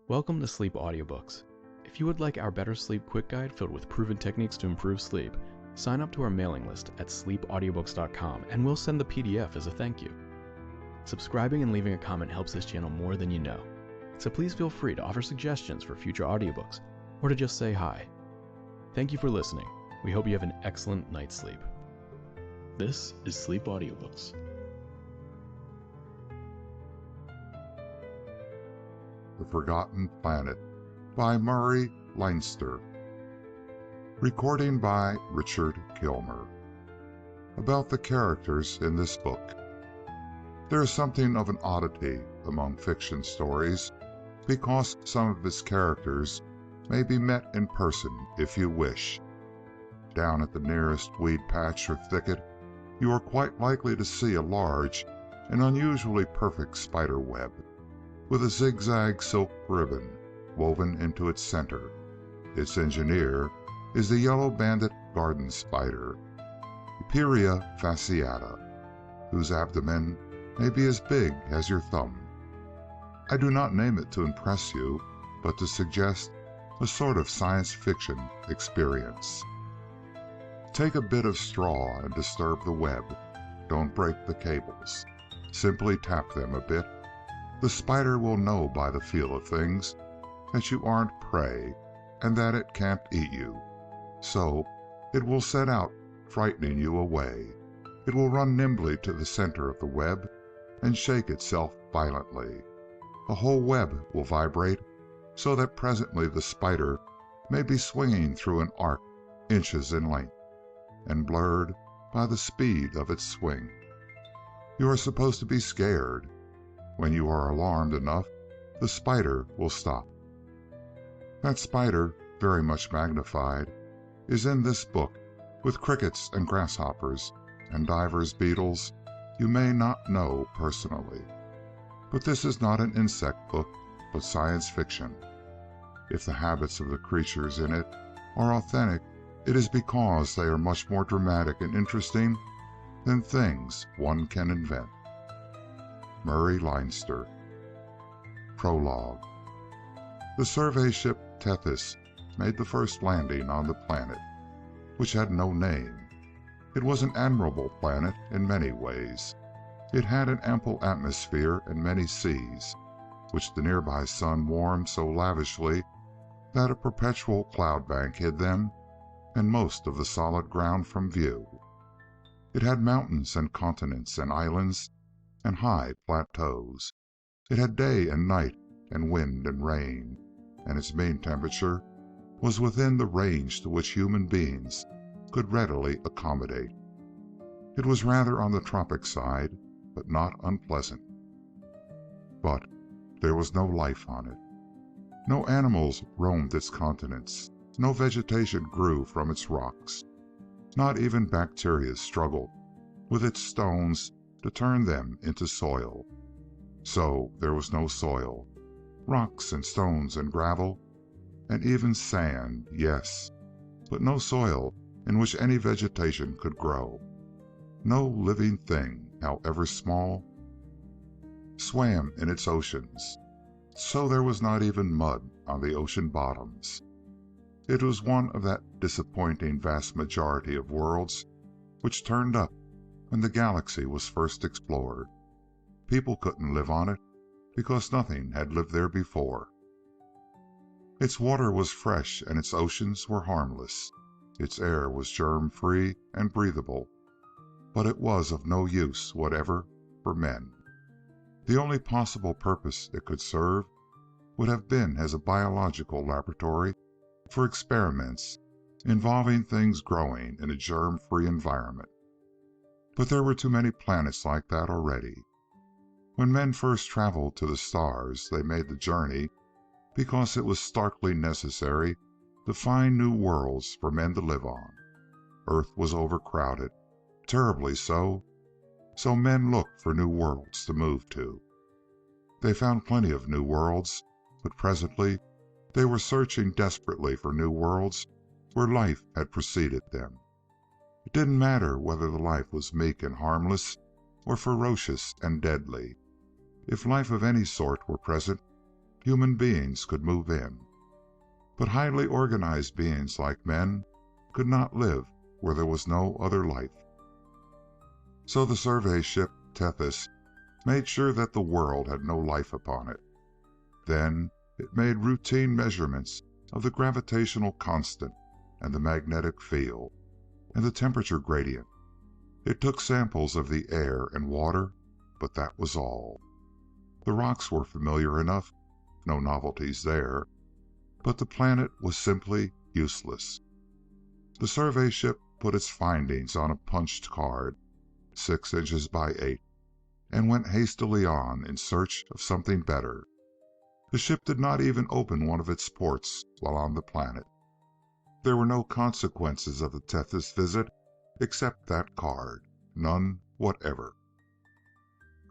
Welcome to Sleep Audiobooks. If you would like our Better Sleep Quick Guide filled with proven techniques to improve sleep, sign up to our mailing list at sleepaudiobooks.com and we'll send the PDF as a thank you. Subscribing and leaving a comment helps this channel more than you know, so please feel free to offer suggestions for future audiobooks or to just say hi. Thank you for listening. We hope you have an excellent night's sleep. This is Sleep Audiobooks. The Forgotten Planet by Murray Leinster. Recording by Richard Kilmer. About the characters in this book. There is something of an oddity among fiction stories because some of its characters may be met in person if you wish. Down at the nearest weed patch or thicket, you are quite likely to see a large and unusually perfect spider web, with a zigzag silk ribbon woven into its center. Its engineer is the yellow-banded garden spider, Epeira fasciata, whose abdomen may be as big as your thumb. I do not name it to impress you, but to suggest a sort of science fiction experience. Take a bit of straw and disturb the web. Don't break the cables. Simply tap them a bit. The spider will know by the feel of things that you aren't prey and that it can't eat you. So it will set out, frightening you away. It will run nimbly to the center of the web and shake itself violently. The whole web will vibrate so that presently the spider may be swinging through an arc inches in length and blurred by the speed of its swing. You are supposed to be scared. When you are alarmed enough, the spider will stop. That spider, very much magnified, is in this book, with crickets and grasshoppers and divers beetles you may not know personally. But this is not an insect book, but science fiction. If the habits of the creatures in it are authentic, it is because they are much more dramatic and interesting than things one can invent. Murray Leinster. Prologue. The survey ship Tethys made the first landing on the planet, which had no name. It was an admirable planet in many ways. It had an ample atmosphere and many seas, which the nearby sun warmed so lavishly that a perpetual cloud bank hid them and most of the solid ground from view. It had mountains and continents and islands and high plateaus. It had day and night and wind and rain, and its mean temperature was within the range to which human beings could readily accommodate. It was rather on the tropic side, but not unpleasant. But there was no life on it. No animals roamed its continents. No vegetation grew from its rocks. Not even bacteria struggled with its stones to turn them into soil. So there was no soil. Rocks and stones and gravel, and even sand, yes, but no soil in which any vegetation could grow. No living thing, however small, swam in its oceans. So there was not even mud on the ocean bottoms. It was one of that disappointing vast majority of worlds which turned up when the galaxy was first explored. People couldn't live on it because nothing had lived there before. Its water was fresh and its oceans were harmless. Its air was germ-free and breathable, but it was of no use whatever for men. The only possible purpose it could serve would have been as a biological laboratory for experiments involving things growing in a germ-free environment. But there were too many planets like that already. When men first traveled to the stars, they made the journey because it was starkly necessary to find new worlds for men to live on. Earth was overcrowded, terribly so men looked for new worlds to move to. They found plenty of new worlds, but presently they were searching desperately for new worlds where life had preceded them. It didn't matter whether the life was meek and harmless or ferocious and deadly. If life of any sort were present, human beings could move in. But highly organized beings like men could not live where there was no other life. So the survey ship Tethys made sure that the world had no life upon it. Then it made routine measurements of the gravitational constant and the magnetic field and the temperature gradient. It took samples of the air and water, but that was all. The rocks were familiar enough, no novelties there, but the planet was simply useless. The survey ship put its findings on a punched card, 6 inches by 8, and went hastily on in search of something better. The ship did not even open one of its ports while on the planet. There were no consequences of the Tethys visit except that card, none whatever.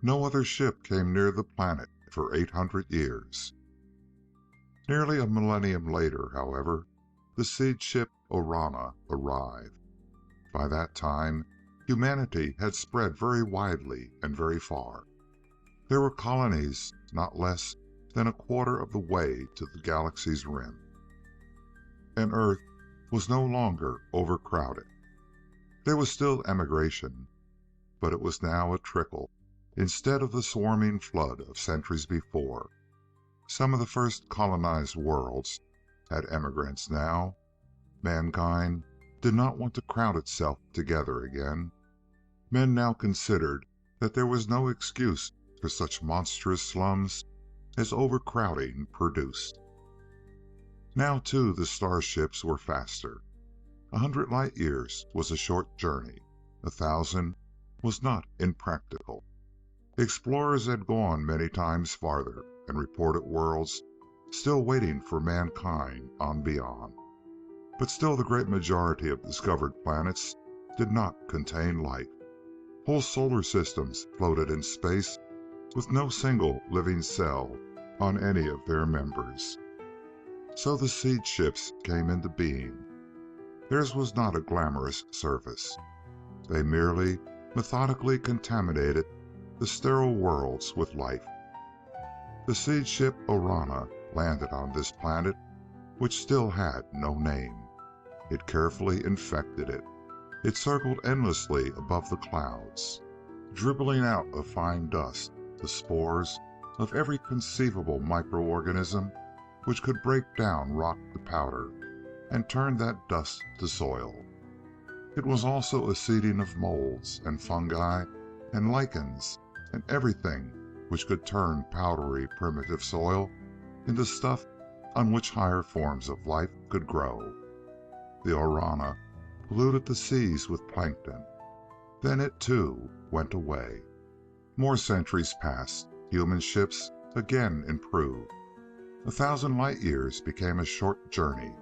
No other ship came near the planet for 800 years. Nearly a millennium later, however, the seed ship Orana arrived. By that time, humanity had spread very widely and very far. There were colonies not less than a quarter of the way to the galaxy's rim. And Earth was no longer overcrowded. There was still emigration, but it was now a trickle instead of the swarming flood of centuries before. Some of the first colonized worlds had emigrants now. Mankind did not want to crowd itself together again. Men now considered that there was no excuse for such monstrous slums as overcrowding produced. Now, too, the starships were faster. 100 light years was a short journey. 1,000 was not impractical. Explorers had gone many times farther and reported worlds still waiting for mankind on beyond. But still the great majority of discovered planets did not contain life. Whole solar systems floated in space with no single living cell on any of their members. So the seed ships came into being. Theirs was not a glamorous service. They merely methodically contaminated the sterile worlds with life. The seed ship Orana landed on this planet, which still had no name. It carefully infected it. It circled endlessly above the clouds, dribbling out of fine dust the spores of every conceivable microorganism which could break down rock to powder and turn that dust to soil. It was also a seeding of molds and fungi and lichens and everything which could turn powdery primitive soil into stuff on which higher forms of life could grow. The Orana polluted the seas with plankton. Then it too went away. More centuries passed. Human ships again improved. 1,000 light years became a short journey.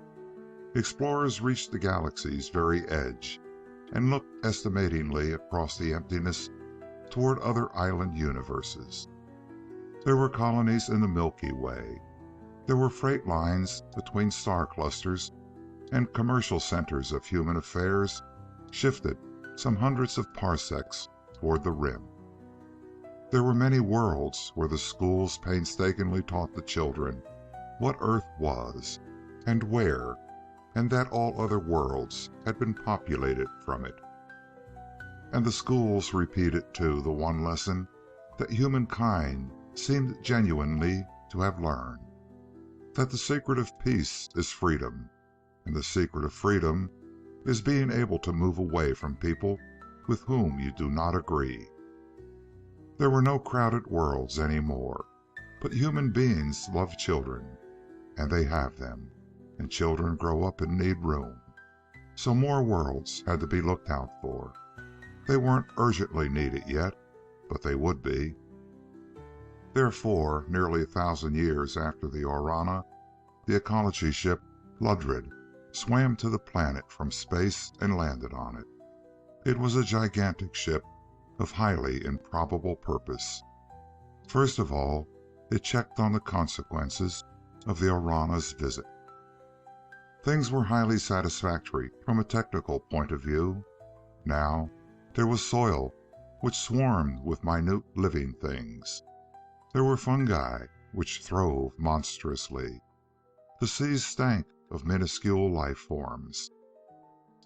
Explorers reached the galaxy's very edge and looked estimatingly across the emptiness toward other island universes. There were colonies in the Milky Way. There were freight lines between star clusters, and commercial centers of human affairs shifted some hundreds of parsecs toward the rim. There were many worlds where the schools painstakingly taught the children what Earth was and where, and that all other worlds had been populated from it. And the schools repeated too the one lesson that humankind seemed genuinely to have learned, that the secret of peace is freedom, and the secret of freedom is being able to move away from people with whom you do not agree. There were no crowded worlds any more, but human beings love children, and they have them, and children grow up and need room. So more worlds had to be looked out for. They weren't urgently needed yet, but they would be. Therefore, nearly 1,000 years after the Orana, the ecology ship Ludred swam to the planet from space and landed on it. It was a gigantic ship of highly improbable purpose. First of all, it checked on the consequences of the Orana's visit. Things were highly satisfactory from a technical point of view. Now, there was soil which swarmed with minute living things. There were fungi which throve monstrously. The seas stank of minuscule life forms.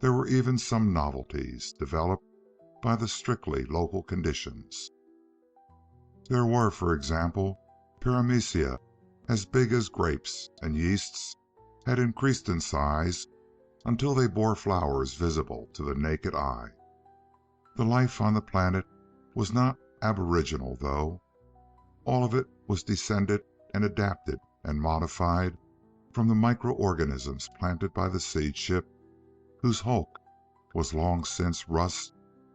There were even some novelties, developed by the strictly local conditions. There were, for example, paramecia as big as grapes, and yeasts had increased in size until they bore flowers visible to the naked eye. The life on the planet was not aboriginal, though. All of it was descended and adapted and modified from the microorganisms planted by the seed ship, whose hulk was long since rust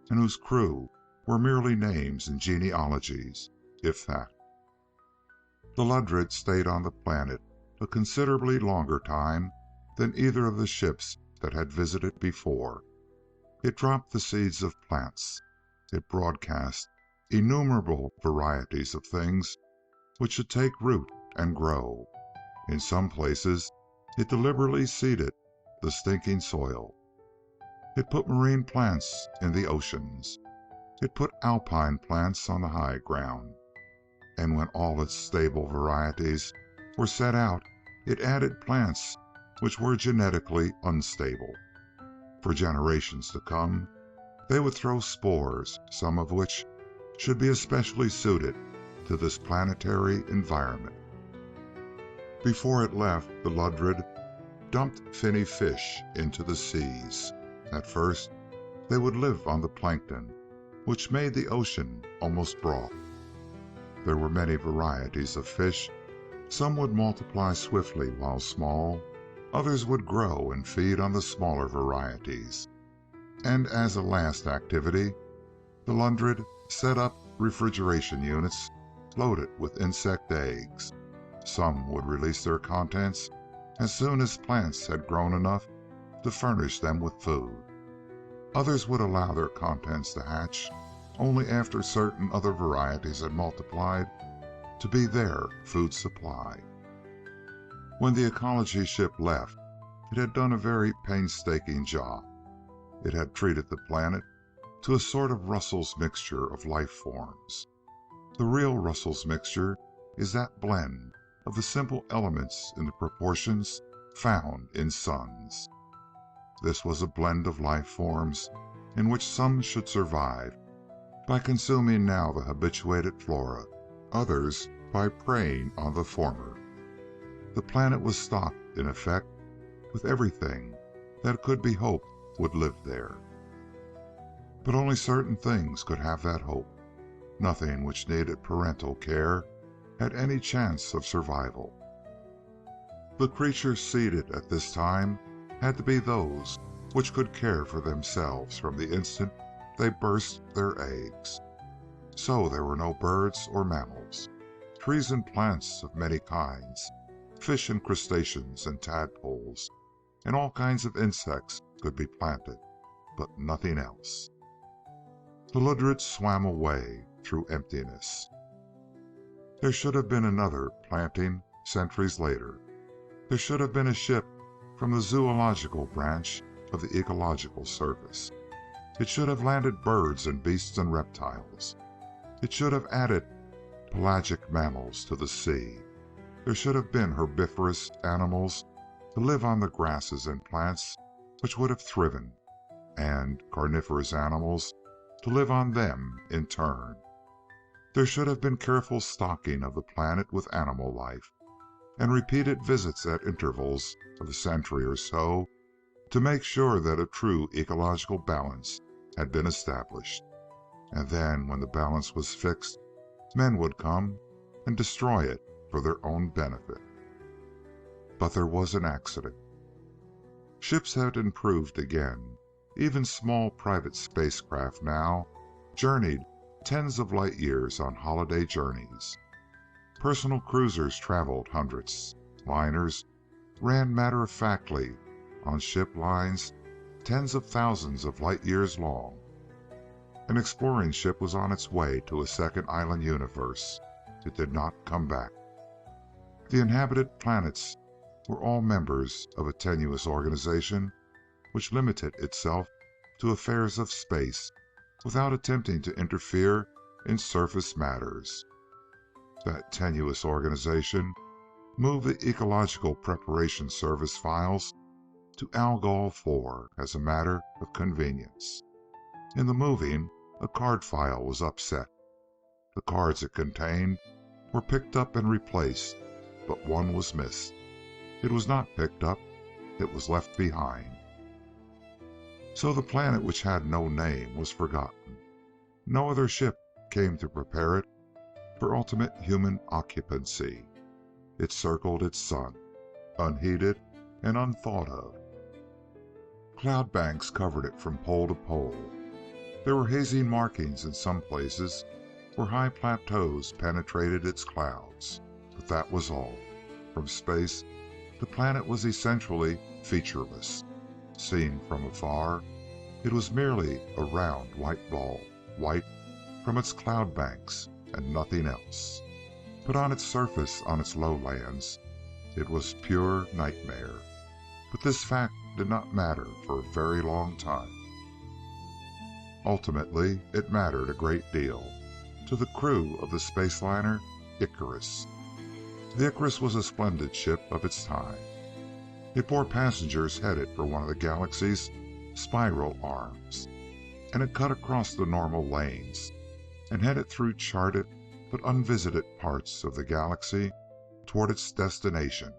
and whose crew were merely names and genealogies, if that. The Ludred stayed on the planet a considerably longer time than either of the ships that had visited before. It dropped the seeds of plants. It broadcast innumerable varieties of things which should take root and grow. In some places, it deliberately seeded the stinking soil. It put marine plants in the oceans. It put alpine plants on the high ground. And when all its stable varieties were set out, it added plants which were genetically unstable. For generations to come, they would throw spores, some of which should be especially suited to this planetary environment. Before it left, the Ludred dumped finny fish into the seas. At first, they would live on the plankton, which made the ocean almost broth. There were many varieties of fish. Some would multiply swiftly while small, others would grow and feed on the smaller varieties. And as a last activity, the Ludred set up refrigeration units loaded with insect eggs. Some would release their contents as soon as plants had grown enough to furnish them with food. Others would allow their contents to hatch only after certain other varieties had multiplied to be their food supply. When the ecology ship left, it had done a very painstaking job. It had treated the planet to a sort of Russell's mixture of life forms. The real Russell's mixture is that blend of the simple elements in the proportions found in suns. This was a blend of life forms in which some should survive by consuming now the habituated flora, others by preying on the former. The planet was stocked, in effect, with everything that could be hoped would live there. But only certain things could have that hope. Nothing which needed parental care had any chance of survival. The creatures seeded at this time had to be those which could care for themselves from the instant they burst their eggs. So there were no birds or mammals. Trees and plants of many kinds, fish and crustaceans and tadpoles, and all kinds of insects could be planted, but nothing else. The Ludred swam away through emptiness. There should have been another planting centuries later. There should have been a ship from the zoological branch of the ecological service. It should have landed birds and beasts and reptiles. It should have added pelagic mammals to the sea. There should have been herbivorous animals to live on the grasses and plants which would have thriven, and carnivorous animals to live on them in turn. There should have been careful stocking of the planet with animal life, and repeated visits at intervals of a century or so to make sure that a true ecological balance had been established. And then, when the balance was fixed, men would come and destroy it for their own benefit. But there was an accident. Ships had improved again. Even small private spacecraft now journeyed tens of light years on holiday journeys. Personal cruisers traveled hundreds. Liners ran matter-of-factly on ship lines tens of thousands of light years long. An exploring ship was on its way to a second island universe. It did not come back. The inhabited planets were all members of a tenuous organization which limited itself to affairs of space without attempting to interfere in surface matters. That tenuous organization moved the Ecological Preparation Service files to Algol 4 as a matter of convenience. In the moving, a card file was upset. The cards it contained were picked up and replaced, but one was missed. It was not picked up, it was left behind. So the planet which had no name was forgotten. No other ship came to prepare it for ultimate human occupancy. It circled its sun, unheeded and unthought of. Cloud banks covered it from pole to pole. There were hazy markings in some places where high plateaus penetrated its clouds, but that was all. From space, the planet was essentially featureless. Seen from afar, it was merely a round white ball, white from its cloud banks and nothing else. But on its surface, on its lowlands, it was pure nightmare. But this fact did not matter for a very long time. Ultimately, it mattered a great deal to the crew of the spaceliner Icarus. The Icarus was a splendid ship of its time. It bore passengers headed for one of the galaxy's spiral arms, and it cut across the normal lanes and headed through charted but unvisited parts of the galaxy toward its destination.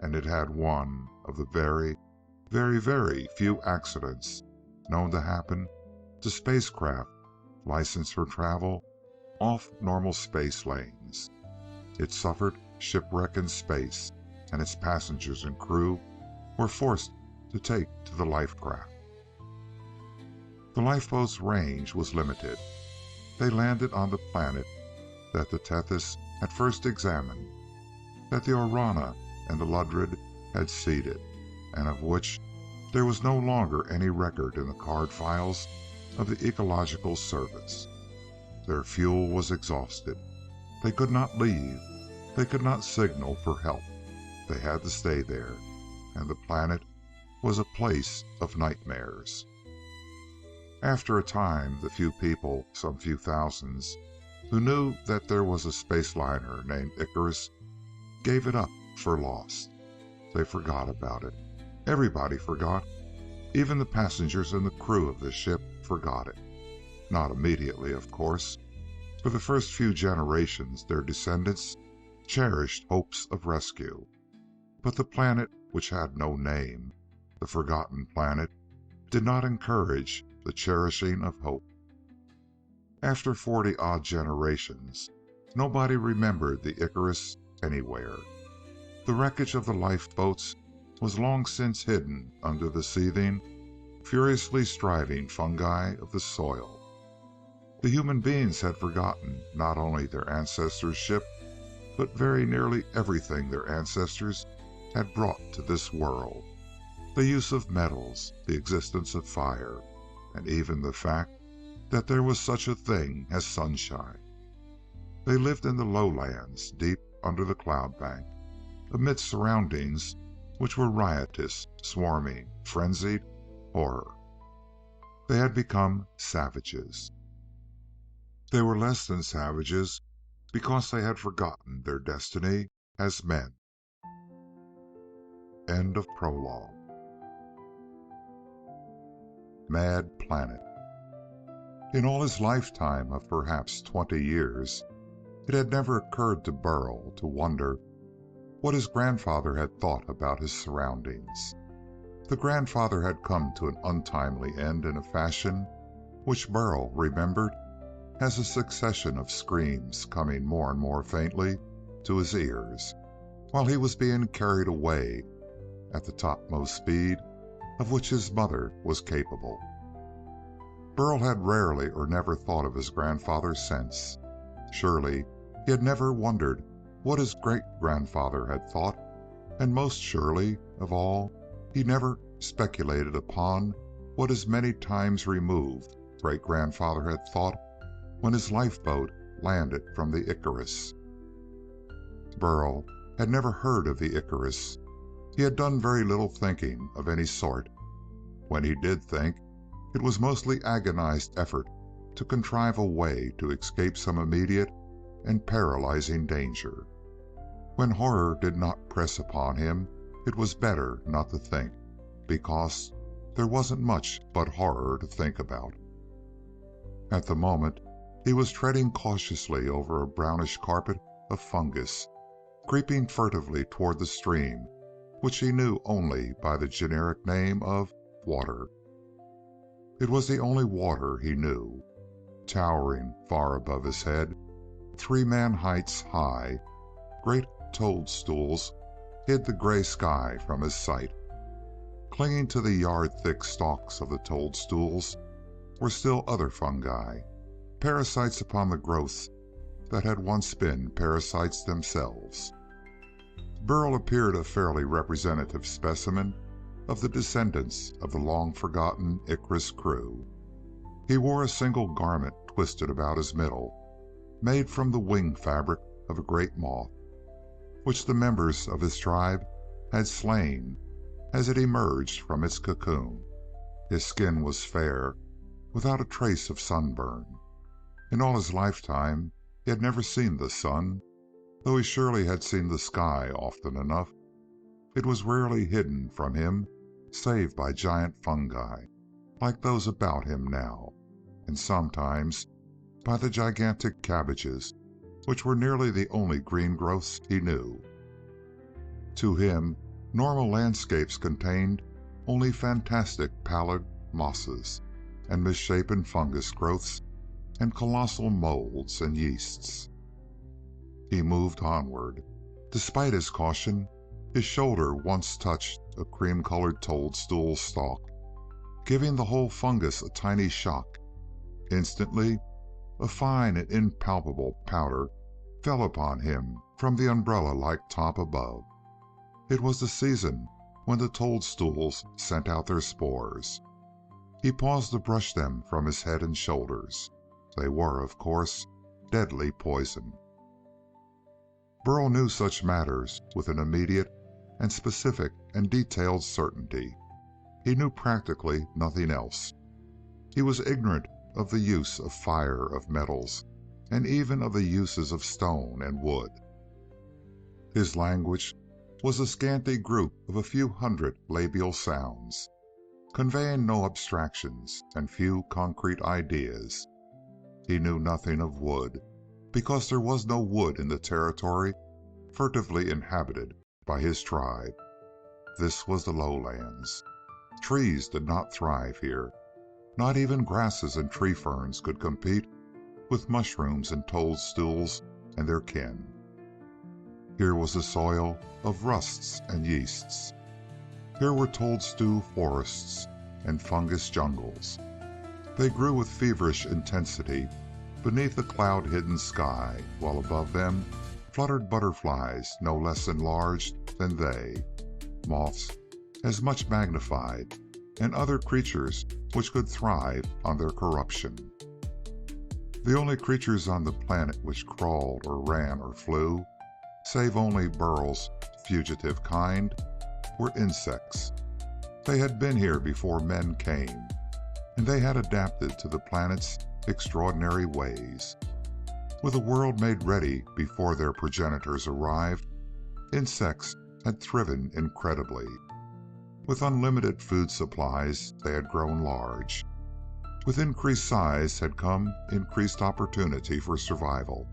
And it had one of the very, very few accidents known to happen to spacecraft licensed for travel off normal space lanes. It suffered shipwreck in space, and its passengers and crew were forced to take to the lifecraft. The lifeboat's range was limited. They landed on the planet that the Tethys had first examined, that the Orana and the Ludred had seeded, and of which there was no longer any record in the card files of the Ecological Service. Their fuel was exhausted. They could not leave. They could not signal for help. They had to stay there, and the planet was a place of nightmares. After a time, the few people, some few thousands, who knew that there was a spaceliner named Icarus, gave it up for lost. They forgot about it. Everybody forgot. Even the passengers and the crew of the ship forgot it. Not immediately, of course. For the first few generations, their descendants cherished hopes of rescue. But the planet which had no name, the forgotten planet, did not encourage the cherishing of hope. After 40-odd generations, nobody remembered the Icarus anywhere. The wreckage of the lifeboats was long since hidden under the seething, furiously striving fungi of the soil. The human beings had forgotten not only their ancestors' ship, but very nearly everything their ancestors had brought to this world. The use of metals, the existence of fire, and even the fact that there was such a thing as sunshine. They lived in the lowlands, deep under the cloud bank, amid surroundings which were riotous, swarming, frenzied horror. They had become savages. They were less than savages because they had forgotten their destiny as men. End of prologue. Mad Planet. In all his lifetime of perhaps 20 years, it had never occurred to Burl to wonder what his grandfather had thought about his surroundings. The grandfather had come to an untimely end in a fashion which Burl remembered as a succession of screams coming more and more faintly to his ears, while he was being carried away at the topmost speed of which his mother was capable. Burl had rarely or never thought of his grandfather since. Surely he had never wondered what his great-grandfather had thought, and most surely of all, he never speculated upon what his many times removed great-grandfather had thought when his lifeboat landed from the Icarus. Burl had never heard of the Icarus. He had done very little thinking of any sort. When he did think, it was mostly agonized effort to contrive a way to escape some immediate and paralyzing danger. When horror did not press upon him, it was better not to think, because there wasn't much but horror to think about. At the moment, he was treading cautiously over a brownish carpet of fungus, creeping furtively toward the stream, which he knew only by the generic name of water. It was the only water he knew. Towering far above his head, 3-man heights high, great toadstools hid the gray sky from his sight. Clinging to the yard-thick stalks of the toadstools were still other fungi, parasites upon the growths that had once been parasites themselves. Burl appeared a fairly representative specimen of the descendants of the long-forgotten Icarus crew. He wore a single garment twisted about his middle, made from the wing fabric of a great moth, which the members of his tribe had slain as it emerged from its cocoon. His skin was fair, without a trace of sunburn. In all his lifetime he had never seen the sun, though he surely had seen the sky often enough. It was rarely hidden from him save by giant fungi, like those about him now, and sometimes by the gigantic cabbages, which were nearly the only green growths he knew. To him, normal landscapes contained only fantastic pallid mosses and misshapen fungus growths and colossal molds and yeasts. He moved onward. Despite his caution, his shoulder once touched a cream-colored toadstool stalk, giving the whole fungus a tiny shock. Instantly, a fine and impalpable powder fell upon him from the umbrella-like top above. It was the season when the toadstools sent out their spores. He paused to brush them from his head and shoulders. They were, of course, deadly poison. Burl knew such matters with an immediate and specific and detailed certainty. He knew practically nothing else. He was ignorant of the use of fire, of metals, and even of the uses of stone and wood. His language was a scanty group of a few hundred labial sounds, conveying no abstractions and few concrete ideas. He knew nothing of wood, because there was no wood in the territory furtively inhabited by his tribe. This was the lowlands. Trees did not thrive here. Not even grasses and tree ferns could compete with mushrooms and toadstools and their kin. Here was a soil of rusts and yeasts. Here were toadstool forests and fungus jungles. They grew with feverish intensity beneath a cloud-hidden sky, while above them fluttered butterflies no less enlarged than they, moths as much magnified, and other creatures which could thrive on their corruption. The only creatures on the planet which crawled or ran or flew, save only Burl's fugitive kind, were insects. They had been here before men came, and they had adapted to the planet's extraordinary ways. With a world made ready before their progenitors arrived, insects had thriven incredibly. With unlimited food supplies, they had grown large. With increased size had come increased opportunity for survival,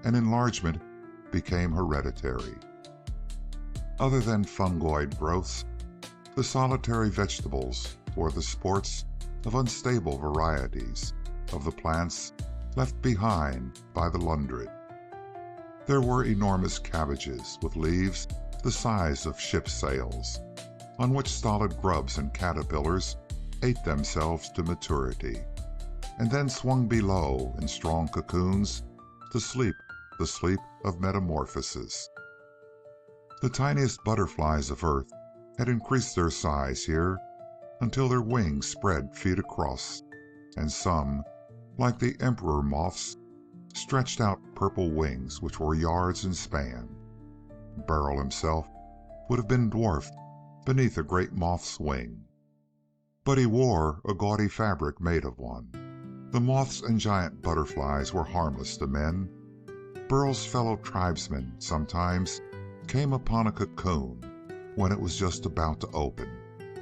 and enlargement became hereditary. Other than fungoid growths, the solitary vegetables were the sports of unstable varieties of the plants left behind by the Lundrid. There were enormous cabbages with leaves the size of ship sails, on which stolid grubs and caterpillars ate themselves to maturity, and then swung below in strong cocoons to sleep the sleep of metamorphosis. The tiniest butterflies of Earth had increased their size here until their wings spread feet across, and some, like the emperor moths, stretched out purple wings which were yards in span. Burl himself would have been dwarfed beneath a great moth's wing. But he wore a gaudy fabric made of one. The moths and giant butterflies were harmless to men. Burl's fellow tribesmen sometimes came upon a cocoon when it was just about to open,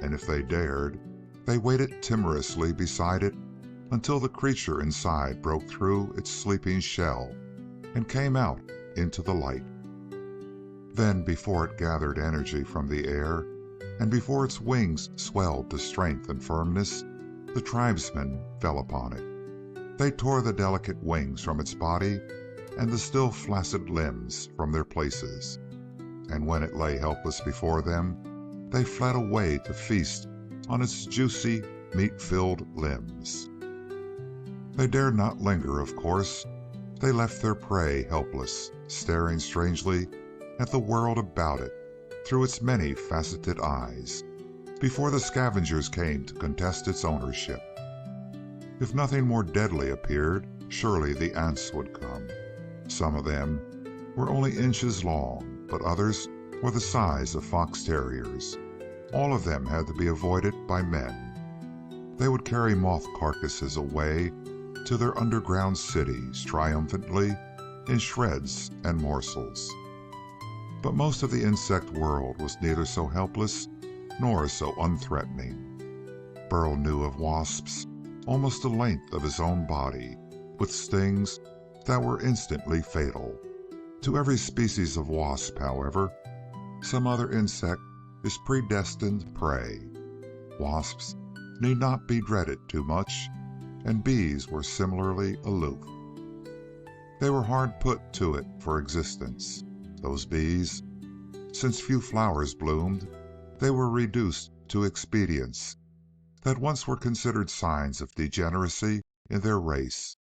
and if they dared, they waited timorously beside it until the creature inside broke through its sleeping shell and came out into the light. Then, before it gathered energy from the air, and before its wings swelled to strength and firmness, the tribesmen fell upon it. They tore the delicate wings from its body and the still flaccid limbs from their places, and when it lay helpless before them, they fled away to feast on its juicy, meat-filled limbs. They dared not linger, of course. They left their prey helpless, staring strangely at the world about it through its many faceted eyes, before the scavengers came to contest its ownership. If nothing more deadly appeared, surely the ants would come. Some of them were only inches long, but others were the size of fox terriers. All of them had to be avoided by men. They would carry moth carcasses away to their underground cities triumphantly in shreds and morsels. But most of the insect world was neither so helpless nor so unthreatening. Burl knew of wasps almost the length of his own body, with stings that were instantly fatal. To every species of wasp, however, some other insect is predestined prey. Wasps need not be dreaded too much, and bees were similarly aloof. They were hard put to it for existence. Those bees, since few flowers bloomed, they were reduced to expedients that once were considered signs of degeneracy in their race.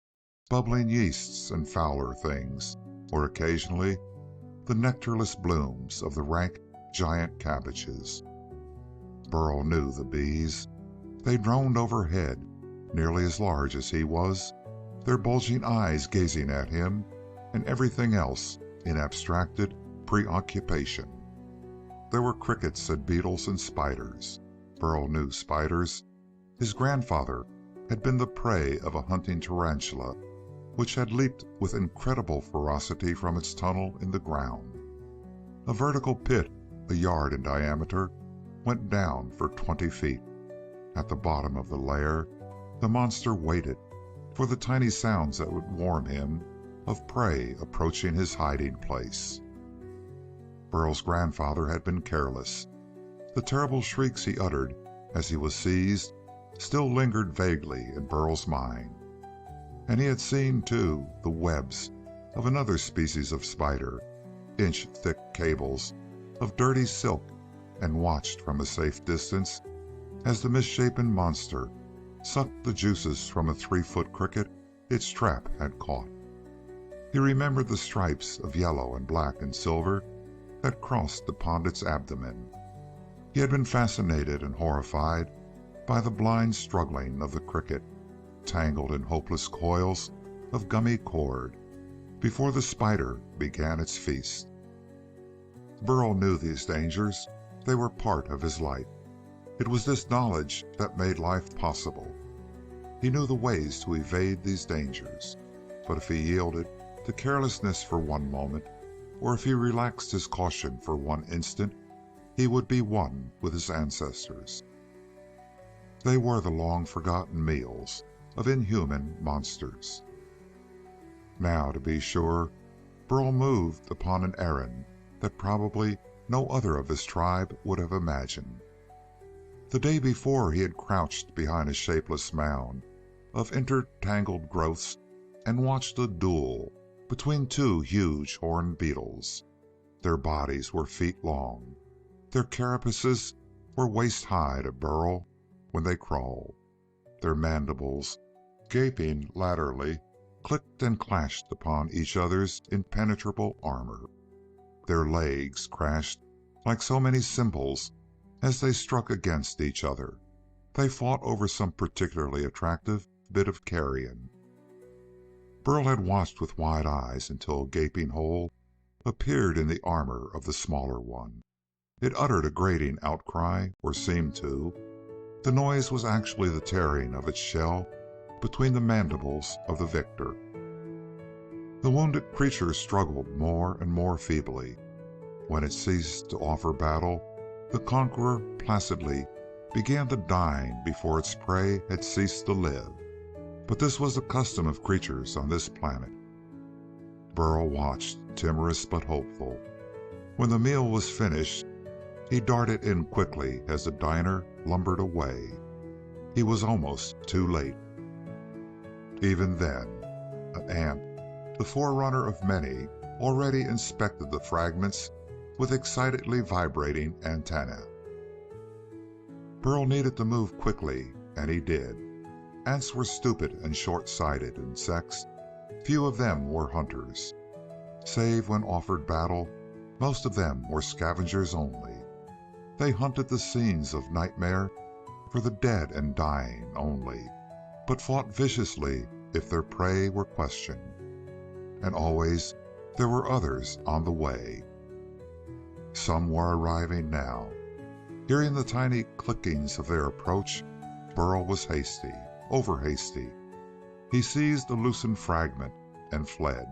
Bubbling yeasts and fouler things, or occasionally the nectarless blooms of the rank giant cabbages. Burl knew the bees. They droned overhead, nearly as large as he was, their bulging eyes gazing at him and everything else in abstracted preoccupation. There were crickets and beetles and spiders. Burl knew spiders. His grandfather had been the prey of a hunting tarantula, which had leaped with incredible ferocity from its tunnel in the ground. A vertical pit, a yard in diameter, went down for 20 feet. At the bottom of the lair, the monster waited for the tiny sounds that would warn him of prey approaching his hiding place. Burl's grandfather had been careless. The terrible shrieks he uttered as he was seized still lingered vaguely in Burl's mind. And he had seen, too, the webs of another species of spider, inch-thick cables of dirty silk, and watched from a safe distance as the misshapen monster sucked the juices from a 3-foot cricket its trap had caught. He remembered the stripes of yellow and black and silver that crossed upon its abdomen. He had been fascinated and horrified by the blind struggling of the cricket, tangled in hopeless coils of gummy cord, before the spider began its feast. Burl knew these dangers. They were part of his life. It was this knowledge that made life possible. He knew the ways to evade these dangers, but if he yielded to carelessness for one moment, or if he relaxed his caution for one instant, he would be one with his ancestors. They were the long-forgotten meals of inhuman monsters. Now, to be sure, Burl moved upon an errand that probably no other of his tribe would have imagined. The day before he had crouched behind a shapeless mound of intertangled growths and watched a duel between 2 huge horned beetles. Their bodies were feet long. Their carapaces were waist-high to Burl when they crawled. Their mandibles, gaping laterally, clicked and clashed upon each other's impenetrable armor. Their legs crashed like so many cymbals as they struck against each other. They fought over some particularly attractive bit of carrion. Burl had watched with wide eyes until a gaping hole appeared in the armor of the smaller one. It uttered a grating outcry, or seemed to. The noise was actually the tearing of its shell between the mandibles of the victor. The wounded creature struggled more and more feebly. When it ceased to offer battle, the conqueror placidly began to dine before its prey had ceased to live. But this was the custom of creatures on this planet. Burl watched, timorous but hopeful. When the meal was finished, he darted in quickly as the diner lumbered away. He was almost too late. Even then, an ant, the forerunner of many, already inspected the fragments with excitedly vibrating antennae. Burl needed to move quickly, and he did. Ants were stupid and short-sighted insects. Few of them were hunters. Save when offered battle, most of them were scavengers only. They hunted the scenes of nightmare for the dead and dying only, but fought viciously if their prey were questioned. And always there were others on the way. Some were arriving now. Hearing the tiny clickings of their approach, Burl was hasty, over-hasty. He seized a loosened fragment and fled.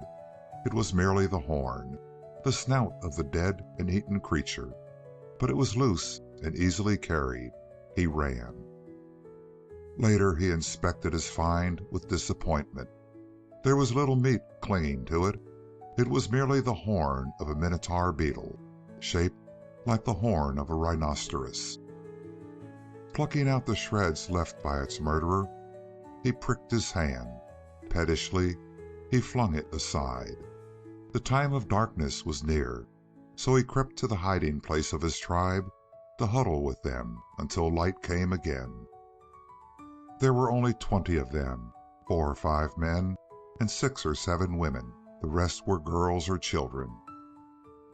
It was merely the horn, the snout of the dead and eaten creature, but it was loose and easily carried. He ran. Later he inspected his find with disappointment. There was little meat clinging to it. It was merely the horn of a minotaur beetle, shaped like the horn of a rhinoceros. Plucking out the shreds left by its murderer, he pricked his hand. Pettishly, he flung it aside. The time of darkness was near, so he crept to the hiding place of his tribe to huddle with them until light came again. There were only 20 of them, 4 or 5 men and 6 or 7 women. The rest were girls or children.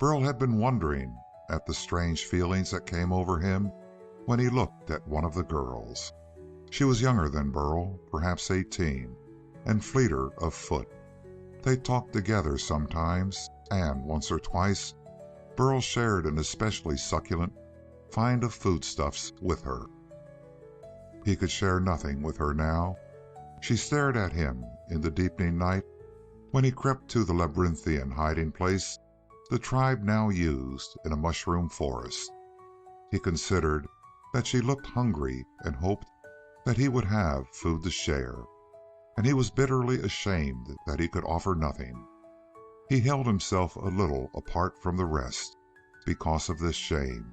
Burl had been wondering at the strange feelings that came over him when he looked at one of the girls. She was younger than Burl, perhaps 18, and fleeter of foot. They talked together sometimes, and once or twice Burl shared an especially succulent find of foodstuffs with her. He could share nothing with her now. She stared at him in the deepening night when he crept to the labyrinthian hiding place the tribe now used in a mushroom forest. He considered that she looked hungry and hoped that he would have food to share, and he was bitterly ashamed that he could offer nothing. He held himself a little apart from the rest because of this shame.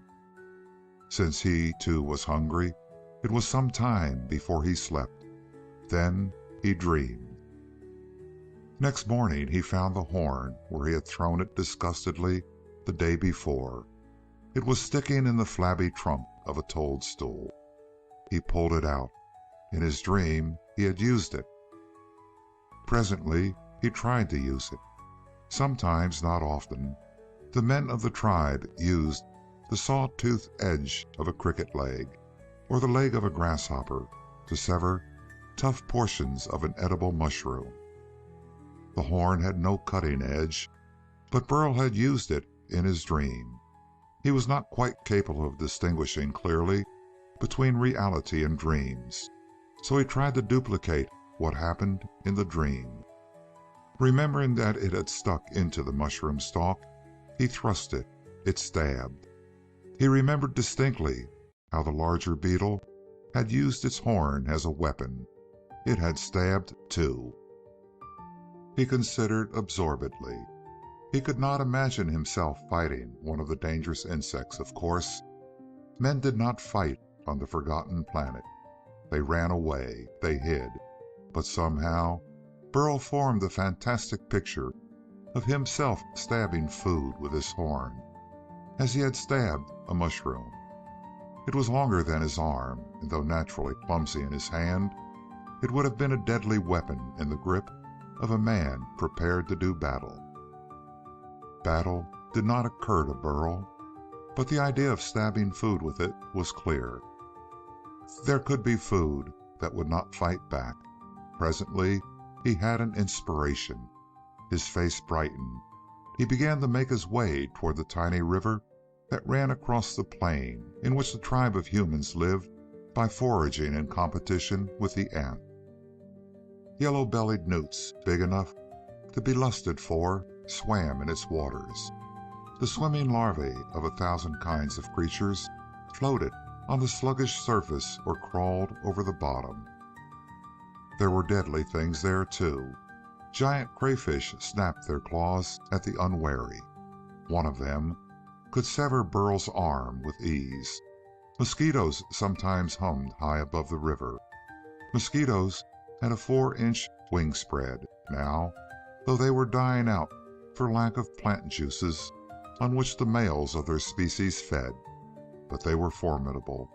Since he, too, was hungry, it was some time before he slept. Then he dreamed. Next morning he found the horn where he had thrown it disgustedly the day before. It was sticking in the flabby trunk of a toadstool. He pulled it out. In his dream he had used it. Presently he tried to use it. Sometimes, not often, the men of the tribe used the saw-toothed edge of a cricket leg or the leg of a grasshopper to sever tough portions of an edible mushroom. The horn had no cutting edge, but Burl had used it in his dream. He was not quite capable of distinguishing clearly between reality and dreams, so he tried to duplicate what happened in the dream. Remembering that it had stuck into the mushroom stalk, he thrust it. It stabbed. He remembered distinctly how the larger beetle had used its horn as a weapon. It had stabbed too. He considered absorbedly. He could not imagine himself fighting one of the dangerous insects, of course. Men did not fight on the forgotten planet. They ran away, they hid. But somehow Burl formed a fantastic picture of himself stabbing food with his horn, as he had stabbed a mushroom. It was longer than his arm, and though naturally clumsy in his hand, it would have been a deadly weapon in the grip of a man prepared to do battle. Battle did not occur to Burl, but the idea of stabbing food with it was clear. There could be food that would not fight back. Presently he had an inspiration. His face brightened. He began to make his way toward the tiny river that ran across the plain in which the tribe of humans lived by foraging in competition with the ant. Yellow-bellied newts, big enough to be lusted for, swam in its waters. The swimming larvae of 1,000 kinds of creatures floated on the sluggish surface or crawled over the bottom. There were deadly things there, too. Giant crayfish snapped their claws at the unwary. One of them could sever Burl's arm with ease. Mosquitoes sometimes hummed high above the river. Mosquitoes had a 4-inch wingspread now, though they were dying out for lack of plant juices on which the males of their species fed. But they were formidable.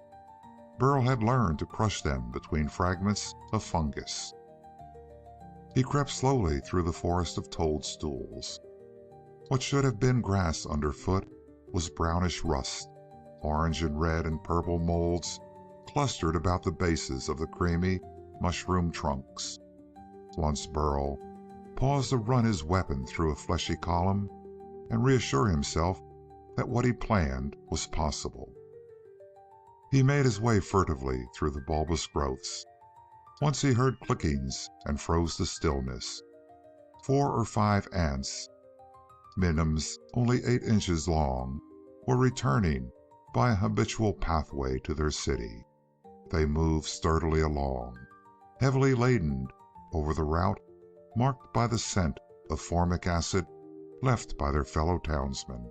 Burl had learned to crush them between fragments of fungus. He crept slowly through the forest of toadstools. What should have been grass underfoot was brownish rust. Orange and red and purple molds clustered about the bases of the creamy mushroom trunks. Once Burl paused to run his weapon through a fleshy column and reassure himself that what he planned was possible. He made his way furtively through the bulbous growths. Once he heard clickings and froze to stillness. 4 or 5 ants, minims only 8 inches long, were returning by a habitual pathway to their city. They moved sturdily along, heavily laden over the route marked by the scent of formic acid left by their fellow townsmen.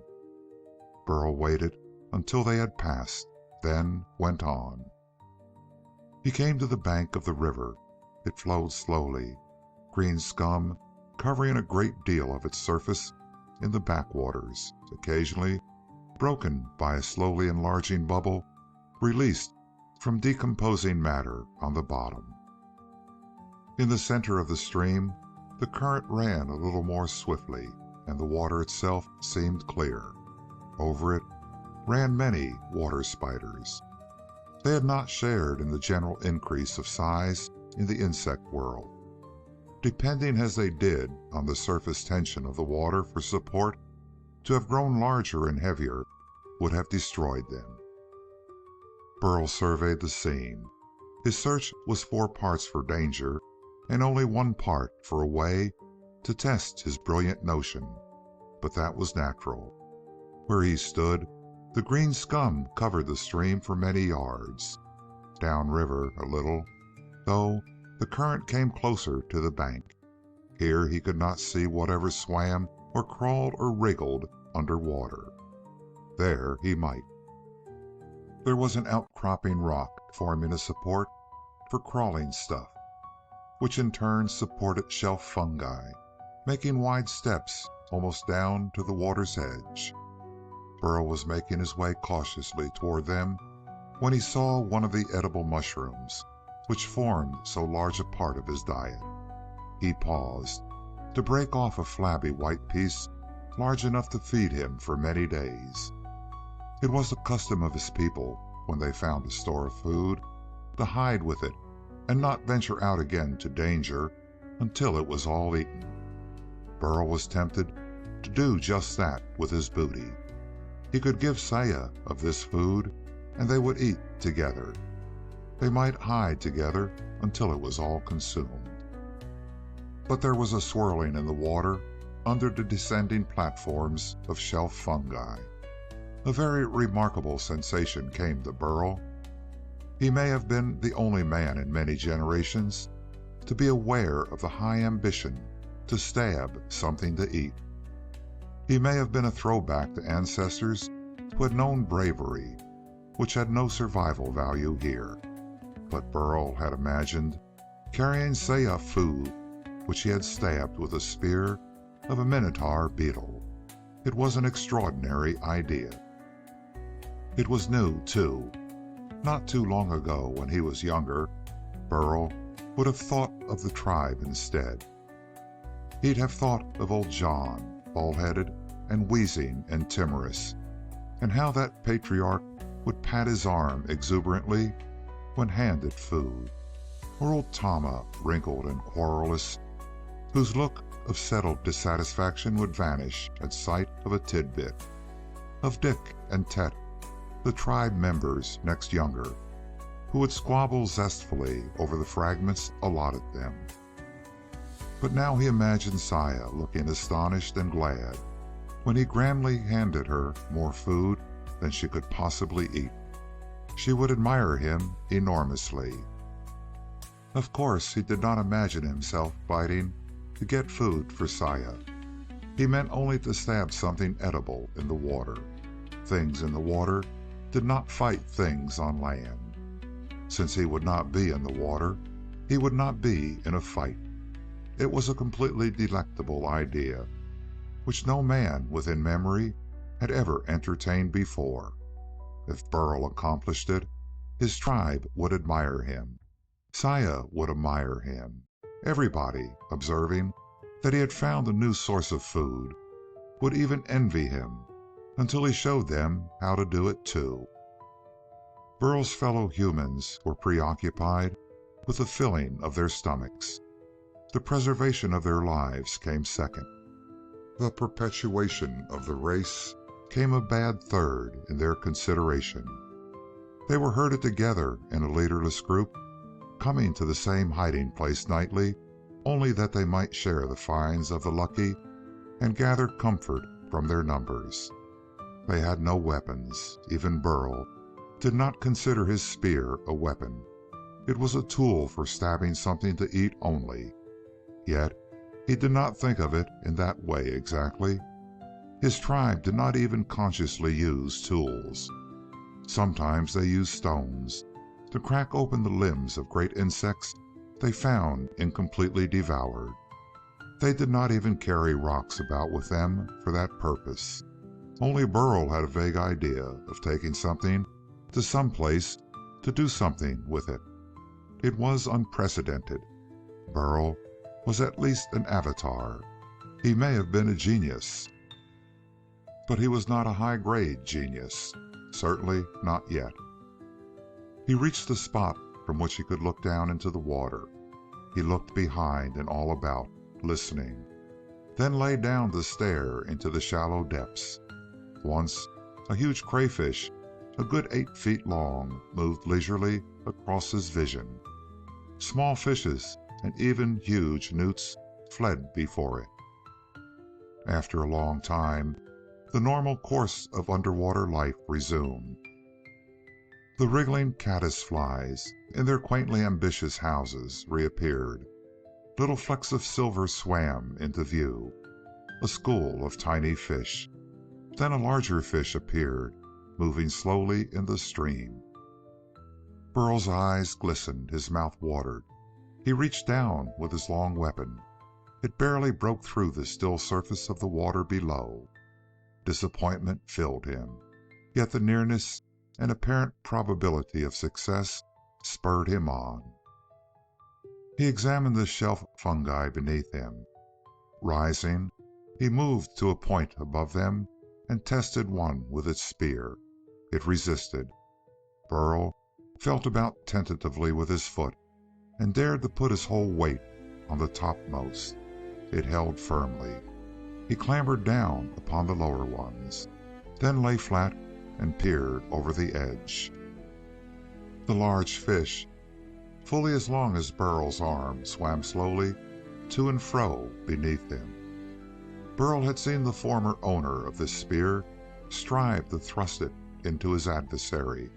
Burl waited until they had passed, then went on. He came to the bank of the river. It flowed slowly, green scum covering a great deal of its surface in the backwaters, occasionally broken by a slowly enlarging bubble released from decomposing matter on the bottom. In the center of the stream, the current ran a little more swiftly, and the water itself seemed clear. Over it ran many water spiders. They had not shared in the general increase of size in the insect world. Depending as they did on the surface tension of the water for support, to have grown larger and heavier would have destroyed them. Burl surveyed the scene. His search was 4 parts for danger and only 1 part for a way to test his brilliant notion, but that was natural. Where he stood, the green scum covered the stream for many yards. Downriver a little, though, the current came closer to the bank. Here he could not see whatever swam or crawled or wriggled under water. There he might. There was an outcropping rock forming a support for crawling stuff, which in turn supported shelf fungi, making wide steps almost down to the water's edge. Burl was making his way cautiously toward them when he saw one of the edible mushrooms, which formed so large a part of his diet. He paused to break off a flabby white piece large enough to feed him for many days. It was the custom of his people, when they found a store of food, to hide with it and not venture out again to danger until it was all eaten. Burl was tempted to do just that with his booty. He could give Saya of this food, and they would eat together. They might hide together until it was all consumed. But there was a swirling in the water under the descending platforms of shelf fungi. A very remarkable sensation came to Burl. He may have been the only man in many generations to be aware of the high ambition to stab something to eat. He may have been a throwback to ancestors who had known bravery, which had no survival value here. But Burl had imagined carrying Saya food which he had stabbed with a spear of a minotaur beetle. It was an extraordinary idea. It was new, too. Not too long ago, when he was younger, Burl would have thought of the tribe instead. He'd have thought of old John, bald-headed and wheezing and timorous, and how that patriarch would pat his arm exuberantly when handed food, or old Tama, wrinkled and querulous, whose look of settled dissatisfaction would vanish at sight of a tidbit, of Dick and Tet, the tribe members next younger, who would squabble zestfully over the fragments allotted them. But now he imagined Saya looking astonished and glad when he grandly handed her more food than she could possibly eat. She would admire him enormously. Of course, he did not imagine himself biting to get food for Saya. He meant only to stab something edible in the water. Things in the water did not fight things on land. Since he would not be in the water, he would not be in a fight. It was a completely delectable idea, which no man within memory had ever entertained before. If Burl accomplished it, his tribe would admire him. Saya would admire him. Everybody, observing that he had found a new source of food, would even envy him until he showed them how to do it too. Burl's fellow humans were preoccupied with the filling of their stomachs. The preservation of their lives came second. The perpetuation of the race came a bad third in their consideration. They were herded together in a leaderless group, coming to the same hiding place nightly, only that they might share the finds of the lucky and gather comfort from their numbers. They had no weapons. Even Burl did not consider his spear a weapon. It was a tool for stabbing something to eat only. Yet he did not think of it in that way exactly. His tribe did not even consciously use tools. Sometimes they used stones to crack open the limbs of great insects they found incompletely devoured. They did not even carry rocks about with them for that purpose. Only Burl had a vague idea of taking something to some place to do something with it. It was unprecedented. Burl was at least an avatar. He may have been a genius, but he was not a high-grade genius. Certainly not yet. He reached the spot from which he could look down into the water. He looked behind and all about, listening, then lay down to stare into the shallow depths. Once, a huge crayfish, a good 8 feet long, moved leisurely across his vision. Small fishes and even huge newts fled before it. After a long time, the normal course of underwater life resumed. The wriggling caddisflies in their quaintly ambitious houses reappeared. Little flecks of silver swam into view. A school of tiny fish. Then a larger fish appeared, moving slowly in the stream. Burl's eyes glistened, his mouth watered. He reached down with his long weapon. It barely broke through the still surface of the water below. Disappointment filled him, yet the nearness and apparent probability of success spurred him on. He examined the shelf fungi beneath him. Rising, he moved to a point above them and tested one with its spear. It resisted. Burl felt about tentatively with his foot and dared to put his whole weight on the topmost. It held firmly. He clambered down upon the lower ones, then lay flat and peered over the edge. The large fish, fully as long as Burl's arm, swam slowly to and fro beneath him. Burl had seen the former owner of this spear strive to thrust it into his adversary.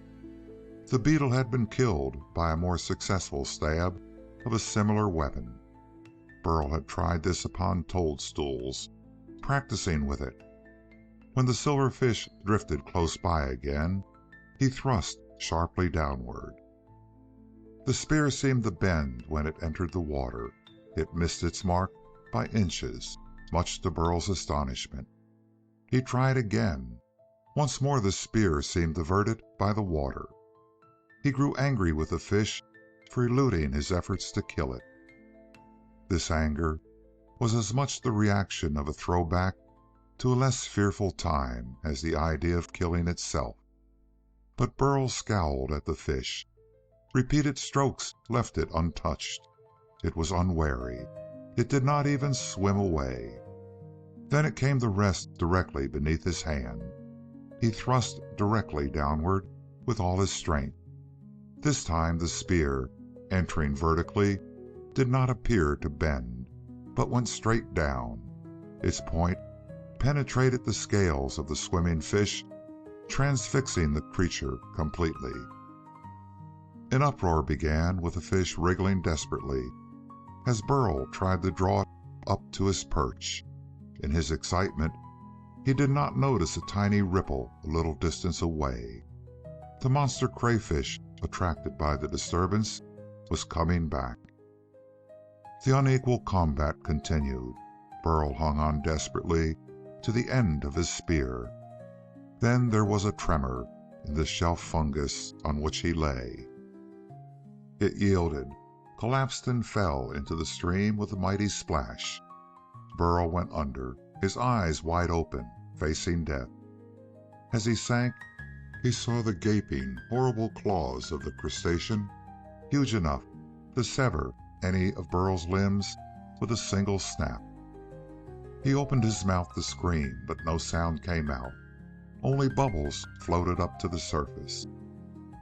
The beetle had been killed by a more successful stab of a similar weapon. Burl had tried this upon toadstools, practicing with it. When the silverfish drifted close by again, he thrust sharply downward. The spear seemed to bend when it entered the water. It missed its mark by inches, much to Burl's astonishment. He tried again. Once more the spear seemed diverted by the water. He grew angry with the fish for eluding his efforts to kill it. This anger was as much the reaction of a throwback to a less fearful time as the idea of killing itself. But Burl scowled at the fish. Repeated strokes left it untouched. It was unwary. It did not even swim away. Then it came to rest directly beneath his hand. He thrust directly downward with all his strength. This time the spear, entering vertically, did not appear to bend. but went straight down. Its point penetrated the scales of the swimming fish, transfixing the creature completely. An uproar began, with the fish wriggling desperately as Burl tried to draw it up to his perch. In his excitement, he did not notice a tiny ripple a little distance away. The monster crayfish, attracted by the disturbance, was coming back. The unequal combat continued. Burl hung on desperately to the end of his spear. Then there was a tremor in the shelf fungus on which he lay. It yielded, collapsed, and fell into the stream with a mighty splash. Burl went under, his eyes wide open, facing death. As he sank, he saw the gaping, horrible claws of the crustacean, huge enough to sever any of Burl's limbs with a single snap. He opened his mouth to scream, but no sound came out. Only bubbles floated up to the surface.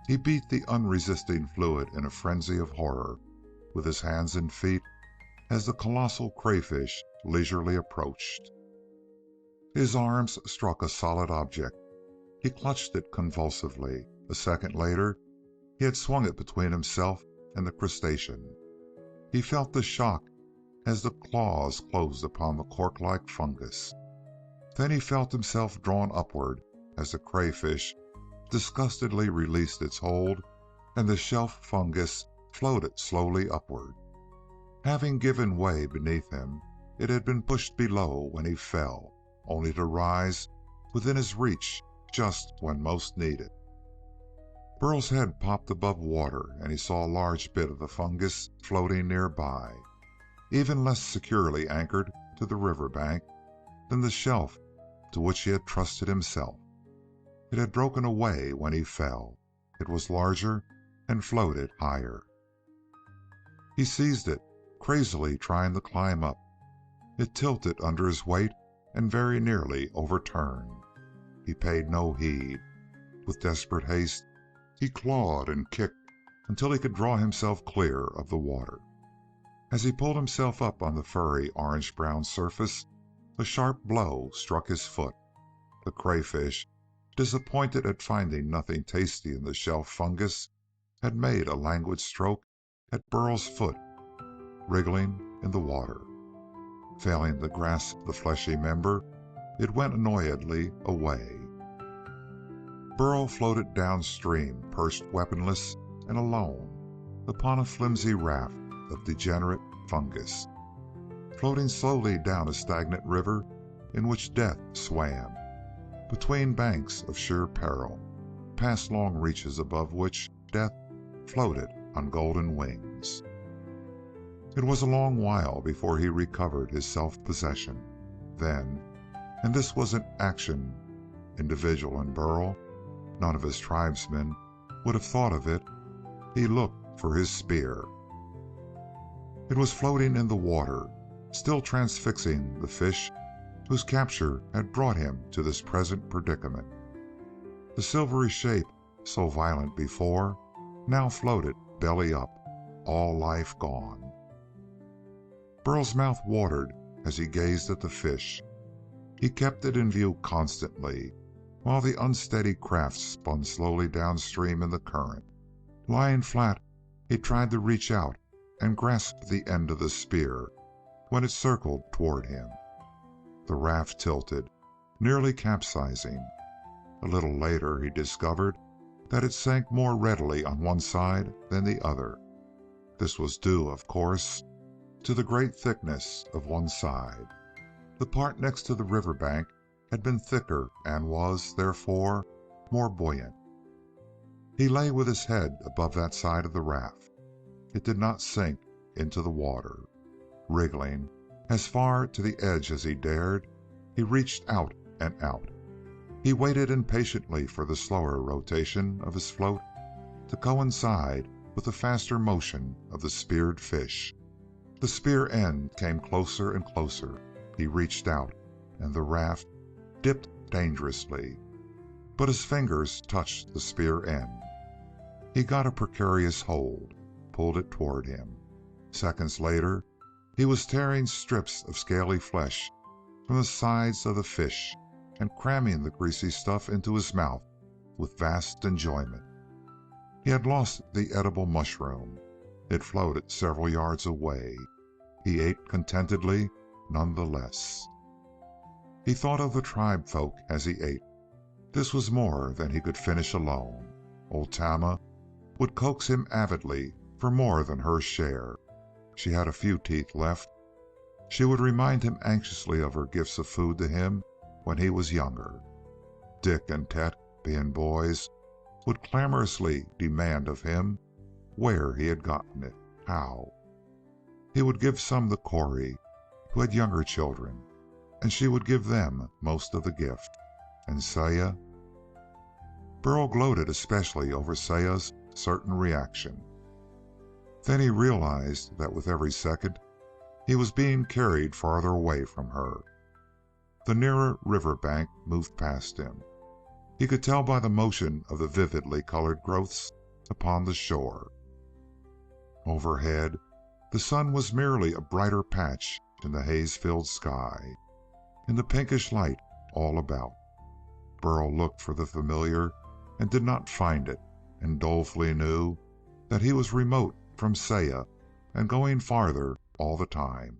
He beat the unresisting fluid in a frenzy of horror with his hands and feet as the colossal crayfish leisurely approached. His arms struck a solid object. He clutched it convulsively. A second later, he had swung it between himself and the crustacean. He felt the shock as the claws closed upon the cork-like fungus. Then he felt himself drawn upward as the crayfish disgustedly released its hold and the shelf fungus floated slowly upward. Having given way beneath him, it had been pushed below when he fell, only to rise within his reach just when most needed. Burl's head popped above water, and he saw a large bit of the fungus floating nearby, even less securely anchored to the riverbank than the shelf to which he had trusted himself. It had broken away when he fell. It was larger and floated higher. He seized it, crazily trying to climb up. It tilted under his weight and very nearly overturned. He paid no heed. With desperate haste, he clawed and kicked until he could draw himself clear of the water. As he pulled himself up on the furry orange-brown surface, a sharp blow struck his foot. The crayfish, disappointed at finding nothing tasty in the shelf fungus, had made a languid stroke at Burl's foot, wriggling in the water. Failing to grasp the fleshy member, it went annoyedly away. Burl floated downstream, perched weaponless and alone upon a flimsy raft of degenerate fungus, floating slowly down a stagnant river in which death swam, between banks of sheer peril, past long reaches above which death floated on golden wings. It was a long while before he recovered his self-possession. Then, and this was an action individual in Burl, none of his tribesmen would have thought of it, he looked for his spear. It was floating in the water, still transfixing the fish whose capture had brought him to this present predicament. The silvery shape, so violent before, now floated belly up, all life gone. Burl's mouth watered as he gazed at the fish. He kept it in view constantly, while the unsteady craft spun slowly downstream in the current. Lying flat, he tried to reach out and grasp the end of the spear when it circled toward him. The raft tilted, nearly capsizing. A little later, he discovered that it sank more readily on one side than the other. This was due, of course, to the great thickness of one side. The part next to the riverbank had been thicker and was, therefore, more buoyant. He lay with his head above that side of the raft. It did not sink into the water. Wriggling as far to the edge as he dared, he reached out and out. He waited impatiently for the slower rotation of his float to coincide with the faster motion of the speared fish. The spear end came closer and closer. He reached out, and the raft dipped dangerously, but his fingers touched the spear end. He got a precarious hold, pulled it toward him. Seconds later, He was tearing strips of scaly flesh from the sides of the fish and cramming the greasy stuff into his mouth with vast enjoyment. He had lost the edible mushroom. It floated several yards away. He ate contentedly none the less. He thought of the tribe folk as he ate. This was more than he could finish alone. Old Tama would coax him avidly for more than her share. She had a few teeth left. She would remind him anxiously of her gifts of food to him when he was younger. Dick and Tet, being boys, would clamorously demand of him where he had gotten it, how. He would give some to Corey, who had younger children, and she would give them most of the gift. And Saya? Burl gloated especially over Saya's certain reaction. Then he realized that with every second he was being carried farther away from her. The nearer river bank moved past him. He could tell by the motion of the vividly colored growths upon the shore. Overhead, the sun was merely a brighter patch in the haze-filled sky, in the pinkish light all about. Burl looked for the familiar and did not find it, and dolefully knew that he was remote from Saya and going farther all the time.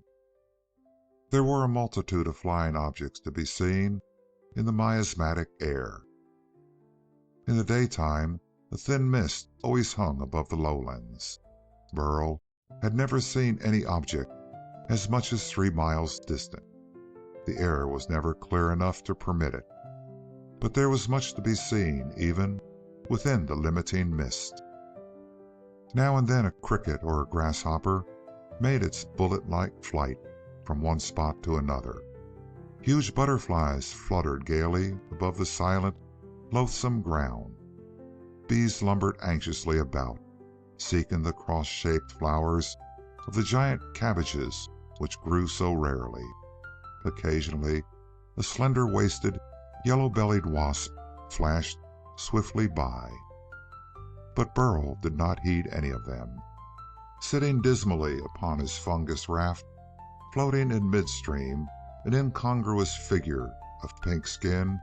There were a multitude of flying objects to be seen in the miasmatic air. In the daytime, a thin mist always hung above the lowlands. Burl had never seen any object as much as 3 miles distant. The air was never clear enough to permit it, but there was much to be seen even within the limiting mist. Now and then a cricket or a grasshopper made its bullet-like flight from one spot to another. Huge butterflies fluttered gaily above the silent, loathsome ground. Bees lumbered anxiously about, seeking the cross-shaped flowers of the giant cabbages which grew so rarely. Occasionally, a slender-waisted, yellow-bellied wasp flashed swiftly by. But Burl did not heed any of them. Sitting dismally upon his fungus raft, floating in midstream, an incongruous figure of pink skin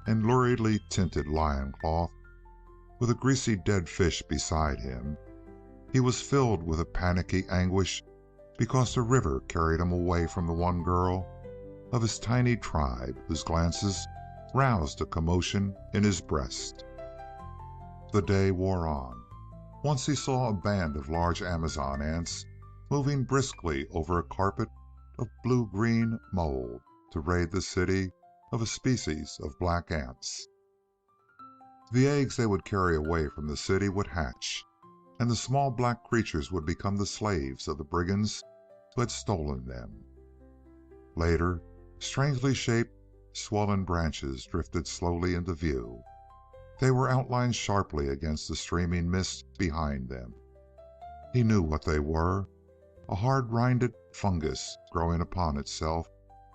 and luridly tinted lion cloth, with a greasy dead fish beside him, he was filled with a panicky anguish because the river carried him away from the one girl of his tiny tribe whose glances roused a commotion in his breast. The day wore on. Once he saw a band of large Amazon ants moving briskly over a carpet of blue-green mold to raid the city of a species of black ants. The eggs they would carry away from the city would hatch, and the small black creatures would become the slaves of the brigands who had stolen them. Later, strangely shaped, swollen branches drifted slowly into view. They were outlined sharply against the streaming mist behind them. He knew what they were, a hard-rinded fungus growing upon itself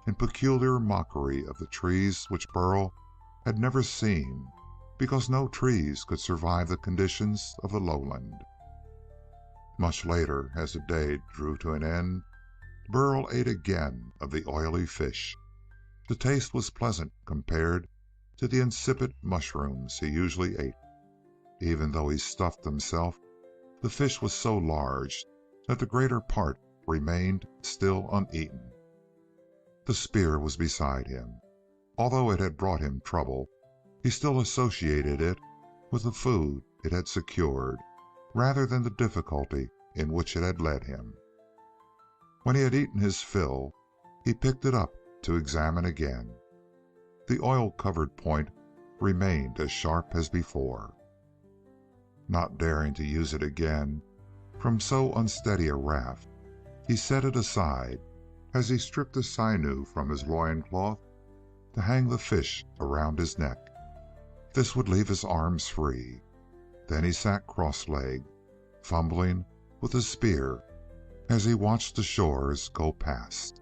in peculiar mockery of the trees which Burl had never seen, because no trees could survive the conditions of the lowland. Much later, as the day drew to an end, Burl ate again of the oily fish. The taste was pleasant compared to the insipid mushrooms he usually ate. Even though he stuffed himself, the fish was so large that the greater part remained still uneaten. The spear was beside him. Although it had brought him trouble, he still associated it with the food it had secured rather than the difficulty in which it had led him. When he had eaten his fill, he picked it up to examine again. The oil-covered point remained as sharp as before. Not daring to use it again from so unsteady a raft, he set it aside as he stripped the sinew from his loincloth to hang the fish around his neck. This would leave his arms free. Then he sat cross-legged, fumbling with the spear as he watched the shores go past.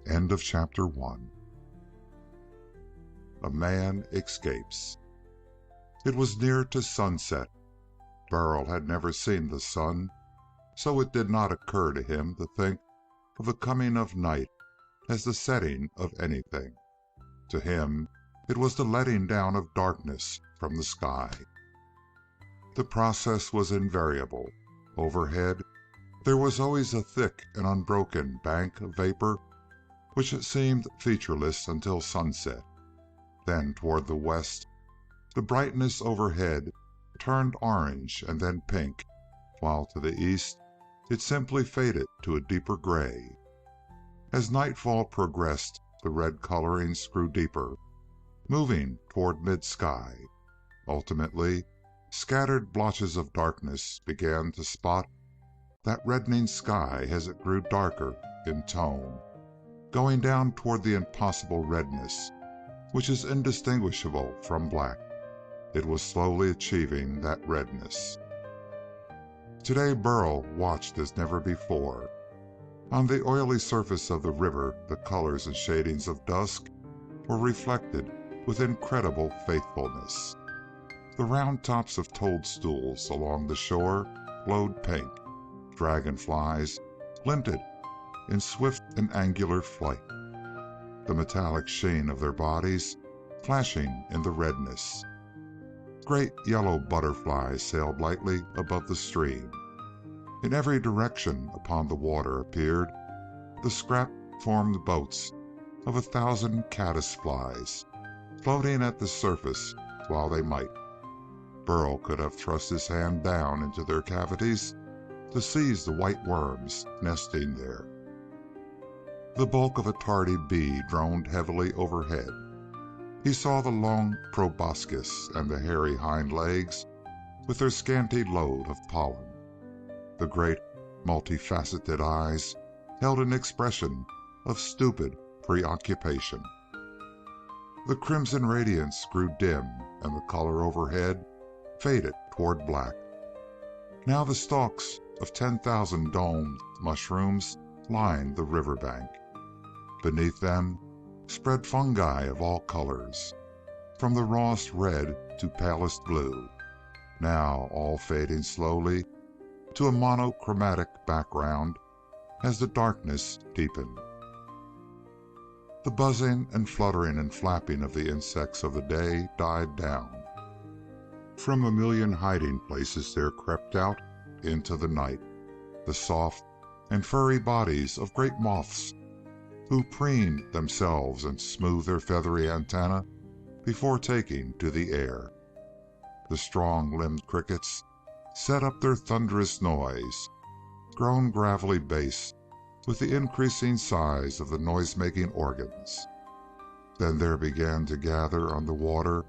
End of Chapter 1. A Man Escapes. It was near to sunset. Burl had never seen the sun, so it did not occur to him to think of the coming of night as the setting of anything. To him, it was the letting down of darkness from the sky. The process was invariable. Overhead, there was always a thick and unbroken bank of vapor which seemed featureless until sunset. Then toward the west, the brightness overhead turned orange and then pink, while to the east it simply faded to a deeper gray. As nightfall progressed, the red colorings grew deeper, moving toward mid-sky. Ultimately, scattered blotches of darkness began to spot that reddening sky as it grew darker in tone, going down toward the impossible redness which is indistinguishable from black. It was slowly achieving that redness. Today Burl watched as never before. On the oily surface of the river, the colors and shadings of dusk were reflected with incredible faithfulness. The round tops of toadstools along the shore glowed pink. Dragonflies glinted in swift and angular flight, the metallic sheen of their bodies flashing in the redness. Great yellow butterflies sailed lightly above the stream. In every direction upon the water appeared the scrap-formed boats of 1,000 caddisflies, floating at the surface while they might. Burl could have thrust his hand down into their cavities to seize the white worms nesting there. The bulk of a tardy bee droned heavily overhead. He saw the long proboscis and the hairy hind legs with their scanty load of pollen. The great, multifaceted eyes held an expression of stupid preoccupation. The crimson radiance grew dim, and the color overhead faded toward black. Now the stalks of 10,000 domed mushrooms lined the riverbank. Beneath them spread fungi of all colors, from the rawest red to palest blue, now all fading slowly to a monochromatic background as the darkness deepened. The buzzing and fluttering and flapping of the insects of the day died down. From a million hiding places there crept out into the night the soft and furry bodies of great moths who preened themselves and smoothed their feathery antennae before taking to the air. The strong-limbed crickets set up their thunderous noise, grown gravelly bass with the increasing size of the noise-making organs. Then there began to gather on the water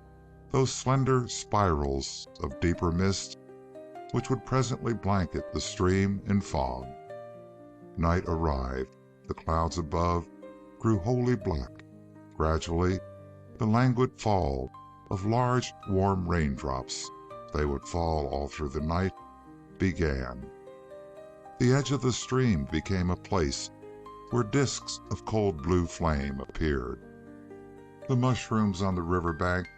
those slender spirals of deeper mist which would presently blanket the stream in fog. Night arrived. The clouds above grew wholly black. Gradually, the languid fall of large, warm raindrops, they would fall all through the night, began. The edge of the stream became a place where disks of cold blue flame appeared. The mushrooms on the riverbank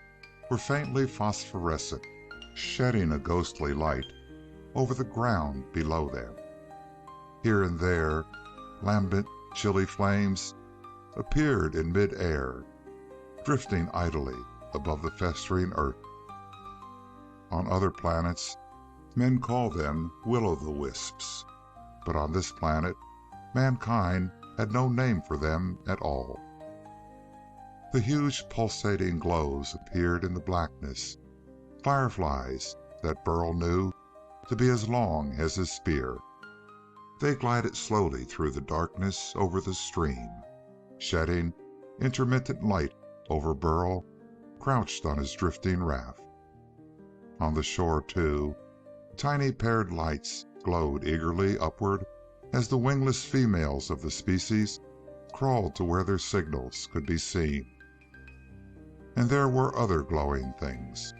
were faintly phosphorescent, shedding a ghostly light over the ground below them. Here and there, lambent, chilly flames appeared in mid-air, drifting idly above the festering earth. On other planets, men call them will-o'-the-wisps, but on this planet, mankind had no name for them at all. The huge pulsating glows appeared in the blackness, fireflies that Burl knew to be as long as his spear. They glided slowly through the darkness over the stream, shedding intermittent light over Burl crouched on his drifting raft. On the shore, too, tiny paired lights glowed eagerly upward as the wingless females of the species crawled to where their signals could be seen. And there were other glowing things.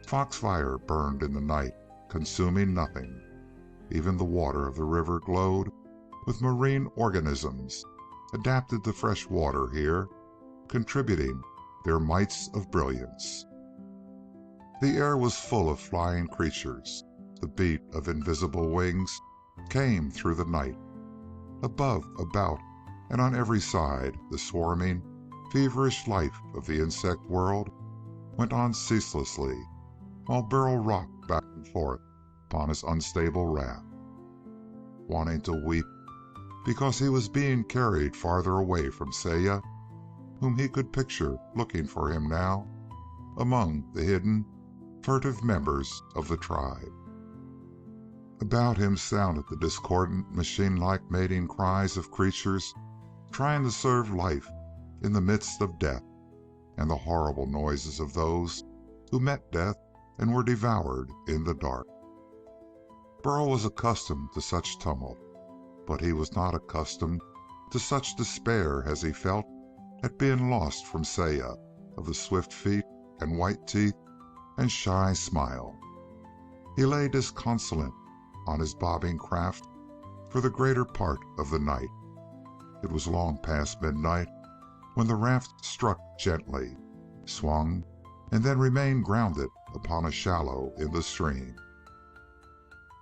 Foxfire burned in the night, consuming nothing. Even the water of the river glowed with marine organisms adapted to fresh water here, contributing their mites of brilliance. The air was full of flying creatures. The beat of invisible wings came through the night. Above, about, and on every side, the swarming, feverish life of the insect world went on ceaselessly, while Burl rocked back and forth upon his unstable raft, wanting to weep because he was being carried farther away from Saya, whom he could picture looking for him now among the hidden, furtive members of the tribe. About him sounded the discordant, machine-like mating cries of creatures trying to serve life in the midst of death, and the horrible noises of those who met death and were devoured in the dark. Burl was accustomed to such tumult, but he was not accustomed to such despair as he felt at being lost from Saya of the swift feet and white teeth and shy smile. He lay disconsolate on his bobbing craft for the greater part of the night. It was long past midnight when the raft struck gently, swung, and then remained grounded upon a shallow in the stream.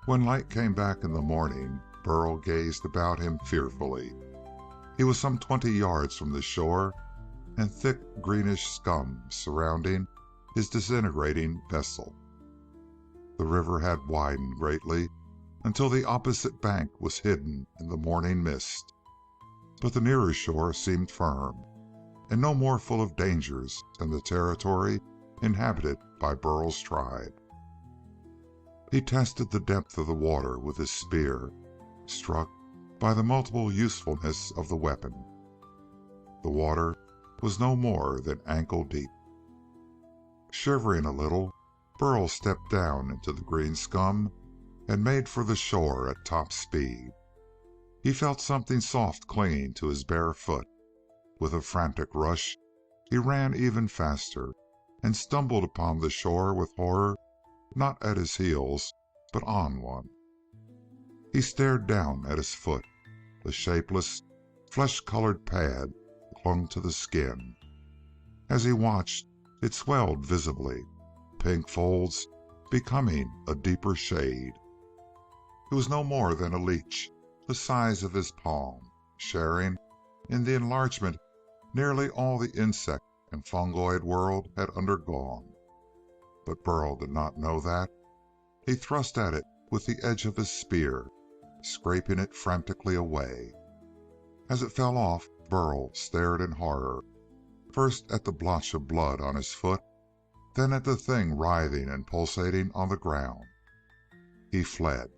When light came back in the morning, Burl gazed about him fearfully. He was some 20 yards from the shore, and thick greenish scum surrounding his disintegrating vessel. The river had widened greatly until the opposite bank was hidden in the morning mist, but the nearer shore seemed firm, and no more full of dangers than the territory inhabited by Burl's tribe. He tested the depth of the water with his spear, struck by the multiple usefulness of the weapon. The water was no more than ankle deep. Shivering a little, Burl stepped down into the green scum and made for the shore at top speed. He felt something soft clinging to his bare foot. With a frantic rush, he ran even faster and stumbled upon the shore with horror not at his heels, but on one. He stared down at his foot. The shapeless, flesh-colored pad clung to the skin. As he watched, it swelled visibly, pink folds becoming a deeper shade. It was no more than a leech, the size of his palm, sharing in the enlargement nearly all the insect and fungoid world had undergone. But Burl did not know that. He thrust at it with the edge of his spear, scraping it frantically away. As it fell off, Burl stared in horror, first at the blotch of blood on his foot, then at the thing writhing and pulsating on the ground. He fled.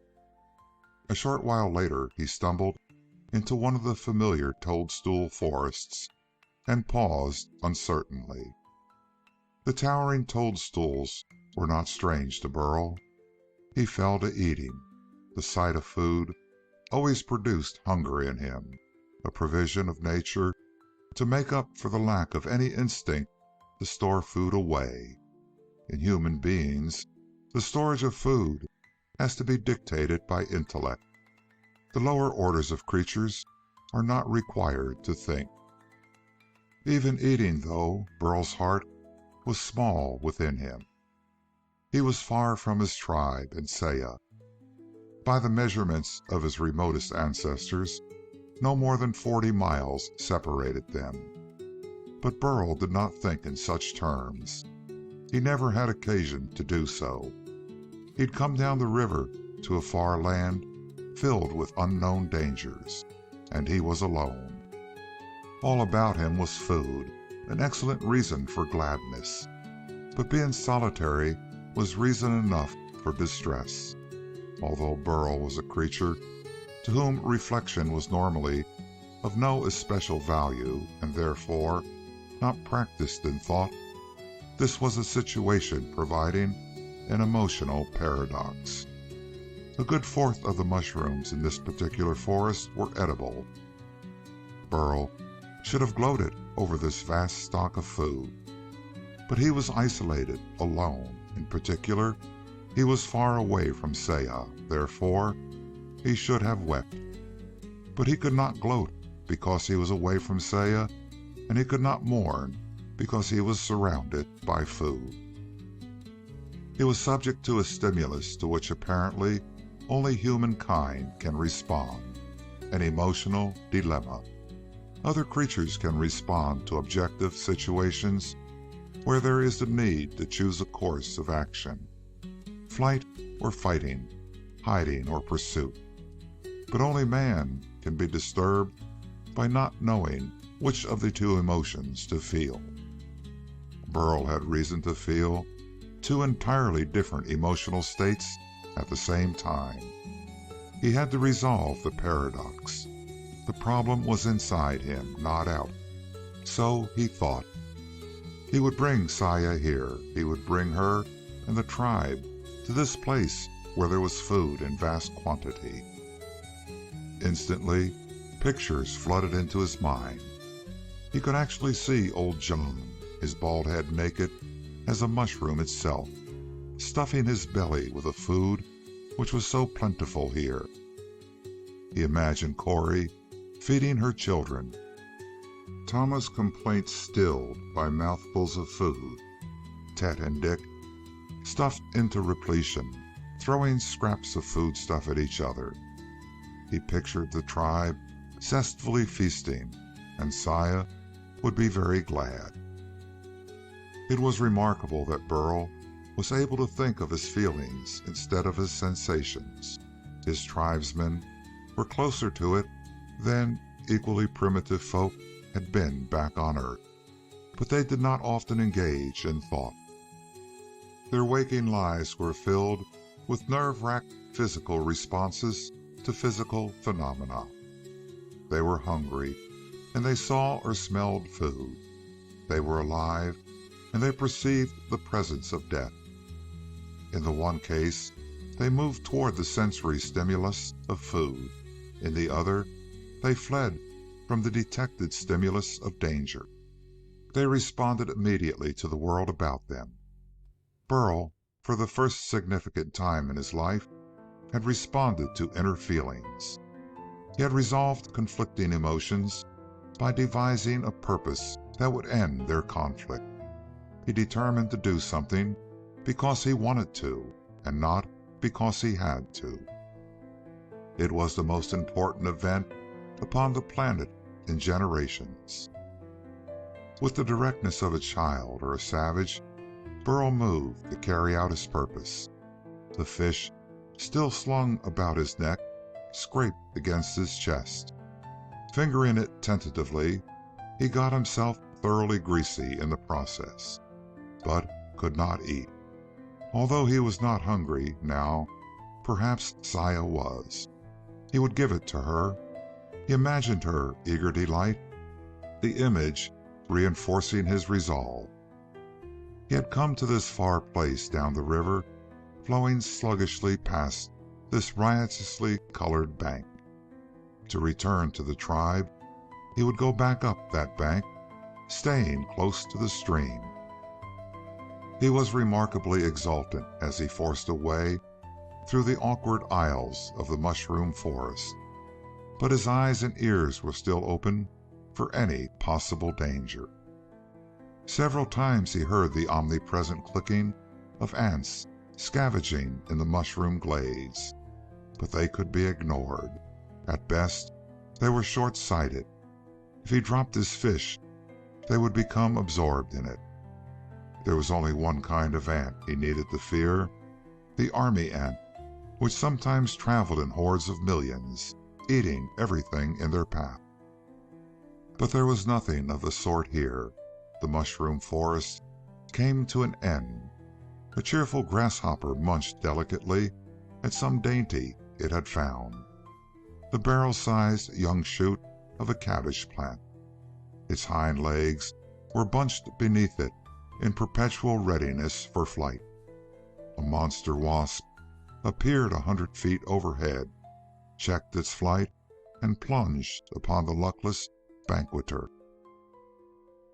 A short while later he stumbled into one of the familiar toadstool forests and paused uncertainly. The towering toadstools were not strange to Burl. He fell to eating. The sight of food always produced hunger in him, a provision of nature to make up for the lack of any instinct to store food away. In human beings, the storage of food has to be dictated by intellect. The lower orders of creatures are not required to think. Even eating, though, Burl's heart was small within him. He was far from his tribe and Saya. By the measurements of his remotest ancestors, no more than 40 miles separated them. But Burl did not think in such terms. He never had occasion to do so. He'd come down the river to a far land filled with unknown dangers, and he was alone. All about him was food, an excellent reason for gladness. But being solitary was reason enough for distress. Although Burl was a creature to whom reflection was normally of no especial value, and therefore not practiced in thought, this was a situation providing an emotional paradox. A good fourth of the mushrooms in this particular forest were edible. Burl should have gloated over this vast stock of food. But he was isolated, alone. In particular, he was far away from Saya, therefore he should have wept. But he could not gloat because he was away from Saya, and he could not mourn because he was surrounded by food. He was subject to a stimulus to which apparently only humankind can respond. an emotional dilemma. Other creatures can respond to objective situations where there is the need to choose a course of action: flight or fighting, hiding or pursuit. But only man can be disturbed by not knowing which of the two emotions to feel. Burl had reason to feel two entirely different emotional states at the same time. He had to resolve the paradox. The problem was inside him, not out. So he thought. He would bring Saya here. He would bring her and the tribe to this place where there was food in vast quantity. Instantly, pictures flooded into his mind. He could actually see old John, his bald head naked as a mushroom itself, stuffing his belly with the food which was so plentiful here. He imagined Corey feeding her children, Tama's complaints stilled by mouthfuls of food, Tet and Dick stuffed into repletion, throwing scraps of foodstuff at each other. He pictured the tribe zestfully feasting, and Saya would be very glad. It was remarkable that Burl was able to think of his feelings instead of his sensations. His tribesmen were closer to it than equally primitive folk had been back on Earth, but they did not often engage in thought. Their waking lives were filled with nerve-wracked physical responses to physical phenomena. They were hungry, and they saw or smelled food. They were alive, and they perceived the presence of death. In the one case, they moved toward the sensory stimulus of food. In the other, they fled from the detected stimulus of danger. They responded immediately to the world about them. Burl, for the first significant time in his life, had responded to inner feelings. He had resolved conflicting emotions by devising a purpose that would end their conflict. He determined to do something because he wanted to, and not because he had to. It was the most important event upon the planet in generations. With the directness of a child or a savage, Burl moved to carry out his purpose. The fish, still slung about his neck, scraped against his chest. Fingering it tentatively, he got himself thoroughly greasy in the process, but could not eat. Although he was not hungry now, perhaps Saya was. He would give it to her. He imagined her eager delight, the image reinforcing his resolve. He had come to this far place down the river, flowing sluggishly past this riotously colored bank. To return to the tribe, he would go back up that bank, staying close to the stream. He was remarkably exultant as he forced a way through the awkward aisles of the mushroom forest, but his eyes and ears were still open for any possible danger. Several times he heard the omnipresent clicking of ants scavenging in the mushroom glades, but they could be ignored. At best, they were short-sighted. If he dropped his fish, they would become absorbed in it. There was only one kind of ant he needed to fear, the army ant, which sometimes traveled in hordes of millions, eating everything in their path. But there was nothing of the sort here. The mushroom forest came to an end. A cheerful grasshopper munched delicately at some dainty it had found, the barrel-sized young shoot of a cabbage plant. Its hind legs were bunched beneath it in perpetual readiness for flight. A monster wasp appeared 100 feet overhead, checked its flight, and plunged upon the luckless banqueter.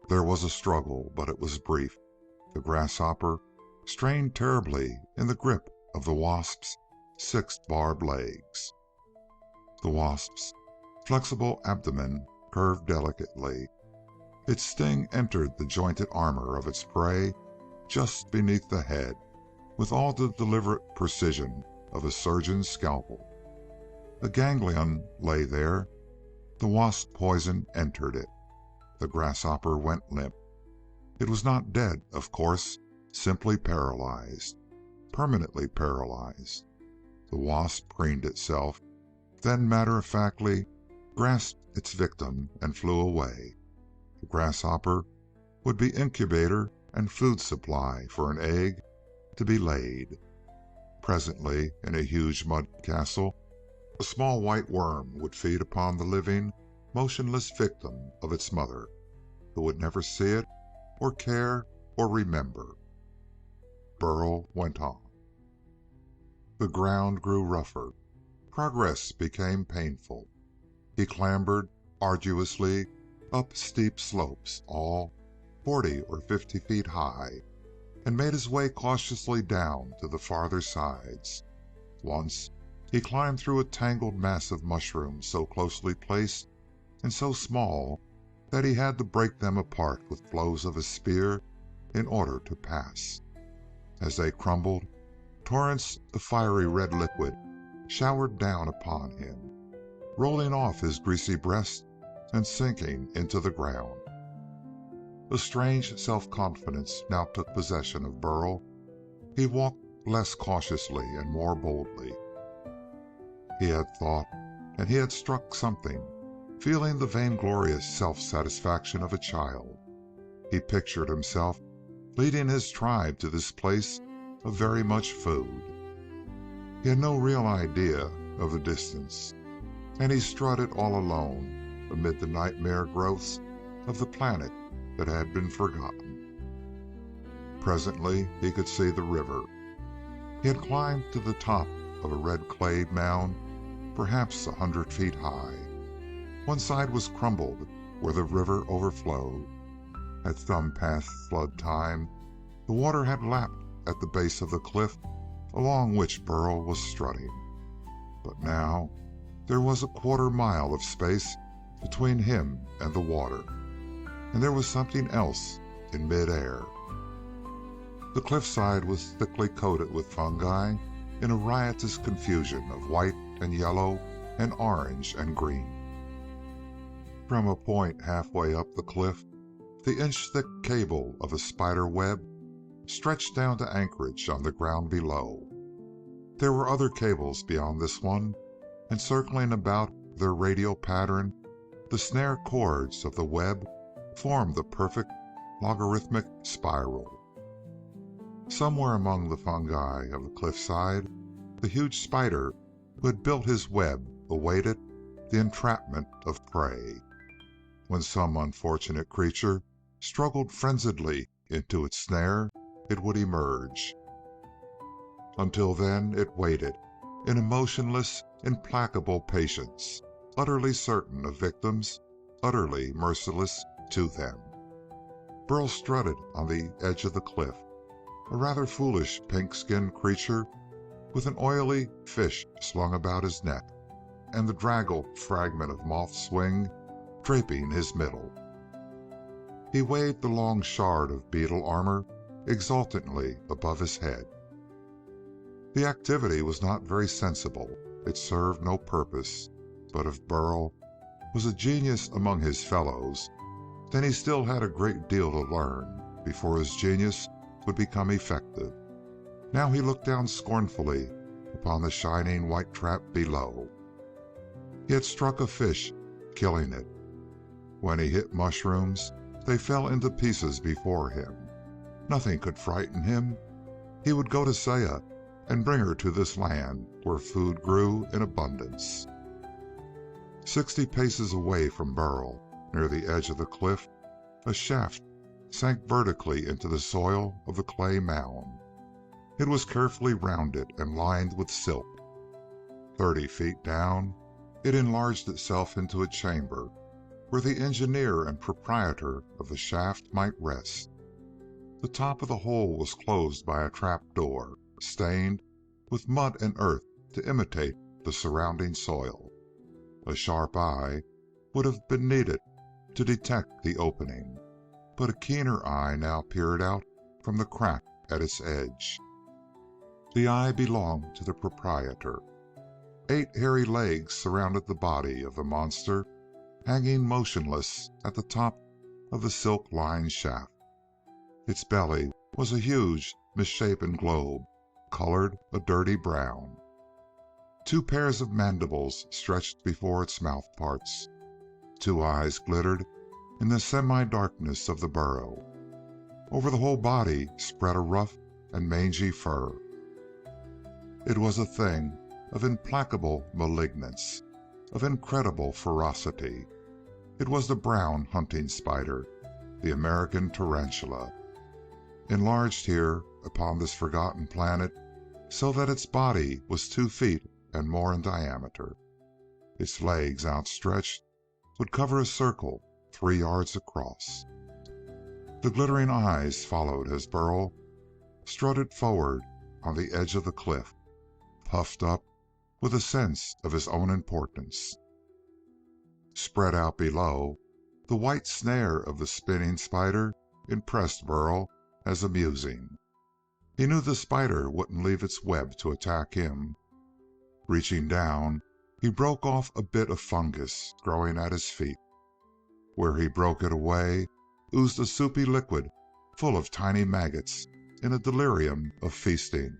There was a struggle, but it was brief. The grasshopper strained terribly in the grip of the wasp's 6 barbed legs. The wasp's flexible abdomen curved delicately. Its sting entered the jointed armor of its prey just beneath the head with all the deliberate precision of a surgeon's scalpel. A ganglion lay there. The wasp poison entered it. The grasshopper went limp. It was not dead, of course, simply paralyzed. Permanently paralyzed. The wasp preened itself, then matter-of-factly grasped its victim and flew away. The grasshopper would be incubator and food supply for an egg to be laid. Presently, in a huge mud castle, a small white worm would feed upon the living, motionless victim of its mother, who would never see it, or care, or remember. Burl went on. The ground grew rougher. Progress became painful. He clambered arduously up steep slopes, all 40 or 50 feet high, and made his way cautiously down to the farther sides. Once he climbed through a tangled mass of mushrooms so closely placed and so small that he had to break them apart with blows of his spear in order to pass. As they crumbled, torrents of fiery red liquid showered down upon him, rolling off his greasy breast and sinking into the ground. A strange self-confidence now took possession of Burl. He walked less cautiously and more boldly. He had thought, and he had struck something, feeling the vainglorious self-satisfaction of a child. He pictured himself leading his tribe to this place of very much food. He had no real idea of the distance, and he strutted all alone amid the nightmare growths of the planet that had been forgotten. Presently he could see the river. He had climbed to the top of a red clay mound, perhaps 100 feet high. One side was crumbled where the river overflowed. At thumb-past flood time, the water had lapped at the base of the cliff along which Burl was strutting. But now there was a quarter-mile of space between him and the water, and there was something else in mid-air. The cliffside was thickly coated with fungi in a riotous confusion of white and yellow and orange and green. From a point halfway up the cliff, the inch-thick cable of a spider web stretched down to anchorage on the ground below. There were other cables beyond this one, and circling about their radial pattern, the snare cords of the web formed the perfect logarithmic spiral. Somewhere among the fungi of the cliffside, the huge spider who had built his web awaited the entrapment of prey. When some unfortunate creature struggled frenziedly into its snare, it would emerge. Until then it waited in a motionless, implacable patience, utterly certain of victims, utterly merciless to them. Burl strutted on the edge of the cliff, a rather foolish pink-skinned creature with an oily fish slung about his neck, and the draggled fragment of moth's wing draping his middle. He waved the long shard of beetle armor exultantly above his head. The activity was not very sensible. It served no purpose. But if Burl was a genius among his fellows, then he still had a great deal to learn before his genius would become effective. Now he looked down scornfully upon the shining white trap below. He had struck a fish, killing it. When he hit mushrooms, they fell into pieces before him. Nothing could frighten him. He would go to Saya and bring her to this land where food grew in abundance. 60 paces away from Burl, near the edge of the cliff, a shaft sank vertically into the soil of the clay mound. It was carefully rounded and lined with silk. 30 feet down, it enlarged itself into a chamber where the engineer and proprietor of the shaft might rest. The top of the hole was closed by a trap door, stained with mud and earth to imitate the surrounding soil. A sharp eye would have been needed to detect the opening, but a keener eye now peered out from the crack at its edge. The eye belonged to the proprietor. 8 hairy legs surrounded the body of the monster, hanging motionless at the top of the silk-lined shaft. Its belly was a huge, misshapen globe, colored a dirty brown. 2 pairs of mandibles stretched before its mouth parts. 2 eyes glittered in the semi-darkness of the burrow. Over the whole body spread a rough and mangy fur. It was a thing of implacable malignance, of incredible ferocity. It was the brown hunting spider, the American tarantula, enlarged here upon this forgotten planet so that its body was 2 feet and more in diameter. Its legs, outstretched, would cover a circle 3 yards across. The glittering eyes followed as Burl strutted forward on the edge of the cliff, puffed up with a sense of his own importance. Spread out below, the white snare of the spinning spider impressed Burl as amusing. He knew the spider wouldn't leave its web to attack him. Reaching down, he broke off a bit of fungus growing at his feet. Where he broke it away oozed a soupy liquid full of tiny maggots in a delirium of feasting.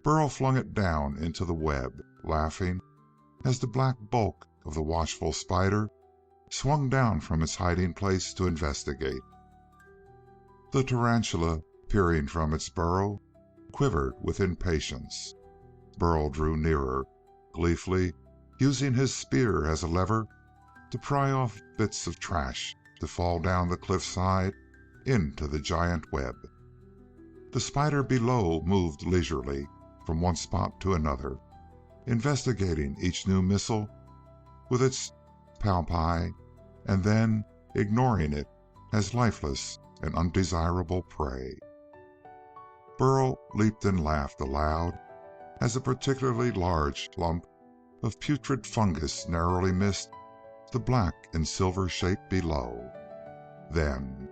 Burl flung it down into the web, laughing as the black bulk of the watchful spider swung down from its hiding place to investigate. The tarantula, peering from its burrow, quivered with impatience. Burl drew nearer, gleefully using his spear as a lever to pry off bits of trash to fall down the cliffside into the giant web. The spider below moved leisurely from one spot to another, investigating each new missile with its palpi and then ignoring it as lifeless and undesirable prey. Burl leaped and laughed aloud as a particularly large lump of putrid fungus narrowly missed the black and silver shape below. Then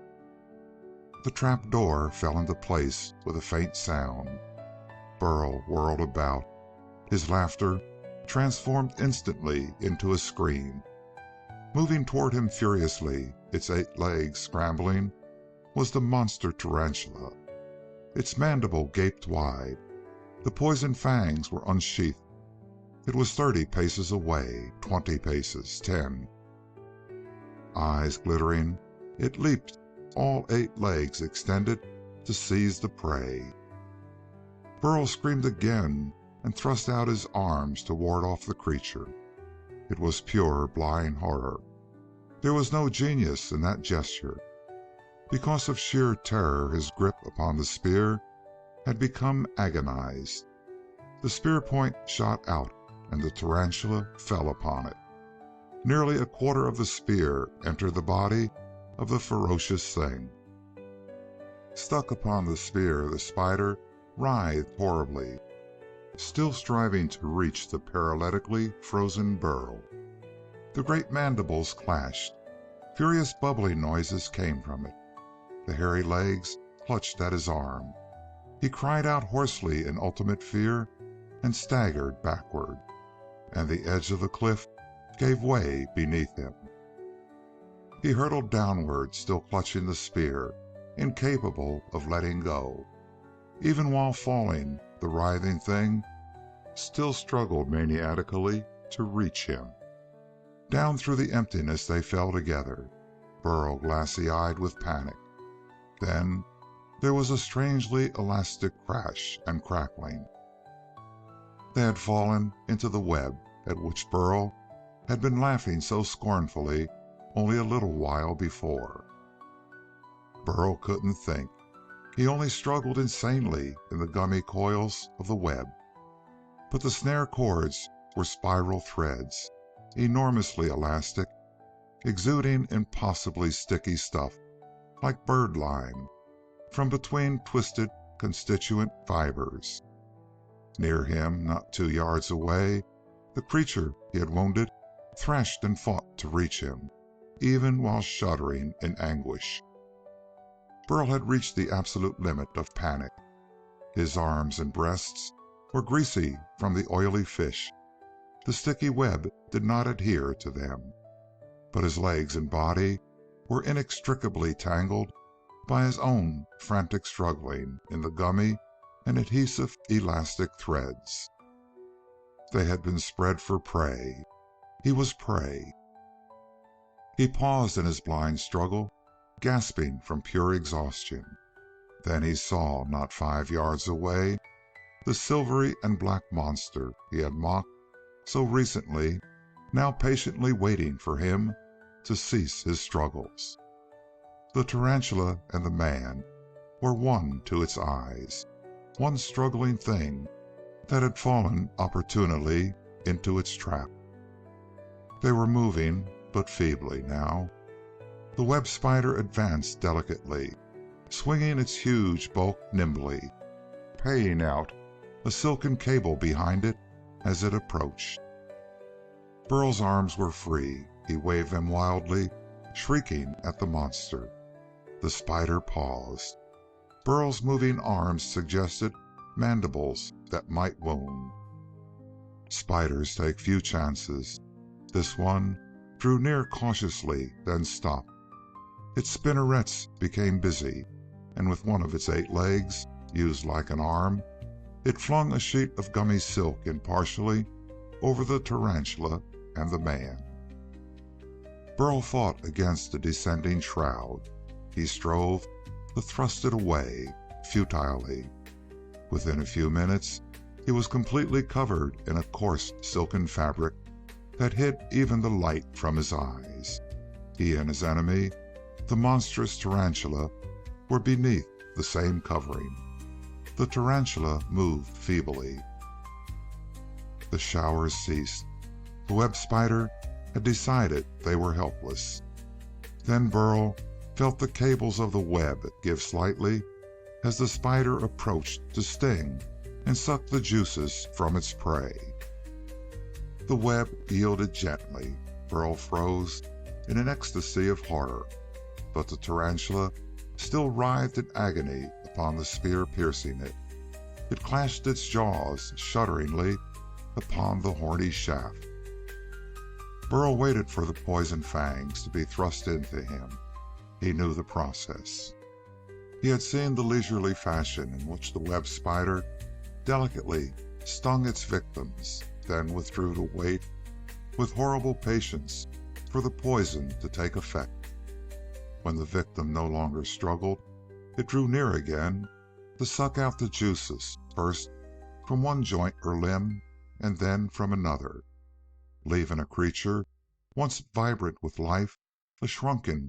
the trap door fell into place with a faint sound. Burl whirled about, his laughter transformed instantly into a scream. Moving toward him furiously, its 8 legs scrambling, was the monster tarantula. Its mandible gaped wide. The poison fangs were unsheathed. It was 30 paces away, 20 paces, 10. Eyes glittering, it leaped, all 8 legs extended to seize the prey. Burl screamed again and thrust out his arms to ward off the creature. It was pure blind horror. There was no genius in that gesture. Because of sheer terror, his grip upon the spear had become agonized. The spear point shot out, and the tarantula fell upon it. Nearly a quarter of the spear entered the body of the ferocious thing. Stuck upon the spear, the spider writhed horribly, still striving to reach the paralytically frozen Burl. The great mandibles clashed. Furious bubbling noises came from it. The hairy legs clutched at his arm. He cried out hoarsely in ultimate fear and staggered backward, and the edge of the cliff gave way beneath him. He hurtled downward, still clutching the spear, incapable of letting go. Even while falling, the writhing thing still struggled maniacally to reach him. Down through the emptiness they fell together, Burl glassy-eyed with panic. Then there was a strangely elastic crash and crackling. They had fallen into the web at which Burl had been laughing so scornfully only a little while before. Burl couldn't think. He only struggled insanely in the gummy coils of the web. But the snare cords were spiral threads, enormously elastic, exuding impossibly sticky stuff like birdlime from between twisted constituent fibers. Near him, not 2 yards away, the creature he had wounded thrashed and fought to reach him, even while shuddering in anguish. Burl had reached the absolute limit of panic. His arms and breasts were greasy from the oily fish The sticky web did not adhere to them, but his legs and body were inextricably tangled by his own frantic struggling in the gummy and adhesive elastic threads. They had been spread for prey. He was prey. He paused in his blind struggle, gasping from pure exhaustion. Then he saw, not 5 yards away, the silvery and black monster he had mocked so recently, now patiently waiting for him to cease his struggles. The tarantula and the man were one to its eyes, one struggling thing that had fallen opportunely into its trap. They were moving, but feebly now. The web spider advanced delicately, swinging its huge bulk nimbly, paying out a silken cable behind it as it approached. Burl's arms were free. He waved them wildly, shrieking at the monster. The spider paused. Burl's moving arms suggested mandibles that might wound. Spiders take few chances. This one drew near cautiously, then stopped. Its spinnerets became busy, and with one of its 8 legs, used like an arm, it flung a sheet of gummy silk impartially over the tarantula and the man. Burl fought against the descending shroud. He strove to thrust it away, futilely. Within a few minutes, he was completely covered in a coarse silken fabric that hid even the light from his eyes. He and his enemy, the monstrous tarantula, were beneath the same covering. The tarantula moved feebly. The showers ceased. The web spider had decided they were helpless. Then Burl felt the cables of the web give slightly as the spider approached to sting and suck the juices from its prey. The web yielded gently. Burl froze in an ecstasy of horror, but the tarantula still writhed in agony upon the spear piercing it. It clashed its jaws shudderingly upon the horny shaft. Burl waited for the poison fangs to be thrust into him. He knew the process. He had seen the leisurely fashion in which the web spider delicately stung its victims, then withdrew to wait with horrible patience for the poison to take effect. When the victim no longer struggled, it drew near again to suck out the juices, first from one joint or limb, and then from another, leaving a creature once vibrant with life a shrunken,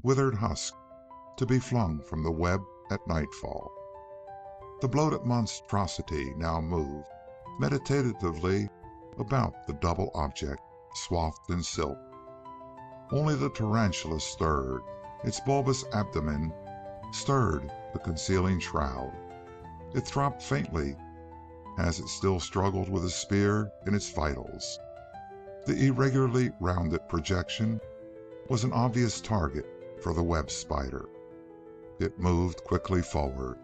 withered husk to be flung from the web at nightfall. The bloated monstrosity now moved meditatively about the double object, swathed in silk. Only the tarantula stirred. Its bulbous abdomen stirred the concealing shroud. It throbbed faintly as it still struggled with a spear in its vitals. The irregularly rounded projection was an obvious target for the web spider. It moved quickly forward.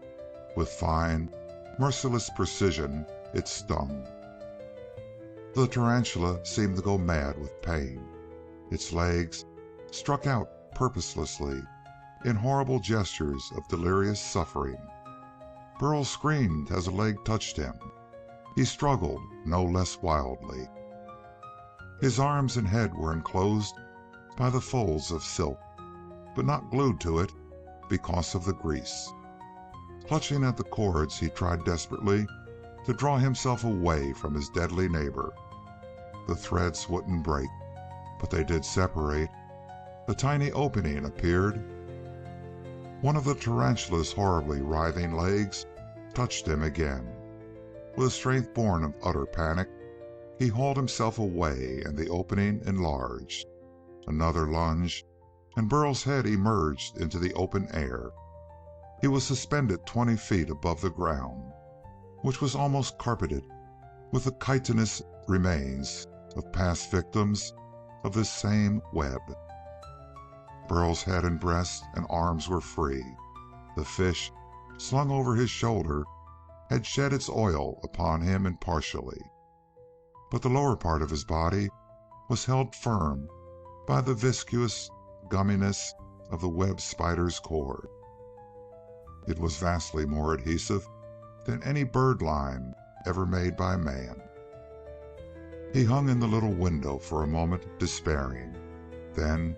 With fine, merciless precision, it stung. The tarantula seemed to go mad with pain. Its legs struck out purposelessly in horrible gestures of delirious suffering. Burl screamed as a leg touched him. He struggled no less wildly. His arms and head were enclosed by the folds of silk, but not glued to it because of the grease. Clutching at the cords, he tried desperately to draw himself away from his deadly neighbor. The threads wouldn't break, but they did separate. A tiny opening appeared. One of the tarantula's horribly writhing legs touched him again. With a strength born of utter panic, he hauled himself away, and the opening enlarged. Another lunge, and Burl's head emerged into the open air. He was suspended 20 feet above the ground, which was almost carpeted with the chitinous remains of past victims of this same web. Burl's head and breast and arms were free. The fish, slung over his shoulder, had shed its oil upon him impartially. but the lower part of his body was held firm by the viscous gumminess of the web spider's cord. It was vastly more adhesive than any birdlime ever made by man. He hung in the little window for a moment, despairing. Then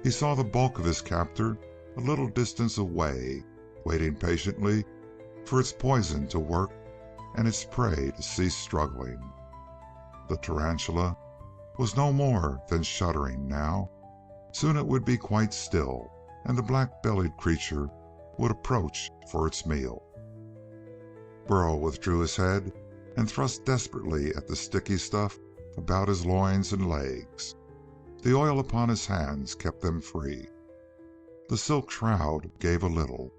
he saw the bulk of his captor a little distance away, waiting patiently for its poison to work and its prey to cease struggling. The tarantula was no more than shuddering now. Soon it would be quite still, and the black-bellied creature would approach for its meal. Burl withdrew his head and thrust desperately at the sticky stuff about his loins and legs. The oil upon his hands kept them free. The silk shroud gave a little.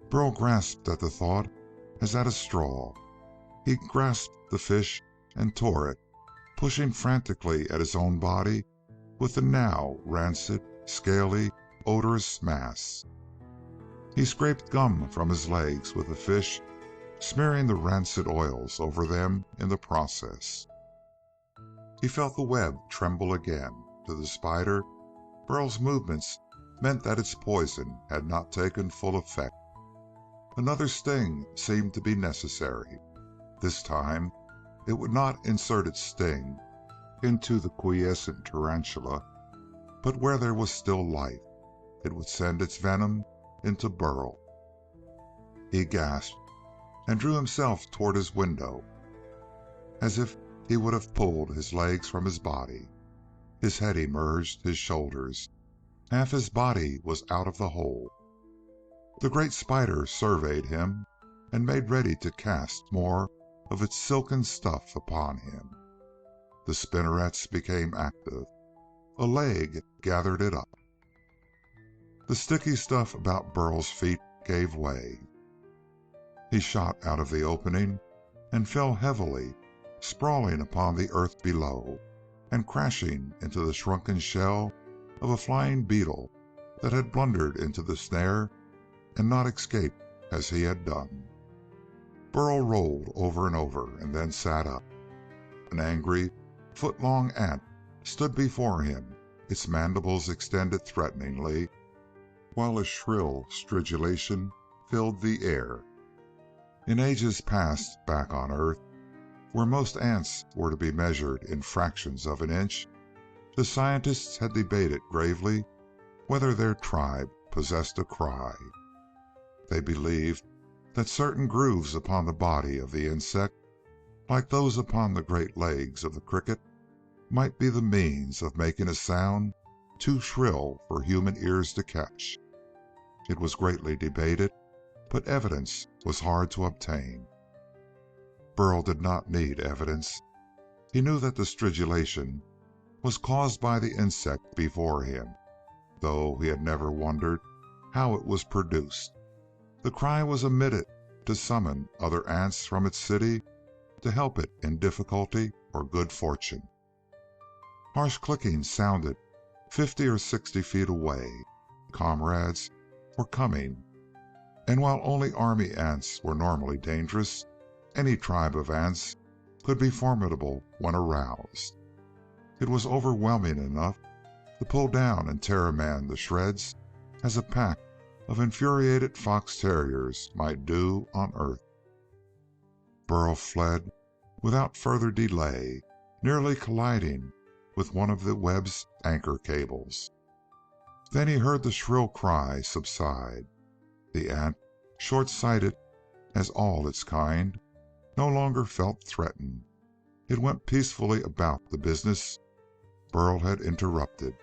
Burl grasped at the thought as at a straw. He grasped the fish and tore it, pushing frantically at his own body with the now rancid, scaly, odorous mass. He scraped gum from his legs with the fish, smearing the rancid oils over them in the process. He felt the web tremble again. To the spider, Burl's movements meant that its poison had not taken full effect. Another sting seemed to be necessary. This time, it would not insert its sting into the quiescent tarantula, but where there was still life, it would send its venom into Burl. He gasped and drew himself toward his window, as if he would have pulled his legs from his body. His head emerged, his shoulders. Half his body was out of the hole. The great spider surveyed him and made ready to cast more of its silken stuff upon him. The spinnerets became active. A leg gathered it up. The sticky stuff about Burl's feet gave way. He shot out of the opening and fell heavily, sprawling upon the earth below, and crashing into the shrunken shell of a flying beetle that had blundered into the snare and not escaped as he had done. Burl rolled over and over and then sat up. An angry, foot-long ant stood before him, its mandibles extended threateningly, while a shrill stridulation filled the air. In ages past, back on Earth, where most ants were to be measured in fractions of an inch, the scientists had debated gravely whether their tribe possessed a cry. They believed that certain grooves upon the body of the insect, like those upon the great legs of the cricket, might be the means of making a sound too shrill for human ears to catch. It was greatly debated, but evidence was hard to obtain. Burl did not need evidence. He knew that the stridulation was caused by the insect before him, though he had never wondered how it was produced. The cry was emitted to summon other ants from its city to help it in difficulty or good fortune. Harsh clicking sounded 50 or 60 feet away. Comrades were coming, and while only army ants were normally dangerous, any tribe of ants could be formidable when aroused. It was overwhelming enough to pull down and tear a man to shreds as a pack of infuriated fox terriers might do on Earth. Burl fled without further delay, nearly colliding with one of the web's anchor cables. Then he heard the shrill cry subside. The ant, short-sighted as all its kind, no longer felt threatened. It went peacefully about the business Burl had interrupted.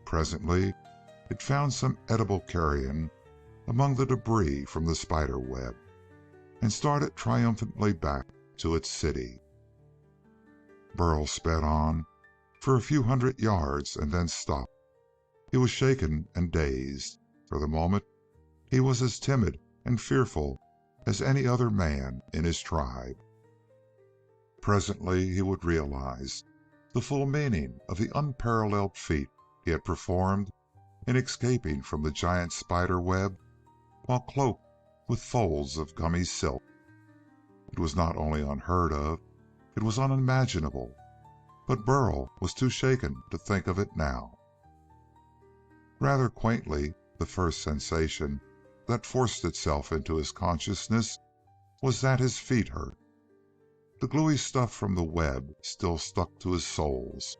Presently, it found some edible carrion among the debris from the spider web, and started triumphantly back to its city. Burl sped on for a few hundred yards and then stopped. He was shaken and dazed. For the moment, he was as timid and fearful as any other man in his tribe. Presently he would realize the full meaning of the unparalleled feat he had performed in escaping from the giant spider web while cloaked with folds of gummy silk. It was not only unheard of, it was unimaginable. but Burl was too shaken to think of it now. Rather quaintly, the first sensation that forced itself into his consciousness was that his feet hurt. The gluey stuff from the web still stuck to his soles,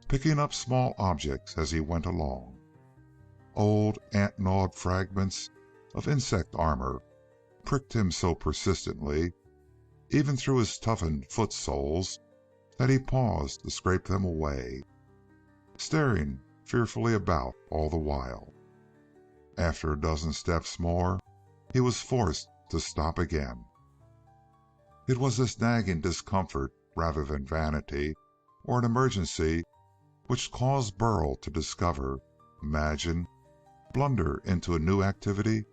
picking up small objects as he went along. Old, ant-gnawed fragments of insect armor pricked him so persistently, even through his toughened foot soles, that he paused to scrape them away, staring fearfully about all the while. After a dozen steps more, he was forced to stop again. It was this nagging discomfort, rather than vanity or an emergency, which caused Burl to discover, imagine, blunder into a new activity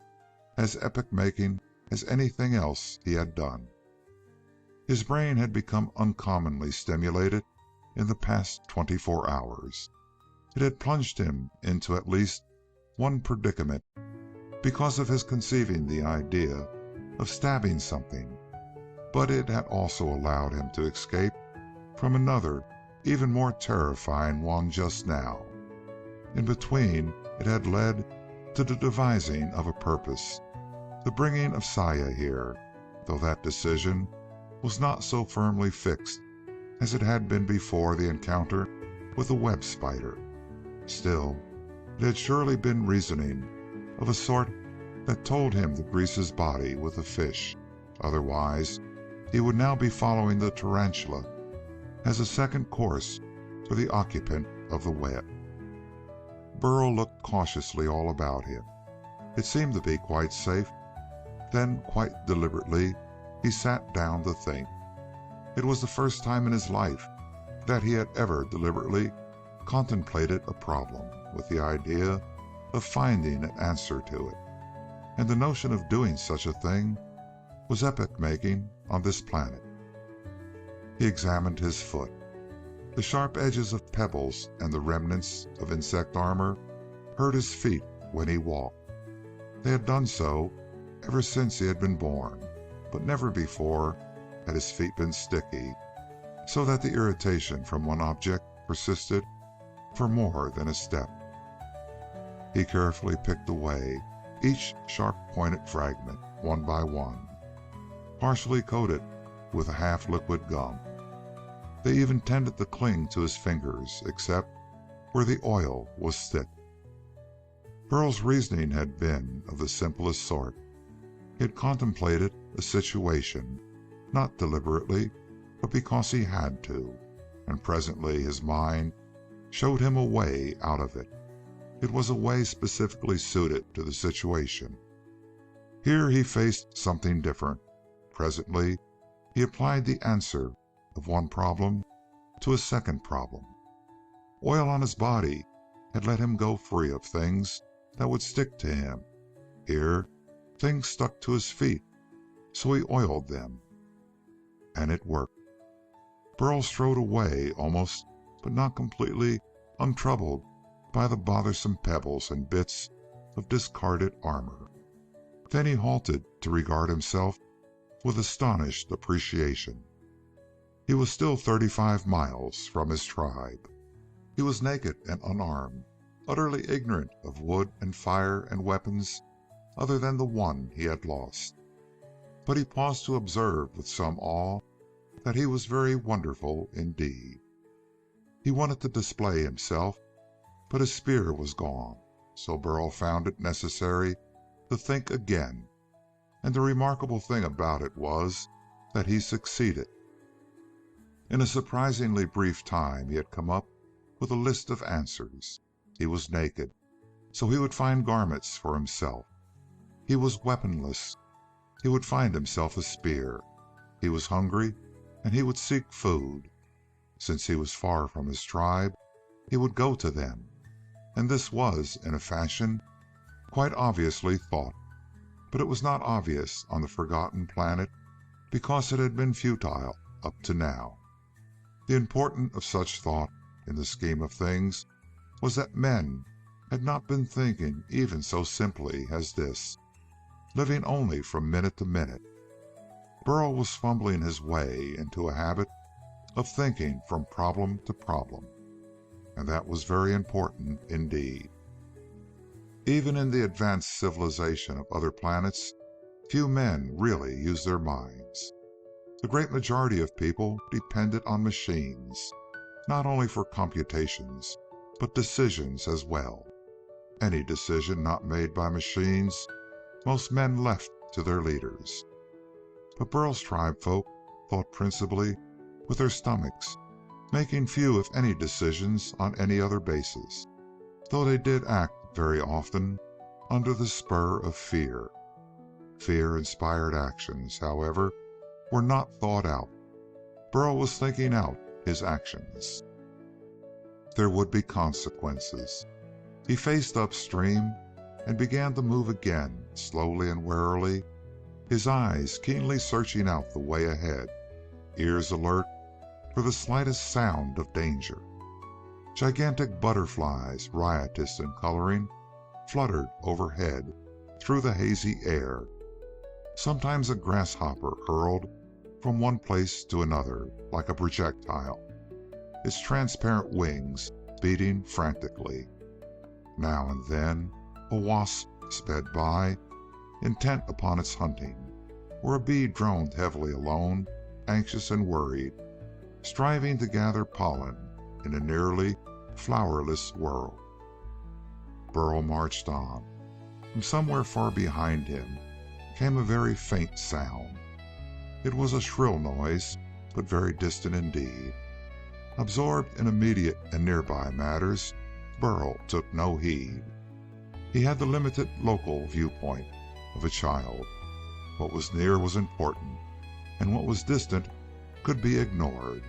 as epoch-making as anything else he had done. His brain had become uncommonly stimulated in the past 24 hours. It had plunged him into at least one predicament because of his conceiving the idea of stabbing something, but it had also allowed him to escape from another, even more terrifying one just now. In between, it had led to the devising of a purpose, the bringing of Saya here, though that decision was not so firmly fixed as it had been before the encounter with the web spider. Still, it had surely been reasoning of a sort that told him to grease his body with the fish. Otherwise, he would now be following the tarantula as a second course for the occupant of the web. Burl looked cautiously all about him. It seemed to be quite safe. Then, quite deliberately, he sat down to think. It was the first time in his life that he had ever deliberately contemplated a problem with the idea of finding an answer to it, and the notion of doing such a thing was epoch-making on this planet. He examined his foot. The sharp edges of pebbles and the remnants of insect armor hurt his feet when he walked. They had done so ever since he had been born, but never before had his feet been sticky, so that the irritation from one object persisted for more than a step. He carefully picked away each sharp-pointed fragment, one by one, partially coated with a half-liquid gum. They even tended to cling to his fingers, except where the oil was thick. Burl's reasoning had been of the simplest sort. He had contemplated a situation, not deliberately, but because he had to, and presently his mind showed him a way out of it. It was a way specifically suited to the situation. Here he faced something different. Presently he applied the answer of one problem to a second problem. Oil on his body had let him go free of things that would stick to him. Here, things stuck to his feet, so he oiled them. And it worked. Burl strode away almost, but not completely, untroubled by the bothersome pebbles and bits of discarded armor. Then he halted to regard himself with astonished appreciation. He was still 35 miles from his tribe. He was naked and unarmed, utterly ignorant of wood and fire and weapons other than the one he had lost. But he paused to observe with some awe that he was very wonderful indeed. He wanted to display himself, but his spear was gone, so Burl found it necessary to think again, and the remarkable thing about it was that he succeeded. In a surprisingly brief time he had come up with a list of answers. He was naked, so he would find garments for himself. He was weaponless. He would find himself a spear. He was hungry, and he would seek food. Since he was far from his tribe, he would go to them. And this was, in a fashion, quite obviously thought. But it was not obvious on the forgotten planet because it had been futile up to now. The importance of such thought in the scheme of things was that men had not been thinking even so simply as this, living only from minute to minute. Burl was fumbling his way into a habit of thinking from problem to problem, and that was very important indeed. Even in the advanced civilization of other planets, few men really used their minds. The great majority of people depended on machines, not only for computations, but decisions as well. Any decision not made by machines, most men left to their leaders. But Burl's tribe folk thought principally with their stomachs, making few if any decisions on any other basis, though they did act very often under the spur of fear. Fear-inspired actions, however, were not thought out. Burl was thinking out his actions. There would be consequences. He faced upstream and began to move again, slowly and warily, his eyes keenly searching out the way ahead, ears alert for the slightest sound of danger. Gigantic butterflies, riotous in coloring, fluttered overhead through the hazy air. Sometimes a grasshopper hurled from one place to another like a projectile, its transparent wings beating frantically. Now and then a wasp sped by, intent upon its hunting, or a bee droned heavily alone, anxious and worried, striving to gather pollen in a nearly flowerless world. Burl marched on. From somewhere far behind him came a very faint sound. It was a shrill noise, but very distant indeed. Absorbed in immediate and nearby matters, Burl took no heed. He had the limited local viewpoint of a child. What was near was important, and what was distant could be ignored.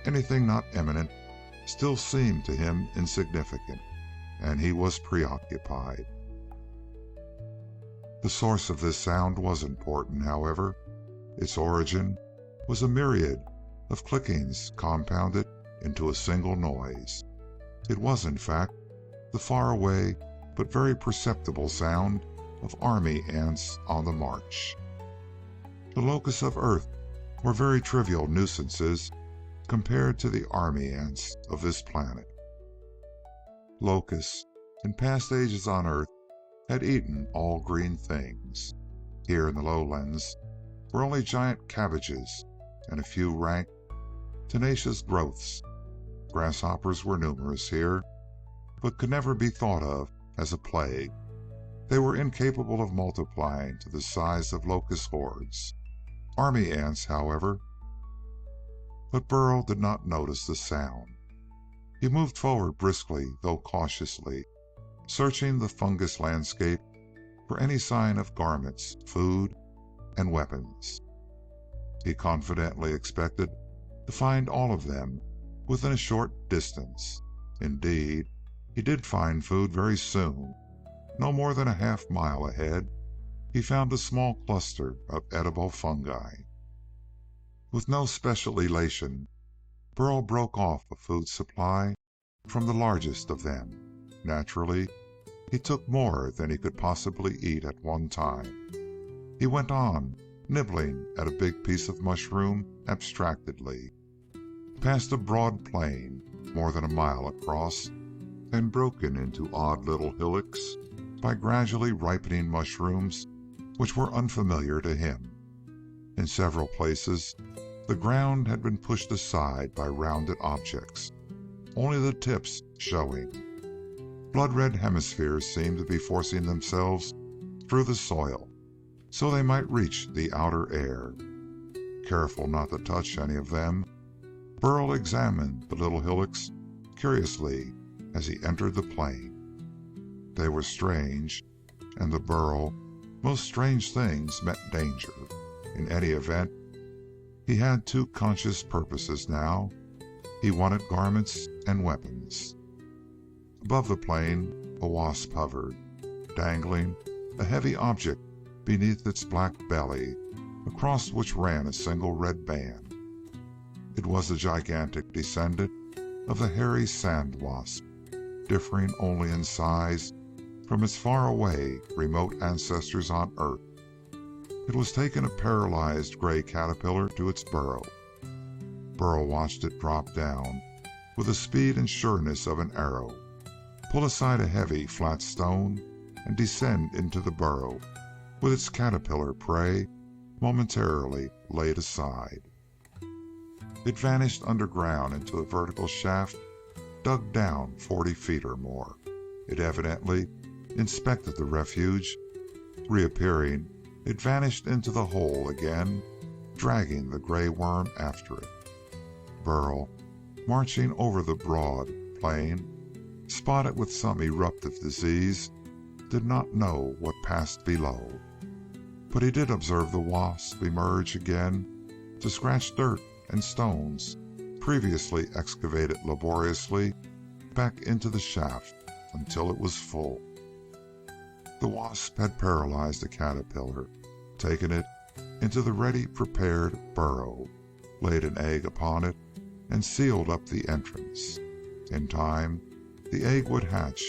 Anything not imminent still seemed to him insignificant, and he was preoccupied. The source of this sound was important, however. Its origin was a myriad of clickings compounded into a single noise. It was, in fact, the faraway but very perceptible sound of army ants on the march. The locusts of Earth were very trivial nuisances compared to the army ants of this planet. Locusts, in past ages on Earth, had eaten all green things. Here in the lowlands were only giant cabbages and a few rank, tenacious growths. Grasshoppers were numerous here, but could never be thought of as a plague. They were incapable of multiplying to the size of locust hordes. Army ants, however. But Burl did not notice the sound. He moved forward briskly, though cautiously, searching the fungus landscape for any sign of garments, food, and weapons. He confidently expected to find all of them within a short distance. Indeed, he did find food very soon. No more than a half-mile ahead, he found a small cluster of edible fungi. With no special elation, Burl broke off a food supply from the largest of them. Naturally, he took more than he could possibly eat at one time. He went on, nibbling at a big piece of mushroom abstractedly, past a broad plain more than a mile across and broken into odd little hillocks by gradually ripening mushrooms which were unfamiliar to him. In several places, the ground had been pushed aside by rounded objects, only the tips showing. Blood-red hemispheres seemed to be forcing themselves through the soil, so they might reach the outer air. Careful not to touch any of them, Burl examined the little hillocks curiously as he entered the plain. They were strange, and to Burl, most strange things meant danger. In any event, he had two conscious purposes now. He wanted garments and weapons. Above the plain, a wasp hovered, dangling a heavy object beneath its black belly, across which ran a single red band. It was a gigantic descendant of the hairy sand wasp, differing only in size from its far-away, remote ancestors on Earth. It was taking a paralyzed gray caterpillar to its burrow. Burl watched it drop down with the speed and sureness of an arrow, pull aside a heavy, flat stone, and descend into the burrow with its caterpillar prey momentarily laid aside. It vanished underground into a vertical shaft dug down 40 feet or more. It evidently inspected the refuge. Reappearing, it vanished into the hole again, dragging the gray worm after it. Burl, marching over the broad plain, spotted with some eruptive disease, did not know what passed below. But he did observe the wasp emerge again to scratch dirt and stones previously excavated laboriously back into the shaft until it was full. The wasp had paralyzed the caterpillar, taken it into the ready-prepared burrow, laid an egg upon it, and sealed up the entrance. In time, the egg would hatch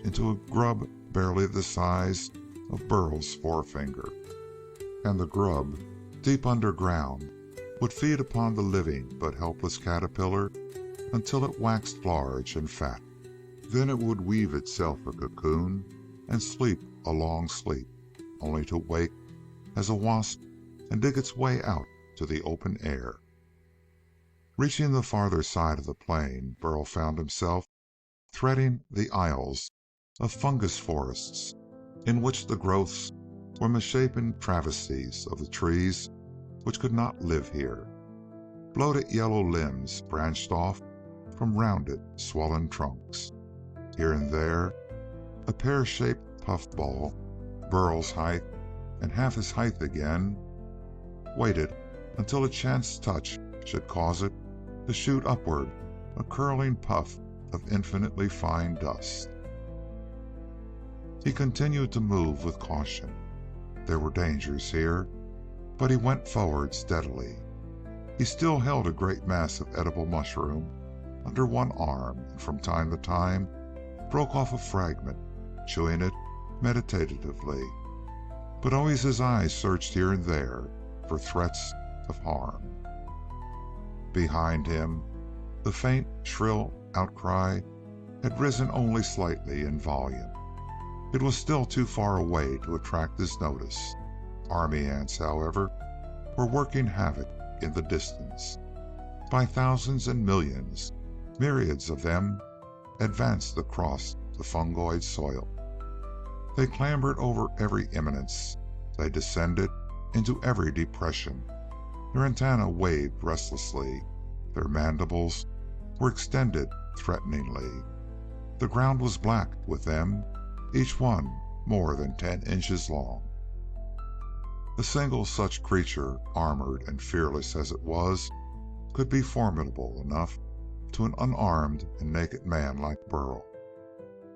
into a grub barely the size of Burl's forefinger, and the grub, deep underground, would feed upon the living but helpless caterpillar until it waxed large and fat. Then it would weave itself a cocoon and sleep a long sleep, only to wake as a wasp and dig its way out to the open air. Reaching the farther side of the plain, Burl found himself threading the aisles of fungus forests, in which the growths were misshapen travesties of the trees which could not live here. Bloated yellow limbs branched off from rounded, swollen trunks. Here and there, a pear-shaped puffball, Burl's height and half his height again, waited until a chance touch should cause it to shoot upward a curling puff of infinitely fine dust. He continued to move with caution. There were dangers here, but he went forward steadily. He still held a great mass of edible mushroom under one arm, and from time to time broke off a fragment, chewing it meditatively. But always his eyes searched here and there for threats of harm. Behind him, the faint, shrill outcry had risen only slightly in volume. It was still too far away to attract his notice. Army ants, however, were working havoc in the distance. By thousands and millions, myriads of them advanced across the fungoid soil. They clambered over every eminence. They descended into every depression. Their antennae waved restlessly. Their mandibles were extended threateningly. The ground was black with them, each one more than 10 inches long. A single such creature, armored and fearless as it was, could be formidable enough to an unarmed and naked man like Burl.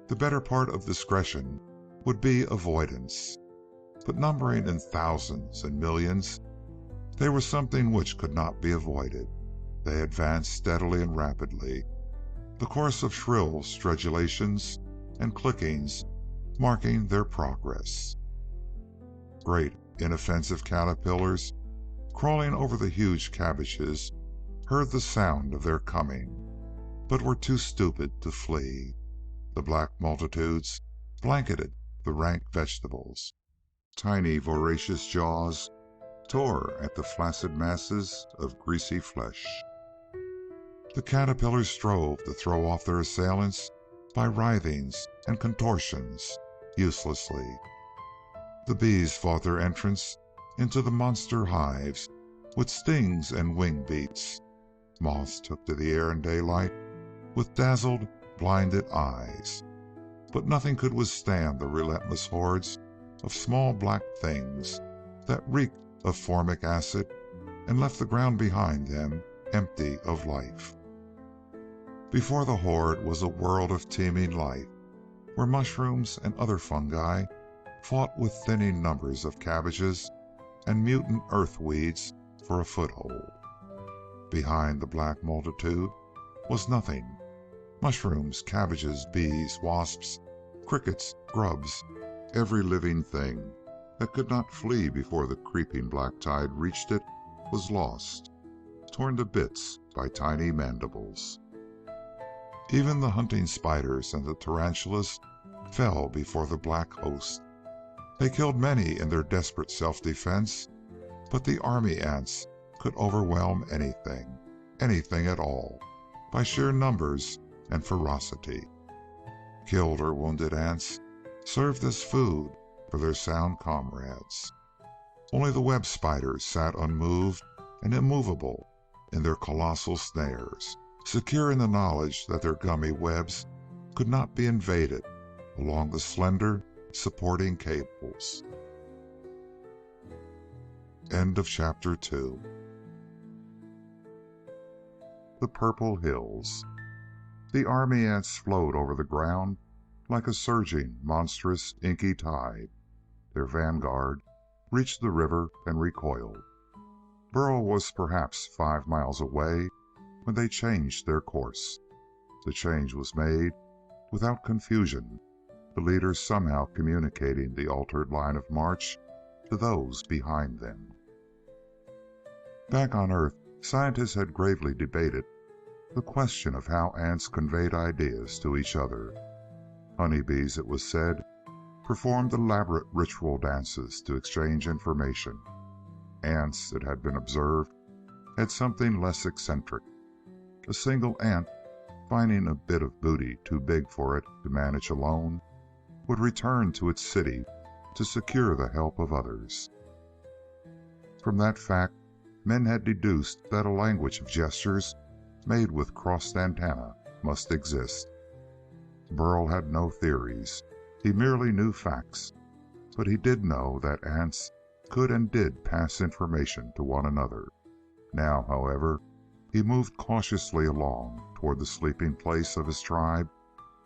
The better part of discretion would be avoidance. But numbering in thousands and millions, they were something which could not be avoided. They advanced steadily and rapidly, the course of shrill stridulations and clickings marking their progress. Great, inoffensive caterpillars, crawling over the huge cabbages, heard the sound of their coming, but were too stupid to flee. The black multitudes blanketed the rank vegetables. Tiny, voracious jaws tore at the flaccid masses of greasy flesh. The caterpillars strove to throw off their assailants by writhings and contortions, uselessly. The bees fought their entrance into the monster hives with stings and wing beats. Moths took to the air in daylight with dazzled, blinded eyes. But nothing could withstand the relentless hordes of small black things that reeked of formic acid and left the ground behind them empty of life. Before the horde was a world of teeming life, where mushrooms and other fungi fought with thinning numbers of cabbages and mutant earth weeds for a foothold. Behind the black multitude was nothing. Mushrooms, cabbages, bees, wasps, crickets, grubs, every living thing that could not flee before the creeping black tide reached it was lost. torn to bits by tiny mandibles. Even the hunting spiders and the tarantulas fell before the black host. They killed many in their desperate self-defense, but the army ants could overwhelm anything at all, by sheer numbers and ferocity. Killed or wounded ants served as food for their sound comrades. Only the web spiders sat unmoved and immovable in their colossal snares, secure in the knowledge that their gummy webs could not be invaded along the slender supporting cables. End of Chapter 2. The Purple Hills. The army ants flowed over the ground like a surging, monstrous, inky tide. Their vanguard reached the river and recoiled. Burl was perhaps 5 miles away when they changed their course. The change was made without confusion, the leaders somehow communicating the altered line of march to those behind them. Back on Earth, scientists had gravely debated the question of how ants conveyed ideas to each other. Honeybees, it was said, performed elaborate ritual dances to exchange information. Ants, it had been observed, had something less eccentric. A single ant, finding a bit of booty too big for it to manage alone, would return to its city to secure the help of others. From that fact, men had deduced that a language of gestures made with crossed antennae must exist. Burl had no theories. He merely knew facts, but he did know that ants could and did pass information to one another. Now, however, he moved cautiously along toward the sleeping place of his tribe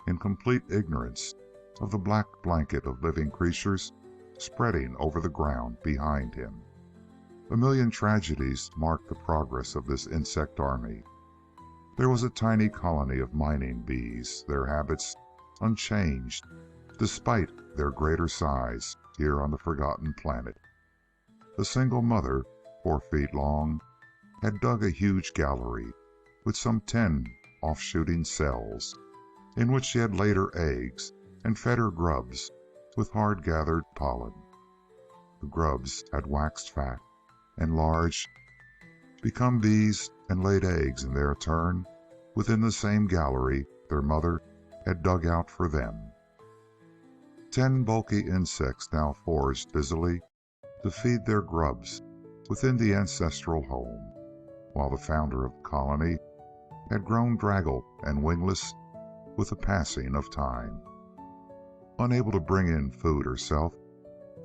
in complete ignorance of the black blanket of living creatures spreading over the ground behind him. A million tragedies marked the progress of this insect army. There was a tiny colony of mining bees, their habits unchanged despite their greater size here on the forgotten planet. A single mother, 4 feet long, had dug a huge gallery with some 10 off-shooting cells, in which she had laid her eggs and fed her grubs with hard-gathered pollen. The grubs had waxed fat and large, become bees, and laid eggs in their turn within the same gallery their mother had dug out for them. 10 bulky insects now foraged busily to feed their grubs within the ancestral home, while the founder of the colony had grown draggled and wingless with the passing of time. Unable to bring in food herself,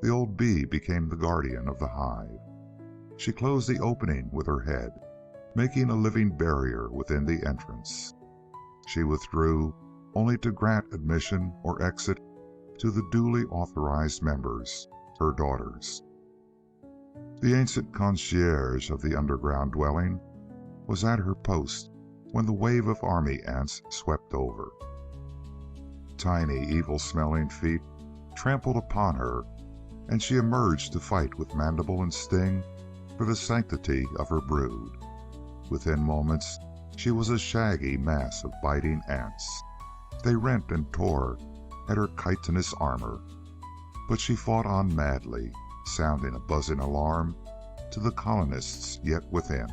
the old bee became the guardian of the hive. She closed the opening with her head, making a living barrier within the entrance. She withdrew only to grant admission or exit to the duly authorized members, her daughters. The ancient concierge of the underground dwelling was at her post when the wave of army ants swept over. Tiny, evil-smelling feet trampled upon her, and she emerged to fight with mandible and sting for the sanctity of her brood. Within moments, she was a shaggy mass of biting ants. They rent and tore at her chitinous armor, but she fought on madly, sounding a buzzing alarm to the colonists yet within.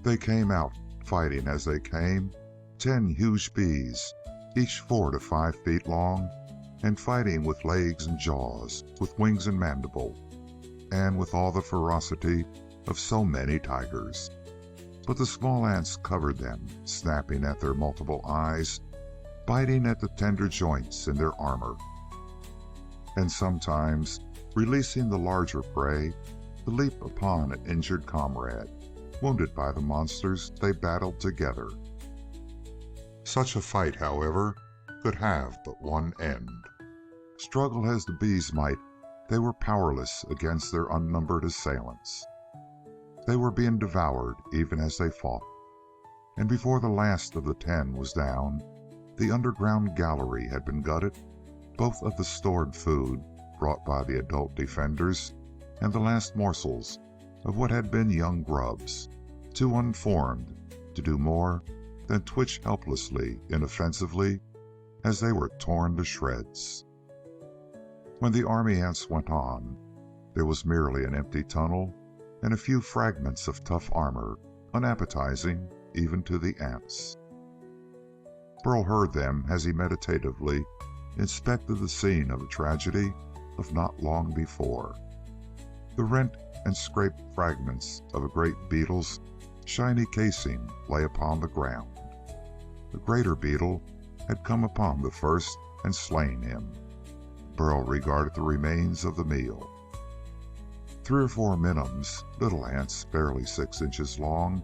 They came out, fighting as they came, 10 huge bees, each 4 to 5 feet long, and fighting with legs and jaws, with wings and mandible, and with all the ferocity of so many tigers. But the small ants covered them, snapping at their multiple eyes, biting at the tender joints in their armor, and sometimes releasing the larger prey to leap upon an injured comrade, wounded by the monsters they battled together. Such a fight, however, could have but one end. Struggle as the bees might, they were powerless against their unnumbered assailants. They were being devoured even as they fought, and before the last of the 10 was down, the underground gallery had been gutted, both of the stored food brought by the adult defenders and the last morsels of what had been young grubs. too unformed to do more than twitch helplessly, inoffensively, as they were torn to shreds. When the army ants went on, there was merely an empty tunnel and a few fragments of tough armor, unappetizing even to the ants. Burl heard them as he meditatively inspected the scene of the tragedy of not long before. The rent and scraped fragments of a great beetle's shiny casing lay upon the ground. The greater beetle had come upon the first and slain him. Burl regarded the remains of the meal. 3 or 4 minims, little ants barely 6 inches long,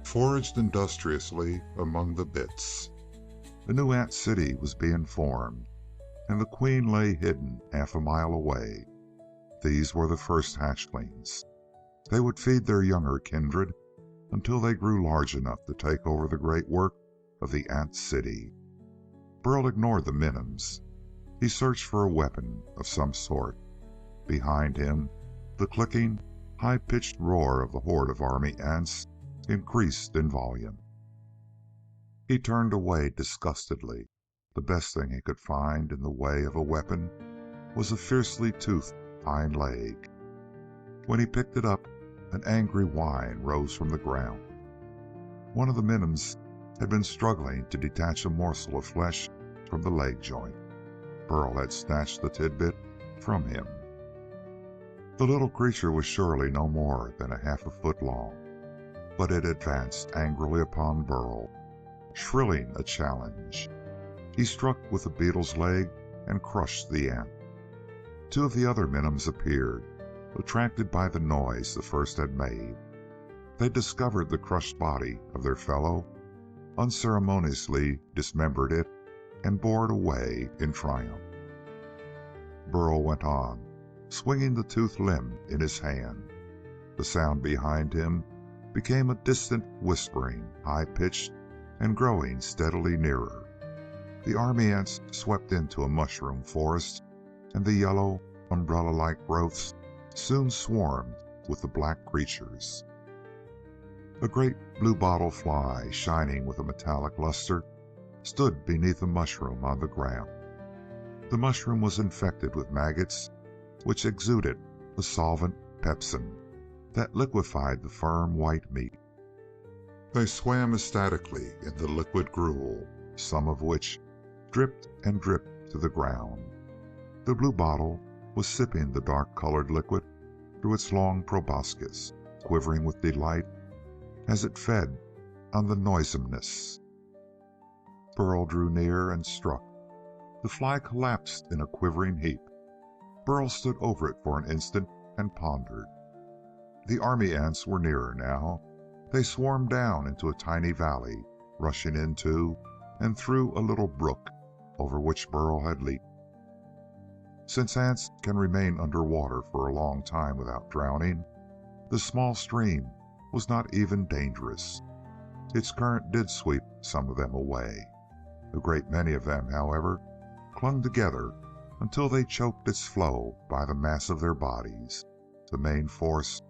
foraged industriously among the bits. A new ant city was being formed, and the queen lay hidden half a mile away. These were the first hatchlings. They would feed their younger kindred until they grew large enough to take over the great work of the ant city. Burl ignored the minims. He searched for a weapon of some sort. Behind him, the clicking, high-pitched roar of the horde of army ants increased in volume. He turned away disgustedly. The best thing he could find in the way of a weapon was a fiercely toothed hind leg. When he picked it up, an angry whine rose from the ground. One of the minims had been struggling to detach a morsel of flesh from the leg joint. Burl had snatched the tidbit from him. The little creature was surely no more than a half a foot long, but it advanced angrily upon Burl, shrilling a challenge. He struck with the beetle's leg and crushed the ant. 2 of the other minims appeared, attracted by the noise the first had made. They discovered the crushed body of their fellow, unceremoniously dismembered it, and bore it away in triumph. Burl went on, swinging the toothed limb in his hand. The sound behind him became a distant whispering, high-pitched and growing steadily nearer. The army ants swept into a mushroom forest, and the yellow, umbrella-like growths soon swarmed with the black creatures. A great bluebottle fly, shining with a metallic luster, stood beneath a mushroom on the ground. The mushroom was infected with maggots, which exuded a solvent pepsin that liquefied the firm white meat. They swam ecstatically in the liquid gruel, some of which dripped and dripped to the ground. The bluebottle was sipping the dark-colored liquid through its long proboscis, quivering with delight as it fed on the noisomeness. Burl drew near and struck. The fly collapsed in a quivering heap. Burl stood over it for an instant and pondered. The army ants were nearer now. They swarmed down into a tiny valley, rushing into and through a little brook over which Burl had leaped. Since ants can remain underwater for a long time without drowning, the small stream was not even dangerous. Its current did sweep some of them away. A great many of them, however, clung together until they choked its flow by the mass of their bodies, the main force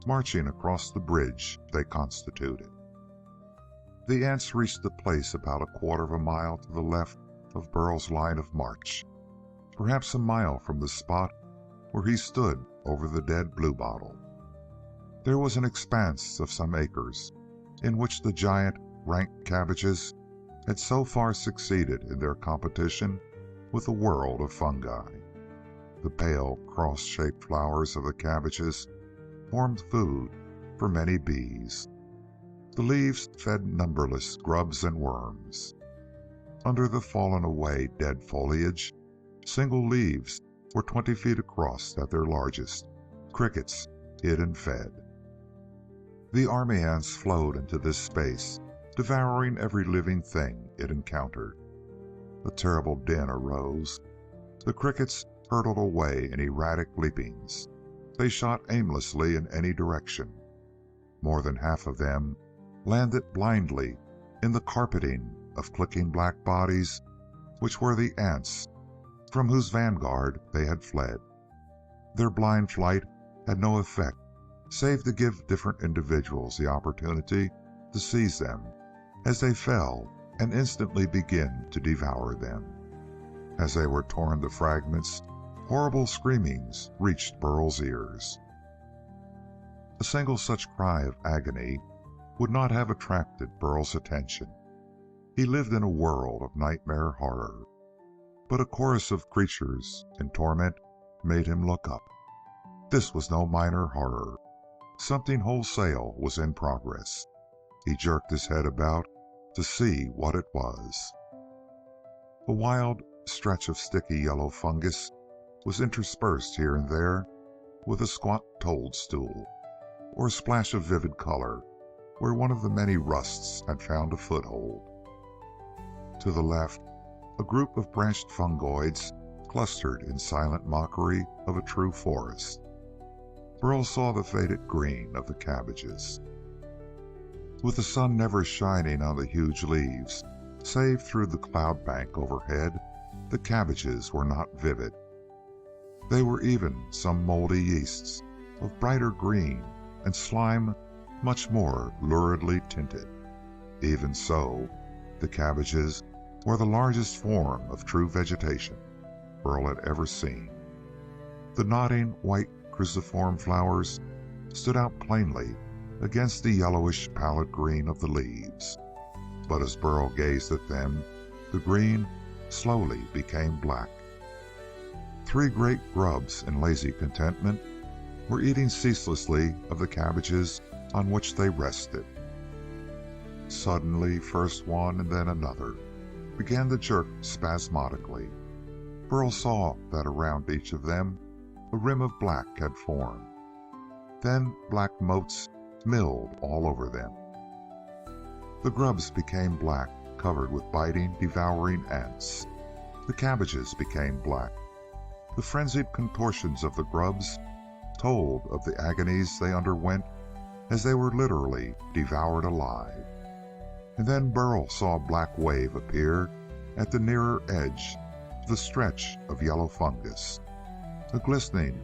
marching across the bridge they constituted. The ants reached a place about a quarter of a mile to the left of Burl's line of march, perhaps a mile from the spot where he stood over the dead bluebottle. There was an expanse of some acres in which the giant, rank cabbages had so far succeeded in their competition with the world of fungi. The pale, cross-shaped flowers of the cabbages formed food for many bees. The leaves fed numberless grubs and worms. Under the fallen-away dead foliage, single leaves were 20 feet across at their largest. Crickets hid and fed. The army ants flowed into this space, devouring every living thing it encountered. A terrible din arose. The crickets hurtled away in erratic leapings. They shot aimlessly in any direction. More than half of them landed blindly in the carpeting of clicking black bodies which were the ants from whose vanguard they had fled. Their blind flight had no effect, save to give different individuals the opportunity to seize them as they fell and instantly begin to devour them. As they were torn to fragments, horrible screamings reached Burl's ears. A single such cry of agony would not have attracted Burl's attention. He lived in a world of nightmare horror. But a chorus of creatures in torment made him look up. This was no minor horror. Something wholesale was in progress. He jerked his head about to see what it was. A wild stretch of sticky yellow fungus was interspersed here and there with a squat toadstool, or a splash of vivid color where one of the many rusts had found a foothold. To the left, a group of branched fungoids clustered in silent mockery of a true forest. Burl saw the faded green of the cabbages. With the sun never shining on the huge leaves, save through the cloud bank overhead, the cabbages were not vivid. They were even some moldy yeasts of brighter green and slime much more luridly tinted. Even so, the cabbages were the largest form of true vegetation Burl had ever seen. The nodding white cruciform flowers stood out plainly against the yellowish pallid green of the leaves. But as Burl gazed at them, the green slowly became black. 3 great grubs in lazy contentment were eating ceaselessly of the cabbages on which they rested. Suddenly, first one and then another began to jerk spasmodically. Burl saw that around each of them a rim of black had formed. Then black motes milled all over them. The grubs became black, covered with biting, devouring ants. The cabbages became black. The frenzied contortions of the grubs told of the agonies they underwent as they were literally devoured alive. And then Burl saw a black wave appear at the nearer edge of the stretch of yellow fungus. A glistening,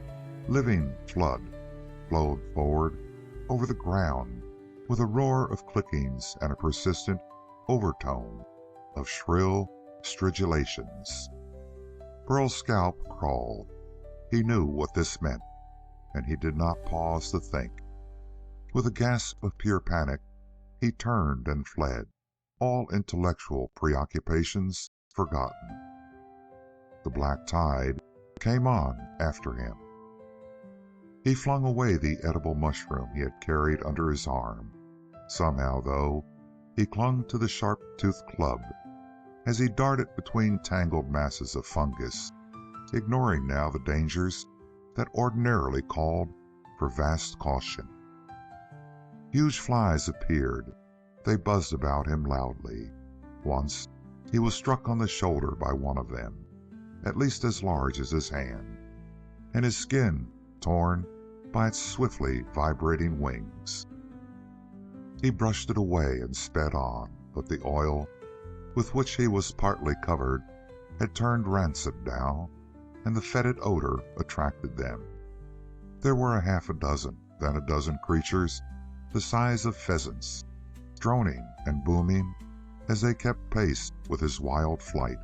living flood flowed forward over the ground with a roar of clickings and a persistent overtone of shrill stridulations. Burl's scalp crawled. He knew what this meant, and he did not pause to think. With a gasp of pure panic, he turned and fled, all intellectual preoccupations forgotten. The black tide came on after him. He flung away the edible mushroom he had carried under his arm. Somehow, though, he clung to the sharp-toothed club as he darted between tangled masses of fungus, ignoring now the dangers that ordinarily called for vast caution. Huge flies appeared. They buzzed about him loudly. Once he was struck on the shoulder by one of them, at least as large as his hand, and his skin torn by its swiftly vibrating wings. He brushed it away and sped on, but the oil with which he was partly covered had turned rancid now, and the fetid odor attracted them. There were a half a dozen, then a dozen creatures the size of pheasants, droning and booming as they kept pace with his wild flight.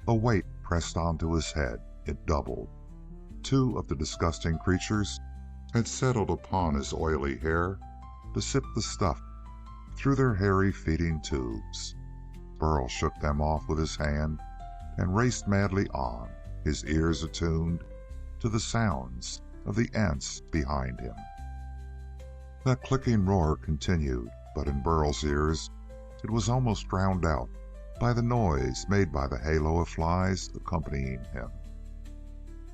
A weight pressed onto his head. It doubled. 2 of the disgusting creatures had settled upon his oily hair to sip the stuff through their hairy feeding tubes. Burl shook them off with his hand and raced madly on, his ears attuned to the sounds of the ants behind him. That clicking roar continued, but in Burl's ears it was almost drowned out by the noise made by the halo of flies accompanying him.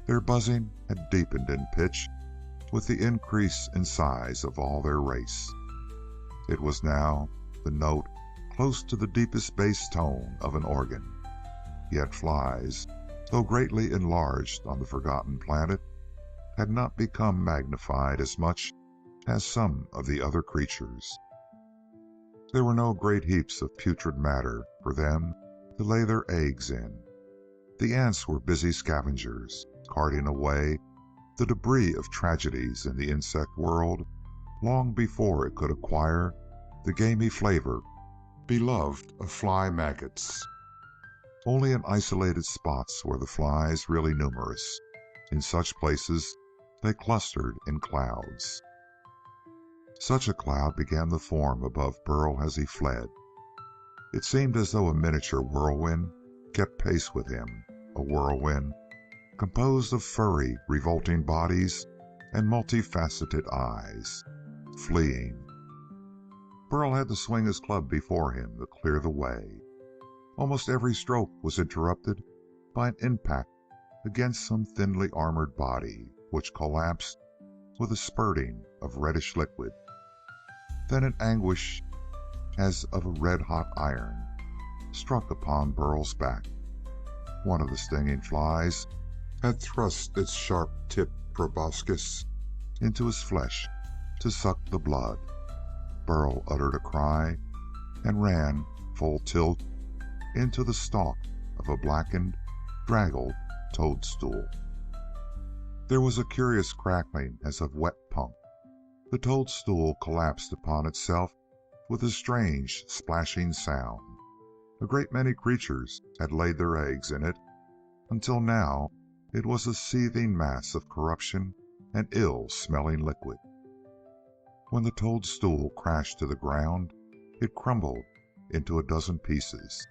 Their buzzing had deepened in pitch with the increase in size of all their race. It was now the note close to the deepest bass tone of an organ. Yet flies, though greatly enlarged on the forgotten planet, had not become magnified as much as some of the other creatures. There were no great heaps of putrid matter for them to lay their eggs in. The ants were busy scavengers, carting away the debris of tragedies in the insect world long before it could acquire the gamey flavor beloved of fly maggots. Only in isolated spots were the flies really numerous. In such places they clustered in clouds. Such a cloud began to form above Burl as he fled. It seemed as though a miniature whirlwind kept pace with him, a whirlwind composed of furry, revolting bodies and multifaceted eyes. Fleeing. Burl had to swing his club before him to clear the way. Almost every stroke was interrupted by an impact against some thinly armored body, which collapsed with a spurting of reddish liquid. Then an anguish as of a red-hot iron struck upon Burl's back. One of the stinging flies had thrust its sharp-tipped proboscis into his flesh to suck the blood. Burl uttered a cry and ran full tilt into the stalk of a blackened, draggled toadstool. There was a curious crackling as of wet punk. The toadstool collapsed upon itself with a strange splashing sound. A great many creatures had laid their eggs in it, until now it was a seething mass of corruption and ill-smelling liquid. When the toadstool crashed to the ground, it crumbled into a dozen pieces,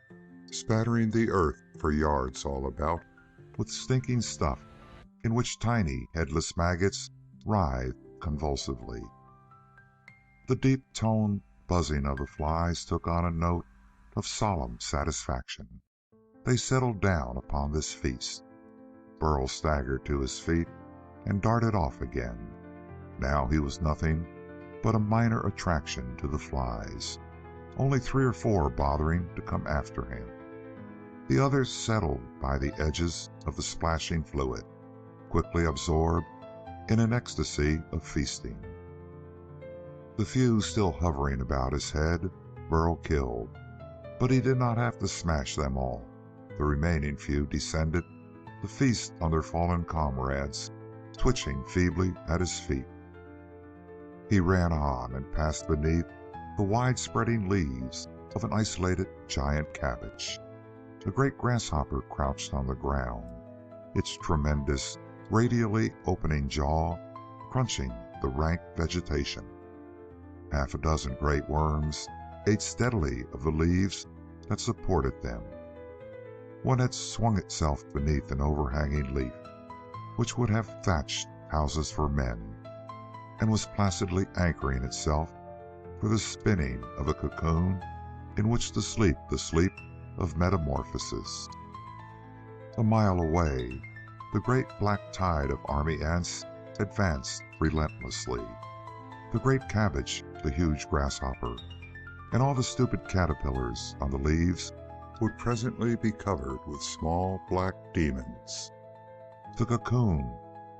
spattering the earth for yards all about with stinking stuff in which tiny headless maggots writhed convulsively. The deep-toned buzzing of the flies took on a note of solemn satisfaction. They settled down upon this feast. Burl staggered to his feet and darted off again. Now he was nothing but a minor attraction to the flies, only 3 or 4 bothering to come after him. The others settled by the edges of the splashing fluid, quickly absorbed in an ecstasy of feasting. The few still hovering about his head, Burl killed, but he did not have to smash them all. The remaining few descended to feast on their fallen comrades, twitching feebly at his feet. He ran on and passed beneath the wide-spreading leaves of an isolated giant cabbage. A great grasshopper crouched on the ground, its tremendous, radially opening jaw crunching the rank vegetation. Half a dozen great worms ate steadily of the leaves that supported them. One had swung itself beneath an overhanging leaf, which would have thatched houses for men, and was placidly anchoring itself for the spinning of a cocoon in which to sleep the sleep of metamorphosis. A mile away, the great black tide of army ants advanced relentlessly. The great cabbage, the huge grasshopper, and all the stupid caterpillars on the leaves would presently be covered with small black demons. The cocoon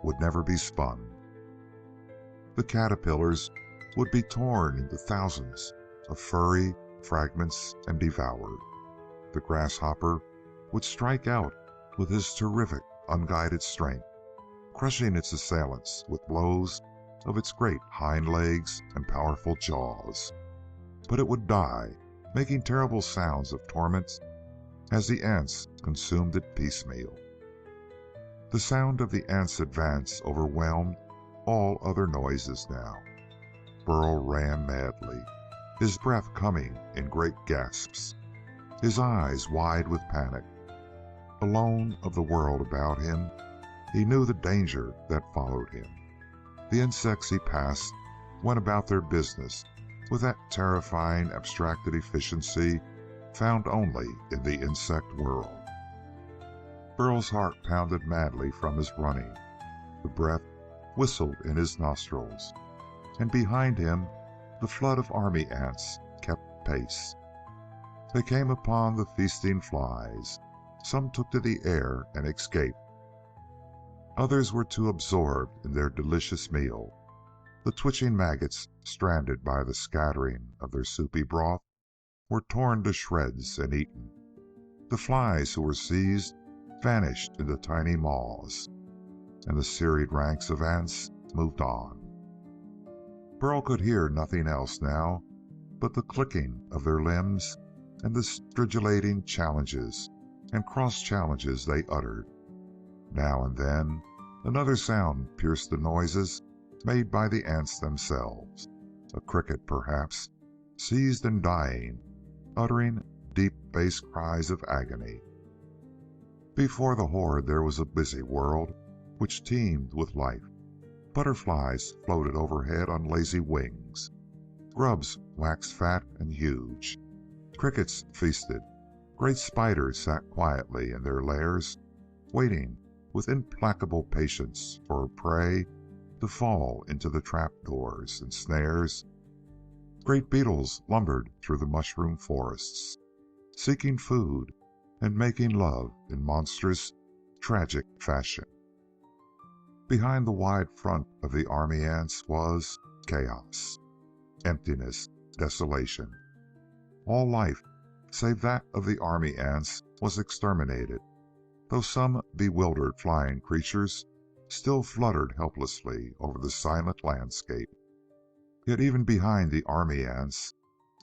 would never be spun. The caterpillars would be torn into thousands of furry fragments and devoured. The grasshopper would strike out with his terrific, unguided strength, crushing its assailants with blows of its great hind legs and powerful jaws. But it would die, making terrible sounds of torment as the ants consumed it piecemeal. The sound of the ants' advance overwhelmed all other noises now. Burl ran madly, his breath coming in great gasps, his eyes wide with panic. Alone of the world about him, he knew the danger that followed him. The insects he passed went about their business with that terrifying abstracted efficiency found only in the insect world. Burl's heart pounded madly from his running. The breath whistled in his nostrils, and behind him the flood of army ants kept pace. They came upon the feasting flies. Some took to the air and escaped. Others were too absorbed in their delicious meal. The twitching maggots, stranded by the scattering of their soupy broth, were torn to shreds and eaten. The flies who were seized vanished into tiny maws. and the serried ranks of ants moved on. Burl could hear nothing else now but the clicking of their limbs and the stridulating challenges and cross-challenges they uttered. Now and then, another sound pierced the noises made by the ants themselves. A cricket, perhaps, seized and dying, uttering deep bass cries of agony. Before the horde there was a busy world which teemed with life. Butterflies floated overhead on lazy wings. Grubs waxed fat and huge. Crickets feasted. Great spiders sat quietly in their lairs, waiting with implacable patience for prey to fall into the trapdoors and snares. Great beetles lumbered through the mushroom forests, seeking food and making love in monstrous, tragic fashion. Behind the wide front of the army ants was chaos, emptiness, desolation. All life, save that of the army ants, was exterminated, though some bewildered flying creatures still fluttered helplessly over the silent landscape. Yet even behind the army ants,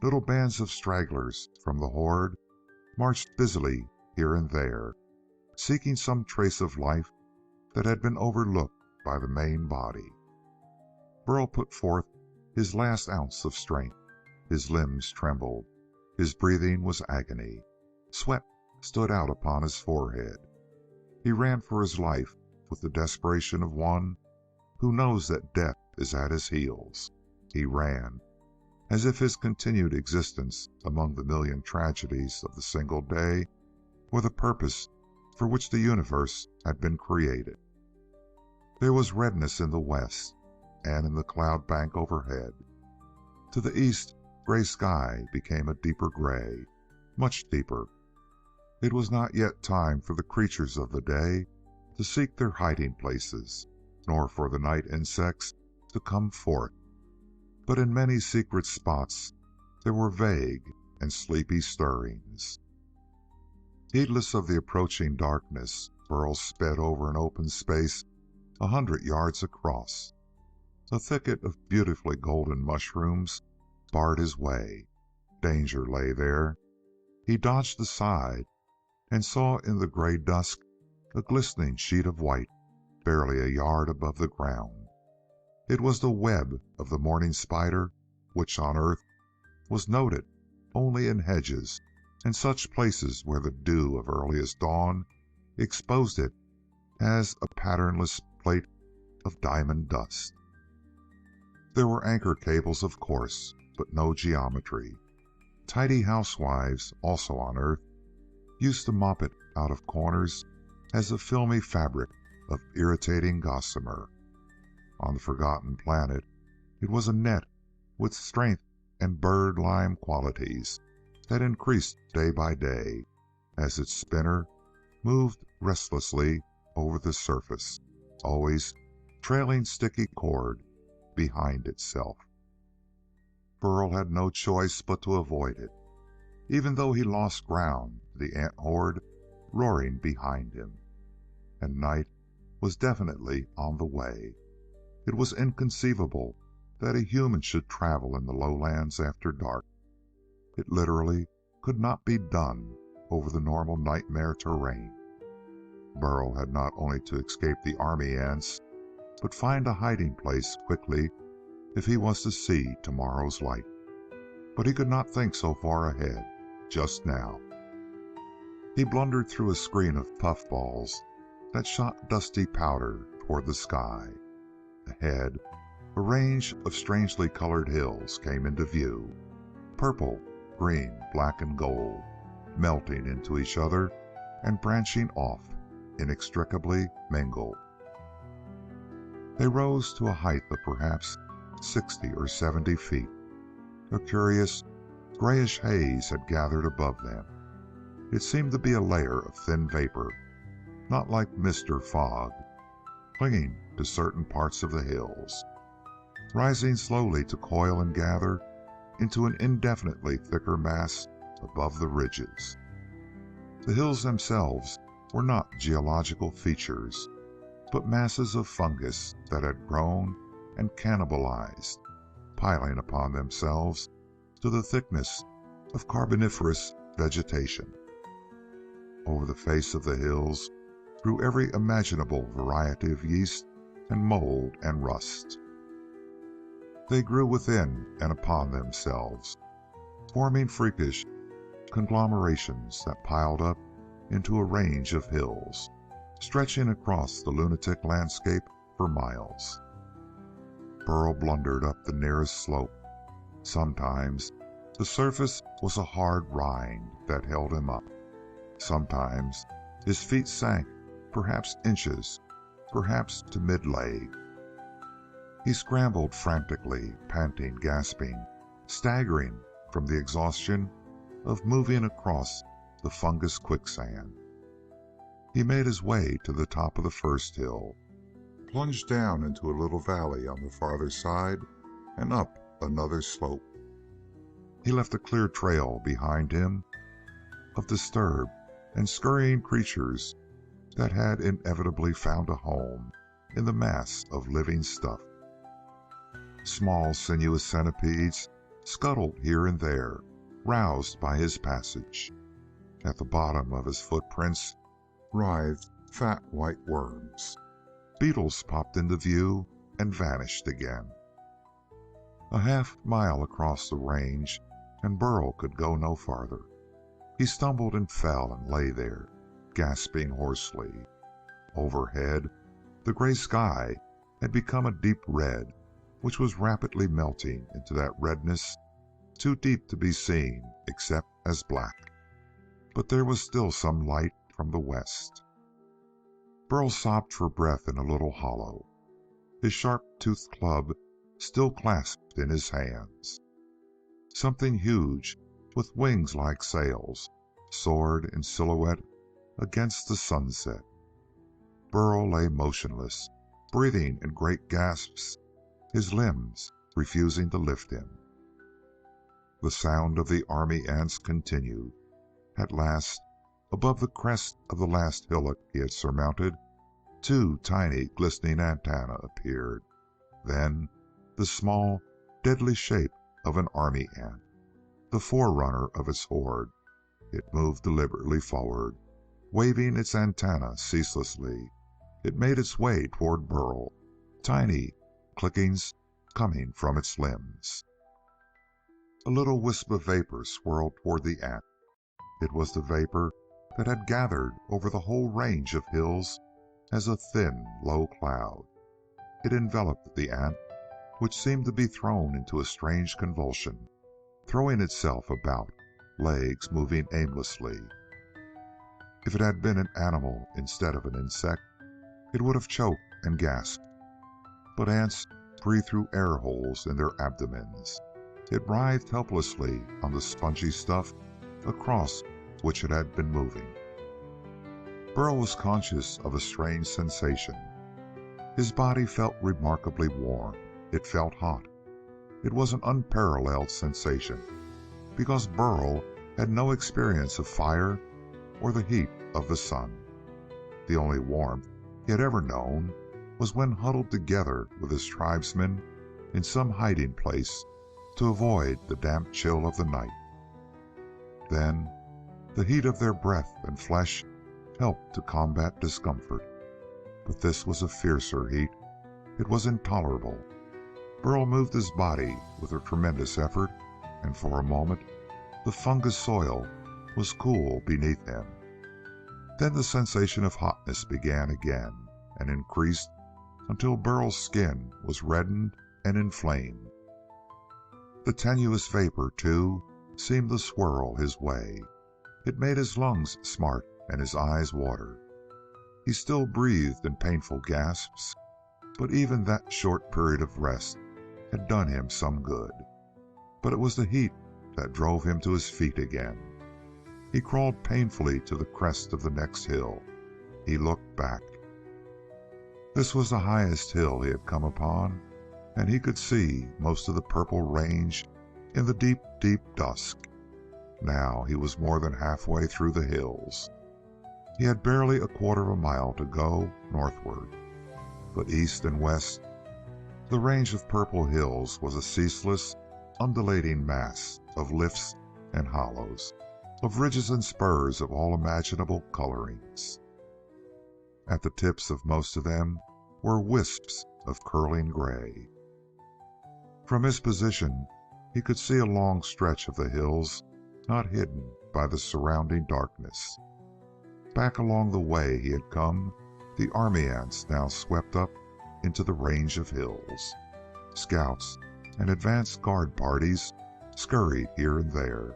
little bands of stragglers from the horde marched busily here and there, seeking some trace of life that had been overlooked by the main body. Burl put forth his last ounce of strength. His limbs trembled. His breathing was agony. Sweat stood out upon his forehead. He ran for his life with the desperation of one who knows that death is at his heels. He ran, as if his continued existence among the million tragedies of the single day were the purpose for which the universe had been created. There was redness in the west and in the cloud bank overhead. To the east, gray sky became a deeper gray, much deeper. It was not yet time for the creatures of the day to seek their hiding places, nor for the night insects to come forth. But in many secret spots there were vague and sleepy stirrings. Heedless of the approaching darkness, Burl sped over an open space 100 yards across. A thicket of beautifully golden mushrooms barred his way. Danger lay there. He dodged aside and saw in the gray dusk a glistening sheet of white, barely a yard above the ground. It was the web of the morning spider, which on earth was noted only in hedges and such places where the dew of earliest dawn exposed it as a patternless plate of diamond dust. There were anchor cables, of course, but no geometry. Tidy housewives, also on earth, used to mop it out of corners as a filmy fabric of irritating gossamer. On the forgotten planet, it was a net with strength and bird-lime qualities that increased day by day as its spinner moved restlessly over the surface, always trailing sticky cord behind itself. Burl had no choice but to avoid it, even though he lost ground to the ant horde roaring behind him. And night was definitely on the way. It was inconceivable that a human should travel in the lowlands after dark. It literally could not be done over the normal nightmare terrain. Burl had not only to escape the army ants, but find a hiding place quickly if he was to see tomorrow's light. But he could not think so far ahead just now. He blundered through a screen of puffballs that shot dusty powder toward the sky. Ahead, a range of strangely colored hills came into view. Purple, green, black, and gold, melting into each other and branching off, inextricably mingled. They rose to a height of perhaps 60 or 70 feet. A curious, grayish haze had gathered above them. It seemed to be a layer of thin vapor, not like mist or fog, clinging to certain parts of the hills, rising slowly to coil and gather into an indefinitely thicker mass above the ridges. The hills themselves were not geological features, but masses of fungus that had grown and cannibalized, piling upon themselves to the thickness of carboniferous vegetation. Over the face of the hills grew every imaginable variety of yeast and mold and rust. They grew within and upon themselves, forming freakish conglomerations that piled up into a range of hills, stretching across the lunatic landscape for miles. Burl blundered up the nearest slope. Sometimes the surface was a hard rind that held him up. Sometimes his feet sank, perhaps inches, perhaps to mid-leg. He scrambled frantically, panting, gasping, staggering from the exhaustion of moving across the fungus quicksand. He made his way to the top of the first hill, plunged down into a little valley on the farther side, and up another slope. He left a clear trail behind him of disturbed and scurrying creatures that had inevitably found a home in the mass of living stuff. Small sinuous centipedes scuttled here and there, roused by his passage. At the bottom of his footprints writhed fat white worms. Beetles popped into view and vanished again. A half-mile across the range, and Burl could go no farther. He stumbled and fell and lay there, gasping hoarsely. Overhead, the gray sky had become a deep red, which was rapidly melting into that redness too deep to be seen except as black. But there was still some light from the west. Burl sobbed for breath in a little hollow, his sharp-toothed club still clasped in his hands. Something huge, with wings like sails, soared in silhouette against the sunset. Burl lay motionless, breathing in great gasps, his limbs refusing to lift him. The sound of the army ants continued. At last, above the crest of the last hillock he had surmounted, two tiny, glistening antennae appeared. Then the small, deadly shape of an army ant, the forerunner of its horde. It moved deliberately forward, waving its antennae ceaselessly. It made its way toward Burl, tiny clickings coming from its limbs. A little wisp of vapor swirled toward the ant. It was the vapor that had gathered over the whole range of hills as a thin, low cloud. It enveloped the ant, which seemed to be thrown into a strange convulsion, throwing itself about, legs moving aimlessly. If it had been an animal instead of an insect, it would have choked and gasped. But ants breathe through air holes in their abdomens. It writhed helplessly on the spongy stuff across which it had been moving. Burl was conscious of a strange sensation. His body felt remarkably warm. It felt hot. It was an unparalleled sensation, because Burl had no experience of fire or the heat of the sun. The only warmth he had ever known was when huddled together with his tribesmen in some hiding place to avoid the damp chill of the night. Then the heat of their breath and flesh helped to combat discomfort. But this was a fiercer heat. It was intolerable. Burl moved his body with a tremendous effort, and for a moment the fungus soil was cool beneath him. Then the sensation of hotness began again, and increased until Burl's skin was reddened and inflamed. The tenuous vapor, too, seemed to swirl his way. It made his lungs smart and his eyes water. He still breathed in painful gasps, but even that short period of rest had done him some good. But it was the heat that drove him to his feet again. He crawled painfully to the crest of the next hill. He looked back. This was the highest hill he had come upon, and he could see most of the purple range in the deep, deep dusk. Now he was more than halfway through the hills. He had barely a quarter of a mile to go northward. but east and west, the range of purple hills was a ceaseless, undulating mass of lifts and hollows, of ridges and spurs of all imaginable colorings. At the tips of most of them were wisps of curling gray. From his position, he could see a long stretch of the hills not hidden by the surrounding darkness. Back along the way he had come, the army ants now swept up into the range of hills. Scouts and advance guard parties scurried here and there.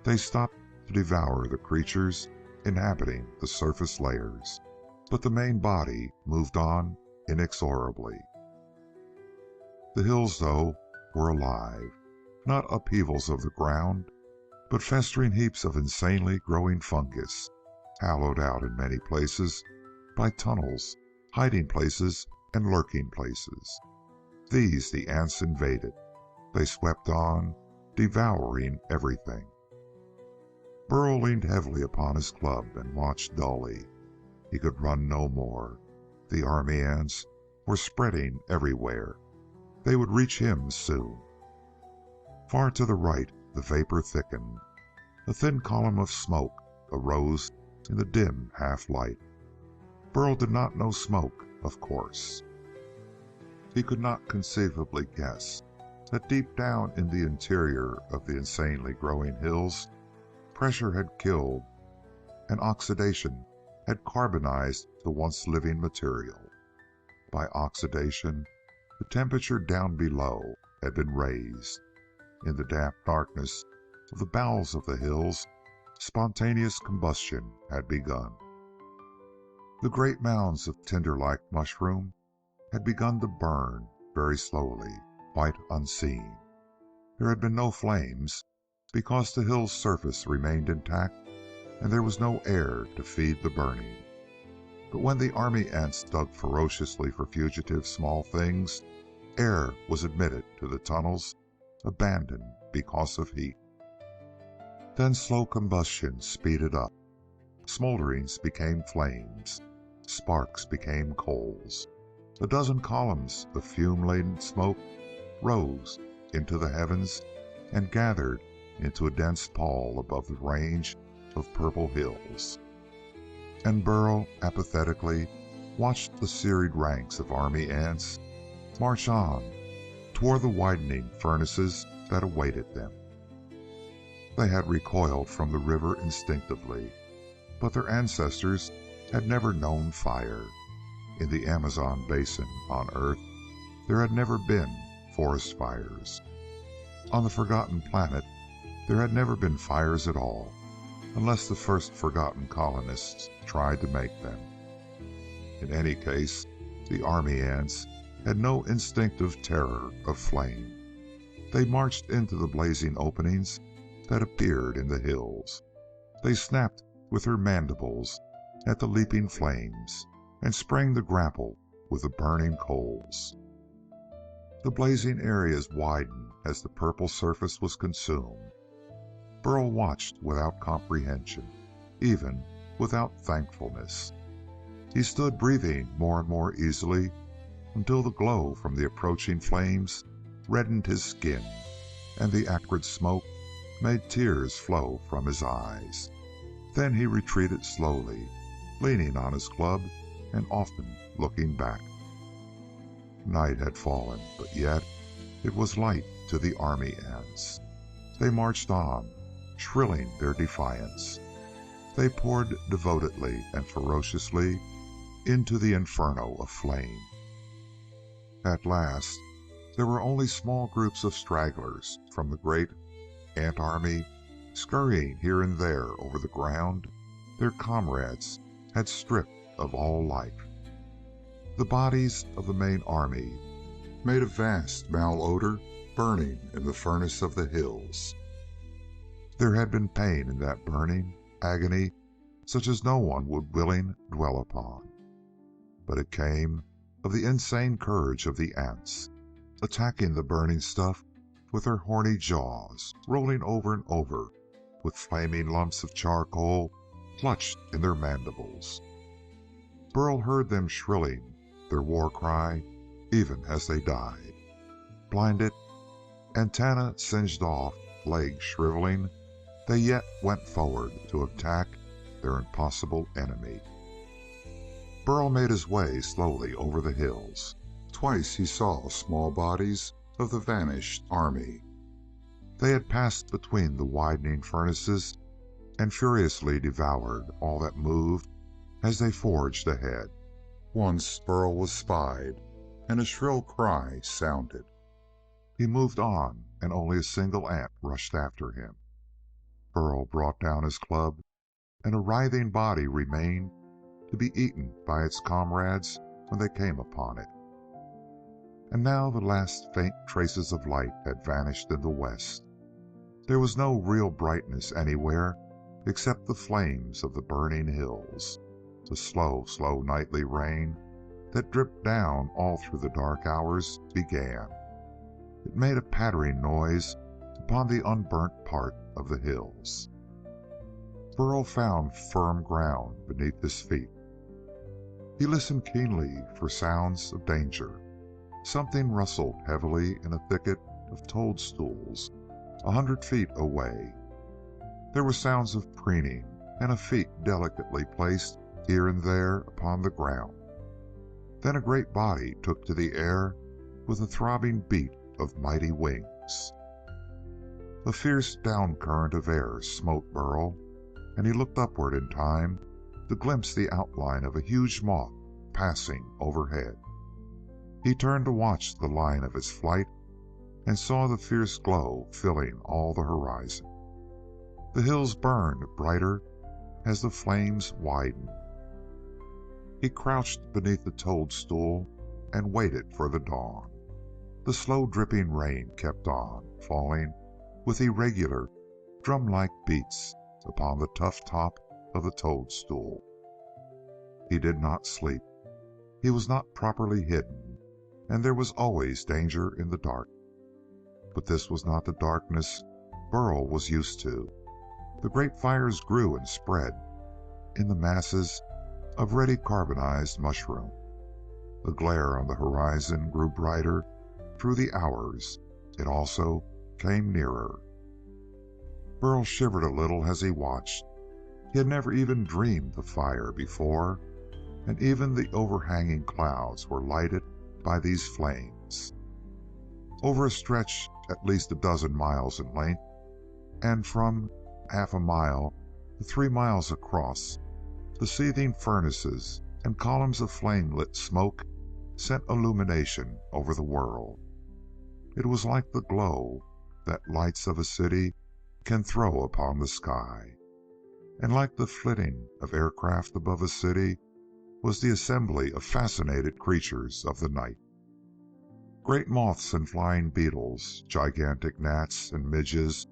They stopped to devour the creatures inhabiting the surface layers, but the main body moved on inexorably. The hills, though, were alive, not upheavals of the ground, but festering heaps of insanely growing fungus, hollowed out in many places by tunnels, hiding places, and lurking places. These the ants invaded. They swept on, devouring everything. Burl leaned heavily upon his club and watched dully. He could run no more. The army ants were spreading everywhere. They would reach him soon. Far to the right, the vapor thickened. A thin column of smoke arose in the dim half-light. Burl did not know smoke, of course. He could not conceivably guess that deep down in the interior of the insanely growing hills, pressure had killed and oxidation had carbonized the once living material. By oxidation, the temperature down below had been raised. In the damp darkness of the bowels of the hills, spontaneous combustion had begun. The great mounds of tinder-like mushroom had begun to burn very slowly, quite unseen. There had been no flames because the hill's surface remained intact and there was no air to feed the burning. But when the army ants dug ferociously for fugitive small things, air was admitted to the tunnels abandoned because of heat. Then slow combustion speeded up. Smolderings became flames. Sparks became coals. A dozen columns of fume-laden smoke rose into the heavens and gathered into a dense pall above the range of purple hills. And Burl apathetically watched the serried ranks of army ants march on toward the widening furnaces that awaited them. They had recoiled from the river instinctively, but their ancestors had never known fire. In the Amazon basin on Earth, there had never been forest fires. On the forgotten planet, there had never been fires at all, unless the first forgotten colonists tried to make them. In any case, the army ants had no instinctive terror of flame. They marched into the blazing openings that appeared in the hills. They snapped with their mandibles at the leaping flames and sprang to grapple with the burning coals. The blazing areas widened as the purple surface was consumed. Burl watched without comprehension, even without thankfulness. He stood breathing more and more easily until the glow from the approaching flames reddened his skin, and the acrid smoke made tears flow from his eyes. Then he retreated slowly, leaning on his club and often looking back. Night had fallen, but yet it was light to the army ants. They marched on, shrilling their defiance. They poured devotedly and ferociously into the inferno of flame. At last, there were only small groups of stragglers from the great ant army scurrying here and there over the ground their comrades had stripped of all life. The bodies of the main army made a vast malodor burning in the furnace of the hills. There had been pain in that burning, agony such as no one would willing dwell upon. But it came of the insane courage of the ants, attacking the burning stuff with their horny jaws, rolling over and over with flaming lumps of charcoal clutched in their mandibles. Burl heard them shrilling their war cry even as they died. Blinded, antennae singed off, legs shriveling, they yet went forward to attack their impossible enemy. Burl made his way slowly over the hills. Twice he saw small bodies of the vanished army. They had passed between the widening furnaces and furiously devoured all that moved as they forged ahead. Once Burl was spied, and a shrill cry sounded. He moved on, and only a single ant rushed after him. Burl brought down his club, and a writhing body remained to be eaten by its comrades when they came upon it. And now the last faint traces of light had vanished in the west. There was no real brightness anywhere except the flames of the burning hills. The slow nightly rain that dripped down all through the dark hours began. It made a pattering noise upon the unburnt part of the hills. Burl found firm ground beneath his feet. He listened keenly for sounds of danger. Something rustled heavily in a thicket of toadstools 100 feet away. There were sounds of preening and of feet delicately placed here and there upon the ground. Then a great body took to the air with a throbbing beat of mighty wings. A fierce down current of air smote Burl, and he looked upward in time to glimpse the outline of a huge moth passing overhead. He turned to watch the line of its flight and saw the fierce glow filling all the horizon. The hills burned brighter as the flames widened. He crouched beneath the toadstool and waited for the dawn. The slow dripping rain kept on, falling with irregular, drum-like beats upon the tough top of the toadstool. He did not sleep. He was not properly hidden, and there was always danger in the dark. But this was not the darkness Burl was used to. The great fires grew and spread in the masses of ready carbonized mushroom. The glare on the horizon grew brighter through the hours. It also came nearer. Burl shivered a little as he watched. He had never even dreamed of fire before, and even the overhanging clouds were lighted by these flames. Over a stretch at least a dozen miles in length, and from half a mile to 3 miles across, the seething furnaces and columns of flame-lit smoke sent illumination over the world. It was like the glow that lights of a city can throw upon the sky, and like the flitting of aircraft above a city was the assembly of fascinated creatures of the night. Great moths and flying beetles, gigantic gnats and midges,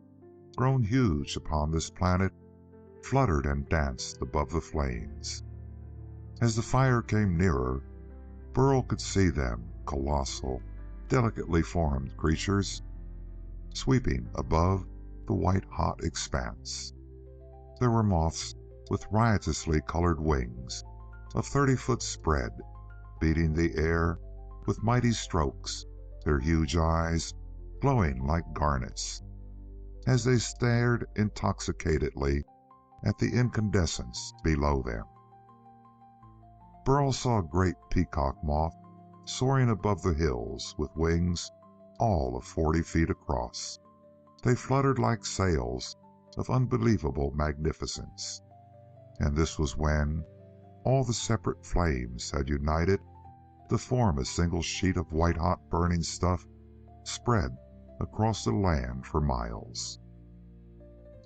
grown huge upon this planet, fluttered and danced above the flames. As the fire came nearer, Burl could see them, colossal, delicately formed creatures, sweeping above the white-hot expanse. There were moths with riotously colored wings of 30-foot spread, beating the air with mighty strokes, their huge eyes glowing like garnets as they stared intoxicatedly at the incandescence below them. Burl saw a great peacock moth soaring above the hills with wings all of 40 feet across. They fluttered like sails of unbelievable magnificence, and this was when all the separate flames had united to form a single sheet of white-hot burning stuff spread across the land for miles.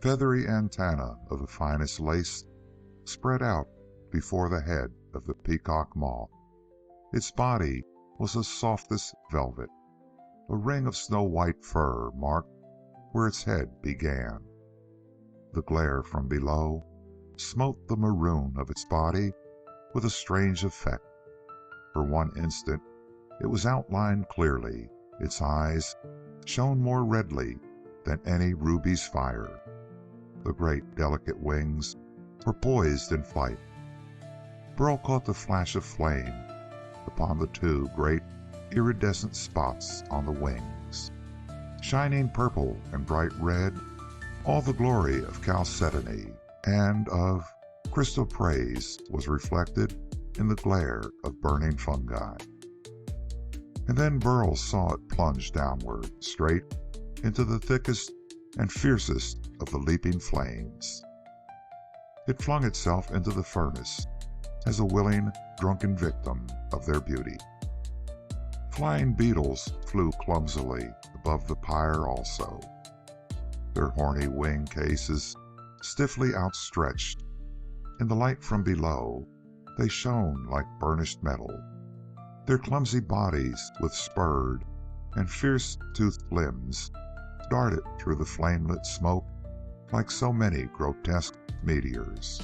Feathery antennae of the finest lace spread out before the head of the peacock moth. Its body was of softest velvet. A ring of snow-white fur marked where its head began. The glare from below smote the maroon of its body with a strange effect. For one instant it was outlined clearly. Its eyes shone more redly than any ruby's fire. The great delicate wings were poised in flight. Burl caught the flash of flame upon the two great iridescent spots on the wings. Shining purple and bright red, all the glory of chalcedony and of chrysoprase was reflected in the glare of burning fungi. And then Burl saw it plunge downward, straight into the thickest and fiercest of the leaping flames. It flung itself into the furnace as a willing, drunken victim of their beauty. Flying beetles flew clumsily above the pyre also, their horny wing cases stiffly outstretched. In the light from below, they shone like burnished metal. Their clumsy bodies, with spurred and fierce-toothed limbs, darted through the flame-lit smoke like so many grotesque meteors.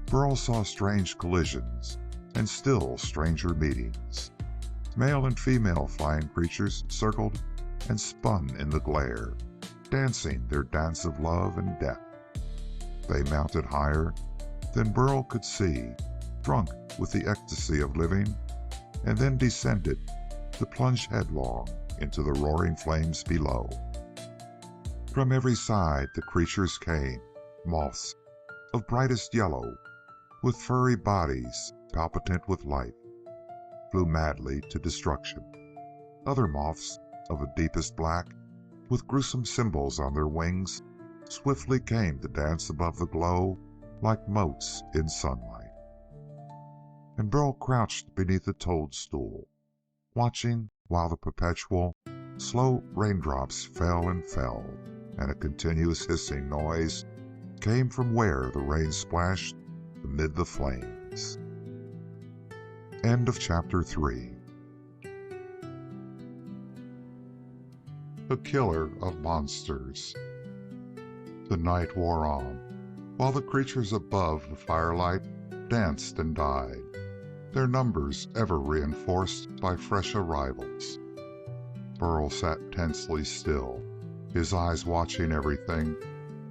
Burl saw strange collisions and still stranger meetings. Male and female flying creatures circled and spun in the glare, dancing their dance of love and death. They mounted higher than Burl could see, drunk with the ecstasy of living, and then descended to plunge headlong into the roaring flames below. From every side the creatures came, moths of brightest yellow, with furry bodies palpitant with life, flew madly to destruction. Other moths of the deepest black, with gruesome symbols on their wings, swiftly came to dance above the glow like motes in sunlight. And Burl crouched beneath a toadstool, watching while the perpetual, slow raindrops fell and fell, and a continuous hissing noise came from where the rain splashed amid the flames. End of Chapter 3. The Killer of Monsters. The night wore on, while the creatures above the firelight danced and died, their numbers ever reinforced by fresh arrivals. Burl sat tensely still, his eyes watching everything,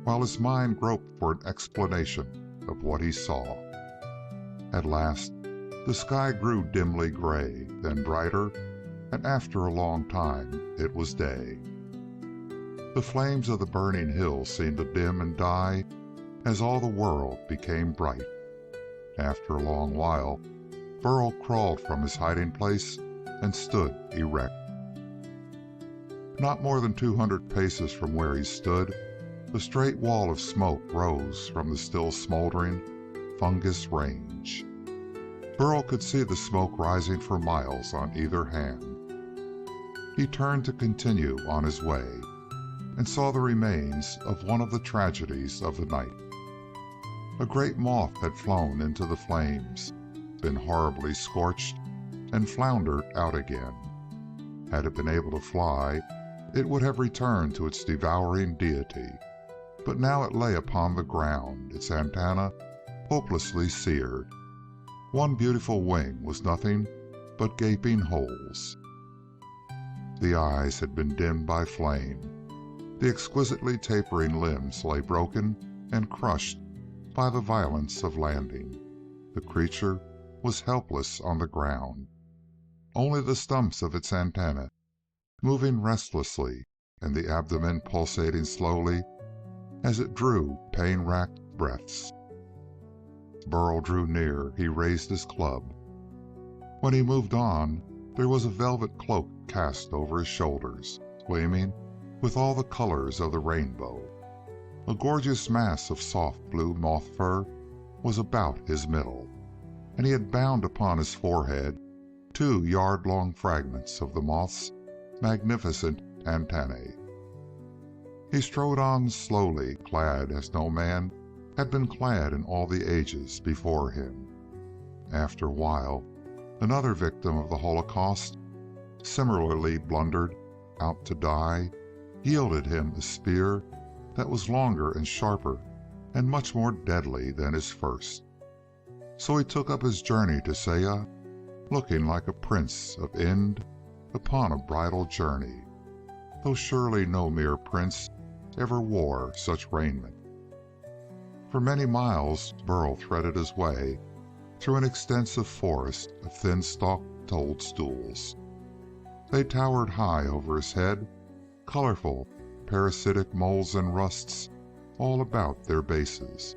while his mind groped for an explanation of what he saw. At last, the sky grew dimly gray, then brighter, and after a long time it was day. The flames of the burning hill seemed to dim and die as all the world became bright. After a long while, Burl crawled from his hiding place and stood erect. Not more than 200 paces from where he stood, a straight wall of smoke rose from the still smoldering fungus range. Burl could see the smoke rising for miles on either hand. He turned to continue on his way, and saw the remains of one of the tragedies of the night. A great moth had flown into the flames, been horribly scorched, and floundered out again. Had it been able to fly, it would have returned to its devouring deity, but now it lay upon the ground, its antennae hopelessly seared. One beautiful wing was nothing but gaping holes. The eyes had been dimmed by flame. The exquisitely tapering limbs lay broken and crushed by the violence of landing. The creature was helpless on the ground. Only the stumps of its antennae moving restlessly, and the abdomen pulsating slowly as it drew pain-racked breaths. Burl drew near. He raised his club. When he moved on, there was a velvet cloak cast over his shoulders, gleaming with all the colors of the rainbow. A gorgeous mass of soft blue moth fur was about his middle, and he had bound upon his forehead 2 yard-long fragments of the moth's magnificent antennae. He strode on slowly, clad as no man had been clad in all the ages before him. After a while, another victim of the Holocaust, similarly blundered out to die, yielded him a spear that was longer and sharper and much more deadly than his first. So he took up his journey to Saya, looking like a prince of Ind upon a bridal journey, though surely no mere prince ever wore such raiment. For many miles Burl threaded his way, through an extensive forest of thin-stalked toadstools. They towered high over his head, colorful, parasitic molds and rusts all about their bases.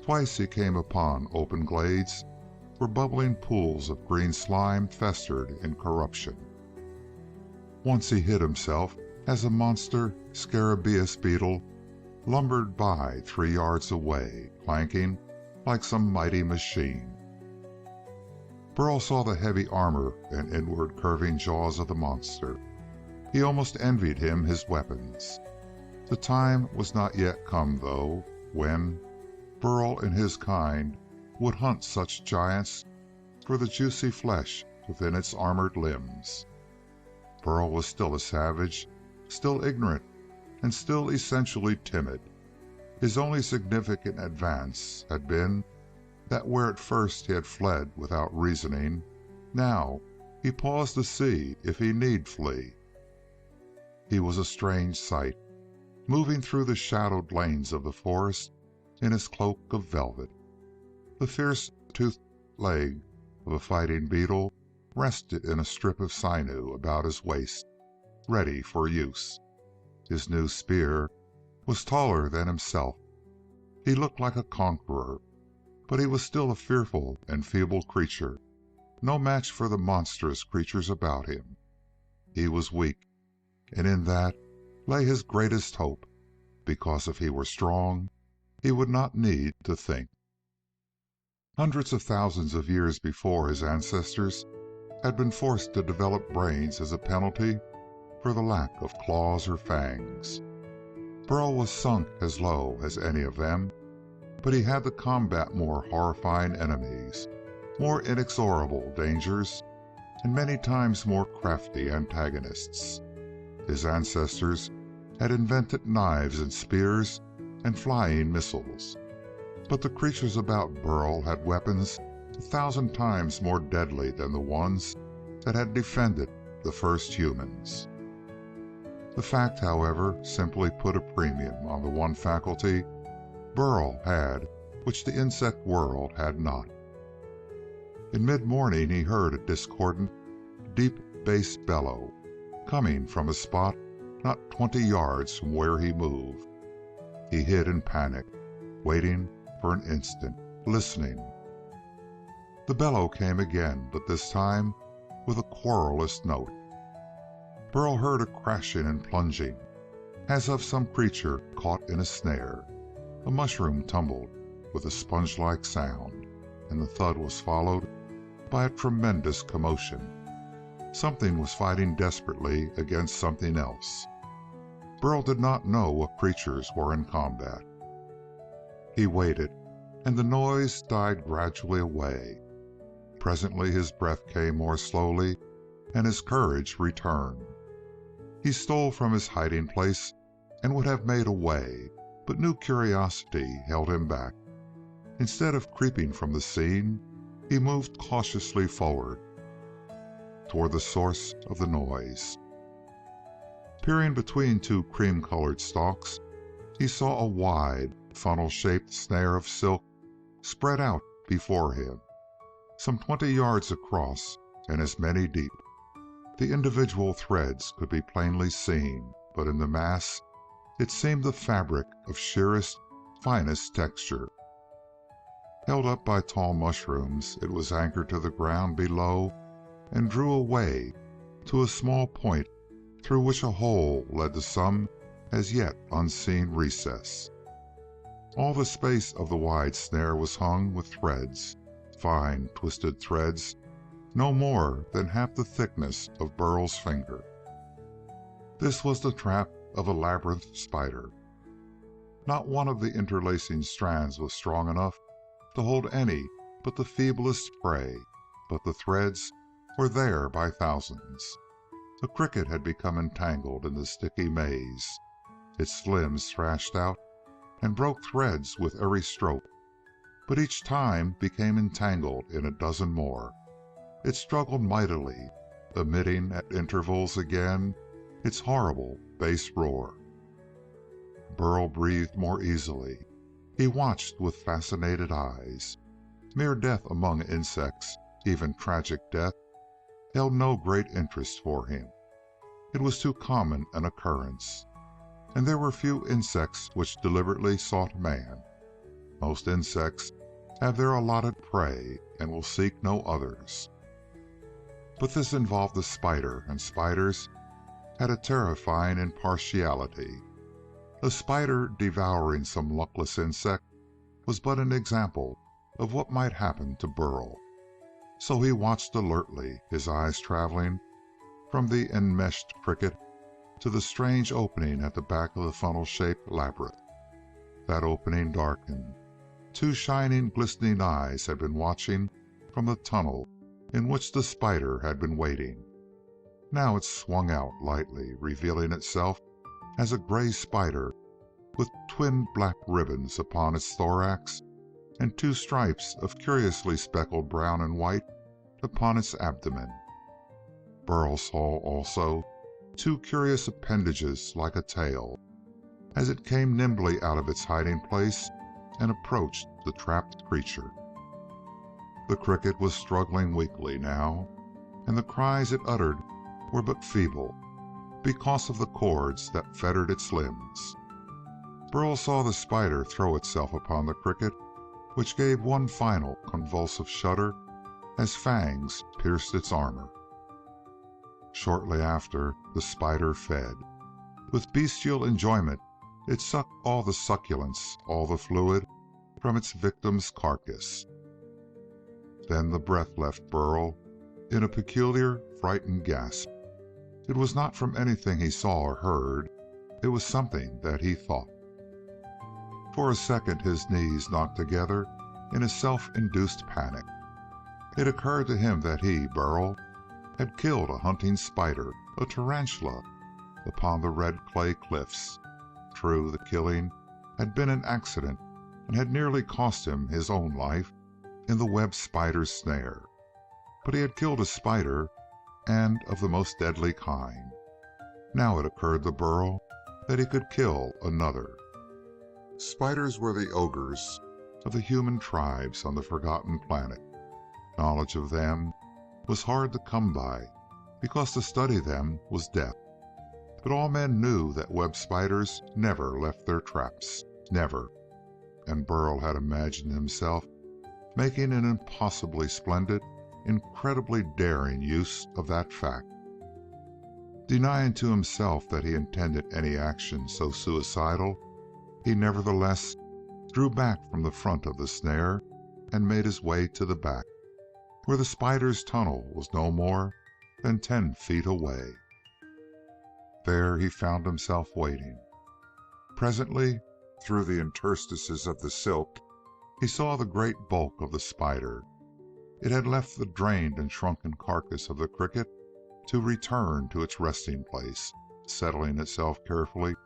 Twice he came upon open glades where bubbling pools of green slime festered in corruption. Once he hid himself as a monster scarabaeus beetle lumbered by 3 yards away, clanking like some mighty machine. Burl saw the heavy armor and inward curving jaws of the monster. He almost envied him his weapons. The time was not yet come, though, when Burl and his kind would hunt such giants for the juicy flesh within its armored limbs. Burl was still a savage, still ignorant, and still essentially timid. His only significant advance had been that where at first he had fled without reasoning, now he paused to see if he need flee. He was a strange sight, moving through the shadowed lanes of the forest in his cloak of velvet. The fierce toothed leg of a fighting beetle rested in a strip of sinew about his waist, ready for use. His new spear was taller than himself. He looked like a conqueror, but he was still a fearful and feeble creature, no match for the monstrous creatures about him. He was weak, and in that lay his greatest hope, because if he were strong, he would not need to think. Hundreds of thousands of years before, his ancestors had been forced to develop brains as a penalty for the lack of claws or fangs. Burl was sunk as low as any of them, but he had to combat more horrifying enemies, more inexorable dangers, and many times more crafty antagonists. His ancestors had invented knives and spears and flying missiles, but the creatures about Burl had weapons 1,000 times more deadly than the ones that had defended the first humans. The fact, however, simply put a premium on the one faculty Burl had which the insect world had not. In mid-morning he heard a discordant, deep bass bellow coming from a spot not 20 yards from where he moved. He hid in panic, waiting for an instant, listening. The bellow came again, but this time with a querulous note. Burl heard a crashing and plunging, as of some creature caught in a snare. A mushroom tumbled with a sponge-like sound, and the thud was followed by a tremendous commotion. Something was fighting desperately against something else. Burl did not know what creatures were in combat. He waited, and the noise died gradually away. Presently his breath came more slowly, and his courage returned. He stole from his hiding place and would have made away, but new curiosity held him back. Instead of creeping from the scene, he moved cautiously forward toward the source of the noise. Peering between 2 cream-colored stalks, he saw a wide, funnel-shaped snare of silk spread out before him, some 20 yards across and as many deep. The individual threads could be plainly seen, but in the mass it seemed the fabric of sheerest, finest texture. Held up by tall mushrooms, it was anchored to the ground below and drew away to a small point through which a hole led to some as yet unseen recess. All the space of the wide snare was hung with threads, fine twisted threads, no more than half the thickness of Burl's finger. This was the trap of a labyrinth spider. Not one of the interlacing strands was strong enough to hold any but the feeblest prey, but the threads were there by thousands. A cricket had become entangled in the sticky maze. Its limbs thrashed out and broke threads with every stroke, but each time became entangled in a dozen more. It struggled mightily, emitting at intervals again its horrible bass roar. Burl breathed more easily. He watched with fascinated eyes. Mere death among insects, even tragic death, held no great interest for him. It was too common an occurrence, and there were few insects which deliberately sought man. Most insects have their allotted prey and will seek no others. But this involved the spider, and spiders had a terrifying impartiality. A spider devouring some luckless insect was but an example of what might happen to Burl. So he watched alertly, his eyes traveling from the enmeshed cricket to the strange opening at the back of the funnel-shaped labyrinth. That opening darkened. Two shining, glistening eyes had been watching from the tunnel in which the spider had been waiting. Now it swung out lightly, revealing itself as a gray spider with twin black ribbons upon its thorax and two stripes of curiously speckled brown and white upon its abdomen. Burl saw also two curious appendages like a tail, as it came nimbly out of its hiding place and approached the trapped creature. The cricket was struggling weakly now, and the cries it uttered were but feeble, because of the cords that fettered its limbs. Burl saw the spider throw itself upon the cricket, which gave one final convulsive shudder as fangs pierced its armor. Shortly after, the spider fed. With bestial enjoyment, it sucked all the succulence, all the fluid from its victim's carcass. Then the breath left Burl in a peculiar, frightened gasp. It was not from anything he saw or heard. It was something that he thought. For a second his knees knocked together in a self-induced panic. It occurred to him that he, Burl, had killed a hunting spider, a tarantula, upon the red clay cliffs. True, the killing had been an accident and had nearly cost him his own life in the web spider's snare. But he had killed a spider, and of the most deadly kind. Now it occurred to Burl that he could kill another. Spiders were the ogres of the human tribes on the forgotten planet. Knowledge of them was hard to come by, because to study them was death. But all men knew that web spiders never left their traps. Never. And Burl had imagined himself making an impossibly splendid, incredibly daring use of that fact. Denying to himself that he intended any action so suicidal, he nevertheless drew back from the front of the snare and made his way to the back, where the spider's tunnel was no more than 10 feet away. There he found himself waiting. Presently, through the interstices of the silk, he saw the great bulk of the spider. It had left the drained and shrunken carcass of the cricket to return to its resting place, settling itself carefully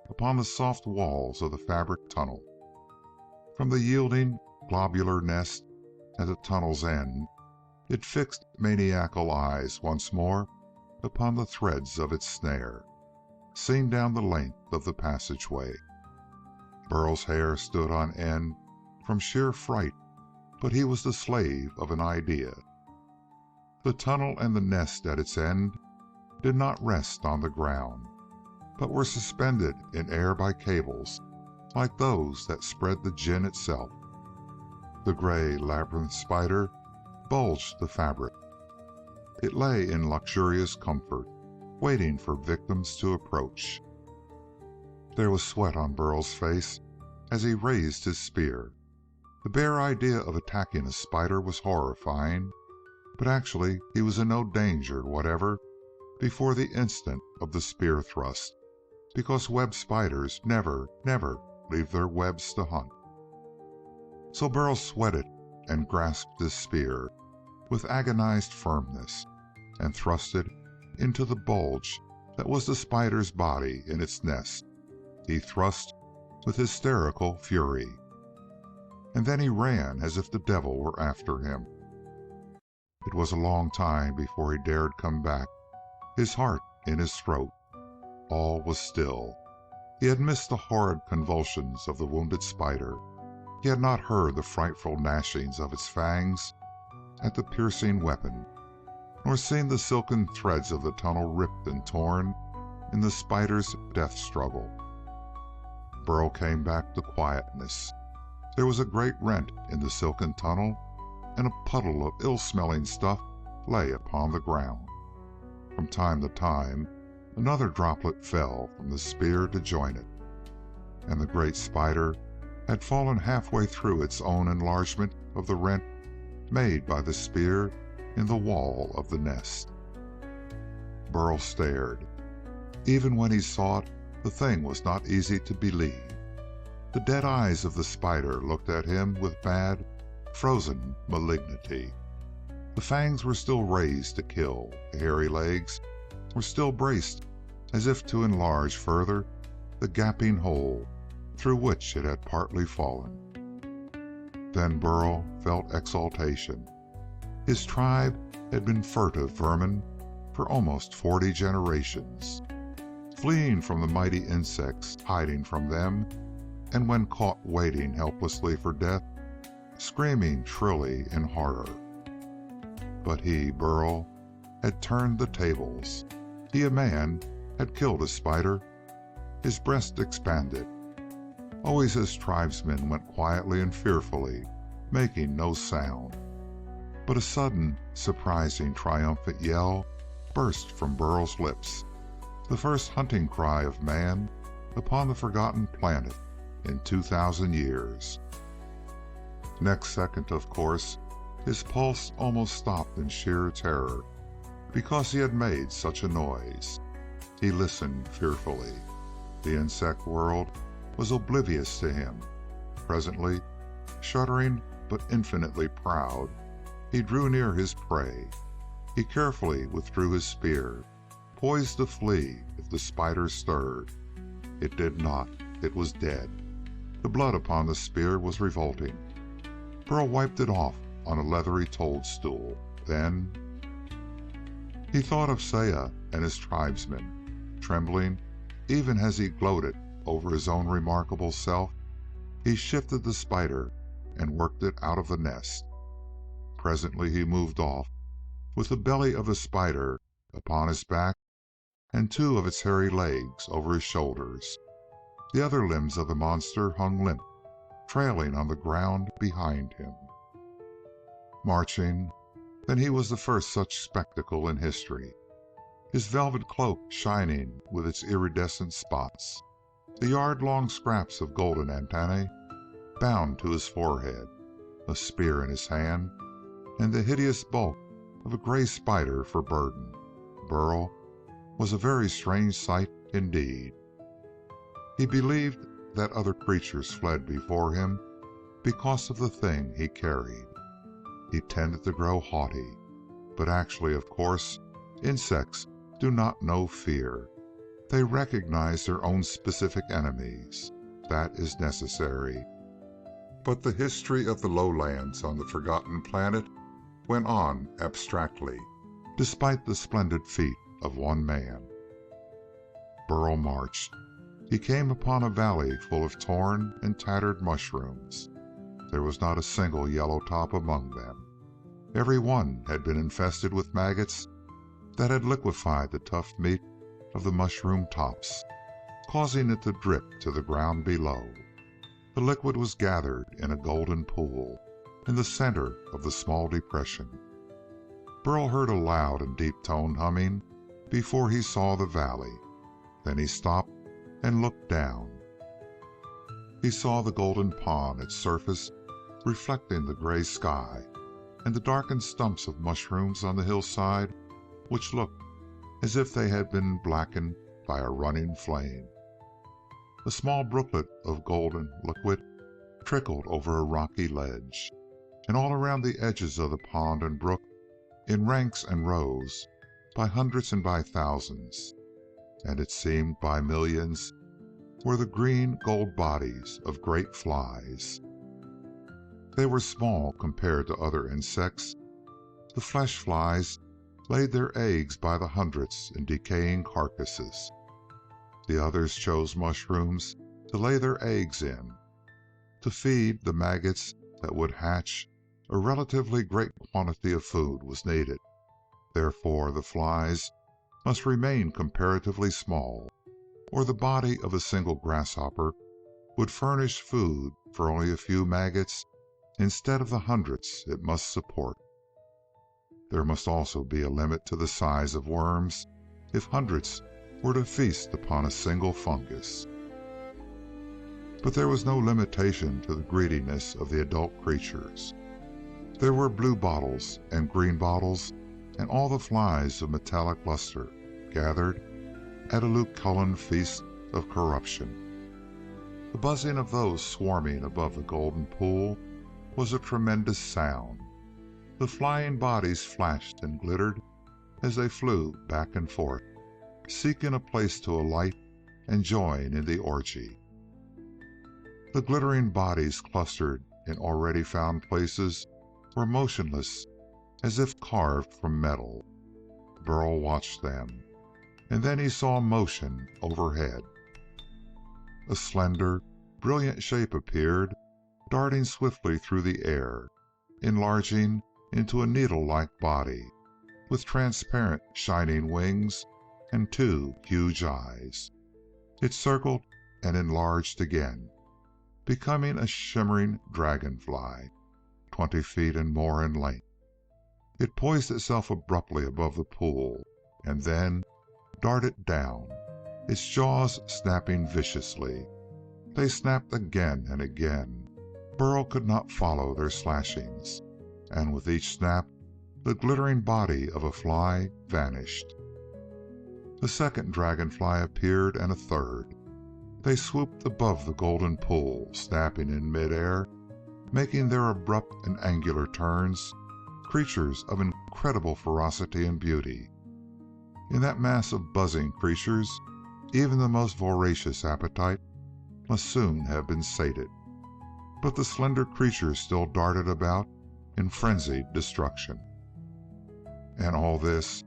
upon the soft walls of the fabric tunnel. From the yielding, globular nest at the tunnel's end, it fixed maniacal eyes once more upon the threads of its snare, seen down the length of the passageway. Burl's hair stood on end from sheer fright, but he was the slave of an idea. The tunnel and the nest at its end did not rest on the ground, but were suspended in air by cables like those that spread the gin itself. The gray labyrinth spider bulged the fabric. It lay in luxurious comfort, waiting for victims to approach. There was sweat on Burl's face as he raised his spear. The bare idea of attacking a spider was horrifying, but actually he was in no danger whatever before the instant of the spear thrust, because web spiders never leave their webs to hunt. So Burl sweated and grasped his spear with agonized firmness and thrust it into the bulge that was the spider's body in its nest. He thrust with hysterical fury. And then he ran as if the devil were after him. It was a long time before he dared come back, his heart in his throat. All was still. He had missed the horrid convulsions of the wounded spider. He had not heard the frightful gnashings of its fangs at the piercing weapon, nor seen the silken threads of the tunnel ripped and torn in the spider's death struggle. Burl came back to quietness. There was a great rent in the silken tunnel, and a puddle of ill-smelling stuff lay upon the ground. From time to time, another droplet fell from the spear to join it, and the great spider had fallen halfway through its own enlargement of the rent made by the spear in the wall of the nest. Burl stared. Even when he saw it, the thing was not easy to believe. The dead eyes of the spider looked at him with bad, frozen malignity. The fangs were still raised to kill. The hairy legs were still braced as if to enlarge further the gaping hole through which it had partly fallen. Then Burl felt exultation. His tribe had been furtive vermin for almost 40 generations, fleeing from the mighty insects, hiding from them, and when caught waiting helplessly for death, screaming shrilly in horror. But he, Burl, had turned the tables. He, a man, had killed a spider. His breast expanded. Always his tribesmen went quietly and fearfully, making no sound. But a sudden, surprising, triumphant yell burst from Burl's lips, the first hunting cry of man upon the forgotten planet in 2,000 years. Next second, of course, his pulse almost stopped in sheer terror because he had made such a noise. He listened fearfully. The insect world was oblivious to him. Presently, shuddering but infinitely proud, he drew near his prey. He carefully withdrew his spear, poised to flee if the spider stirred. It did not. It was dead. The blood upon the spear was revolting. Burl wiped it off on a leathery toadstool. Then he thought of Saya and his tribesmen. Trembling even as he gloated over his own remarkable self, he shifted the spider and worked it out of the nest. Presently he moved off, with the belly of the spider upon his back and 2 of its hairy legs over his shoulders. The other limbs of the monster hung limp, trailing on the ground behind him. Marching, then he was the first such spectacle in history. His velvet cloak shining with its iridescent spots, the yard-long scraps of golden antennae bound to his forehead, a spear in his hand, and the hideous bulk of a gray spider for burden. Burl was a very strange sight indeed. He believed that other creatures fled before him because of the thing he carried. He tended to grow haughty, but actually, of course, insects do not know fear. They recognize their own specific enemies. That is necessary. But the history of the lowlands on the forgotten planet went on abstractly, despite the splendid feat of one man. Burl marched. He came upon a valley full of torn and tattered mushrooms. There was not a single yellow top among them. Every one had been infested with maggots that had liquefied the tough meat of the mushroom tops, causing it to drip to the ground below. The liquid was gathered in a golden pool in the center of the small depression. Burl heard a loud and deep-toned humming before he saw the valley. Then he stopped and looked down. He saw the golden pond, its surface reflecting the gray sky, and the darkened stumps of mushrooms on the hillside, which looked as if they had been blackened by a running flame. A small brooklet of golden liquid trickled over a rocky ledge, and all around the edges of the pond and brook, in ranks and rows, by hundreds and by thousands, and it seemed by millions, were the green gold bodies of great flies. They were small compared to other insects. The flesh flies laid their eggs by the hundreds in decaying carcasses. The others chose mushrooms to lay their eggs in. To feed the maggots that would hatch, a relatively great quantity of food was needed. Therefore, the flies must remain comparatively small, or the body of a single grasshopper would furnish food for only a few maggots instead of the hundreds it must support. There must also be a limit to the size of worms if hundreds were to feast upon a single fungus. But there was no limitation to the greediness of the adult creatures. There were blue bottles and green bottles and all the flies of metallic luster gathered at a Lucullan feast of corruption. The buzzing of those swarming above the golden pool was a tremendous sound. The flying bodies flashed and glittered as they flew back and forth, seeking a place to alight and join in the orgy. The glittering bodies clustered in already found places were motionless as if carved from metal. Burl watched them, and then he saw motion overhead. A slender, brilliant shape appeared, darting swiftly through the air, enlarging into a needle-like body, with transparent, shining wings and two huge eyes. It circled and enlarged again, becoming a shimmering dragonfly, 20 feet and more in length. It poised itself abruptly above the pool, and then darted down, its jaws snapping viciously. They snapped again and again. Burl could not follow their slashings, and with each snap, the glittering body of a fly vanished. A second dragonfly appeared, and a third. They swooped above the golden pool, snapping in midair, making their abrupt and angular turns, creatures of incredible ferocity and beauty. In that mass of buzzing creatures, even the most voracious appetite must soon have been sated. But the slender creatures still darted about in frenzied destruction. And all this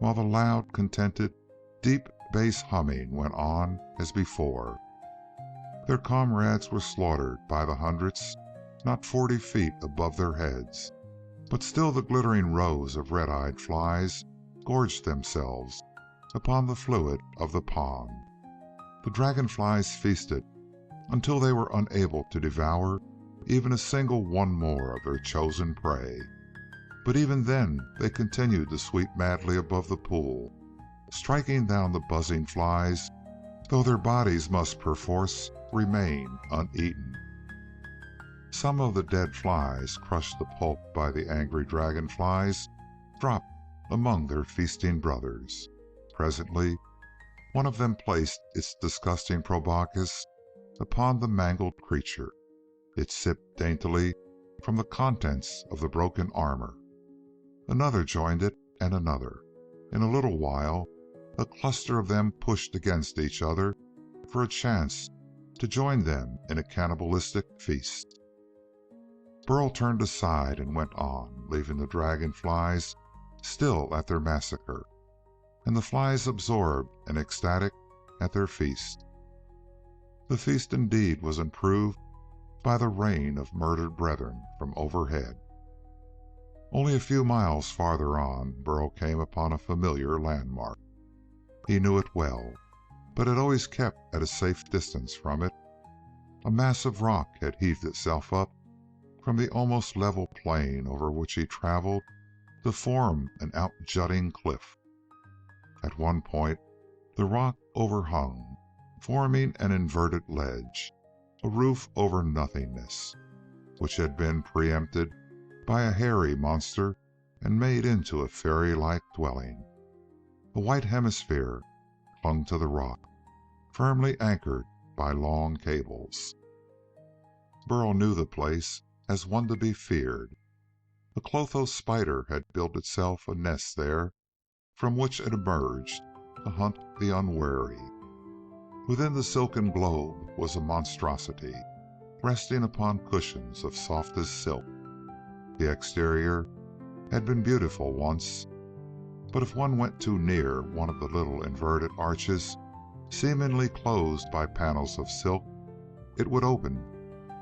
while the loud, contented, deep bass humming went on as before. Their comrades were slaughtered by the hundreds, not 40 feet above their heads, but still the glittering rows of red-eyed flies gorged themselves upon the fluid of the pond. The dragonflies feasted until they were unable to devour even a single one more of their chosen prey. But even then they continued to sweep madly above the pool, striking down the buzzing flies, though their bodies must perforce remain uneaten. Some of the dead flies, crushed to pulp by the angry dragonflies, dropped among their feasting brothers. Presently, one of them placed its disgusting proboscis upon the mangled creature. It sipped daintily from the contents of the broken armor. Another joined it, and another. In a little while, a cluster of them pushed against each other for a chance to join them in a cannibalistic feast. Burl turned aside and went on, leaving the dragonflies still at their massacre, and the flies absorbed and ecstatic at their feast. The feast indeed was improved by the rain of murdered brethren from overhead. Only a few miles farther on, Burl came upon a familiar landmark. He knew it well, but had always kept at a safe distance from it. A mass of rock had heaved itself up from the almost level plain over which he traveled to form an out-jutting cliff. At one point, the rock overhung, forming an inverted ledge, a roof over nothingness, which had been preempted by a hairy monster and made into a fairy-like dwelling. A white hemisphere clung to the rock, firmly anchored by long cables. Burl knew the place as one to be feared. A Clotho spider had built itself a nest there, from which it emerged to hunt the unwary. Within the silken globe was a monstrosity, resting upon cushions of softest silk. The exterior had been beautiful once, but if one went too near one of the little inverted arches, seemingly closed by panels of silk, it would open,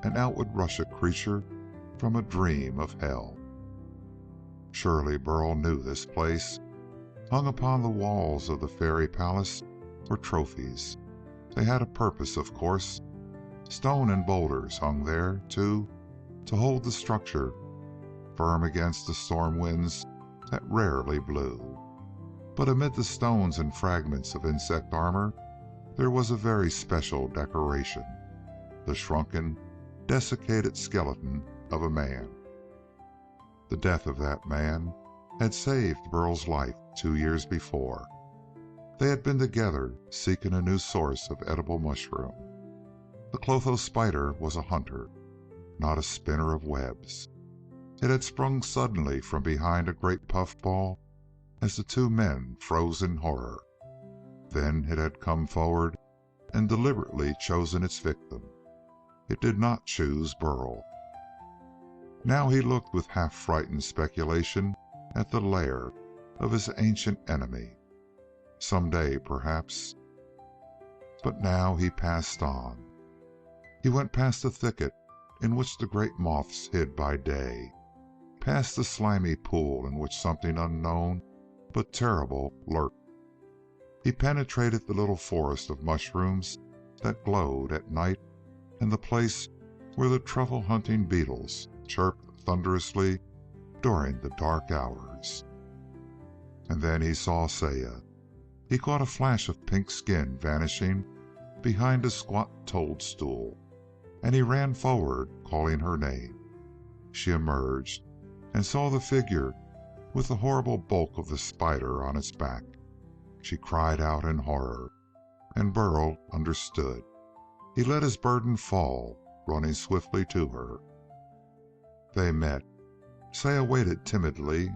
and out would rush a creature from a dream of hell. Surely Burl knew this place. Hung upon the walls of the fairy palace were trophies. They had a purpose, of course. Stone and boulders hung there, too, to hold the structure firm against the storm winds that rarely blew. But amid the stones and fragments of insect armor, there was a very special decoration: the shrunken, desiccated skeleton of a man. The death of that man had saved Burl's life 2 years before. They had been together, seeking a new source of edible mushroom. The Clotho spider was a hunter, not a spinner of webs. It had sprung suddenly from behind a great puffball as the two men froze in horror. Then it had come forward and deliberately chosen its victim. It did not choose Burl. Now he looked with half-frightened speculation at the lair of his ancient enemy. Someday, perhaps. But now he passed on. He went past the thicket in which the great moths hid by day, past the slimy pool in which something unknown but terrible lurked. He penetrated the little forest of mushrooms that glowed at night, and the place where the truffle-hunting beetles chirped thunderously during the dark hours. And then he saw Saya. He caught a flash of pink skin vanishing behind a squat toadstool, and he ran forward, calling her name. She emerged and saw the figure with the horrible bulk of the spider on its back. She cried out in horror, and Burl understood. He let his burden fall, running swiftly to her. They met. Saya waited timidly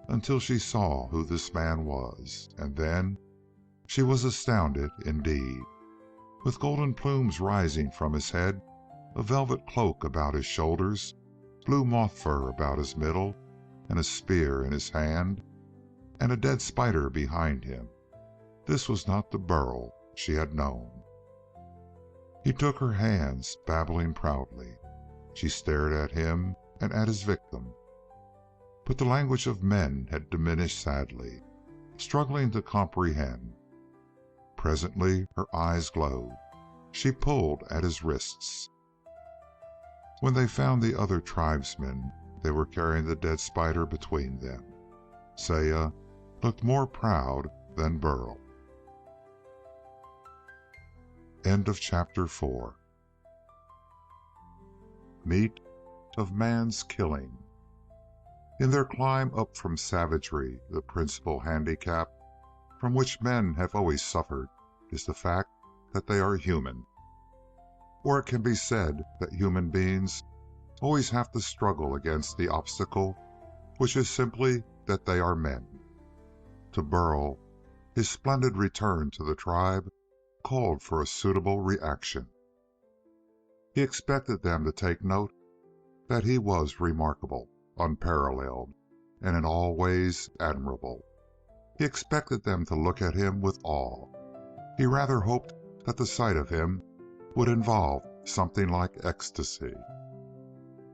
until she saw who this man was, and then she was astounded indeed. With golden plumes rising from his head, a velvet cloak about his shoulders, blue moth fur about his middle, and a spear in his hand, and a dead spider behind him, this was not the Burl she had known. He took her hands, babbling proudly. She stared at him and at his victim. But the language of men had diminished sadly, struggling to comprehend. Presently her eyes glowed. She pulled at his wrists. When they found the other tribesmen, they were carrying the dead spider between them. Saya looked more proud than Burl. End of chapter 4. Meat of man's killing. In their climb up from savagery, the principal handicap from which men have always suffered is the fact that they are human. Or it can be said that human beings always have to struggle against the obstacle, which is simply that they are men. To Burl, his splendid return to the tribe called for a suitable reaction. He expected them to take note that he was remarkable, unparalleled, and in all ways admirable. He expected them to look at him with awe. He rather hoped that the sight of him would involve something like ecstasy.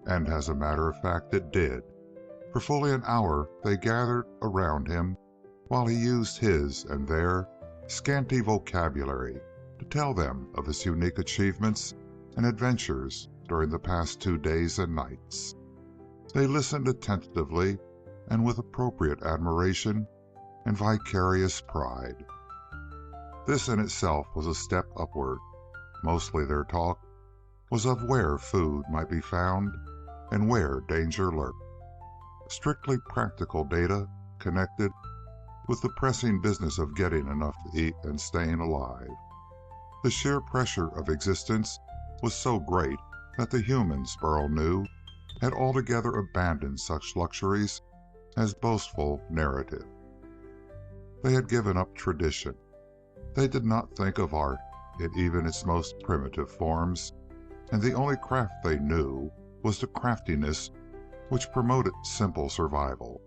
And as a matter of fact it did. For fully an hour they gathered around him while he used his and their scanty vocabulary to tell them of his unique achievements and adventures during the past 2 days and nights. They listened attentively and with appropriate admiration and vicarious pride. This in itself was a step upward. Mostly their talk was of where food might be found and where danger lurked. Strictly practical data connected with the pressing business of getting enough to eat and staying alive. The sheer pressure of existence was so great that the humans, Burl knew, had altogether abandoned such luxuries as boastful narrative. They had given up tradition. They did not think of art in even its most primitive forms, and the only craft they knew was the craftiness which promoted simple survival.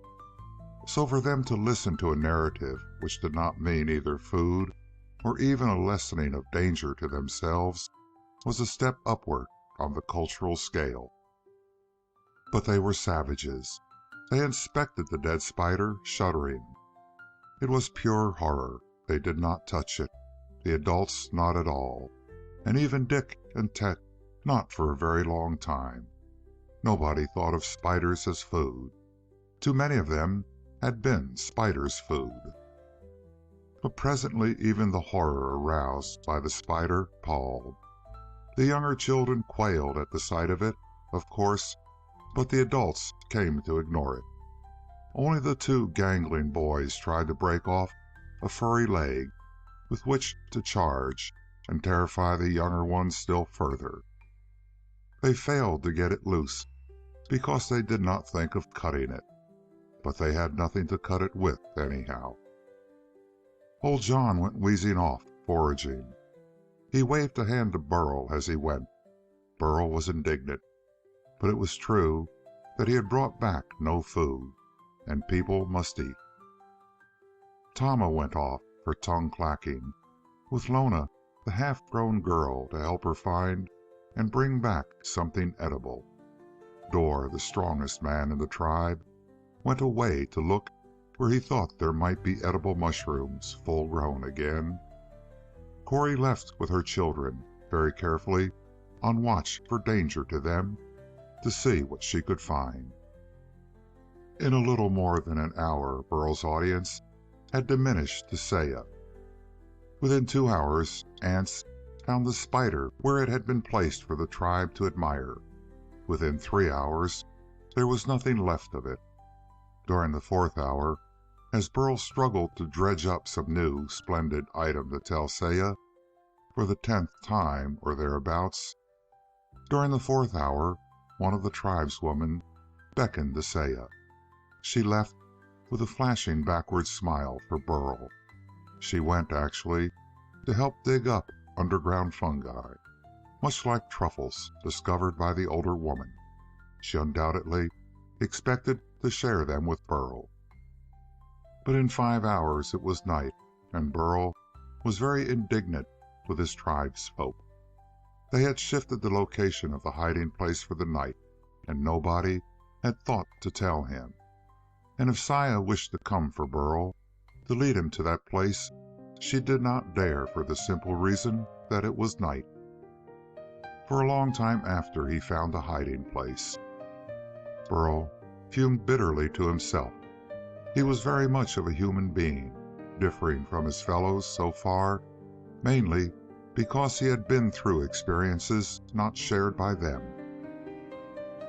So for them to listen to a narrative which did not mean either food or even a lessening of danger to themselves was a step upward on the cultural scale. But they were savages. They inspected the dead spider, shuddering. It was pure horror. They did not touch it, the adults not at all, and even Dick and Tet not for a very long time. Nobody thought of spiders as food. Too many of them had been spiders' food. But presently even the horror aroused by the spider palled. The younger children quailed at the sight of it, of course, but the adults came to ignore it. Only the two gangling boys tried to break off a furry leg with which to charge and terrify the younger ones still further. They failed to get it loose because they did not think of cutting it, but they had nothing to cut it with anyhow. Old John went wheezing off, foraging. He waved a hand to Burl as he went. Burl was indignant, but it was true that he had brought back no food, and people must eat. Tama went off, her tongue clacking, with Lona, the half-grown girl, to help her find and bring back something edible. Dor, the strongest man in the tribe, went away to look where he thought there might be edible mushrooms full-grown again. Cori left with her children, very carefully on watch for danger to them, to see what she could find. In a little more than an hour, Burl's audience had diminished to Saya. Within 2 hours, ants found the spider where it had been placed for the tribe to admire. Within 3 hours, there was nothing left of it. During the 4th hour, as Burl struggled to dredge up some new, splendid item to tell Saya for the 10th time or thereabouts, during the 4th hour, one of the tribeswomen beckoned to Saya. She left with a flashing backward smile for Burl. She went, actually, to help dig up underground fungi, much like truffles discovered by the older woman. She undoubtedly expected to share them with Burl. But in 5 hours it was night, and Burl was very indignant with his tribesfolk. They had shifted the location of the hiding place for the night, and nobody had thought to tell him. And if Saya wished to come for Burl, to lead him to that place, she did not dare for the simple reason that it was night. For a long time after he found a hiding place, Burl fumed bitterly to himself. He was very much of a human being, differing from his fellows so far, mainly because he had been through experiences not shared by them.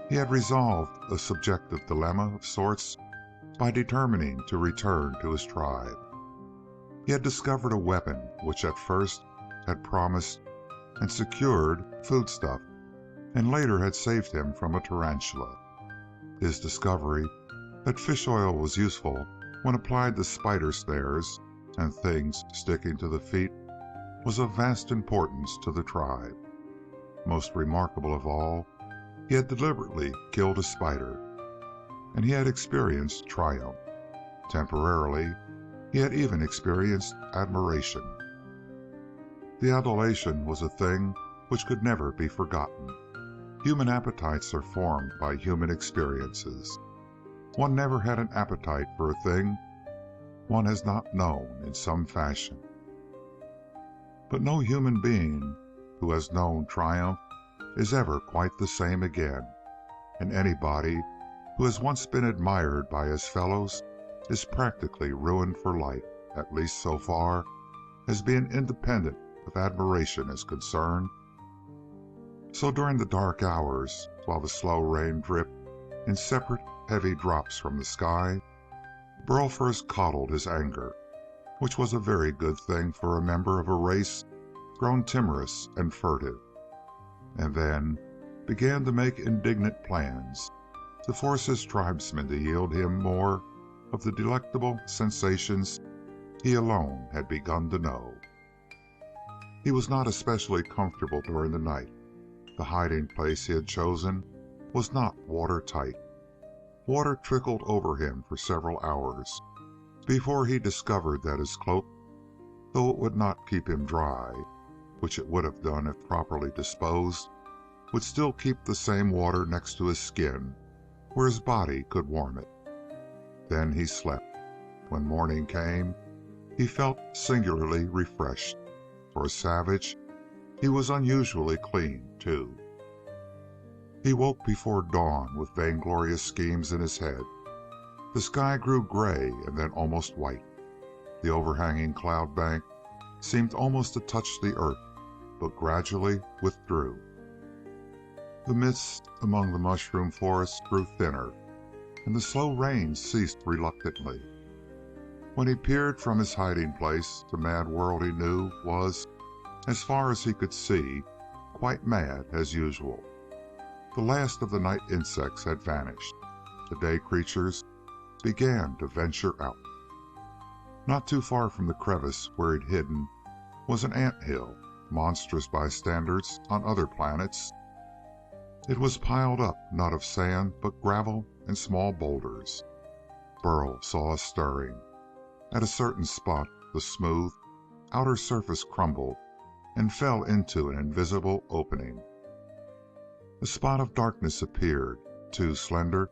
He had resolved a subjective dilemma of sorts by determining to return to his tribe. He had discovered a weapon which at first had promised and secured foodstuff, and later had saved him from a tarantula. His discovery that fish oil was useful when applied to spider snares and things sticking to the feet was of vast importance to the tribe. Most remarkable of all, he had deliberately killed a spider, and he had experienced triumph. Temporarily, he had even experienced admiration. The adulation was a thing which could never be forgotten. Human appetites are formed by human experiences. One never had an appetite for a thing one has not known in some fashion. But no human being who has known triumph is ever quite the same again, and anybody who has once been admired by his fellows is practically ruined for life, at least so far as being independent of admiration is concerned. So during the dark hours, while the slow rain dripped in separate heavy drops from the sky, Burl first coddled his anger, which was a very good thing for a member of a race grown timorous and furtive, and then began to make indignant plans to force his tribesmen to yield him more of the delectable sensations he alone had begun to know. He was not especially comfortable during the night. The hiding place he had chosen was not watertight. Water trickled over him for several hours before he discovered that his cloak, though it would not keep him dry, which it would have done if properly disposed, would still keep the same water next to his skin where his body could warm it. Then he slept. When morning came, he felt singularly refreshed. For a savage, he was unusually clean, too. He woke before dawn with vainglorious schemes in his head. The sky grew gray and then almost white. The overhanging cloud bank seemed almost to touch the earth, but gradually withdrew. The mist among the mushroom forests grew thinner, and the slow rain ceased reluctantly. When he peered from his hiding place, the mad world he knew was, as far as he could see, quite mad as usual. The last of the night insects had vanished. The day creatures began to venture out. Not too far from the crevice where he'd hidden was an ant hill, monstrous by standards on other planets. It was piled up not of sand but gravel and small boulders. Burl saw a stirring. At a certain spot, the smooth outer surface crumbled and fell into an invisible opening. A spot of darkness appeared. Two slender,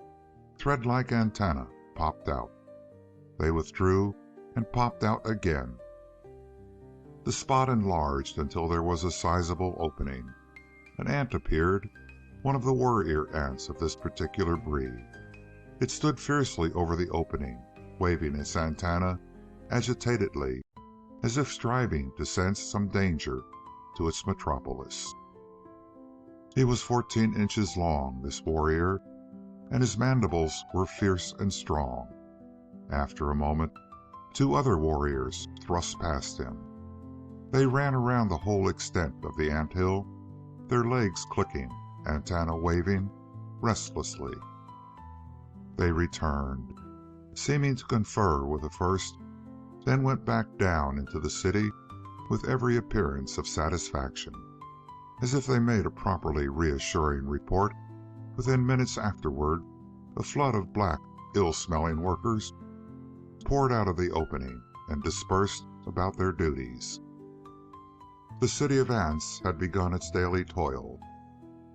thread-like antennae popped out. They withdrew and popped out again. The spot enlarged until there was a sizable opening. An ant appeared, one of the warrior ants of this particular breed. It stood fiercely over the opening, waving its antennae agitatedly, as if striving to sense some danger to its metropolis. He was 14 inches long, this warrior, and his mandibles were fierce and strong. After a moment, two other warriors thrust past him. They ran around the whole extent of the anthill, their legs clicking, antennae waving restlessly. They returned, seeming to confer with the first, then went back down into the city with every appearance of satisfaction. As if they made a properly reassuring report, within minutes afterward, a flood of black, ill-smelling workers poured out of the opening and dispersed about their duties. The city of ants had begun its daily toil.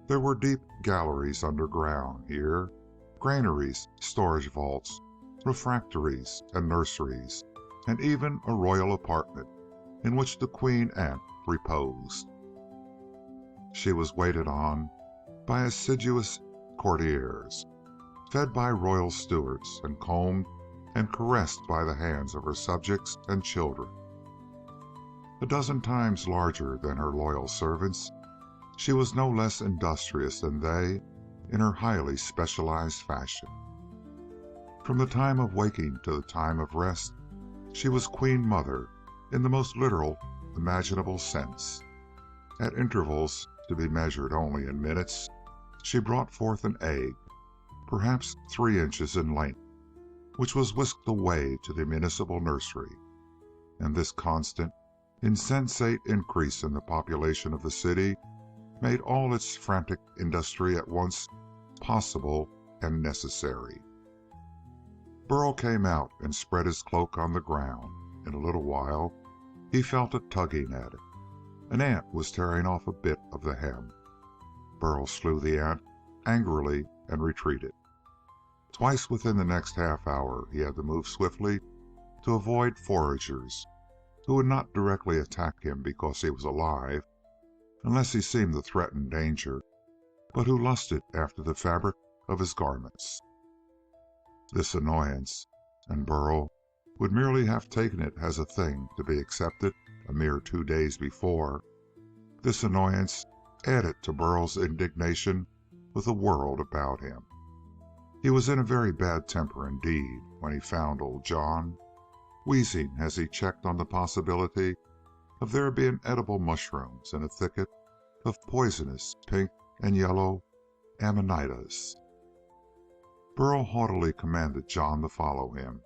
There were deep galleries underground here, granaries, storage vaults, refractories, and nurseries, and even a royal apartment in which the queen ant reposed. She was waited on by assiduous courtiers, fed by royal stewards, and combed and caressed by the hands of her subjects and children. A dozen times larger than her loyal servants, she was no less industrious than they in her highly specialized fashion. From the time of waking to the time of rest, she was Queen Mother in the most literal imaginable sense. At intervals, to be measured only in minutes, she brought forth an egg, perhaps 3 inches in length, which was whisked away to the municipal nursery. And this constant, insensate increase in the population of the city made all its frantic industry at once possible and necessary. Burl came out and spread his cloak on the ground. In a little while, he felt a tugging at it. An ant was tearing off a bit of the hem. Burl slew the ant angrily and retreated. Twice within the next half hour he had to move swiftly to avoid foragers, who would not directly attack him because he was alive, unless he seemed to threaten danger, but who lusted after the fabric of his garments. This annoyance, and Burl would merely have taken it as a thing to be accepted a mere 2 days before, this annoyance added to Burl's indignation with the world about him. He was in a very bad temper indeed when he found old John, wheezing as he checked on the possibility of there being edible mushrooms in a thicket of poisonous pink and yellow amanitas. Burl haughtily commanded John to follow him.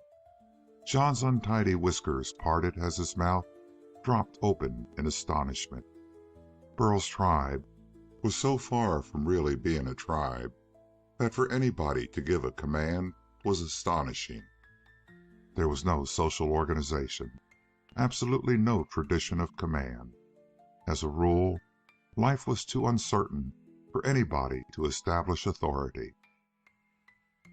John's untidy whiskers parted as his mouth dropped open in astonishment. Burl's tribe was so far from really being a tribe that for anybody to give a command was astonishing. There was no social organization, absolutely no tradition of command. As a rule, life was too uncertain for anybody to establish authority.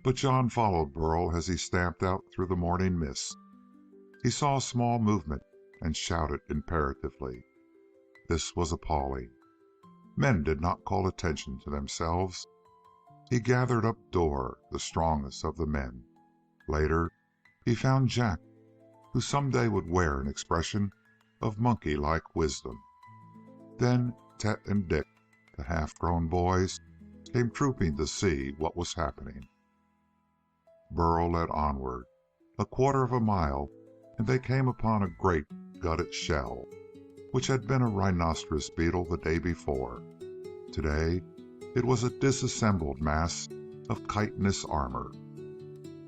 But John followed Burl as he stamped out through the morning mist. He saw a small movement and shouted imperatively. This was appalling. Men did not call attention to themselves. He gathered up Dor, the strongest of the men. Later, he found Jack, who someday would wear an expression of monkey-like wisdom. Then Tet and Dick, the half-grown boys, came trooping to see what was happening. Burl led onward. A quarter of a mile, and they came upon a great gutted shell, which had been a rhinoceros beetle the day before. Today, it was a disassembled mass of chitinous armor.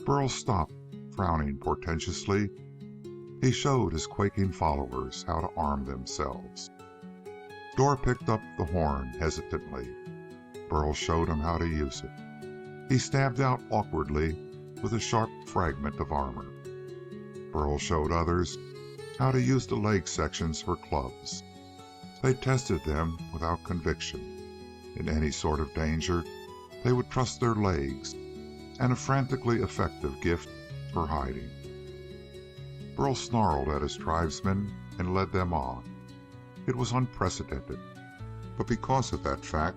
Burl stopped, frowning portentously. He showed his quaking followers how to arm themselves. Dor picked up the horn hesitantly. Burl showed him how to use it. He stabbed out awkwardly with a sharp fragment of armor. Burl showed others how to use the leg sections for clubs. They tested them without conviction. In any sort of danger, they would trust their legs, and a frantically effective gift for hiding. Burl snarled at his tribesmen and led them on. It was unprecedented, but because of that fact,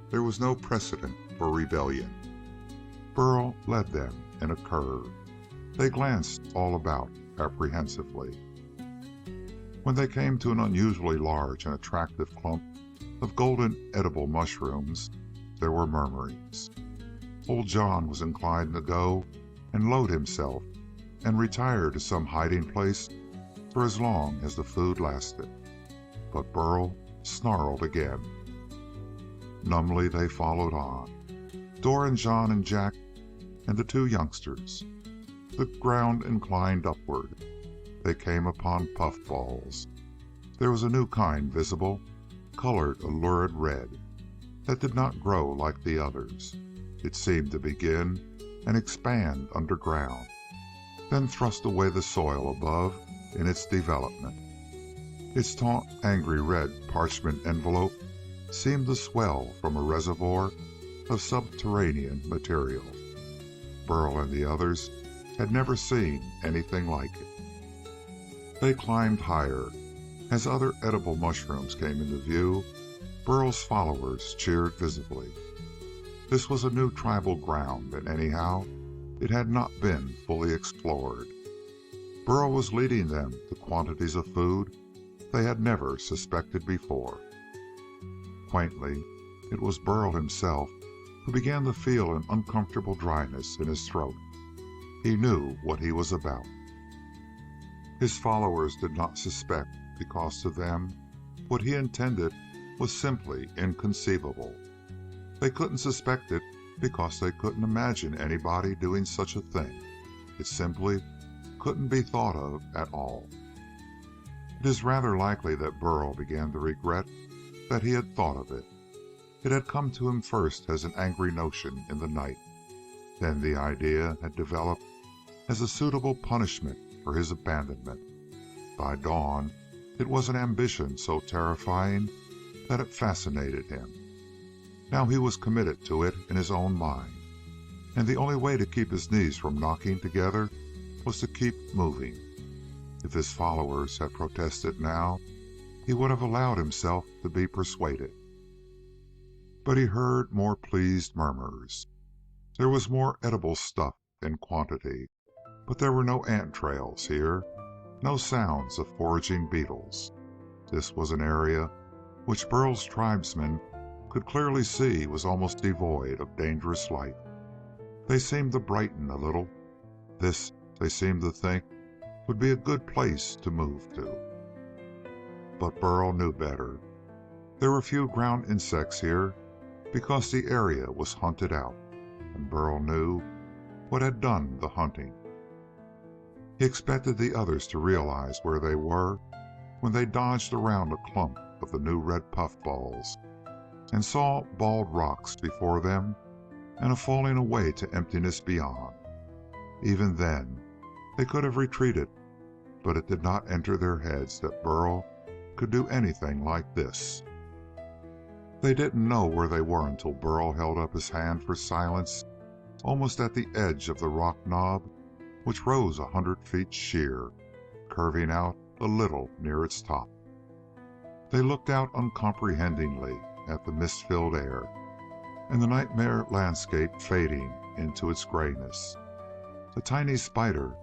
there was no precedent for rebellion. Burl led them in a curve. They glanced all about apprehensively. When they came to an unusually large and attractive clump of golden edible mushrooms, there were murmurings. Old John was inclined to go and load himself and retire to some hiding place for as long as the food lasted. But Burl snarled again. Numbly they followed on. Dor and John and Jack and the two youngsters. The ground inclined upward. They came upon puffballs. There was a new kind visible, colored a lurid red, that did not grow like the others. It seemed to begin and expand underground, then thrust away the soil above in its development. Its taut, angry red parchment envelope seemed to swell from a reservoir of subterranean material. Burl and the others had never seen anything like it. They climbed higher. As other edible mushrooms came into view, Burl's followers cheered visibly. This was a new tribal ground, and anyhow, it had not been fully explored. Burl was leading them to quantities of food they had never suspected before. Quaintly, it was Burl himself who began to feel an uncomfortable dryness in his throat. He knew what he was about. His followers did not suspect, because to them, what he intended was simply inconceivable. They couldn't suspect it because they couldn't imagine anybody doing such a thing. It simply couldn't be thought of at all. It is rather likely that Burl began to regret that he had thought of it. It had come to him first as an angry notion in the night. Then the idea had developed as a suitable punishment for his abandonment. By dawn, it was an ambition so terrifying that it fascinated him. Now he was committed to it in his own mind, and the only way to keep his knees from knocking together was to keep moving. If his followers had protested now, he would have allowed himself to be persuaded. But he heard more pleased murmurs. There was more edible stuff in quantity, but there were no ant trails here, no sounds of foraging beetles. This was an area which Burl's tribesmen could clearly see was almost devoid of dangerous life. They seemed to brighten a little. This, they seemed to think, would be a good place to move to. But Burl knew better. There were few ground insects here because the area was hunted out, and Burl knew what had done the hunting. He expected the others to realize where they were when they dodged around a clump of the new red puffballs and saw bald rocks before them and a falling away to emptiness beyond. Even then, they could have retreated, but it did not enter their heads that Burl could do anything like this. They didn't know where they were until Burl held up his hand for silence almost at the edge of the rock knob, which rose 100 feet sheer, curving out a little near its top. They looked out uncomprehendingly at the mist-filled air, and the nightmare landscape fading into its grayness. A tiny spider,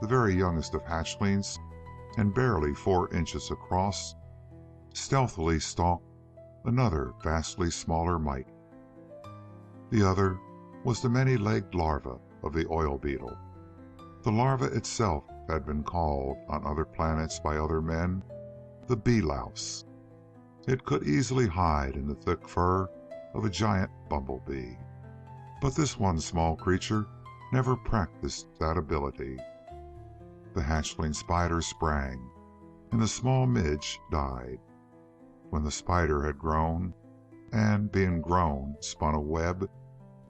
the very youngest of hatchlings, and barely 4 inches across, stealthily stalked another vastly smaller mite. The other was the many-legged larva of the oil beetle. The larva itself had been called on other planets by other men the bee louse. It could easily hide in the thick fur of a giant bumblebee, but this one small creature never practiced that ability. The hatchling spider sprang, and the small midge died. When the spider had grown, and being grown spun a web,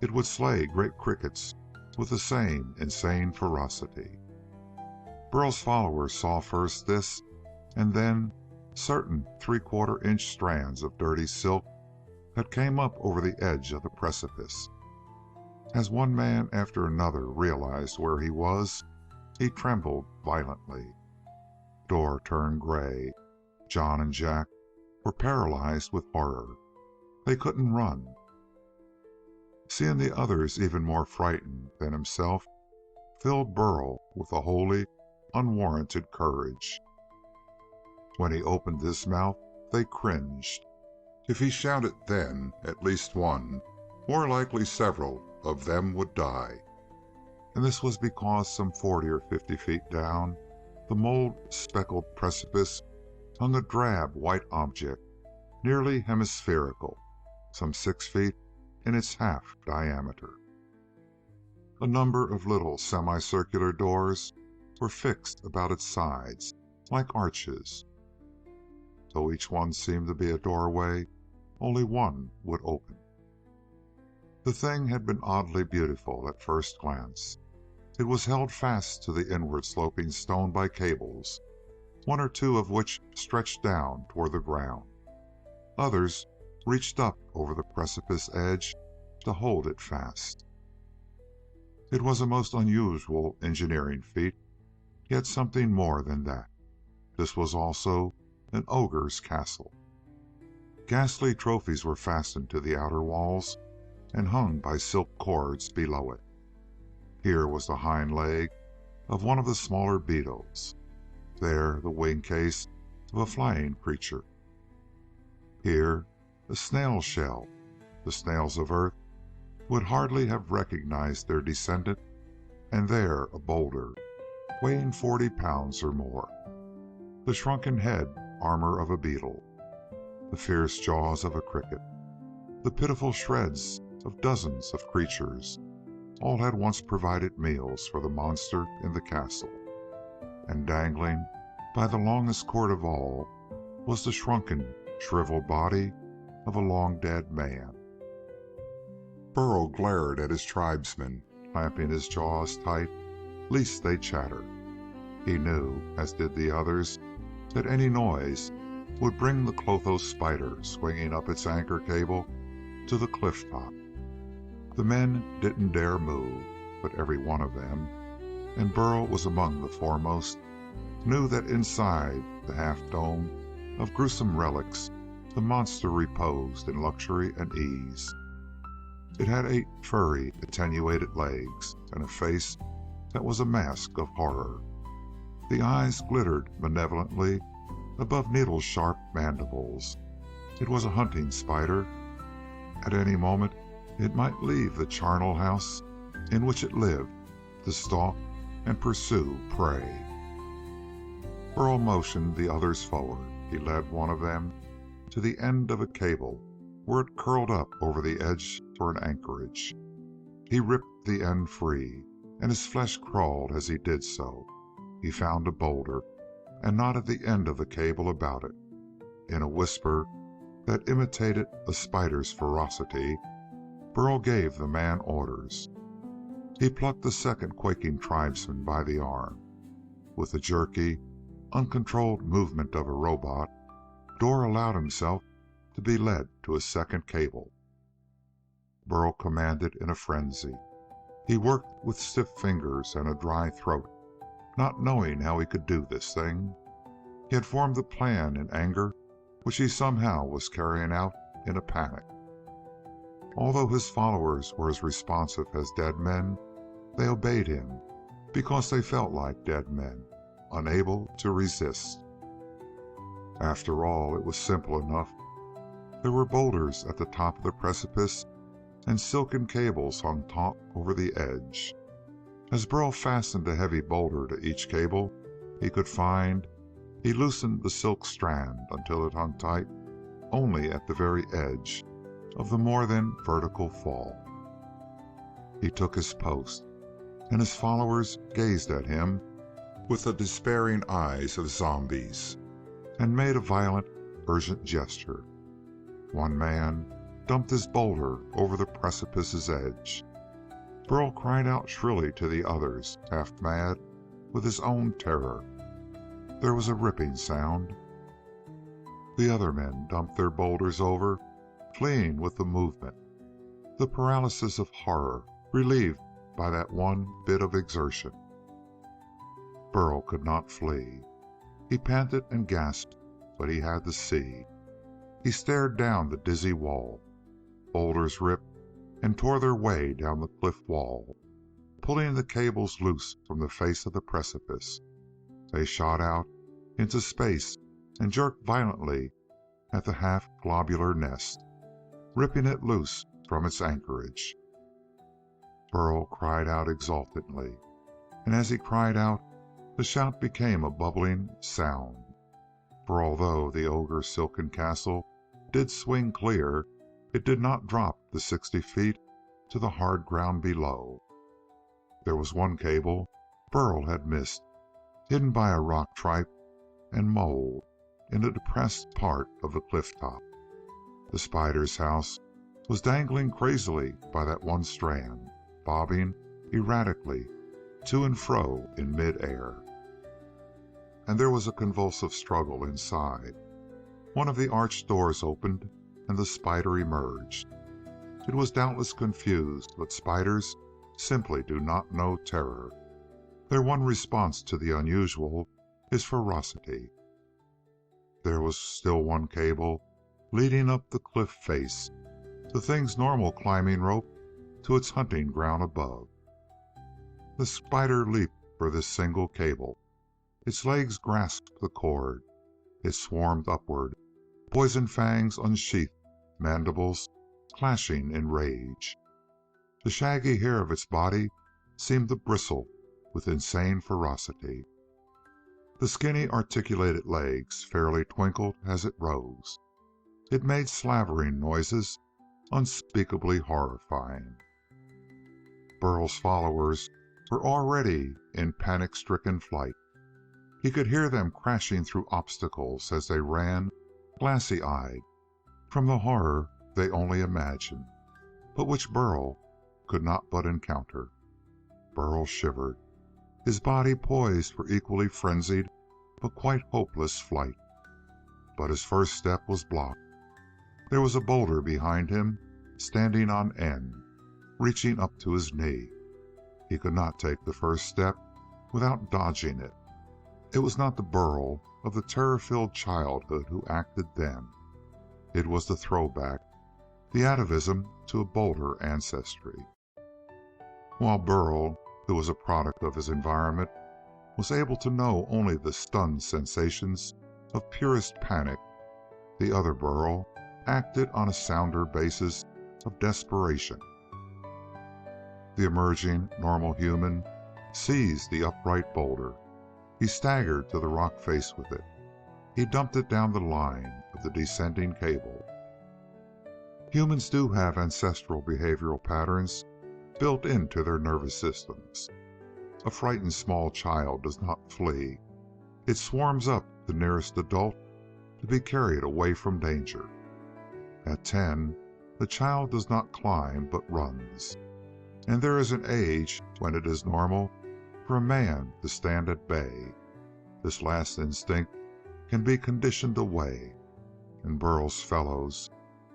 it would slay great crickets with the same insane ferocity. Burl's followers saw first this, and then certain 3/4-inch strands of dirty silk that came up over the edge of the precipice. As one man after another realized where he was, he trembled violently. Dor turned gray. John and Jack were paralyzed with horror. They couldn't run. Seeing the others even more frightened than himself filled Burl with a wholly unwarranted courage. When he opened his mouth, they cringed. If he shouted then, at least one, more likely several, of them would die. And this was because some 40 or 50 feet down the mold-speckled precipice hung a drab white object, nearly hemispherical, some 6 feet in its half diameter. A number of little semicircular doors were fixed about its sides, like arches. Though each one seemed to be a doorway, only one would open. The thing had been oddly beautiful at first glance. It was held fast to the inward-sloping stone by cables, 1 or 2 of which stretched down toward the ground. Others reached up over the precipice edge to hold it fast. It was a most unusual engineering feat, yet something more than that. This was also an ogre's castle. Ghastly trophies were fastened to the outer walls and hung by silk cords below it. Here was the hind leg of one of the smaller beetles. There the wing case of a flying creature. Here a snail shell. The snails of Earth would hardly have recognized their descendant, and there a boulder, weighing 40 pounds or more. The shrunken head armor of a beetle, the fierce jaws of a cricket, the pitiful shreds of dozens of creatures, all had once provided meals for the monster in the castle. And dangling by the longest cord of all was the shrunken, shriveled body of a long-dead man. Burl glared at his tribesmen, clamping his jaws tight, lest they chatter. He knew, as did the others, that any noise would bring the Clotho spider swinging up its anchor cable to the cliff top. The men didn't dare move, but every one of them, and Burl was among the foremost, knew that inside the half-dome of gruesome relics the monster reposed in luxury and ease. It had 8 furry, attenuated legs, and a face that was a mask of horror. The eyes glittered malevolently above needle-sharp mandibles. It was a hunting spider. At any moment it might leave the charnel house in which it lived to stalk and pursue prey. Burl motioned the others forward. He led one of them to the end of a cable where it curled up over the edge for an anchorage. He ripped the end free, and his flesh crawled as he did so. He found a boulder and knotted the end of the cable about it. In a whisper that imitated a spider's ferocity, Burl gave the man orders. He plucked the second quaking tribesman by the arm. With the jerky, uncontrolled movement of a robot, Dor allowed himself to be led to a second cable. Burl commanded in a frenzy. He worked with stiff fingers and a dry throat, not knowing how he could do this thing. He had formed a plan in anger, which he somehow was carrying out in a panic. Although his followers were as responsive as dead men, they obeyed him because they felt like dead men, unable to resist. After all, it was simple enough. There were boulders at the top of the precipice, and silken cables hung taut over the edge. As Burl fastened a heavy boulder to each cable he could find, he loosened the silk strand until it hung tight only at the very edge of the more than vertical fall. He took his post, and his followers gazed at him with the despairing eyes of zombies, and made a violent, urgent gesture. One man dumped his boulder over the precipice's edge. Burl cried out shrilly to the others, half mad with his own terror. There was a ripping sound. The other men dumped their boulders over, fleeing with the movement, the paralysis of horror relieved by that one bit of exertion. Burl could not flee. He panted and gasped, but he had to see. He stared down the dizzy wall. Boulders ripped and tore their way down the cliff wall, pulling the cables loose from the face of the precipice. They shot out into space and jerked violently at the half-globular nest, ripping it loose from its anchorage. Burl cried out exultantly, and as he cried out, the shout became a bubbling sound. For although the ogre's silken castle did swing clear, it did not drop the 60 feet to the hard ground below. There was one cable Burl had missed, hidden by a rock tripe and mold in a depressed part of the cliff top. The spider's house was dangling crazily by that one strand, bobbing erratically to and fro in mid-air. And there was a convulsive struggle inside. One of the arched doors opened, and the spider emerged. It was doubtless confused, but spiders simply do not know terror. Their one response to the unusual is ferocity. There was still one cable leading up the cliff face, the thing's normal climbing rope to its hunting ground above. The spider leaped for this single cable. Its legs grasped the cord. It swarmed upward, poison fangs unsheathed, mandibles clashing in rage. The shaggy hair of its body seemed to bristle with insane ferocity. The skinny, articulated legs fairly twinkled as it rose. It made slavering noises unspeakably horrifying. Burl's followers were already in panic-stricken flight. He could hear them crashing through obstacles as they ran, glassy-eyed, from the horror they only imagined, but which Burl could not but encounter. Burl shivered, his body poised for equally frenzied but quite hopeless flight. But his first step was blocked. There was a boulder behind him, standing on end, reaching up to his knee. He could not take the first step without dodging it. It was not the Burl of the terror-filled childhood who acted then. It was the throwback, the atavism to a bolder ancestry. While Burl, who was a product of his environment, was able to know only the stunned sensations of purest panic, the other Burl acted on a sounder basis of desperation. The emerging normal human seized the upright boulder. He staggered to the rock face with it. He dumped it down the line of the descending cable. Humans do have ancestral behavioral patterns built into their nervous systems. A frightened small child does not flee. It swarms up the nearest adult to be carried away from danger. At 10, the child does not climb but runs. And there is an age when it is normal for a man to stand at bay. This last instinct can be conditioned away, and Burl's fellows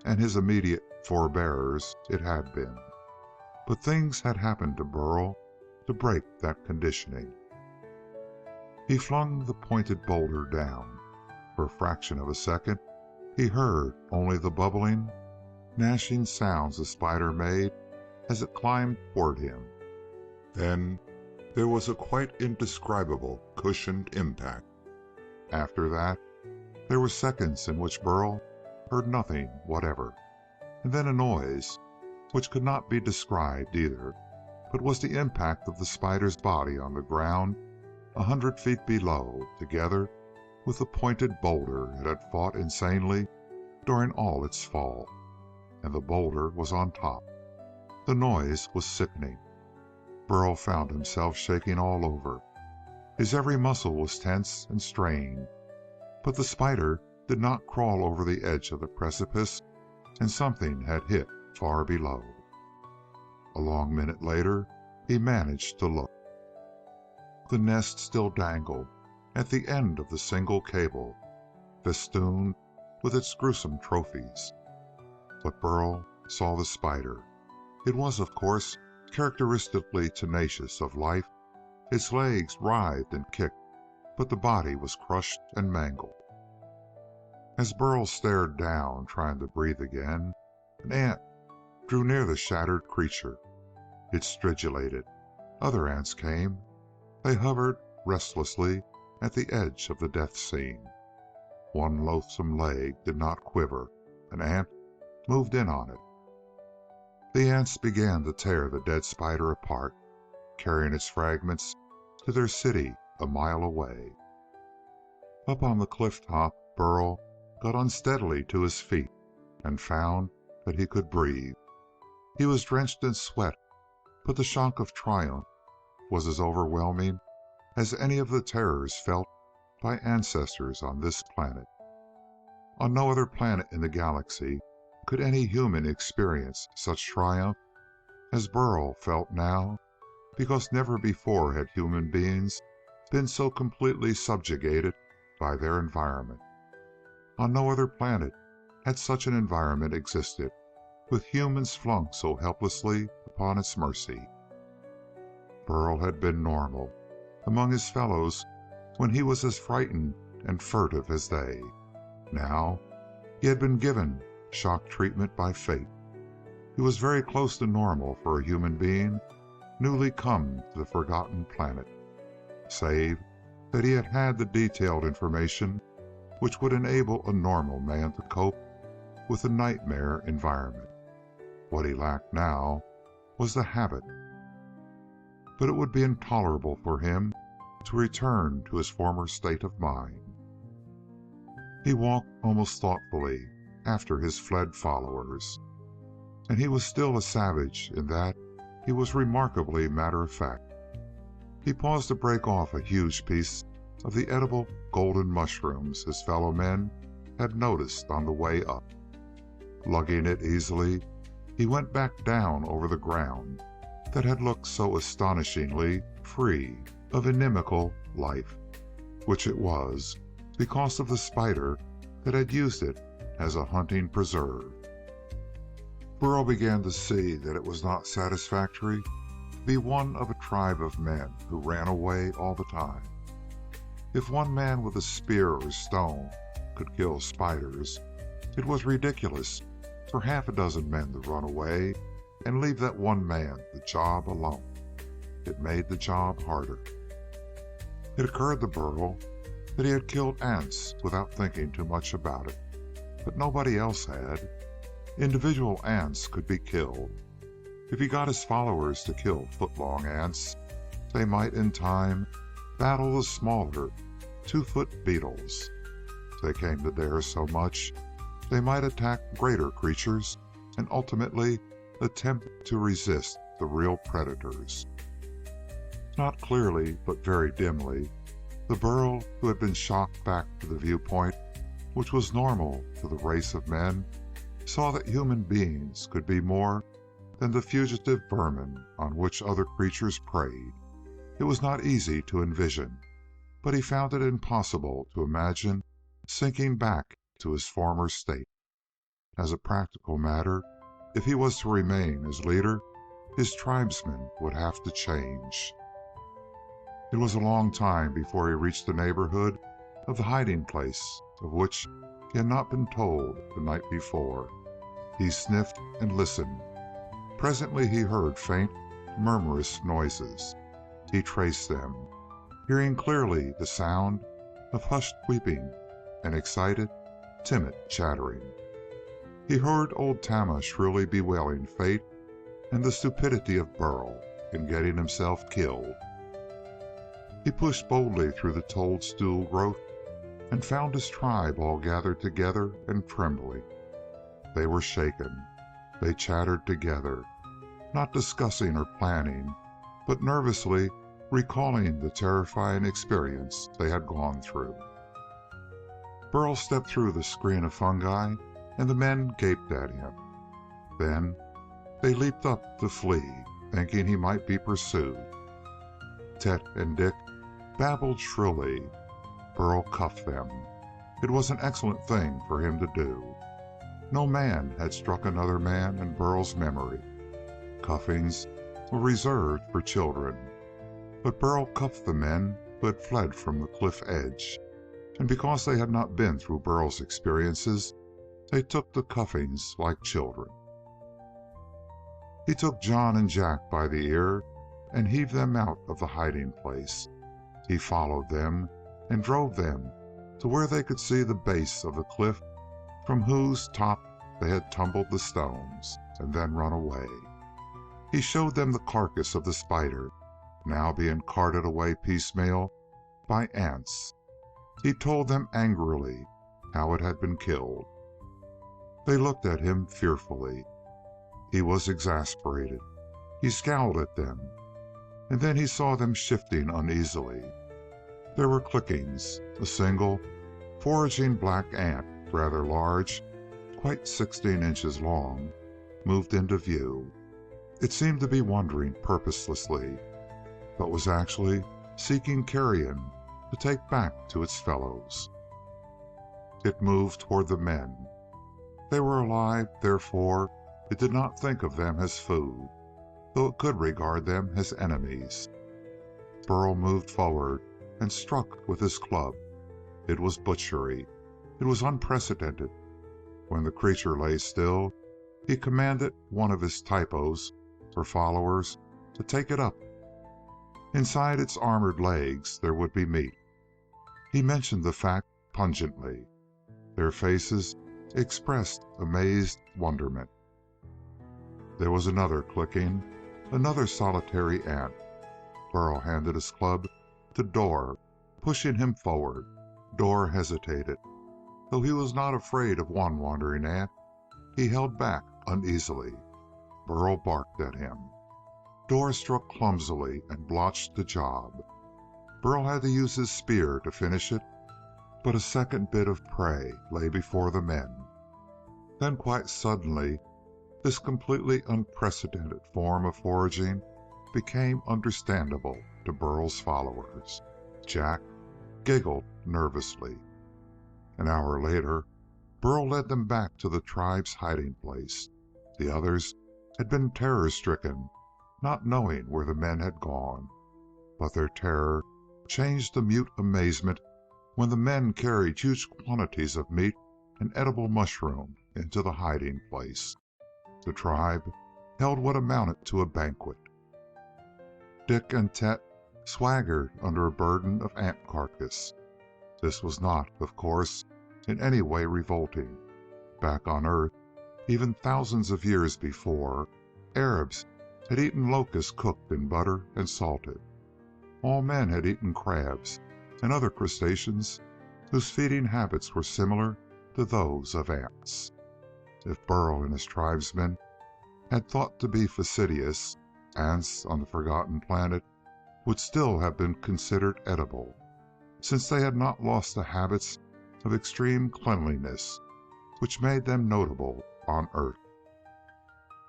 and his immediate forebears it had been. But things had happened to Burl to break that conditioning. He flung the pointed boulder down. For a fraction of a second, he heard only the bubbling, gnashing sounds the spider made as it climbed toward him. Then there was a quite indescribable cushioned impact. After that, there were seconds in which Burl heard nothing whatever, and then a noise, which could not be described either, but was the impact of the spider's body on the ground 100 feet below, together with the pointed boulder it had fought insanely during all its fall. And the boulder was on top. The noise was sickening. Burl found himself shaking all over. His every muscle was tense and strained. But the spider did not crawl over the edge of the precipice, and something had hit far below. A long minute later, he managed to look. The nest still dangled at the end of the single cable, festooned with its gruesome trophies. But Burl saw the spider. It was, of course, characteristically tenacious of life. Its legs writhed and kicked, but the body was crushed and mangled. As Burl stared down, trying to breathe again, an ant drew near the shattered creature. It stridulated. Other ants came. They hovered restlessly at the edge of the death scene. One loathsome leg did not quiver. An ant moved in on it. The ants began to tear the dead spider apart, carrying its fragments to their city a mile away. Up on the cliff top, Burl got unsteadily to his feet and found that he could breathe. He was drenched in sweat, but the shock of triumph was as overwhelming as any of the terrors felt by ancestors on this planet. On no other planet in the galaxy could any human experience such triumph as Burl felt now, because never before had human beings been so completely subjugated by their environment. On no other planet had such an environment existed, with humans flung so helplessly upon its mercy. Burl had been normal among his fellows when he was as frightened and furtive as they. Now he had been given shock treatment by fate. He was very close to normal for a human being newly come to the forgotten planet, save that he had had the detailed information which would enable a normal man to cope with the nightmare environment. What he lacked now was the habit. But it would be intolerable for him to return to his former state of mind. He walked almost thoughtfully after his fled followers, and he was still a savage in that he was remarkably matter-of-fact. He paused to break off a huge piece of the edible golden mushrooms his fellow men had noticed on the way up. Lugging it easily, he went back down over the ground that had looked so astonishingly free of inimical life, which it was because of the spider that had used it as a hunting preserve. Burl began to see that it was not satisfactory to be one of a tribe of men who ran away all the time. If one man with a spear or stone could kill spiders, it was ridiculous for half a dozen men to run away and leave that one man the job alone. It made the job harder. It occurred to Burl that he had killed ants without thinking too much about it, but nobody else had. Individual ants could be killed. If he got his followers to kill foot-long ants, they might in time battle the smaller 2-foot beetles. If they came to dare so much, they might attack greater creatures and ultimately attempt to resist the real predators. Not clearly, but very dimly, the Burl who had been shocked back to the viewpoint which was normal to the race of men saw that human beings could be more than the fugitive vermin on which other creatures preyed. It was not easy to envision, but he found it impossible to imagine sinking back to his former state. As a practical matter, if he was to remain as leader, his tribesmen would have to change. It was a long time before he reached the neighborhood of the hiding place of which he had not been told the night before. He sniffed and listened. Presently he heard faint, murmurous noises. He traced them, hearing clearly the sound of hushed weeping and excited, timid chattering. He heard old Tama shrilly bewailing fate and the stupidity of Burl in getting himself killed. He pushed boldly through the toadstool growth and found his tribe all gathered together and trembling. They were shaken. They chattered together, not discussing or planning, but nervously recalling the terrifying experience they had gone through. Burl stepped through the screen of fungi, and the men gaped at him. Then they leaped up to flee, thinking he might be pursued. Tet and Dick babbled shrilly. Burl cuffed them. It was an excellent thing for him to do. No man had struck another man in Burl's memory. Cuffings were reserved for children. But Burl cuffed the men who had fled from the cliff edge, and because they had not been through Burl's experiences, they took the cuffings like children. He took John and Jack by the ear and heaved them out of the hiding place. He followed them and drove them to where they could see the base of the cliff from whose top they had tumbled the stones and then run away. He showed them the carcass of the spider, now being carted away piecemeal by ants. He told them angrily how it had been killed. They looked at him fearfully. He was exasperated. He scowled at them, and then he saw them shifting uneasily. There were clickings. A single, foraging black ant, rather large, quite 16 inches long, moved into view. It seemed to be wandering purposelessly, but was actually seeking carrion to take back to its fellows. It moved toward the men. They were alive, therefore it did not think of them as food, though it could regard them as enemies. Burl moved forward and struck with his club. It was butchery. It was unprecedented. When the creature lay still, he commanded one of his typos, or followers, to take it up. Inside its armored legs there would be meat. He mentioned the fact pungently. Their faces expressed amazed wonderment. There was another clicking, another solitary ant. Burl handed his club to Dor, pushing him forward. Dor hesitated. Though he was not afraid of one wandering ant, he held back uneasily. Burl barked at him. Dor struck clumsily and blotched the job. Burl had to use his spear to finish it, but a second bit of prey lay before the men. Then quite suddenly, this completely unprecedented form of foraging became understandable to Burl's followers. Jack giggled nervously. An hour later, Burl led them back to the tribe's hiding place. The others had been terror-stricken, not knowing where the men had gone, but their terror changed to mute amazement when the men carried huge quantities of meat and edible mushroom into the hiding place. The tribe held what amounted to a banquet. Dick and Tet swaggered under a burden of ant carcass. This was not, of course, in any way revolting. Back on Earth, even thousands of years before, Arabs had eaten locusts cooked in butter and salted. All men had eaten crabs and other crustaceans whose feeding habits were similar to those of ants. If Burl and his tribesmen had thought to be fastidious, ants on the forgotten planet would still have been considered edible, since they had not lost the habits of extreme cleanliness which made them notable on Earth.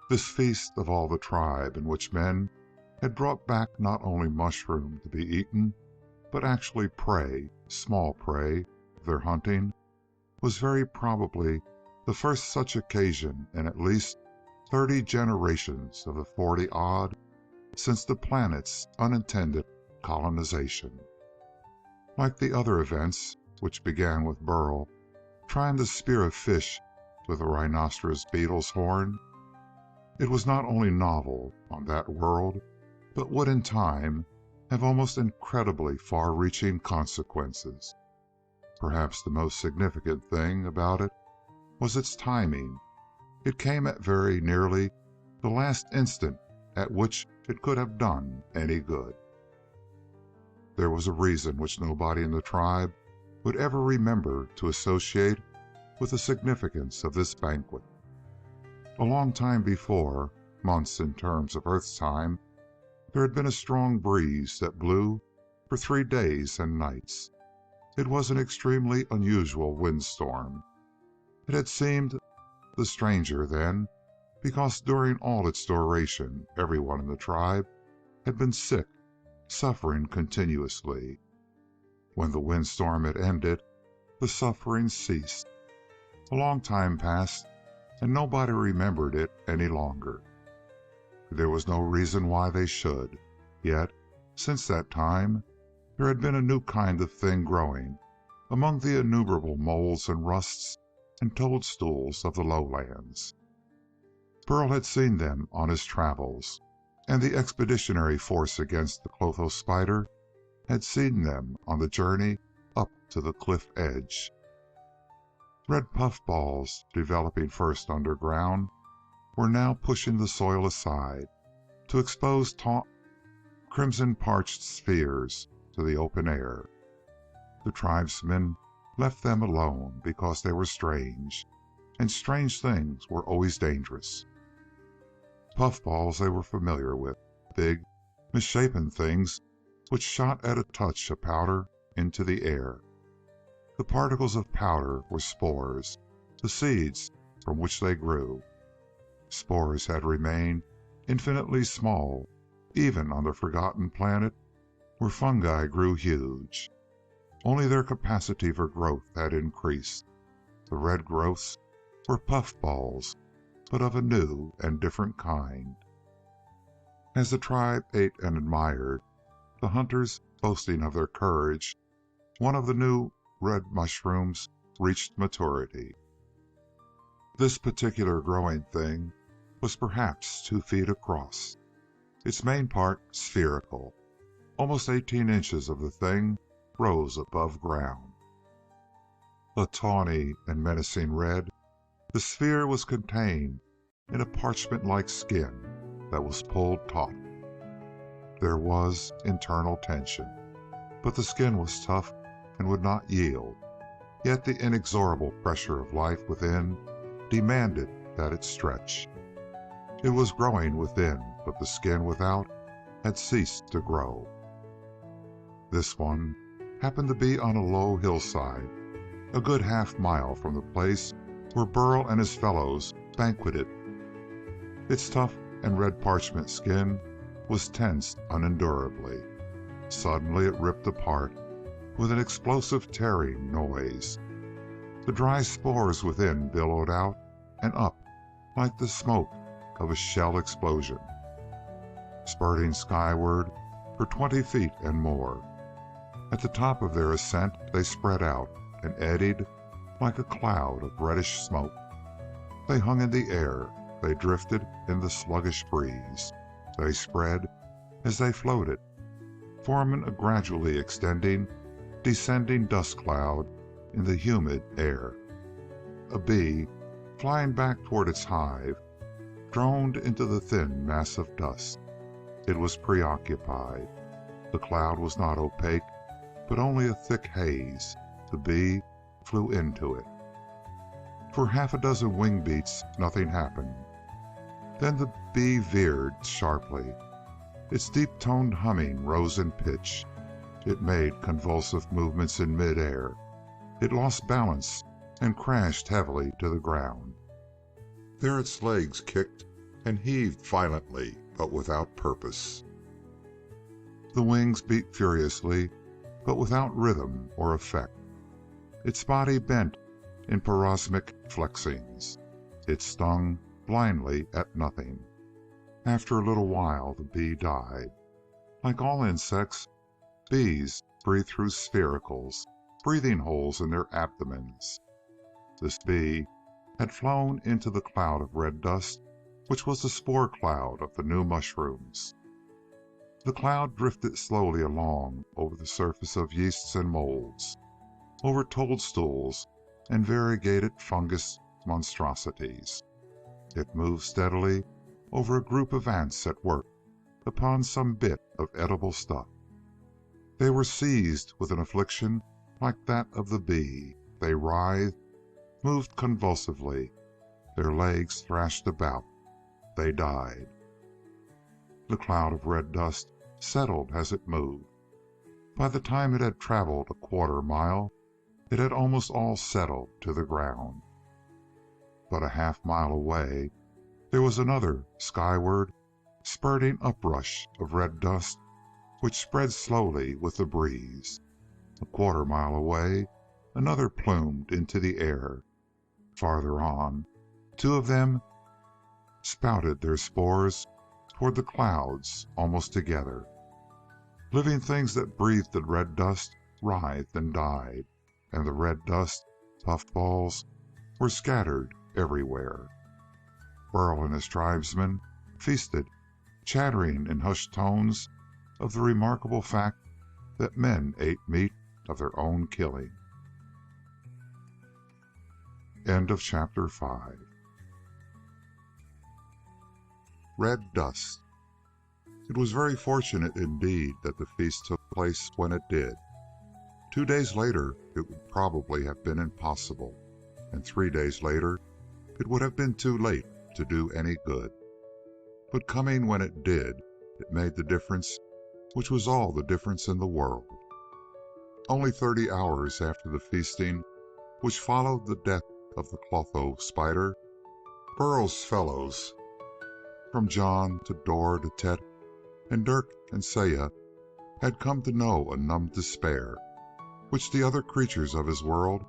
This feast of all the tribe, in which men had brought back not only mushroom to be eaten, but actually prey, small prey, of their hunting, was very probably the first such occasion in at least 30 generations of the 40-odd since the planet's unintended colonization. Like the other events, which began with Burl trying to spear a fish with a rhinoceros beetle's horn, it was not only novel on that world, but would in time have almost incredibly far-reaching consequences. Perhaps the most significant thing about it was its timing. It came at very nearly the last instant at which it could have done any good. There was a reason which nobody in the tribe would ever remember to associate with the significance of this banquet. A long time before, months in terms of Earth's time, there had been a strong breeze that blew for 3 days and nights. It was an extremely unusual windstorm. It had seemed the stranger then because during all its duration everyone in the tribe had been sick, suffering continuously. When the windstorm had ended, the suffering ceased. A long time passed, and nobody remembered it any longer. There was no reason why they should, yet since that time there had been a new kind of thing growing among the innumerable moles and rusts and toadstools of the lowlands. Burl had seen them on his travels, and the expeditionary force against the Clotho spider had seen them on the journey up to the cliff edge. Red puffballs, developing first underground, were now pushing the soil aside to expose taut, crimson-parched spheres to the open air. The tribesmen left them alone because they were strange, and strange things were always dangerous. Puffballs they were familiar with, big, misshapen things which shot at a touch of powder into the air. The particles of powder were spores, the seeds from which they grew. Spores had remained infinitely small, even on the forgotten planet where fungi grew huge. Only their capacity for growth had increased. The red growths were puffballs, but of a new and different kind. As the tribe ate and admired, the hunters, boasting of their courage, one of the new red mushrooms reached maturity. This particular growing thing was perhaps 2 feet across, its main part spherical. Almost 18 inches of the thing rose above ground. A tawny and menacing red, the sphere was contained in a parchment-like skin that was pulled taut. There was internal tension, but the skin was tough and would not yield, yet the inexorable pressure of life within demanded that it stretch. It was growing within, but the skin without had ceased to grow. This one happened to be on a low hillside, a good half-mile from the place where Burl and his fellows banqueted. Its tough and red parchment skin was tensed unendurably. Suddenly it ripped apart with an explosive tearing noise. The dry spores within billowed out and up like the smoke of a shell explosion, spurting skyward for 20 feet and more. At the top of their ascent they spread out and eddied like a cloud of reddish smoke. They hung in the air, they drifted in the sluggish breeze, they spread as they floated, forming a gradually extending, descending dust cloud in the humid air. A bee, flying back toward its hive, droned into the thin mass of dust. It was preoccupied. The cloud was not opaque, but only a thick haze. The bee flew into it. For half a dozen wing beats, nothing happened. Then the bee veered sharply. Its deep-toned humming rose in pitch. It made convulsive movements in mid-air. It lost balance and crashed heavily to the ground. There its legs kicked and heaved violently, but without purpose. The wings beat furiously, but without rhythm or effect. Its body bent in parosmic flexings. It stung blindly at nothing. After a little while, the bee died. Like all insects, bees breathe through sphericals, breathing holes in their abdomens. This bee had flown into the cloud of red dust, which was the spore cloud of the new mushrooms. The cloud drifted slowly along over the surface of yeasts and molds, over toadstools and variegated fungus monstrosities. It moved steadily over a group of ants at work upon some bit of edible stuff. They were seized with an affliction like that of the bee. They writhed, moved convulsively. Their legs thrashed about. They died. The cloud of red dust settled as it moved. By the time it had traveled a quarter-mile, it had almost all settled to the ground. But a half-mile away, there was another skyward, spurting uprush of red dust, which spread slowly with the breeze. A quarter-mile away, another plumed into the air. Farther on, two of them spouted their spores toward the clouds almost together. Living things that breathed the red dust writhed and died, and the red dust puffballs were scattered everywhere. Burl and his tribesmen feasted, chattering in hushed tones of the remarkable fact that men ate meat of their own killing. End of chapter 5. Red dust. It was very fortunate indeed that the feast took place when it did. 2 days later, it would probably have been impossible, and 3 days later, it would have been too late to do any good. But coming when it did, it made the difference, which was all the difference in the world. Only 30 hours after the feasting, which followed the death of the Clotho spider, Burl's fellows, from John to Dor to Tet and Dirk and Saya, had come to know a numb despair, which the other creatures of his world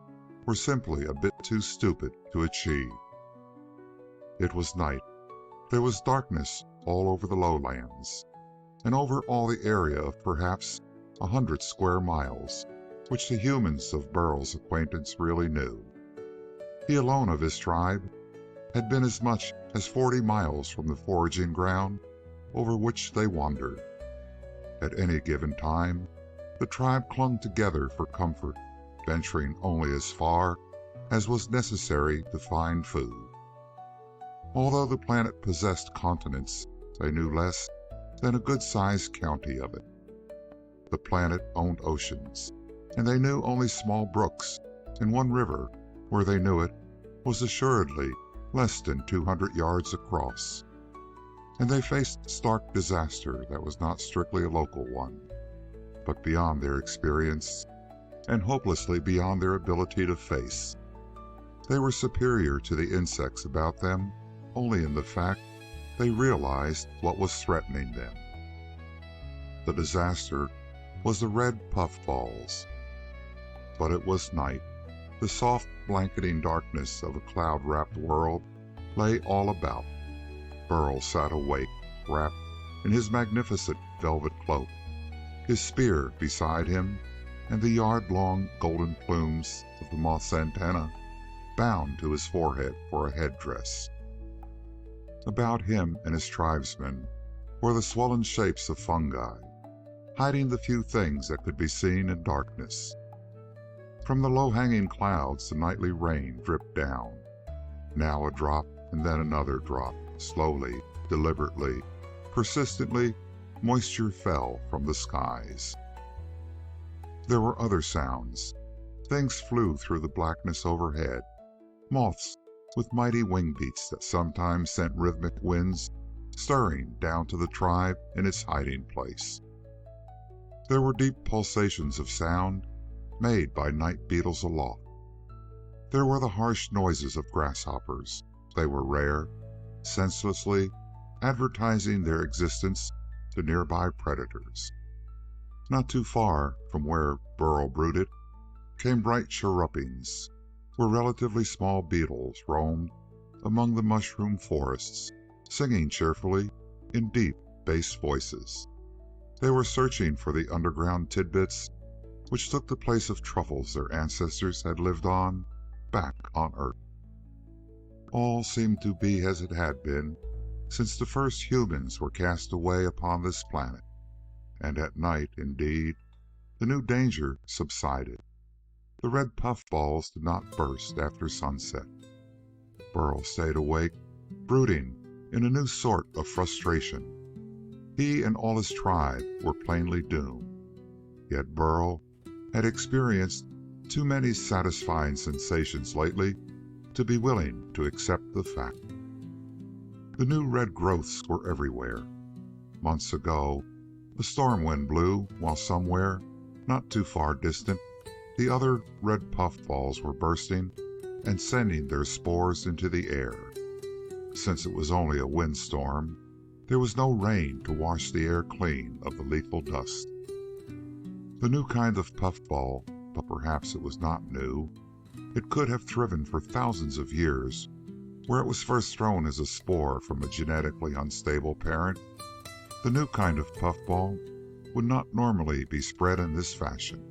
were simply a bit too stupid to achieve. It was night. There was darkness all over the lowlands, and over all the area of perhaps 100 square miles, which the humans of Burl's acquaintance really knew. He alone of his tribe had been as much as 40 miles from the foraging ground over which they wandered. At any given time, the tribe clung together for comfort, venturing only as far as was necessary to find food. Although the planet possessed continents, they knew less than a good-sized county of it. The planet owned oceans, and they knew only small brooks, and one river, where they knew it, was assuredly less than 200 yards across. And they faced stark disaster that was not strictly a local one, but beyond their experience, and hopelessly beyond their ability to face. They were superior to the insects about them only in the fact they realized what was threatening them. The disaster was the red puffballs. But it was night. The soft blanketing darkness of a cloud-wrapped world lay all about. Burl sat awake, wrapped in his magnificent velvet cloak, his spear beside him, and the yard-long golden plumes of the moth's antenna bound to his forehead for a headdress. About him and his tribesmen were the swollen shapes of fungi, hiding the few things that could be seen in darkness. From the low-hanging clouds the nightly rain dripped down, now a drop and then another drop. Slowly, deliberately, persistently, moisture fell from the skies. There were other sounds. Things flew through the blackness overhead, moths with mighty wing beats that sometimes sent rhythmic winds stirring down to the tribe in its hiding place. There were deep pulsations of sound made by night beetles aloft. There were the harsh noises of grasshoppers. They were rare, senselessly advertising their existence to nearby predators. Not too far from where Burl brooded came bright chirrupings. where relatively small beetles roamed among the mushroom forests, singing cheerfully in deep bass voices. They were searching for the underground tidbits which took the place of truffles their ancestors had lived on back on Earth. All seemed to be as it had been since the first humans were cast away upon this planet, and at night, indeed, the new danger subsided. The red puffballs did not burst after sunset. Burl stayed awake, brooding in a new sort of frustration. He and all his tribe were plainly doomed, yet Burl had experienced too many satisfying sensations lately to be willing to accept the fact. The new red growths were everywhere. Months ago, a storm wind blew while somewhere, not too far distant, the other red puffballs were bursting and sending their spores into the air. Since it was only a windstorm, there was no rain to wash the air clean of the lethal dust. The new kind of puffball, but perhaps it was not new. It could have thriven for thousands of years, where it was first thrown as a spore from a genetically unstable parent. The new kind of puffball would not normally be spread in this fashion.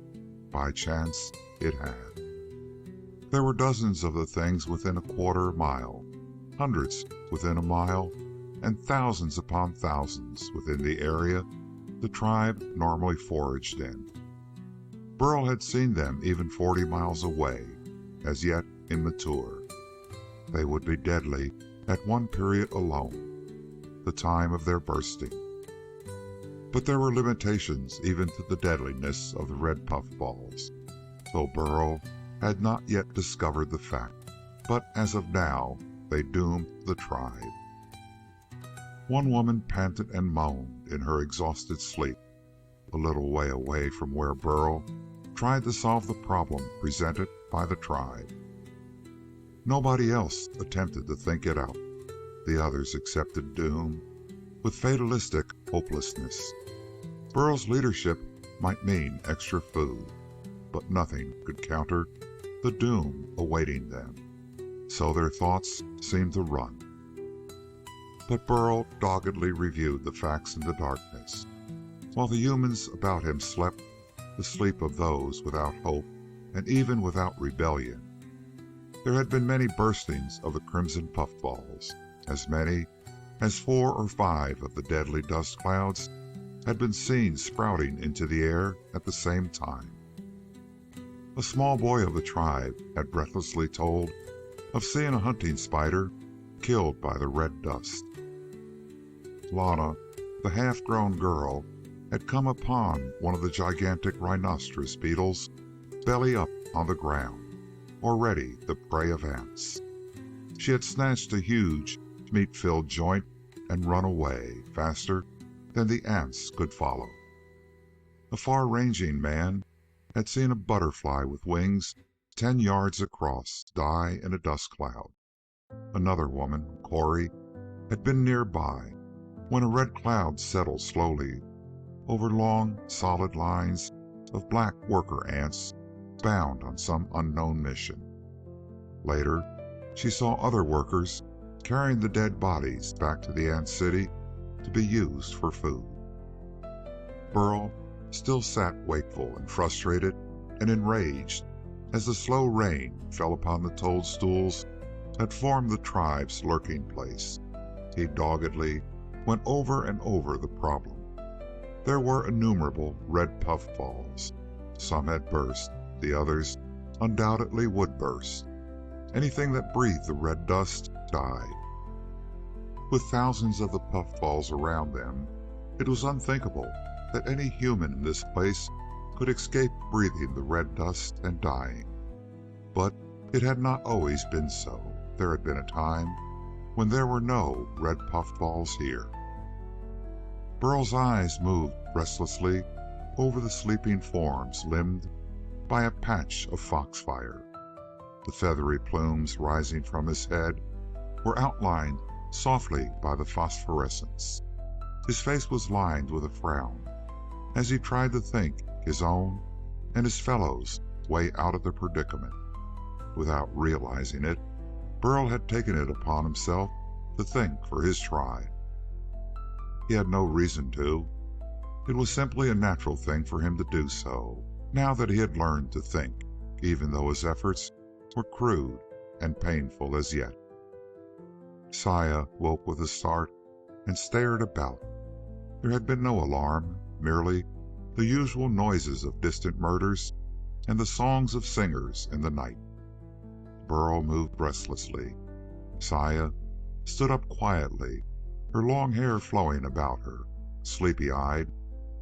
By chance, it had. There were dozens of the things within a quarter mile, hundreds within a mile, and thousands upon thousands within the area the tribe normally foraged in. Burl had seen them even 40 miles away, as yet immature. They would be deadly at one period alone, the time of their bursting. But there were limitations even to the deadliness of the red puffballs, though Burl had not yet discovered the fact. But as of now, they doomed the tribe. One woman panted and moaned in her exhausted sleep, a little way away from where Burl tried to solve the problem presented by the tribe. Nobody else attempted to think it out. The others accepted doom with fatalistic hopelessness. Burl's leadership might mean extra food, but nothing could counter the doom awaiting them. So their thoughts seemed to run. But Burl doggedly reviewed the facts in the darkness, while the humans about him slept the sleep of those without hope and even without rebellion. There had been many burstings of the crimson puffballs. As many as 4 or 5 of the deadly dust clouds had been seen sprouting into the air at the same time. A small boy of the tribe had breathlessly told of seeing a hunting spider killed by the red dust. Lana, the half-grown girl, had come upon one of the gigantic rhinoceros beetles, belly up on the ground, already the prey of ants. She had snatched a huge, meat-filled joint and run away faster than the ants could follow. A far-ranging man had seen a butterfly with wings 10 yards across die in a dust cloud. Another woman, Corey, had been nearby when a red cloud settled slowly over long, solid lines of black worker ants bound on some unknown mission. Later, she saw other workers carrying the dead bodies back to the ant city to be used for food. Burl still sat wakeful and frustrated and enraged as the slow rain fell upon the toadstools that formed the tribe's lurking place. He doggedly went over and over the problem. There were innumerable red puffballs. Some had burst, the others undoubtedly would burst. Anything that breathed the red dust died. With thousands of the puffballs around them, it was unthinkable that any human in this place could escape breathing the red dust and dying. But it had not always been so. There had been a time when there were no red puffballs here. Burl's eyes moved restlessly over the sleeping forms limned by a patch of foxfire. The feathery plumes rising from his head were outlined softly by the phosphorescence. His face was lined with a frown as he tried to think his own and his fellows' way out of the predicament. Without realizing it, Burl had taken it upon himself to think for his tribe. He had no reason to. It was simply a natural thing for him to do so, now that he had learned to think, even though his efforts were crude and painful as yet. Saya woke with a start and stared about. There had been no alarm, merely the usual noises of distant murders and the songs of singers in the night. Burl moved restlessly. Saya stood up quietly, her long hair flowing about her. Sleepy-eyed,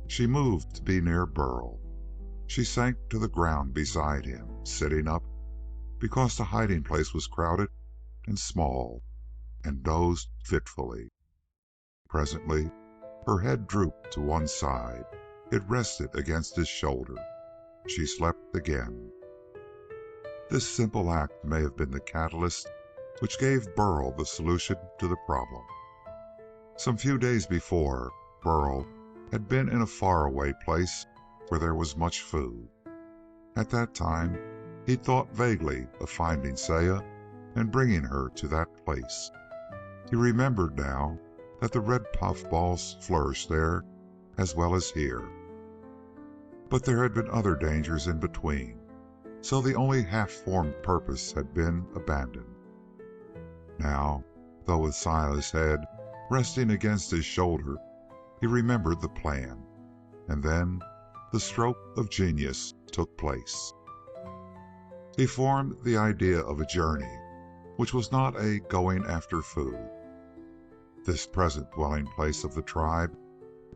she moved to be near Burl. She sank to the ground beside him, sitting up because the hiding place was crowded and small, and dozed fitfully. Presently, her head drooped to one side. It rested against his shoulder. She slept again. This simple act may have been the catalyst which gave Burl the solution to the problem. Some few days before, Burl had been in a faraway place where there was much food. At that time, he thought vaguely of finding Saya and bringing her to that place. He remembered now that the red puffballs flourished there as well as here. But there had been other dangers in between, so the only half-formed purpose had been abandoned. Now, though with Saya's head resting against his shoulder, he remembered the plan, and then the stroke of genius took place. He formed the idea of a journey, which was not a going after food. This present dwelling place of the tribe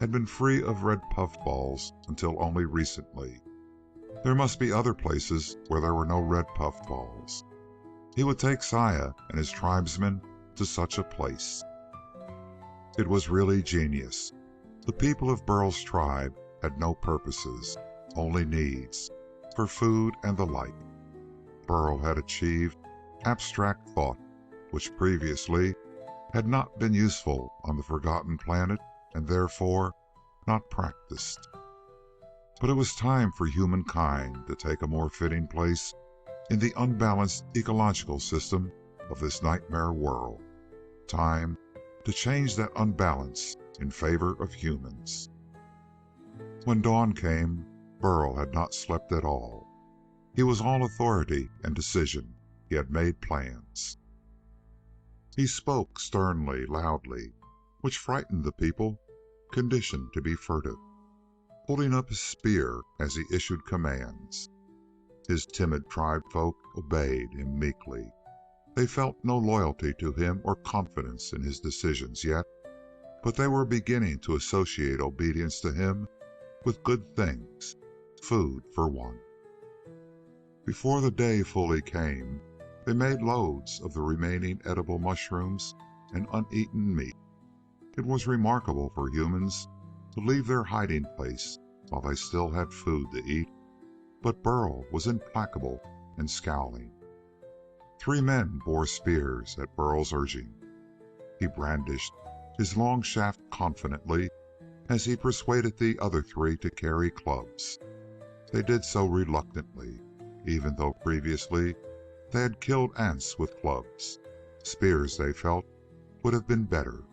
had been free of red puffballs until only recently. There must be other places where there were no red puffballs. He would take Saya and his tribesmen to such a place. It was really genius. The people of Burl's tribe had no purposes, only needs, for food and the like. Burl had achieved abstract thought, which previously had not been useful on the forgotten planet and therefore not practiced. But it was time for humankind to take a more fitting place in the unbalanced ecological system of this nightmare world. Time to change that unbalance in favor of humans. When dawn came, Burl had not slept at all. He was all authority and decision. He had made plans. He spoke sternly, loudly, which frightened the people, conditioned to be furtive, holding up his spear as he issued commands. His timid tribefolk obeyed him meekly. They felt no loyalty to him or confidence in his decisions yet, but they were beginning to associate obedience to him with good things, food for one. Before the day fully came, they made loads of the remaining edible mushrooms and uneaten meat. It was remarkable for humans to leave their hiding place while they still had food to eat, but Burl was implacable and scowling. 3 men bore spears at Burl's urging. He brandished his long shaft confidently as he persuaded the other 3 to carry clubs. They did so reluctantly, even though previously they had killed ants with clubs. Spears, they felt, would have been better.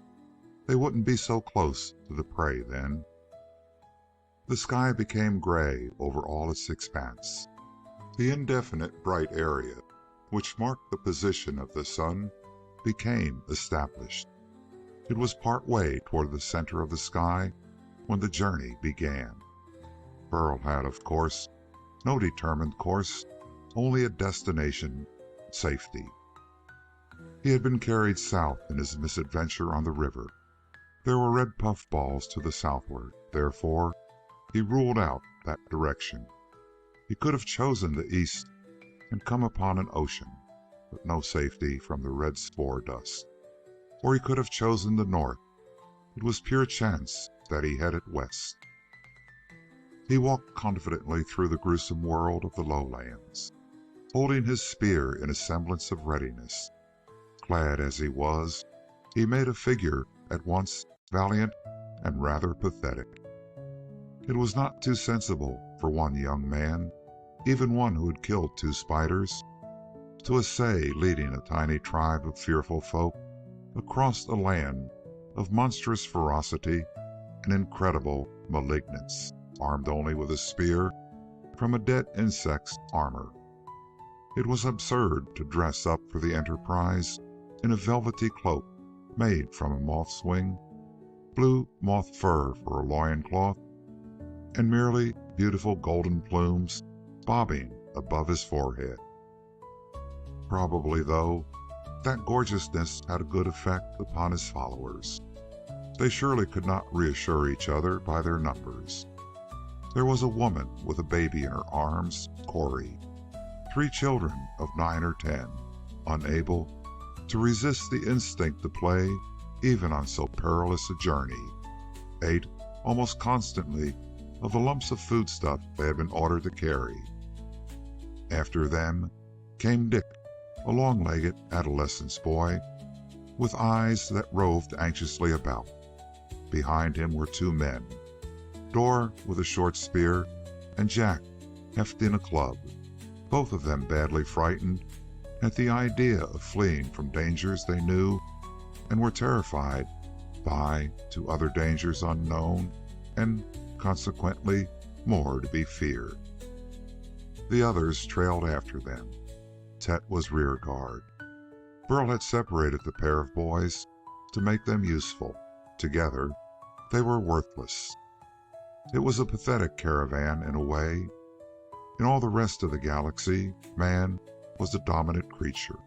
They wouldn't be so close to the prey then. The sky became gray over all its expanse. The indefinite bright area, which marked the position of the sun, became established. It was part way toward the center of the sky when the journey began. Burl had, of course, no determined course, only a destination: safety. He had been carried south in his misadventure on the river. There were red puffballs to the southward, therefore he ruled out that direction. He could have chosen the east and come upon an ocean, but no safety from the red spore dust. Or he could have chosen the north. It was pure chance that he headed west. He walked confidently through the gruesome world of the lowlands, holding his spear in a semblance of readiness. Clad as he was, he made a figure at once valiant and rather pathetic. It was not too sensible for one young man, even one who had killed 2 spiders, to essay leading a tiny tribe of fearful folk across a land of monstrous ferocity and incredible malignance, armed only with a spear from a dead insect's armor. It was absurd to dress up for the enterprise in a velvety cloak made from a moth's wing, blue moth fur for a loincloth, and merely beautiful golden plumes bobbing above his forehead. Probably, though, that gorgeousness had a good effect upon his followers. They surely could not reassure each other by their numbers. There was a woman with a baby in her arms, Corey, 3 children of 9 or 10, unable to resist the instinct to play even on so perilous a journey, ate almost constantly of the lumps of foodstuff they had been ordered to carry. After them came Dick, a long-legged adolescent boy with eyes that roved anxiously about. Behind him were 2 men, Dor with a short spear and Jack hefting a club, both of them badly frightened at the idea of fleeing from dangers they knew and were terrified by, to other dangers unknown and consequently more to be feared. The others trailed after them. Tet was rear guard. Burl had separated the pair of boys to make them useful. Together, they were worthless. It was a pathetic caravan in a way. In all the rest of the galaxy, man was the dominant creature.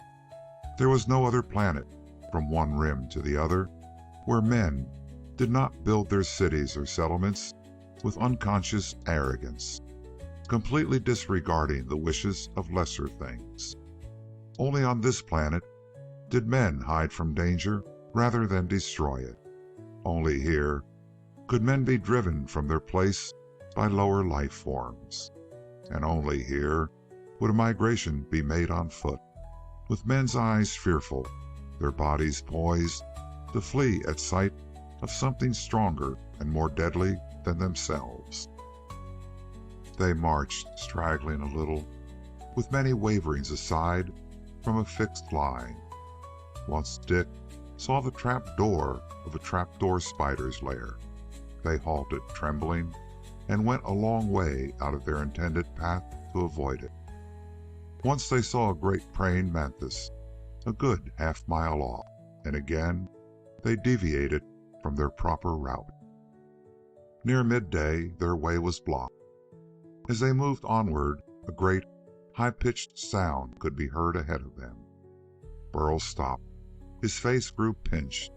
There was no other planet, from one rim to the other, where men did not build their cities or settlements with unconscious arrogance, completely disregarding the wishes of lesser things. Only on this planet did men hide from danger rather than destroy it. Only here could men be driven from their place by lower life forms. And only here would a migration be made on foot, with men's eyes fearful, their bodies poised to flee at sight of something stronger and more deadly than themselves. They marched, straggling a little, with many waverings aside from a fixed line. Once Dick saw the trap door of a trapdoor spider's lair. They halted, trembling, and went a long way out of their intended path to avoid it. Once they saw a great praying mantis, a good half-mile off, and again they deviated from their proper route. Near midday, their way was blocked. As they moved onward, a great, high-pitched sound could be heard ahead of them. Burl stopped. His face grew pinched,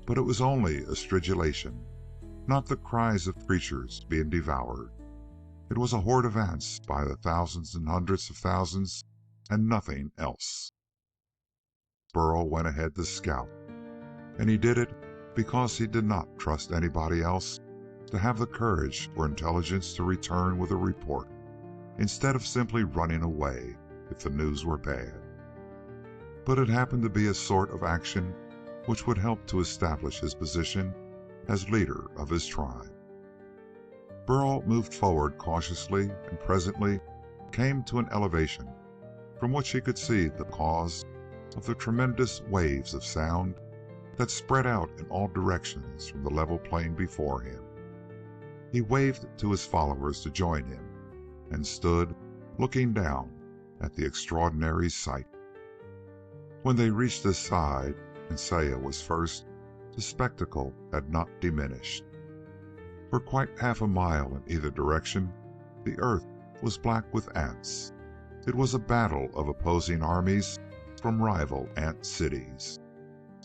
but it was only a stridulation, not the cries of creatures being devoured. It was a horde of ants by the thousands and hundreds of thousands, and nothing else. Burl went ahead to scout, and he did it because he did not trust anybody else to have the courage or intelligence to return with a report, instead of simply running away if the news were bad. But it happened to be a sort of action which would help to establish his position as leader of his tribe. Burl moved forward cautiously and presently came to an elevation from which he could see the cause of the tremendous waves of sound that spread out in all directions from the level plain before him. He waved to his followers to join him and stood looking down at the extraordinary sight. When they reached his side, and Saya was first, the spectacle had not diminished. For quite half a mile in either direction, the earth was black with ants. It was a battle of opposing armies from rival ant cities.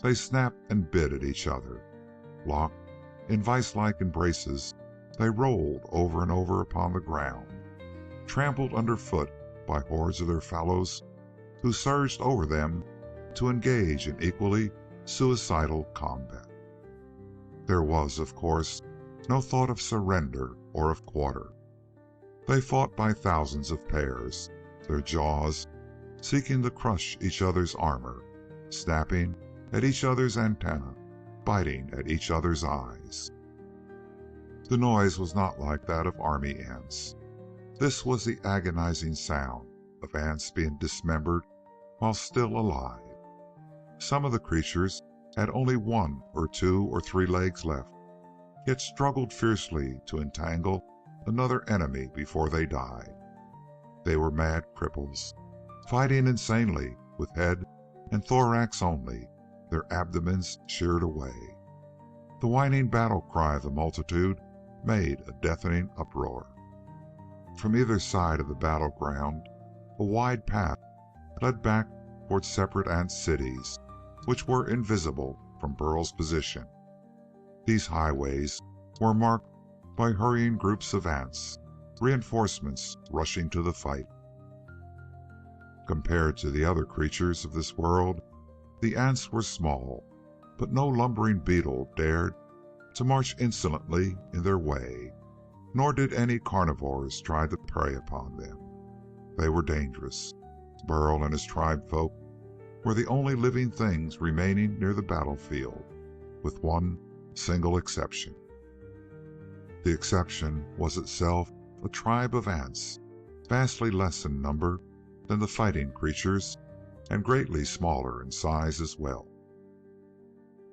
They snapped and bit at each other. Locked in vice-like embraces, they rolled over and over upon the ground, trampled underfoot by hordes of their fellows who surged over them to engage in equally suicidal combat. There was, of course, no thought of surrender or of quarter. They fought by thousands of pairs, their jaws seeking to crush each other's armor, snapping at each other's antennae, biting at each other's eyes. The noise was not like that of army ants. This was the agonizing sound of ants being dismembered while still alive. Some of the creatures had only 1 or 2 or 3 legs left, yet struggled fiercely to entangle another enemy before they died. They were mad cripples, fighting insanely with head and thorax only, their abdomens sheared away. The whining battle cry of the multitude made a deafening uproar. From either side of the battleground, a wide path led back toward separate ant cities, which were invisible from Burl's position. These highways were marked by hurrying groups of ants, reinforcements rushing to the fight. Compared to the other creatures of this world, the ants were small, but no lumbering beetle dared to march insolently in their way, nor did any carnivores try to prey upon them. They were dangerous. Burl and his tribe folk were the only living things remaining near the battlefield, with one single exception. The exception was itself a tribe of ants, vastly less in number than the fighting creatures, and greatly smaller in size as well.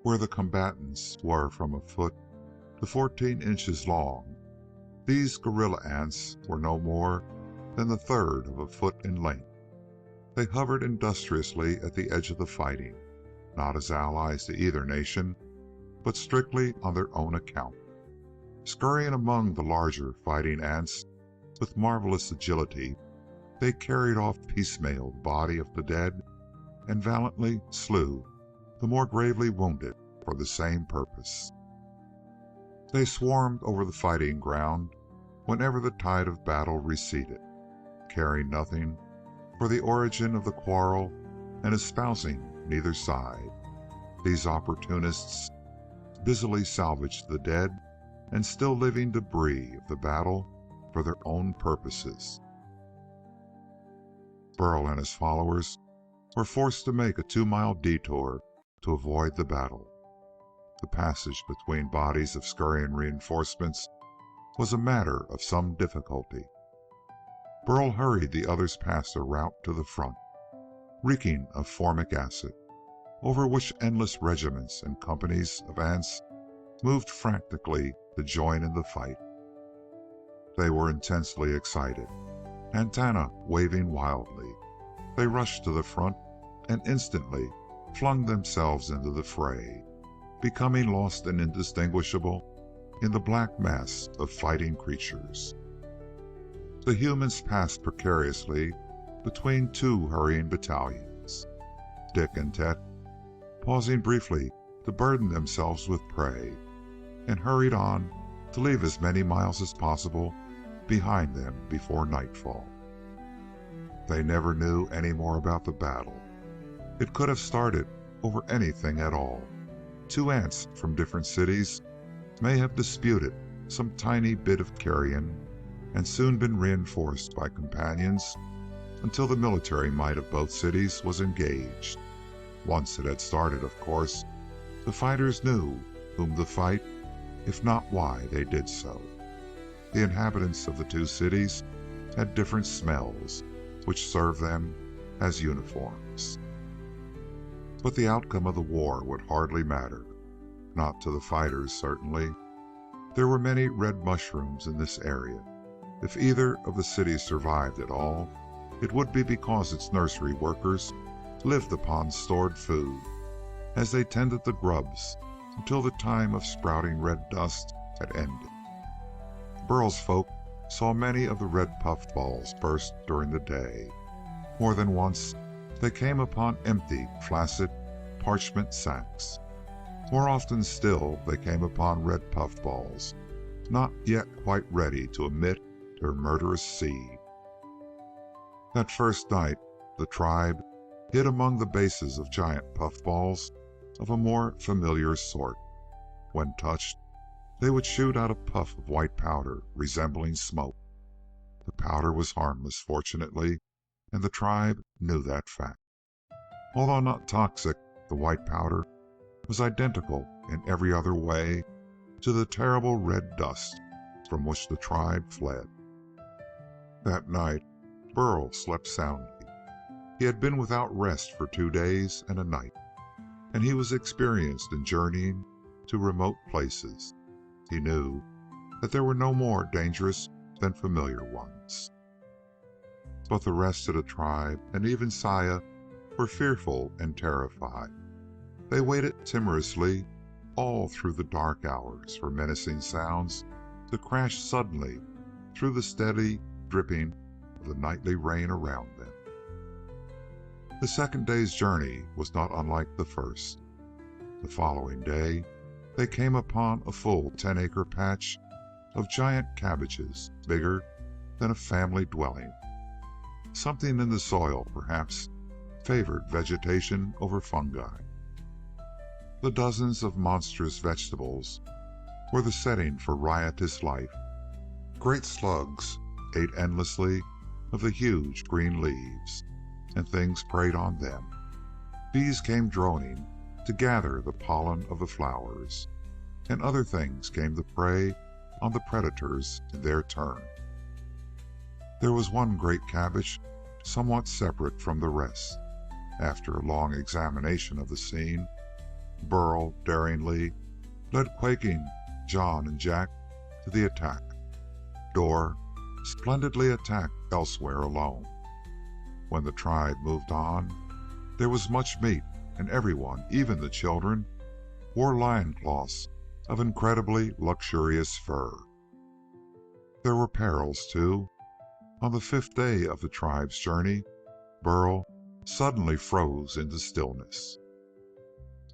Where the combatants were from a foot to 14 inches long, these gorilla ants were no more than the third of a foot in length. They hovered industriously at the edge of the fighting, not as allies to either nation, but strictly on their own account. Scurrying among the larger fighting ants with marvelous agility, they carried off piecemeal the body of the dead and valiantly slew the more gravely wounded for the same purpose. They swarmed over the fighting ground whenever the tide of battle receded, caring nothing for the origin of the quarrel and espousing neither side. These opportunists busily salvaged the dead and still living debris of the battle for their own purposes. Burl and his followers were forced to make a 2-mile detour to avoid the battle. The passage between bodies of scurrying reinforcements was a matter of some difficulty. Burl hurried the others past a route to the front, reeking of formic acid, over which endless regiments and companies of ants moved frantically to join in the fight. They were intensely excited, antennae waving wildly. They rushed to the front and instantly flung themselves into the fray, becoming lost and indistinguishable in the black mass of fighting creatures. The humans passed precariously between 2 hurrying battalions, Dick and Tet pausing briefly to burden themselves with prey, and hurried on to leave as many miles as possible behind them before nightfall. They never knew any more about the battle. It could have started over anything at all. 2 ants from different cities may have disputed some tiny bit of carrion and soon been reinforced by companions until the military might of both cities was engaged. Once it had started, of course, the fighters knew whom to fight, if not why they did so. The inhabitants of the 2 cities had different smells, which served them as uniforms. But the outcome of the war would hardly matter. Not to the fighters, certainly. There were many red mushrooms in this area. If either of the cities survived at all, it would be because its nursery workers lived upon stored food, as they tended the grubs until the time of sprouting red dust had ended. Burl's folk saw many of the red puffballs burst during the day. More than once, they came upon empty, flaccid parchment sacks. More often still, they came upon red puffballs, not yet quite ready to emit their murderous seed. That first night, the tribe hid among the bases of giant puffballs of a more familiar sort. When touched, they would shoot out a puff of white powder resembling smoke. The powder was harmless, fortunately, and the tribe knew that fact. Although not toxic, the white powder was identical in every other way to the terrible red dust from which the tribe fled. That night, Burl slept soundly. He had been without rest for 2 days and a night, and he was experienced in journeying to remote places. He knew that there were no more dangerous than familiar ones. But the rest of the tribe, and even Saya, were fearful and terrified. They waited timorously all through the dark hours for menacing sounds to crash suddenly through the steady dripping of the nightly rain around them. The second day's journey was not unlike the first. The following day, they came upon a full 10-acre patch of giant cabbages, bigger than a family dwelling. Something in the soil, perhaps, favored vegetation over fungi. The dozens of monstrous vegetables were the setting for riotous life. Great slugs ate endlessly of the huge green leaves, and things preyed on them. Bees came droning to gather the pollen of the flowers, and other things came to prey on the predators in their turn. There was one great cabbage somewhat separate from the rest. After a long examination of the scene, Burl daringly led quaking John and Jack to the attack. Dor splendidly attacked elsewhere alone. When the tribe moved on, there was much meat, and everyone, even the children, wore loincloths of incredibly luxurious fur. There were perils, too. On the 5th day of the tribe's journey, Burl suddenly froze into stillness.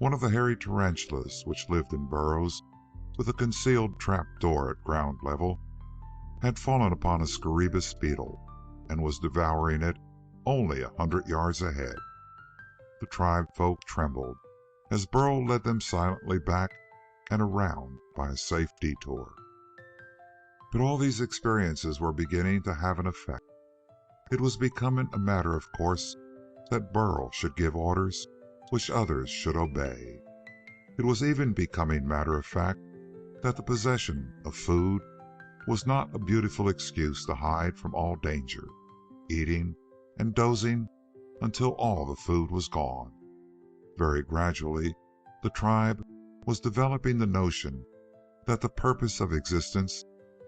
One of the hairy tarantulas, which lived in burrows with a concealed trap door at ground level, had fallen upon a scarabeus beetle and was devouring it only 100 yards ahead. The tribe folk trembled as Burl led them silently back and around by a safe detour. But all these experiences were beginning to have an effect. It was becoming a matter of course that Burl should give orders which others should obey. It was even becoming matter of fact that the possession of food was not a beautiful excuse to hide from all danger, eating and dozing until all the food was gone. Very gradually, the tribe was developing the notion that the purpose of existence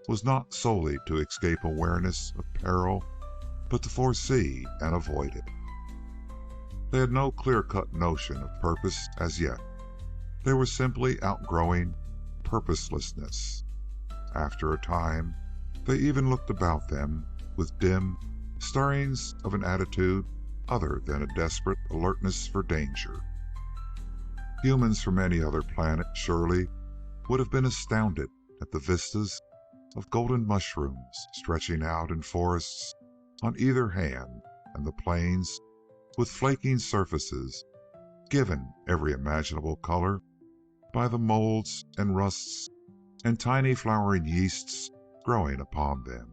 was not solely to escape awareness of peril, but to foresee and avoid it. They had no clear-cut notion of purpose as yet. They were simply outgrowing purposelessness. After a time, they even looked about them with dim stirrings of an attitude other than a desperate alertness for danger. Humans from any other planet surely would have been astounded at the vistas of golden mushrooms stretching out in forests on either hand, and the plains with flaking surfaces, given every imaginable color by the molds and rusts and tiny flowering yeasts growing upon them.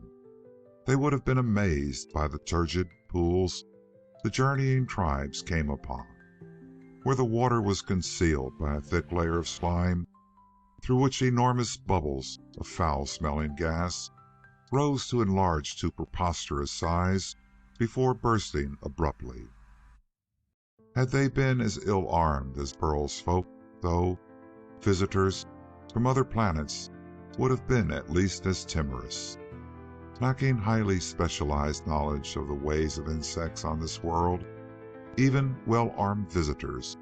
They would have been amazed by the turgid pools the journeying tribes came upon, where the water was concealed by a thick layer of slime through which enormous bubbles of foul-smelling gas rose to enlarge to preposterous size before bursting abruptly. Had they been as ill-armed as Burl's folk, though, visitors from other planets would have been at least as timorous. Lacking highly specialized knowledge of the ways of insects on this world, even well-armed visitors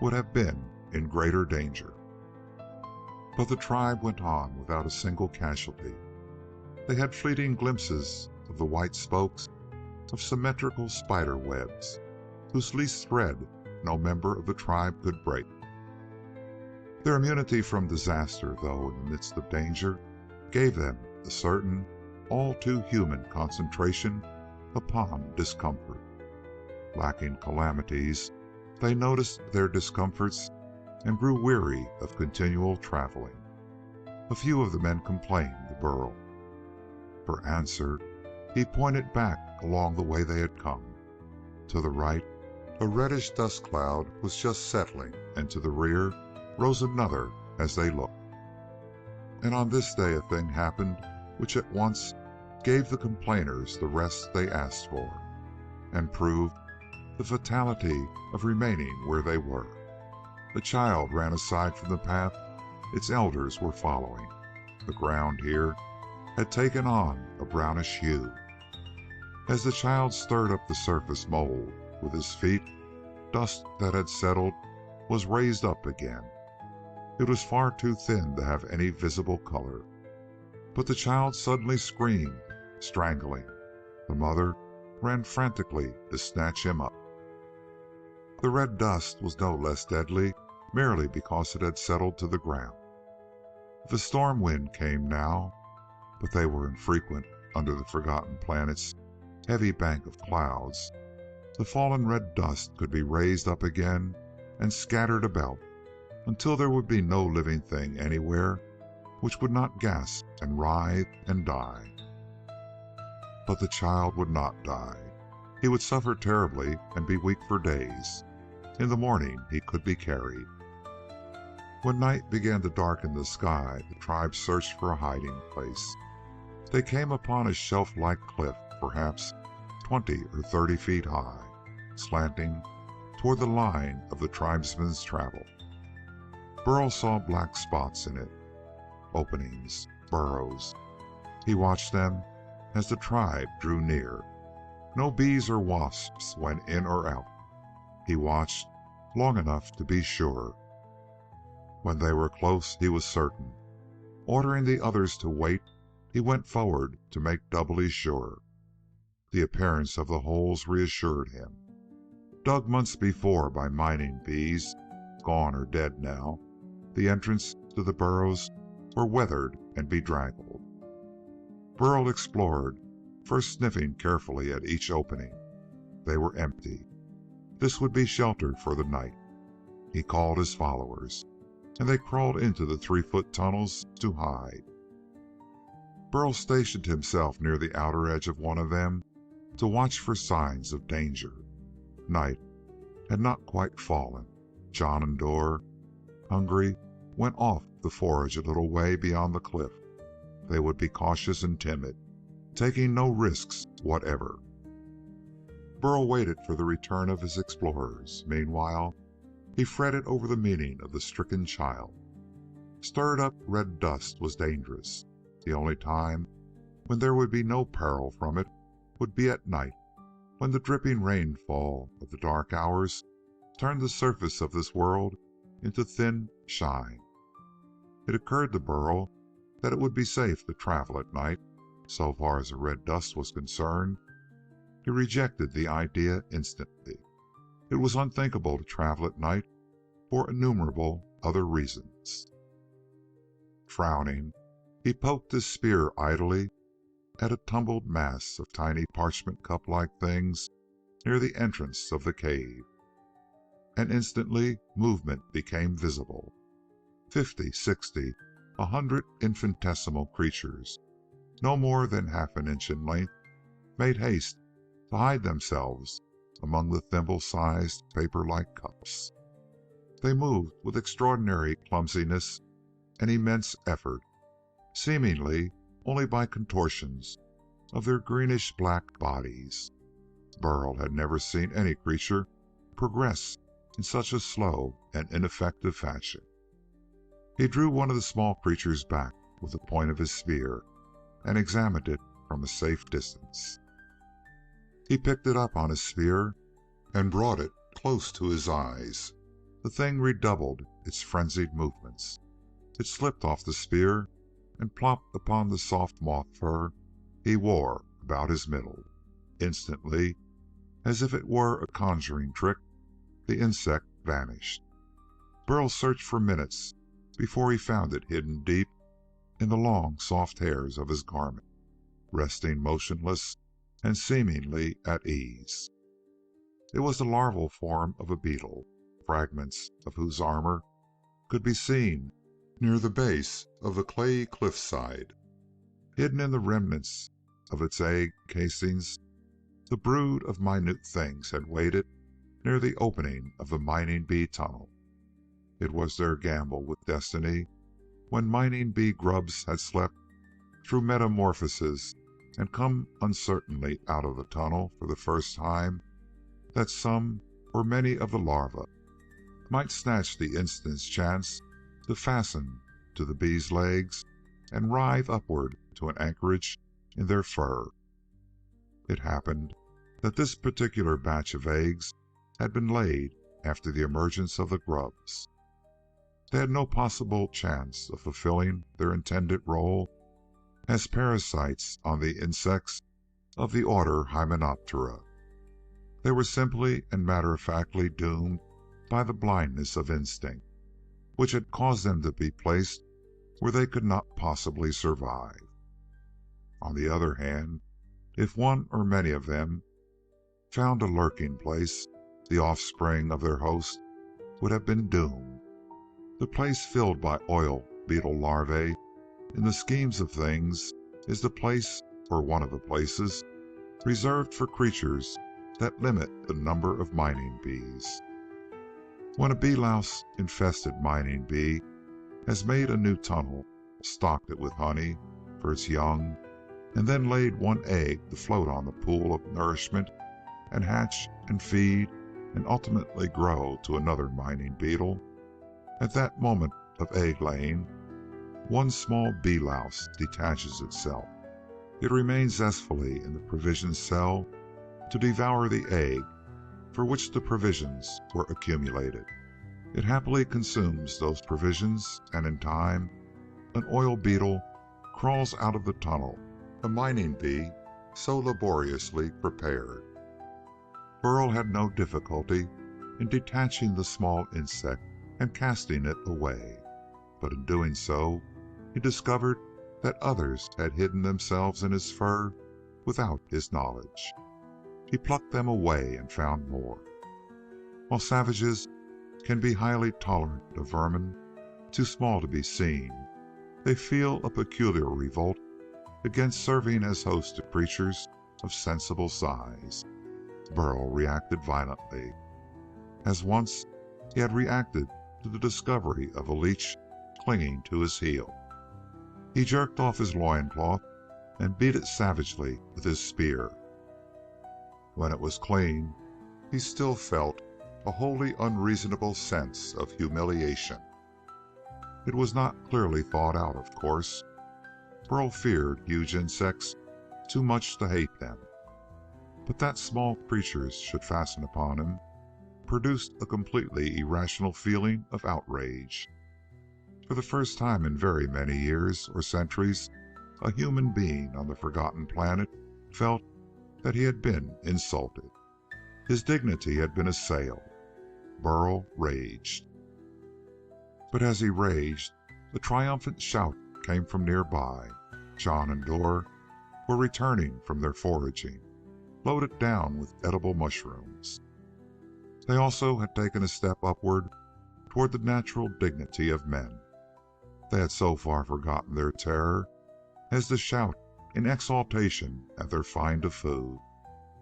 would have been in greater danger. But the tribe went on without a single casualty. They had fleeting glimpses of the white spokes of symmetrical spider webs, whose least thread no member of the tribe could break. Their immunity from disaster, though in the midst of danger, gave them a certain all-too-human concentration upon discomfort. Lacking calamities, they noticed their discomforts and grew weary of continual traveling. A few of the men complained to Burl. For answer, he pointed back along the way they had come. To the right, a reddish dust cloud was just settling, and to the rear rose another as they looked. And on this day a thing happened which at once gave the complainers the rest they asked for, and proved the fatality of remaining where they were. The child ran aside from the path its elders were following. The ground here had taken on a brownish hue. As the child stirred up the surface mold with his feet, dust that had settled was raised up again. It was far too thin to have any visible color. But the child suddenly screamed, strangling. The mother ran frantically to snatch him up. The red dust was no less deadly merely because it had settled to the ground. If a storm wind came now, but they were infrequent under the forgotten planet's heavy bank of clouds, the fallen red dust could be raised up again and scattered about until there would be no living thing anywhere which would not gasp and writhe and die. But the child would not die. He would suffer terribly and be weak for days. In the morning he could be carried. When night began to darken the sky, the tribe searched for a hiding place. They came upon a shelf-like cliff, perhaps 20 or 30 feet high, slanting toward the line of the tribesmen's travel. Burl saw black spots in it, openings, burrows. He watched them as the tribe drew near. No bees or wasps went in or out. He watched long enough to be sure. When they were close, he was certain. Ordering the others to wait, he went forward to make doubly sure. The appearance of the holes reassured him. Dug months before by mining bees, gone or dead now, the entrance to the burrows were weathered and bedraggled. Burl explored, first sniffing carefully at each opening. They were empty. This would be shelter for the night. He called his followers, and they crawled into the 3-foot tunnels to hide. Burl stationed himself near the outer edge of one of them to watch for signs of danger. Night had not quite fallen. John and Dor, hungry, went off to forage a little way beyond the cliff. They would be cautious and timid, taking no risks whatever. Burl waited for the return of his explorers. Meanwhile, he fretted over the meaning of the stricken child. Stirred up red dust was dangerous. The only time when there would be no peril from it would be at night, when the dripping rainfall of the dark hours turned the surface of this world into thin shine. It occurred to Burl that it would be safe to travel at night. So far as the red dust was concerned, he rejected the idea instantly. It was unthinkable to travel at night for innumerable other reasons. Frowning, he poked his spear idly at a tumbled mass of tiny parchment cup-like things near the entrance of the cave. And instantly movement became visible. 50, 60, 100 infinitesimal creatures, no more than half an inch in length, made haste to hide themselves among the thimble-sized paper-like cups. They moved with extraordinary clumsiness and immense effort, seemingly only by contortions of their greenish-black bodies. Burl had never seen any creature progress in such a slow and ineffective fashion. He drew one of the small creatures back with the point of his spear and examined it from a safe distance. He picked it up on his spear and brought it close to his eyes. The thing redoubled its frenzied movements. It slipped off the spear and plopped upon the soft moth fur he wore about his middle. Instantly, as if it were a conjuring trick, the insect vanished. Burl searched for minutes before he found it hidden deep in the long, soft hairs of his garment, resting motionless and seemingly at ease. It was the larval form of a beetle, fragments of whose armor could be seen near the base of the clayey cliffside. Hidden in the remnants of its egg casings, the brood of minute things had waited near the opening of the mining bee tunnel. It was their gamble with destiny when mining bee grubs had slept through metamorphosis and come uncertainly out of the tunnel for the first time, that some or many of the larvae might snatch the instant's chance to fasten to the bee's legs and writhe upward to an anchorage in their fur. It happened that this particular batch of eggs had been laid after the emergence of the grubs. They had no possible chance of fulfilling their intended role as parasites on the insects of the order Hymenoptera. They were simply and matter-of-factly doomed by the blindness of instinct, which had caused them to be placed where they could not possibly survive. On the other hand, if one or many of them found a lurking place, the offspring of their host would have been doomed. The place filled by oil beetle larvae, in the schemes of things, is the place, or one of the places, reserved for creatures that limit the number of mining bees. When a bee-louse-infested mining bee has made a new tunnel, stocked it with honey for its young, and then laid one egg to float on the pool of nourishment and hatch and feed and ultimately grow to another mining beetle, at that moment of egg-laying, one small bee-louse detaches itself. It remains zestfully in the provision cell to devour the egg for which the provisions were accumulated. It happily consumes those provisions, and in time, an oil beetle crawls out of the tunnel, a mining bee so laboriously prepared. Burl had no difficulty in detaching the small insect and casting it away, but in doing so, he discovered that others had hidden themselves in his fur without his knowledge. He plucked them away and found more. While savages can be highly tolerant of vermin too small to be seen, they feel a peculiar revolt against serving as host to creatures of sensible size. Burl reacted violently, as once he had reacted to the discovery of a leech clinging to his heel. He jerked off his loincloth and beat it savagely with his spear. When it was clean, he still felt a wholly unreasonable sense of humiliation. It was not clearly thought out, of course. Burl feared huge insects too much to hate them. But that small creatures should fasten upon him produced a completely irrational feeling of outrage. For the first time in very many years or centuries, a human being on the forgotten planet felt that he had been insulted. His dignity had been assailed. Burl raged. But as he raged, a triumphant shout came from nearby. John and Dor were returning from their foraging, loaded down with edible mushrooms. They also had taken a step upward toward the natural dignity of men. They had so far forgotten their terror as to shout in exultation at their find of food.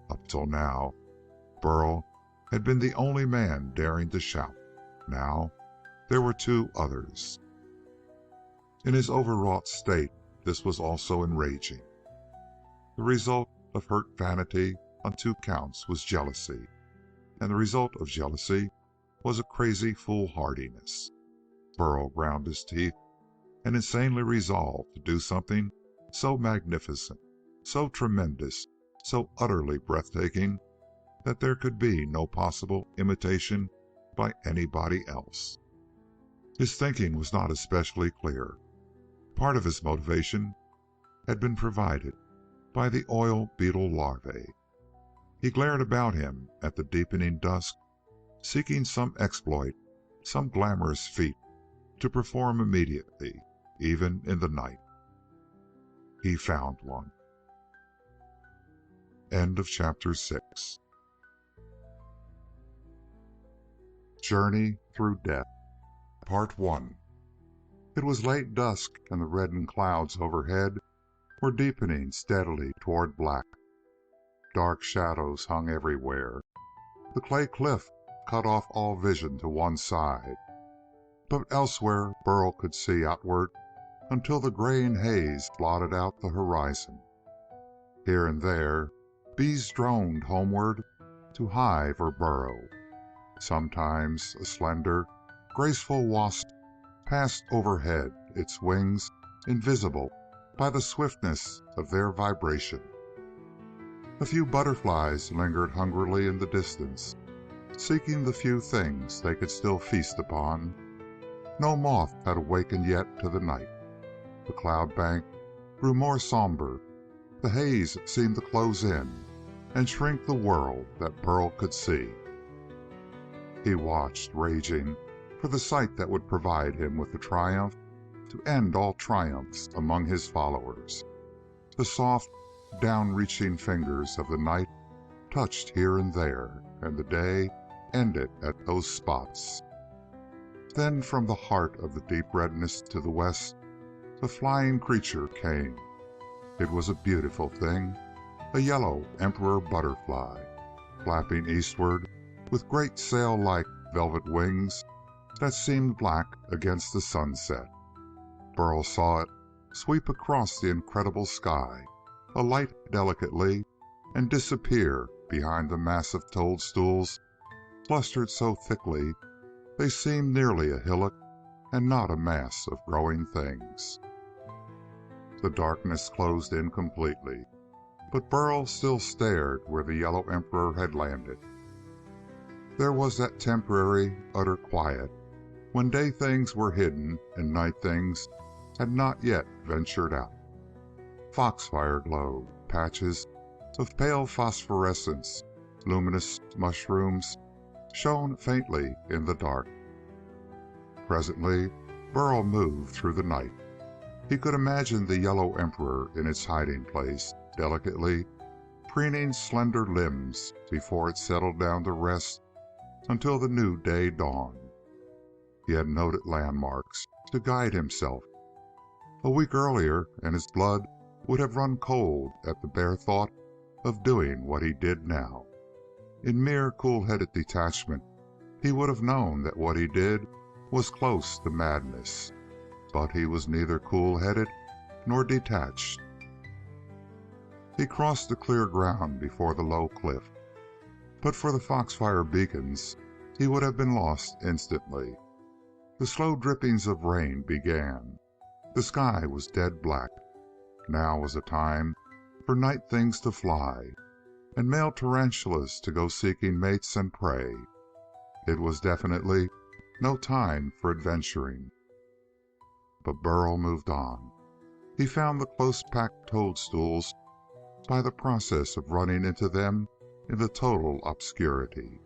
Up till now, Burl had been the only man daring to shout. Now, there were two others. In his overwrought state, this was also enraging. The result of hurt vanity on two counts was jealousy, and the result of jealousy was a crazy foolhardiness. Burl ground his teeth and insanely resolved to do something so magnificent, so tremendous, so utterly breathtaking that there could be no possible imitation by anybody else. His thinking was not especially clear. Part of his motivation had been provided by the oil beetle larvae. He glared about him at the deepening dusk, seeking some exploit, some glamorous feat to perform immediately, even in the night. He found one. End of chapter 6. Journey Through Death, Part 1. It was late dusk, and the reddened clouds overhead were deepening steadily toward black. Dark shadows hung everywhere. The clay cliff cut off all vision to one side, but elsewhere Burl could see outward until the graying haze blotted out the horizon. Here and there, bees droned homeward to hive or burrow. Sometimes a slender, graceful wasp passed overhead, its wings invisible by the swiftness of their vibration. A few butterflies lingered hungrily in the distance, seeking the few things they could still feast upon. No moth had awakened yet to the night. The cloud bank grew more somber. The haze seemed to close in and shrink the world that Burl could see. He watched, raging for the sight that would provide him with the triumph to end all triumphs among his followers. The soft, down-reaching fingers of the night touched here and there, and the day ended at those spots. Then from the heart of the deep redness to the west, the flying creature came. It was a beautiful thing, a yellow emperor butterfly, flapping eastward with great sail-like velvet wings that seemed black against the sunset. Burl saw it sweep across the incredible sky, alight delicately, and disappear behind the massive toadstools clustered so thickly they seemed nearly a hillock and not a mass of growing things. The darkness closed in completely, but Burl still stared where the Yellow Emperor had landed. There was that temporary, utter quiet when day things were hidden and night things had not yet ventured out. Foxfire glowed, patches of pale phosphorescence, luminous mushrooms shone faintly in the dark. Presently, Burl moved through the night. He could imagine the Yellow Emperor in its hiding place, delicately preening slender limbs before it settled down to rest until the new day dawned. He had noted landmarks to guide himself. A week earlier, and his blood would have run cold at the bare thought of doing what he did now. In mere cool-headed detachment, he would have known that what he did was close to madness, but he was neither cool-headed nor detached. He crossed the clear ground before the low cliff. But for the foxfire beacons, he would have been lost instantly. The slow drippings of rain began. The sky was dead black. Now was a time for night things to fly, and male tarantulas to go seeking mates and prey. It was definitely no time for adventuring. But Burl moved on. He found the close-packed toadstools by the process of running into them in the total obscurity.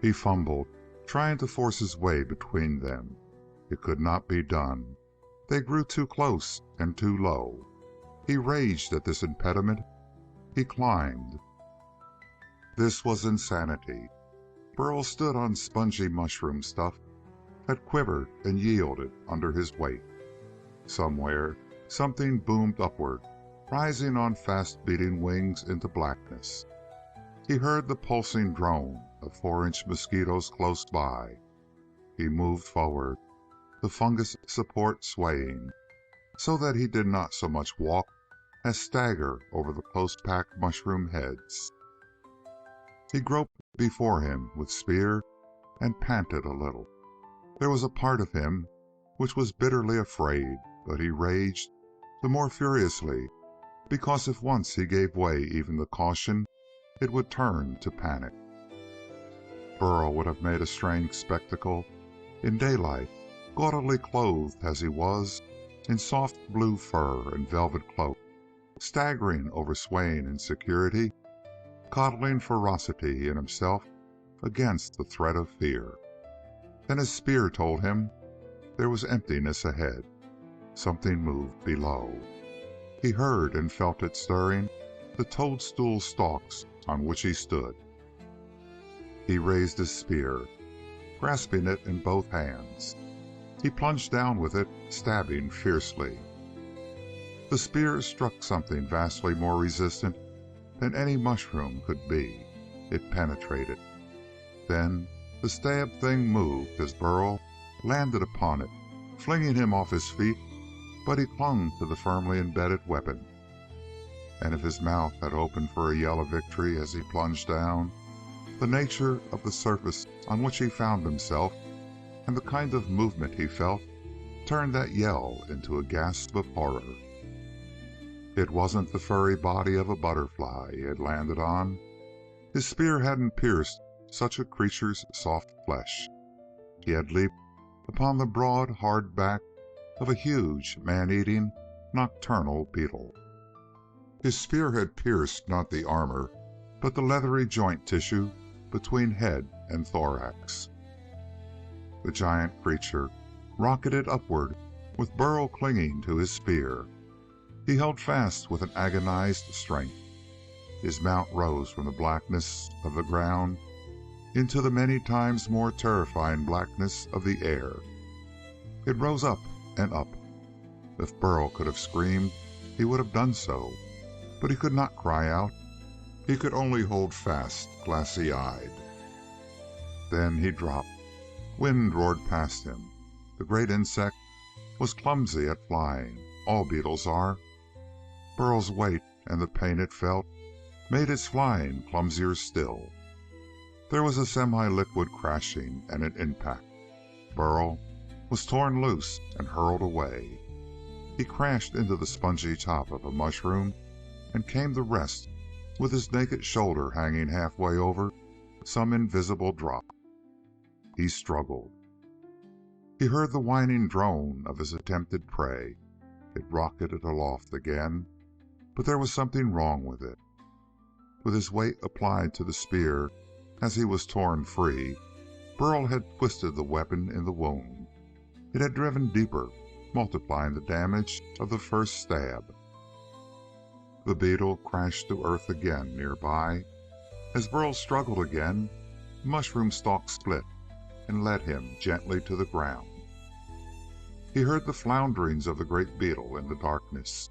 He fumbled, trying to force his way between them. It could not be done. They grew too close and too low. He raged at this impediment. He climbed. This was insanity. Burl stood on spongy mushroom stuff that quivered and yielded under his weight. Somewhere, something boomed upward, rising on fast-beating wings into blackness. He heard the pulsing drone of 4-inch mosquitoes close by. He moved forward, the fungus support swaying, so that he did not so much walk as stagger over the close-packed mushroom heads. He groped before him with spear and panted a little. There was a part of him which was bitterly afraid, but he raged the more furiously because if once he gave way even to caution, it would turn to panic. Burl would have made a strange spectacle in daylight, gaudily clothed as he was in soft blue fur and velvet cloak, staggering over swaying insecurity, coddling ferocity in himself against the threat of fear. Then his spear told him there was emptiness ahead. Something moved below. He heard and felt it stirring the toadstool stalks on which he stood. He raised his spear, grasping it in both hands. He plunged down with it, stabbing fiercely. The spear struck something vastly more resistant than any mushroom could be. It penetrated. Then the stabbed thing moved as Burl landed upon it, flinging him off his feet, but he clung to the firmly embedded weapon. And if his mouth had opened for a yell of victory as he plunged down, The nature of the surface on which he found himself and the kind of movement he felt turned that yell into a gasp of horror. It wasn't the furry body of a butterfly he had landed on. His spear hadn't pierced such a creature's soft flesh. He had leaped upon the broad, hard back of a huge, man-eating, nocturnal beetle. His spear had pierced not the armor, but the leathery joint tissue between head and thorax. The giant creature rocketed upward with Burl clinging to his spear. He held fast with an agonized strength. His mount rose from the blackness of the ground into the many times more terrifying blackness of the air. It rose up and up. If Burl could have screamed, he would have done so, but he could not cry out. He could only hold fast, glassy-eyed. Then he dropped. Wind roared past him. The great insect was clumsy at flying. All beetles are. Burl's weight and the pain it felt made its flying clumsier still. There was a semi-liquid crashing and an impact. Burl was torn loose and hurled away. He crashed into the spongy top of a mushroom and came to rest with his naked shoulder hanging halfway over some invisible drop. He struggled. He heard the whining drone of his attempted prey. It rocketed aloft again, but there was something wrong with it. With his weight applied to the spear as he was torn free, Burl had twisted the weapon in the wound. It had driven deeper, multiplying the damage of the first stab. The beetle crashed to earth again nearby. As Burl struggled again, the mushroom stalk split and led him gently to the ground. He heard the flounderings of the great beetle in the darkness.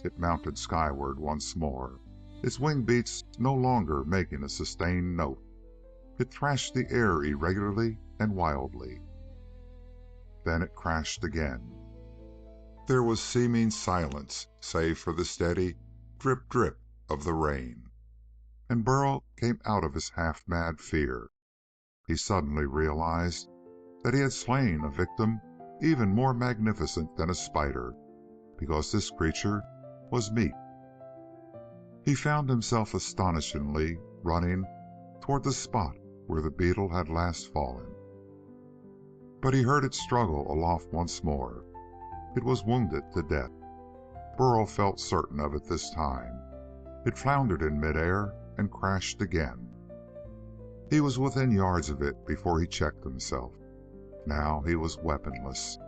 It mounted skyward once more, its wing beats no longer making a sustained note. It thrashed the air irregularly and wildly. Then it crashed again. There was seeming silence, save for the steady drip-drip of the rain. And Burl came out of his half-mad fear. He suddenly realized that he had slain a victim even more magnificent than a spider, because this creature was meat. He found himself astonishingly running toward the spot where the beetle had last fallen. But he heard it struggle aloft once more. It was wounded to death. Burl felt certain of it this time. It floundered in midair and crashed again. He was within yards of it before he checked himself. Now he was weaponless,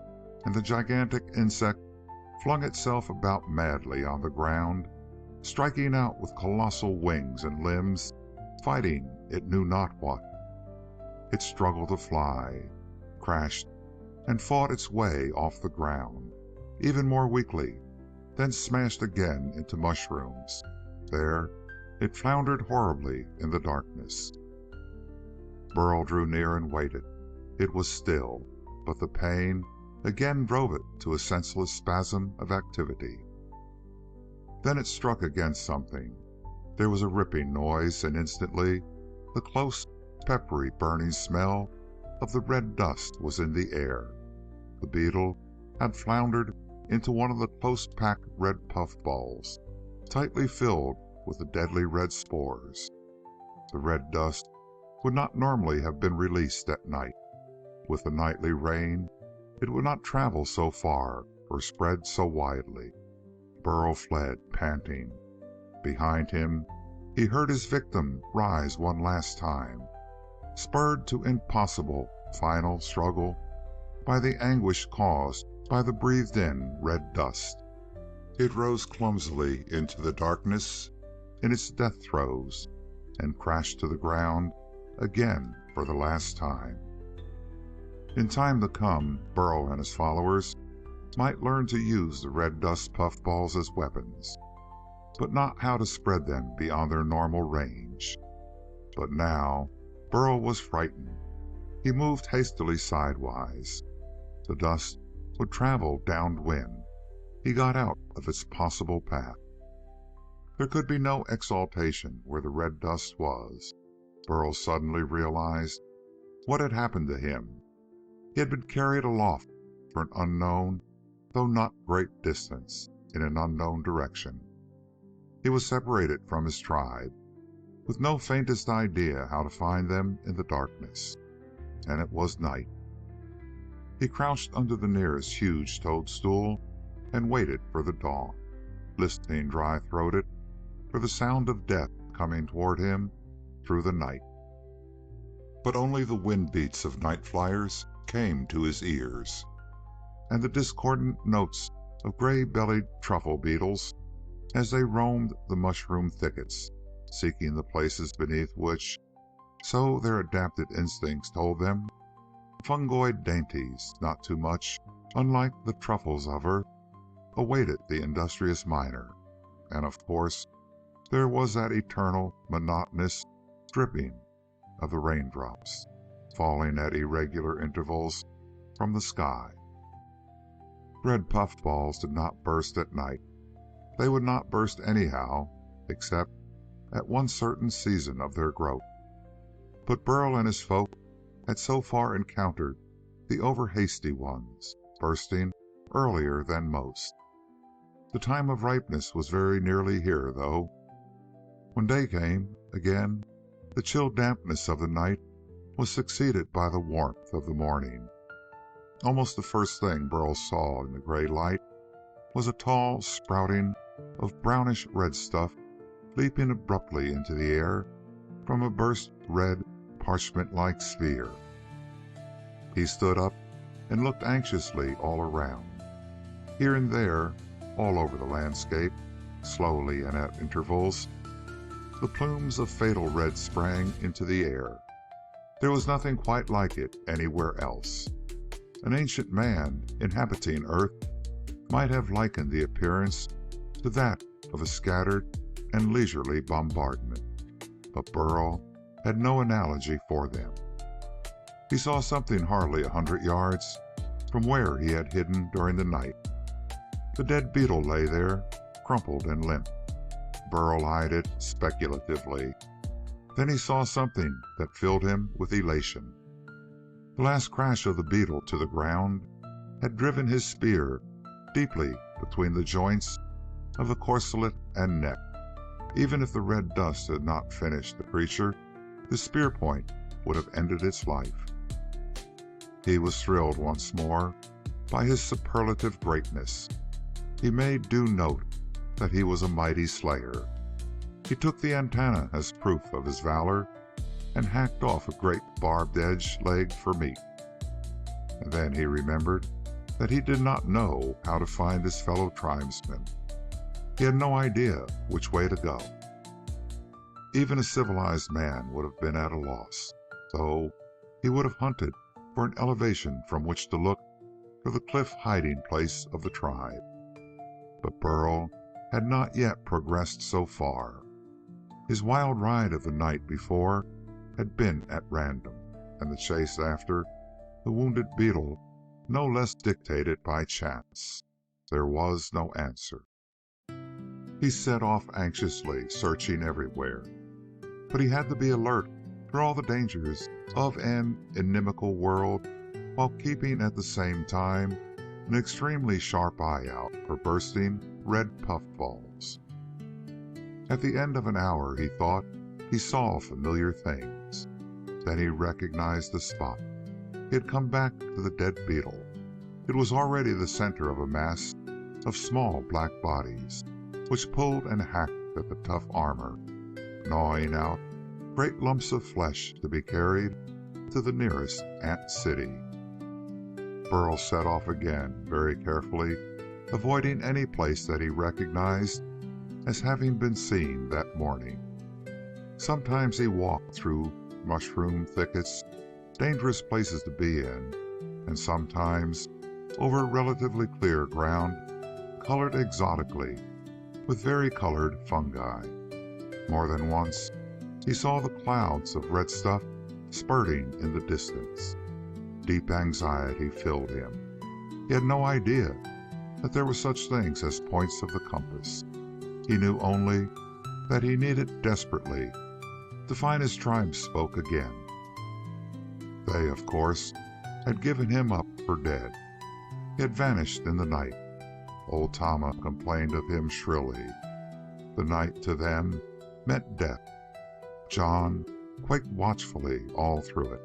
and the gigantic insect flung itself about madly on the ground, striking out with colossal wings and limbs, fighting it knew not what. It struggled to fly, crashed, and fought its way off the ground, even more weakly, then smashed again into mushrooms. There it floundered horribly in the darkness. Burl drew near and waited. It was still, but the pain again drove it to a senseless spasm of activity. Then it struck against something. There was a ripping noise, and instantly the close, peppery, burning smell of the red dust was in the air. The beetle had floundered into one of the close-packed red puffballs, tightly filled with the deadly red spores. The red dust would not normally have been released at night. With the nightly rain, it would not travel so far or spread so widely. Burl fled, panting. Behind him, he heard his victim rise one last time, spurred to impossible final struggle by the anguish caused by the breathed-in red dust. It rose clumsily into the darkness in its death throes and crashed to the ground again for the last time. In time to come, Burl and his followers might learn to use the red dust puffballs as weapons, but not how to spread them beyond their normal range. But now, Burl was frightened. He moved hastily sidewise. The dust would travel downwind. He got out of its possible path. There could be no exaltation where the red dust was. Burl suddenly realized what had happened to him. He had been carried aloft for an unknown, though not great distance, in an unknown direction. He was separated from his tribe, with no faintest idea how to find them in the darkness. And it was night. He crouched under the nearest huge toadstool and waited for the dawn, listening dry-throated for the sound of death coming toward him through the night. But only the wind beats of night flyers came to his ears, and the discordant notes of gray-bellied truffle beetles as they roamed the mushroom thickets, seeking the places beneath which, so their adapted instincts told them, fungoid dainties not too much unlike the truffles of earth awaited the industrious miner. And of course there was that eternal, monotonous dripping of the raindrops, falling at irregular intervals from the sky. Red puffballs did not burst at night. They would not burst anyhow, except at one certain season of their growth. But Burl and his folk had so far encountered the over-hasty ones, bursting earlier than most. The time of ripeness was very nearly here, though. When day came, again, the chill dampness of the night was succeeded by the warmth of the morning. Almost the first thing Burl saw in the gray light was a tall sprouting of brownish red stuff leaping abruptly into the air from a burst red parchment-like sphere. He stood up and looked anxiously all around. Here and there, all over the landscape, slowly and at intervals, the plumes of fatal red sprang into the air. There was nothing quite like it anywhere else. An ancient man inhabiting Earth might have likened the appearance to that of a scattered and leisurely bombardment, but Burl had no analogy for them. He saw something hardly 100 yards from where he had hidden during the night. The dead beetle lay there, crumpled and limp. Burl eyed it speculatively. Then he saw something that filled him with elation. The last crash of the beetle to the ground had driven his spear deeply between the joints of the corselet and neck. Even if the red dust had not finished the creature, the spear point would have ended its life. He was thrilled once more by his superlative greatness. He made due note that he was a mighty slayer. He took the antenna as proof of his valor and hacked off a great barbed-edged leg for meat. And then he remembered that he did not know how to find his fellow tribesmen. He had no idea which way to go. Even a civilized man would have been at a loss, though he would have hunted for an elevation from which to look for the cliff hiding place of the tribe. But Burl had not yet progressed so far. His wild ride of the night before had been at random, and the chase after the wounded beetle no less dictated by chance. There was no answer. He set off anxiously, searching everywhere. But he had to be alert for all the dangers of an inimical world, while keeping at the same time an extremely sharp eye out for bursting red puffballs. At the end of an hour, he thought he saw familiar things. Then he recognized the spot. He had come back to the dead beetle. It was already the center of a mass of small black bodies, which pulled and hacked at the tough armor, gnawing out great lumps of flesh to be carried to the nearest ant city. Burl set off again, very carefully, avoiding any place that he recognized as having been seen that morning. Sometimes he walked through mushroom thickets, dangerous places to be in, and sometimes over relatively clear ground, colored exotically with vari-colored fungi. More than once, he saw the clouds of red stuff spurting in the distance. Deep anxiety filled him. He had no idea that there were such things as points of the compass. He knew only that he needed desperately to find his tribe spoke again. They, of course, had given him up for dead. He had vanished in the night. Old Tama complained of him shrilly. The night to them meant death. John quaked watchfully all through it.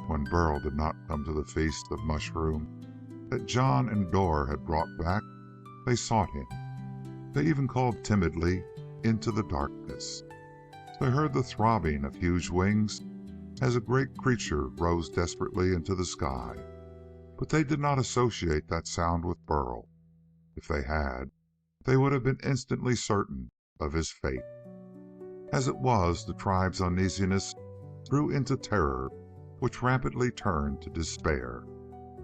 When Burl did not come to the feast of mushroom that John and Dor had brought back, they sought him. They even called timidly into the darkness. They heard the throbbing of huge wings as a great creature rose desperately into the sky, but they did not associate that sound with Burl. If they had, they would have been instantly certain of his fate. As it was, the tribe's uneasiness grew into terror, which rapidly turned to despair.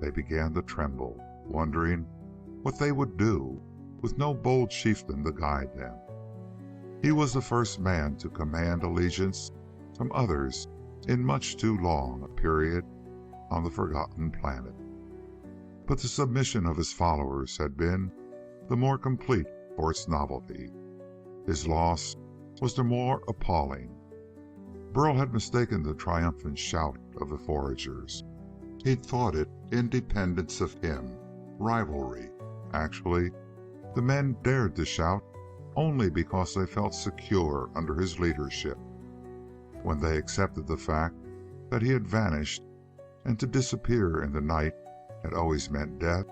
They began to tremble, wondering what they would do with no bold chieftain to guide them. He was the first man to command allegiance from others in much too long a period on the forgotten planet. But the submission of his followers had been the more complete for its novelty. His loss was the more appalling. Burl had mistaken the triumphant shout of the foragers. He'd thought it independence of him, rivalry. Actually, the men dared to shout only because they felt secure under his leadership. When they accepted the fact that he had vanished and to disappear in the night had always meant death,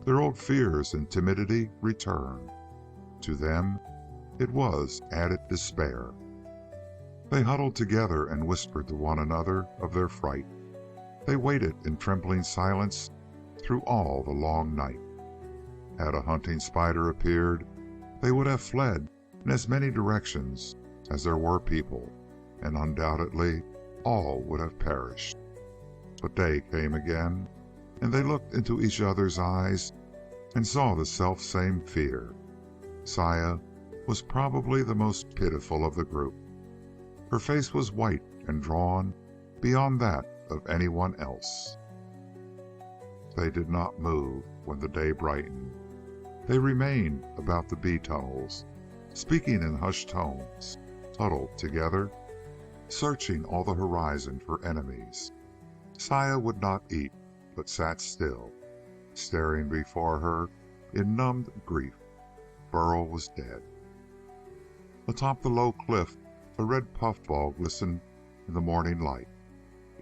their old fears and timidity returned. To them, it was added despair. They huddled together and whispered to one another of their fright. They waited in trembling silence through all the long night. Had a hunting spider appeared, they would have fled in as many directions as there were people, and undoubtedly all would have perished. But day came again, and they looked into each other's eyes and saw the self-same fear. Saya was probably the most pitiful of the group. Her face was white and drawn beyond that of anyone else. They did not move when the day brightened. They remained about the bee tunnels, speaking in hushed tones, huddled together, searching all the horizon for enemies. Saya would not eat, but sat still, staring before her in numbed grief. Burl was dead. Atop the low cliff, a red puffball glistened in the morning light.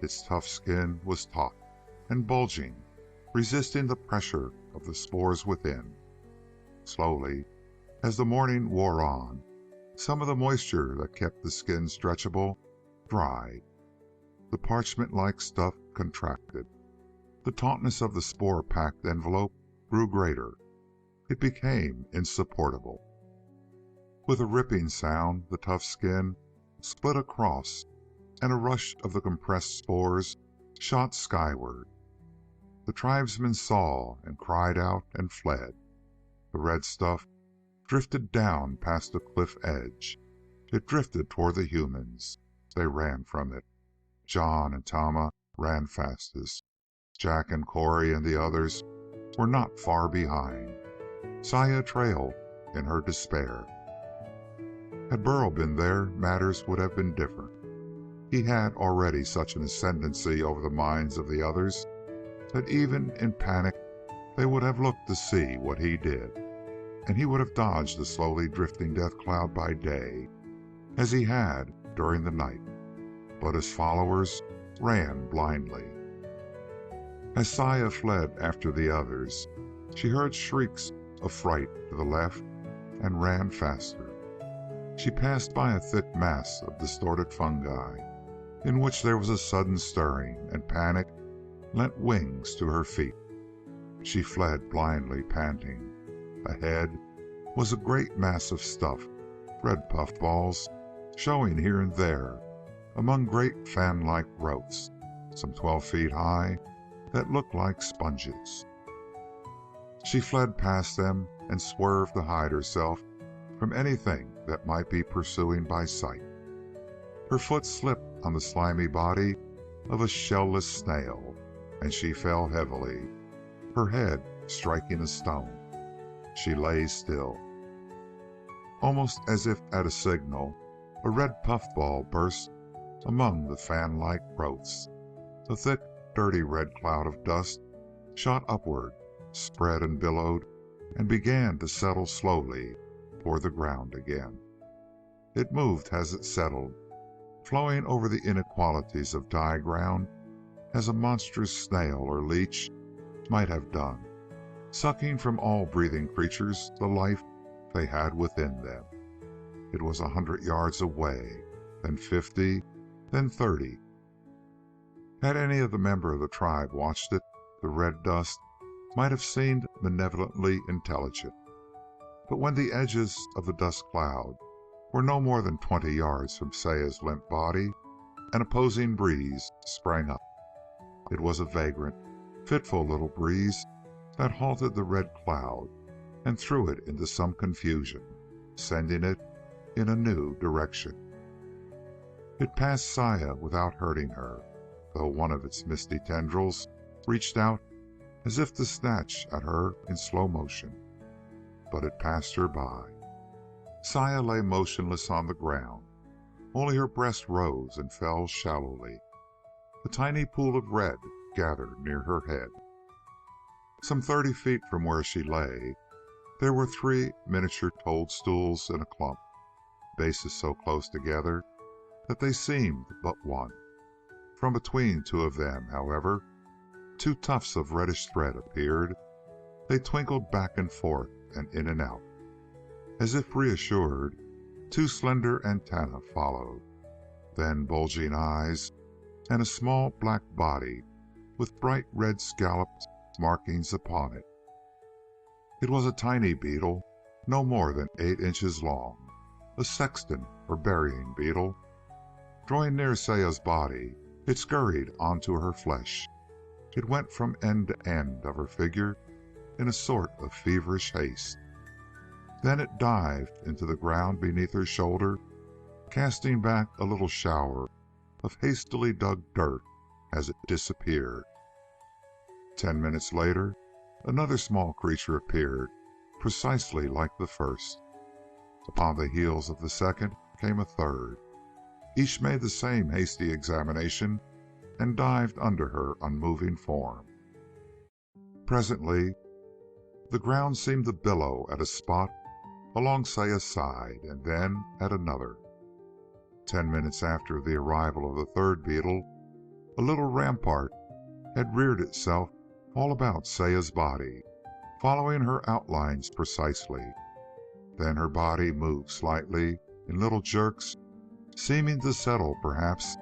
Its tough skin was taut and bulging, resisting the pressure of the spores within. Slowly, as the morning wore on, some of the moisture that kept the skin stretchable dried. The parchment-like stuff contracted. The tautness of the spore-packed envelope grew greater. It became insupportable. With a ripping sound, the tough skin split across, and a rush of the compressed spores shot skyward. The tribesmen saw and cried out and fled. The red stuff drifted down past the cliff edge. It drifted toward the humans. They ran from it. John and Tama ran fastest. Jack and Corey and the others were not far behind. Saya trailed in her despair. Had Burl been there, matters would have been different. He had already such an ascendancy over the minds of the others that even in panic they would have looked to see what he did, and he would have dodged the slowly drifting death cloud by day, as he had during the night. But his followers ran blindly. As Saya fled after the others, she heard shrieks of fright to the left and ran faster. She passed by a thick mass of distorted fungi, in which there was a sudden stirring, and panic lent wings to her feet. She fled blindly, panting. Ahead was a great mass of stuff, red puffballs showing here and there among great fan-like growths, some 12 feet high, that looked like sponges. She fled past them and swerved to hide herself from anything that might be pursuing by sight. Her foot slipped on the slimy body of a shellless snail, and she fell heavily, her head striking a stone. She lay still. Almost as if at a signal, A red puffball burst among the fan-like growths. A thick, dirty red cloud of dust shot upward, spread and billowed, and began to settle slowly toward the ground again. It moved as it settled, flowing over the inequalities of dry ground as a monstrous snail or leech might have done, sucking from all breathing creatures the life they had within them. It was 100 yards away, then 50, then 30. Had any of the members of the tribe watched it, the red dust might have seemed benevolently intelligent. But when the edges of the dust cloud were no more than 20 yards from Saya's limp body, an opposing breeze sprang up. It was a vagrant, fitful little breeze that halted the red cloud and threw it into some confusion, sending it in a new direction. It passed Saya without hurting her, though one of its misty tendrils reached out as if to snatch at her in slow motion. But it passed her by. Saya lay motionless on the ground. Only her breast rose and fell shallowly. A tiny pool of red gathered near her head. Some 30 feet from where she lay, there were 3 miniature toadstools in a clump, bases so close together that they seemed but one. From between 2 of them, however, 2 tufts of reddish thread appeared. They twinkled back and forth and in and out. As if reassured, 2 slender antennae followed, then bulging eyes and a small black body with bright red scalloped markings upon it. It was a tiny beetle, no more than 8 inches long, a sexton or burying beetle. Drawing near Saya's body, it scurried onto her flesh. It went from end to end of her figure in a sort of feverish haste. Then it dived into the ground beneath her shoulder, casting back a little shower of hastily dug dirt as it disappeared. 10 minutes later, another small creature appeared, precisely like the first. Upon the heels of the second came a third. Each made the same hasty examination and dived under her unmoving form. Presently, the ground seemed to billow at a spot along Saya's side, and then at another. 10 minutes after the arrival of the third beetle, a little rampart had reared itself all about Saya's body, following her outlines precisely. Then her body moved slightly in little jerks, seeming to settle perhaps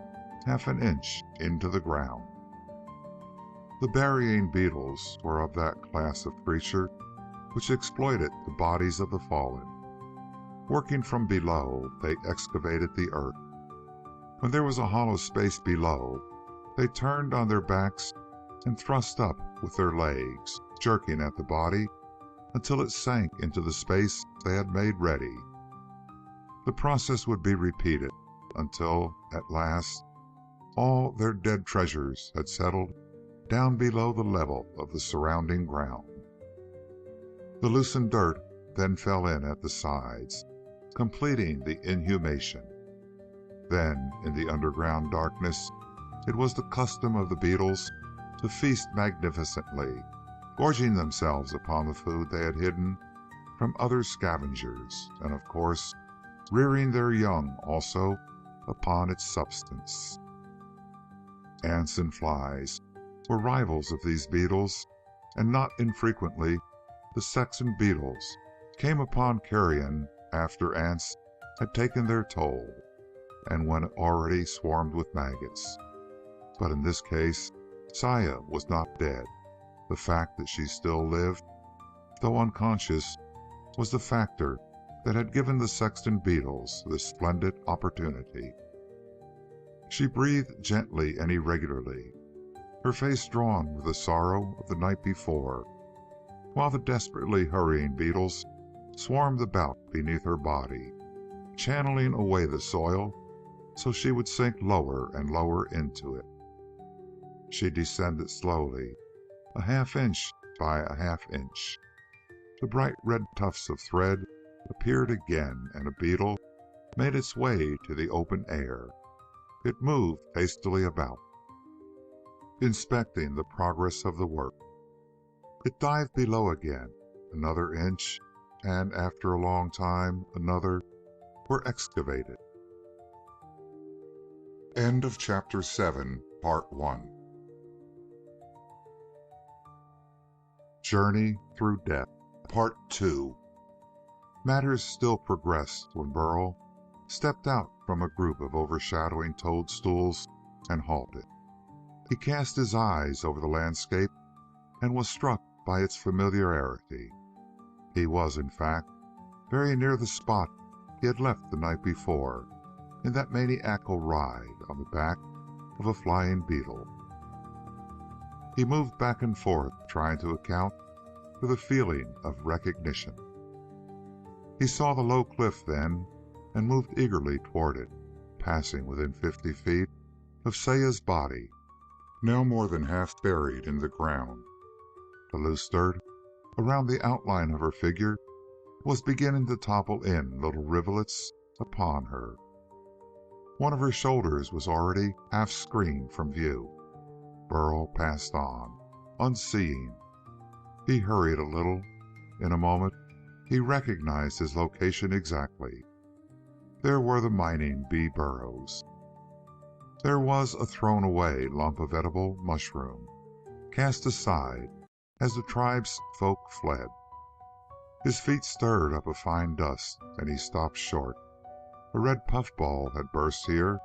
half an inch into the ground. The burying beetles were of that class of creature which exploited the bodies of the fallen. Working from below, they excavated the earth. When there was a hollow space below, they turned on their backs and thrust up with their legs, jerking at the body until it sank into the space they had made ready. The process would be repeated until, at last, all their dead treasures had settled down below the level of the surrounding ground. The loosened dirt then fell in at the sides, completing the inhumation. Then, in the underground darkness, it was the custom of the beetles to feast magnificently, gorging themselves upon the food they had hidden from other scavengers, and of course, rearing their young also upon its substance. Ants and flies were rivals of these beetles, and not infrequently the Saxon beetles came upon carrion after ants had taken their toll, and when it already swarmed with maggots. But in this case, Saya was not dead. The fact that she still lived, though unconscious, was the factor that had given the sexton beetles this splendid opportunity. She breathed gently and irregularly, her face drawn with the sorrow of the night before, while the desperately hurrying beetles swarmed about beneath her body, channeling away the soil so she would sink lower and lower into it. She descended slowly, a half inch by a half inch. The bright red tufts of thread appeared again, and a beetle made its way to the open air. It moved hastily about, inspecting the progress of the work. It dived below again. Another inch, and after a long time, another, were excavated. End of Chapter 7, Part 1. Journey Through Death, Part 2. Matters still progressed when Burl stepped out from a group of overshadowing toadstools and halted. He cast his eyes over the landscape and was struck by its familiarity. He was, in fact, very near the spot he had left the night before in that maniacal ride on the back of a flying beetle. He moved back and forth, trying to account for the feeling of recognition. He saw the low cliff then and moved eagerly toward it, passing within 50 feet of Saya's body, now more than half buried in the ground. The loose dirt around the outline of her figure was beginning to topple in little rivulets upon her. One of her shoulders was already half screened from view. Burl passed on, unseeing. He hurried a little. In a moment, he recognized his location exactly. There were the mining bee burrows. There was a thrown-away lump of edible mushroom, cast aside as the tribe's folk fled. His feet stirred up a fine dust, and he stopped short. A red puffball had burst here.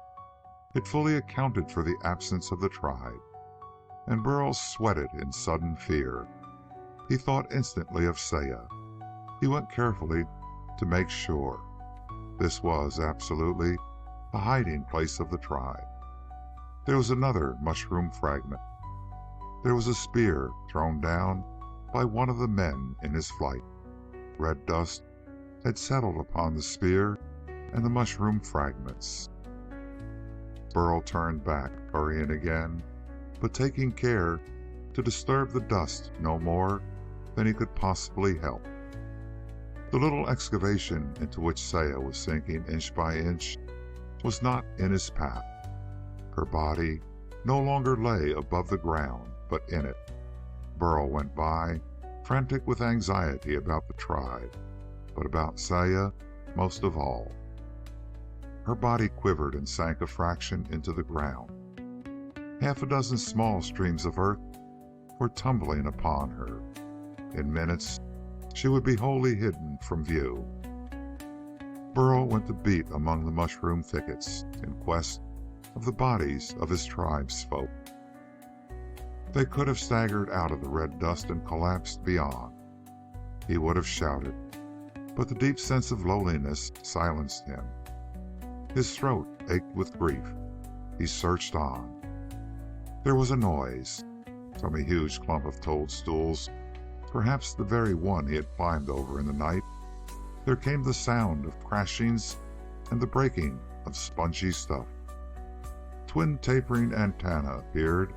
It fully accounted for the absence of the tribe, and Burl sweated in sudden fear. He thought instantly of Saya. He went carefully to make sure. This was absolutely a hiding place of the tribe. There was another mushroom fragment. There was a spear thrown down by one of the men in his flight. Red dust had settled upon the spear and the mushroom fragments. Burl turned back, hurrying again, but taking care to disturb the dust no more than he could possibly help. The little excavation into which Saya was sinking inch by inch was not in his path. Her body no longer lay above the ground, but in it. Burl went by, frantic with anxiety about the tribe, but about Saya most of all. Her body quivered and sank a fraction into the ground. Half a dozen small streams of earth were tumbling upon her. In minutes, she would be wholly hidden from view. Burl went to beat among the mushroom thickets in quest of the bodies of his tribe's folk. They could have staggered out of the red dust and collapsed beyond. He would have shouted, but the deep sense of loneliness silenced him. His throat ached with grief. He searched on. There was a noise. From a huge clump of toadstools, perhaps the very one he had climbed over in the night, there came the sound of crashings and the breaking of spongy stuff. Twin tapering antennae appeared,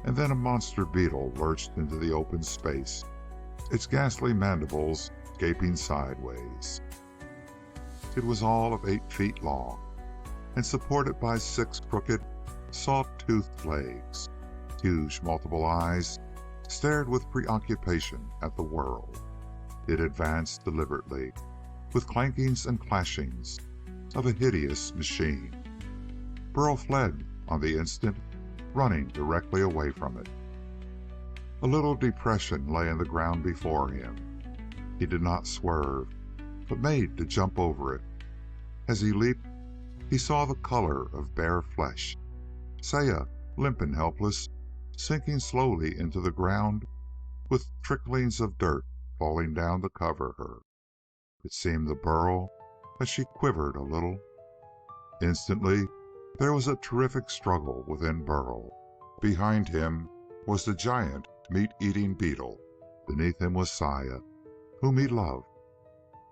and then a monster beetle lurched into the open space, its ghastly mandibles gaping sideways. It was all of 8 feet long, and supported by 6 crooked, saw-toothed legs. Huge multiple eyes stared with preoccupation at the world. It advanced deliberately, with clankings and clashings of a hideous machine. Burl fled on the instant, running directly away from it. A little depression lay in the ground before him. He did not swerve, but made to jump over it. As he leaped, he saw the color of bare flesh. Saya, limp and helpless, sinking slowly into the ground, with tricklings of dirt falling down to cover her. It seemed to Burl that she quivered a little. Instantly, there was a terrific struggle within Burl. Behind him was the giant meat-eating beetle. Beneath him was Saya, whom he loved.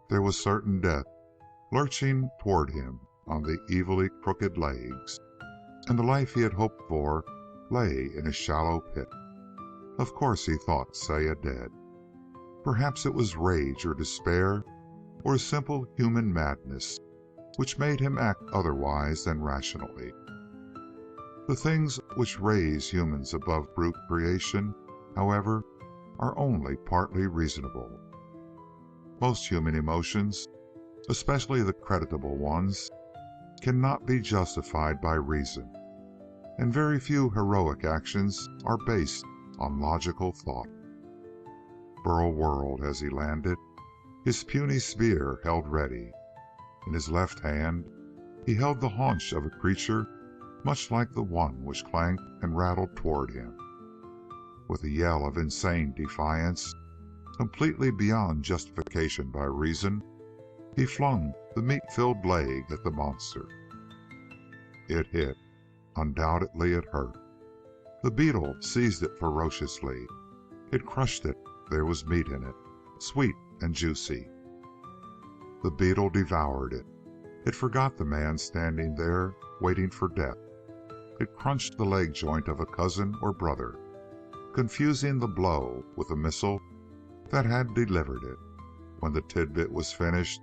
There was certain death lurching toward him on the evilly crooked legs, and the life he had hoped for lay in a shallow pit. Of course he thought Saya dead. Perhaps it was rage or despair or simple human madness which made him act otherwise than rationally. The things which raise humans above brute creation, however, are only partly reasonable. Most human emotions, especially the creditable ones, cannot be justified by reason, and very few heroic actions are based on logical thought. Burl whirled as he landed, his puny spear held ready. In his left hand he held the haunch of a creature much like the one which clanked and rattled toward him. With a yell of insane defiance, completely beyond justification by reason, he flung the meat-filled leg at the monster. It hit. Undoubtedly it hurt. The beetle seized it ferociously. It crushed it. There was meat in it, sweet and juicy. The beetle devoured it. It forgot the man standing there, waiting for death. It crunched the leg joint of a cousin or brother, confusing the blow with the missile that had delivered it. When the tidbit was finished,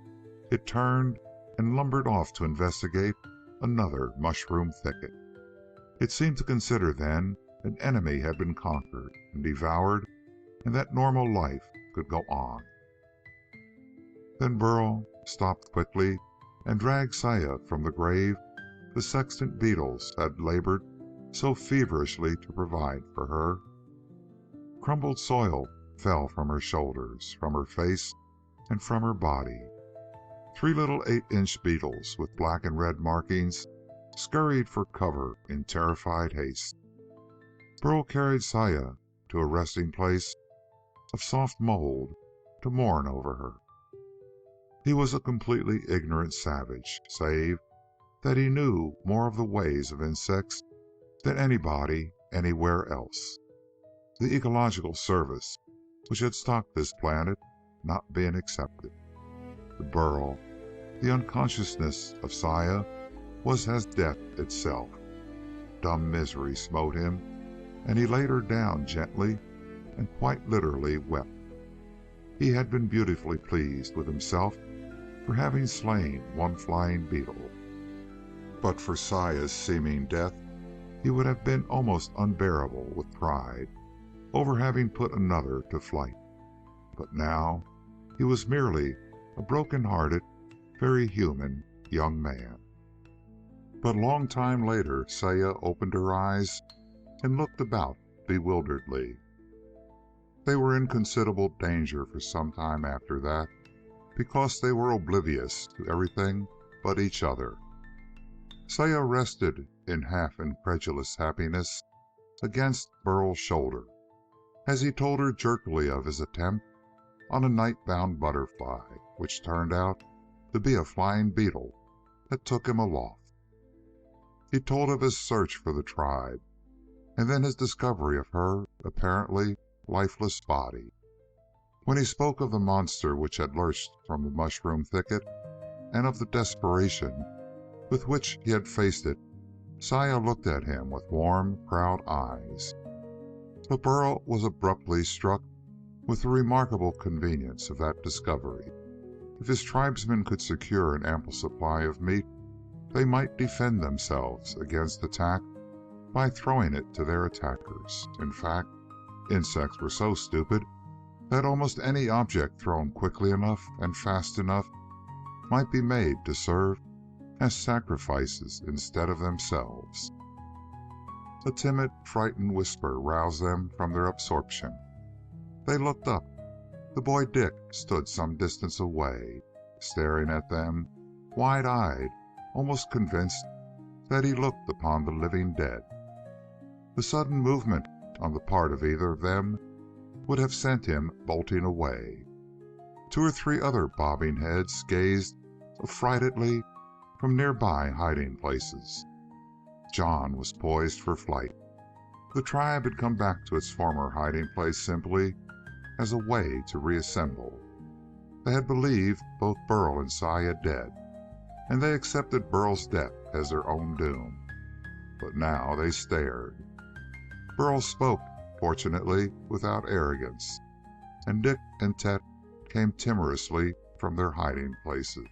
it turned and lumbered off to investigate another mushroom thicket. It seemed to consider then an enemy had been conquered and devoured, and that normal life could go on. Then Burl stopped quickly and dragged Saya from the grave the sextant beetles had labored so feverishly to provide for her. Crumbled soil fell from her shoulders, from her face, and from her body. 3 little 8-inch beetles with black and red markings scurried for cover in terrified haste. Burl carried Saya to a resting place of soft mold to mourn over her. He was a completely ignorant savage, save that he knew more of the ways of insects than anybody anywhere else. The ecological service which had stocked this planet not being accepted. To Burl, the unconsciousness of Saya was as death itself. Dumb misery smote him, and he laid her down gently and quite literally wept. He had been beautifully pleased with himself for having slain one flying beetle. But for Saya's seeming death, he would have been almost unbearable with pride over having put another to flight. But now he was merely a broken-hearted, very human young man. But a long time later, Saya opened her eyes and looked about bewilderedly. They were in considerable danger for some time after that, because they were oblivious to everything but each other. Saya rested in half-incredulous happiness against Burl's shoulder, as he told her jerkily of his attempt on a night-bound butterfly, which turned out to be a flying beetle that took him aloft. He told of his search for the tribe, and then his discovery of her apparently lifeless body. When he spoke of the monster which had lurched from the mushroom thicket, and of the desperation with which he had faced it, Saya looked at him with warm, proud eyes. But Burl was abruptly struck with the remarkable convenience of that discovery. If his tribesmen could secure an ample supply of meat, they might defend themselves against attack by throwing it to their attackers. In fact, insects were so stupid that almost any object thrown quickly enough and fast enough might be made to serve as sacrifices instead of themselves. A timid, frightened whisper roused them from their absorption. They looked up. The boy Dick stood some distance away, staring at them, wide-eyed, almost convinced that he looked upon the living dead. The sudden movement on the part of either of them would have sent him bolting away. 2 or 3 other bobbing heads gazed affrightedly from nearby hiding places. John was poised for flight. The tribe had come back to its former hiding place simply as a way to reassemble. They had believed both Burl and Saya dead, and they accepted Burl's death as their own doom. But now they stared. Burl spoke, fortunately without arrogance, and Dick and Tet came timorously from their hiding places.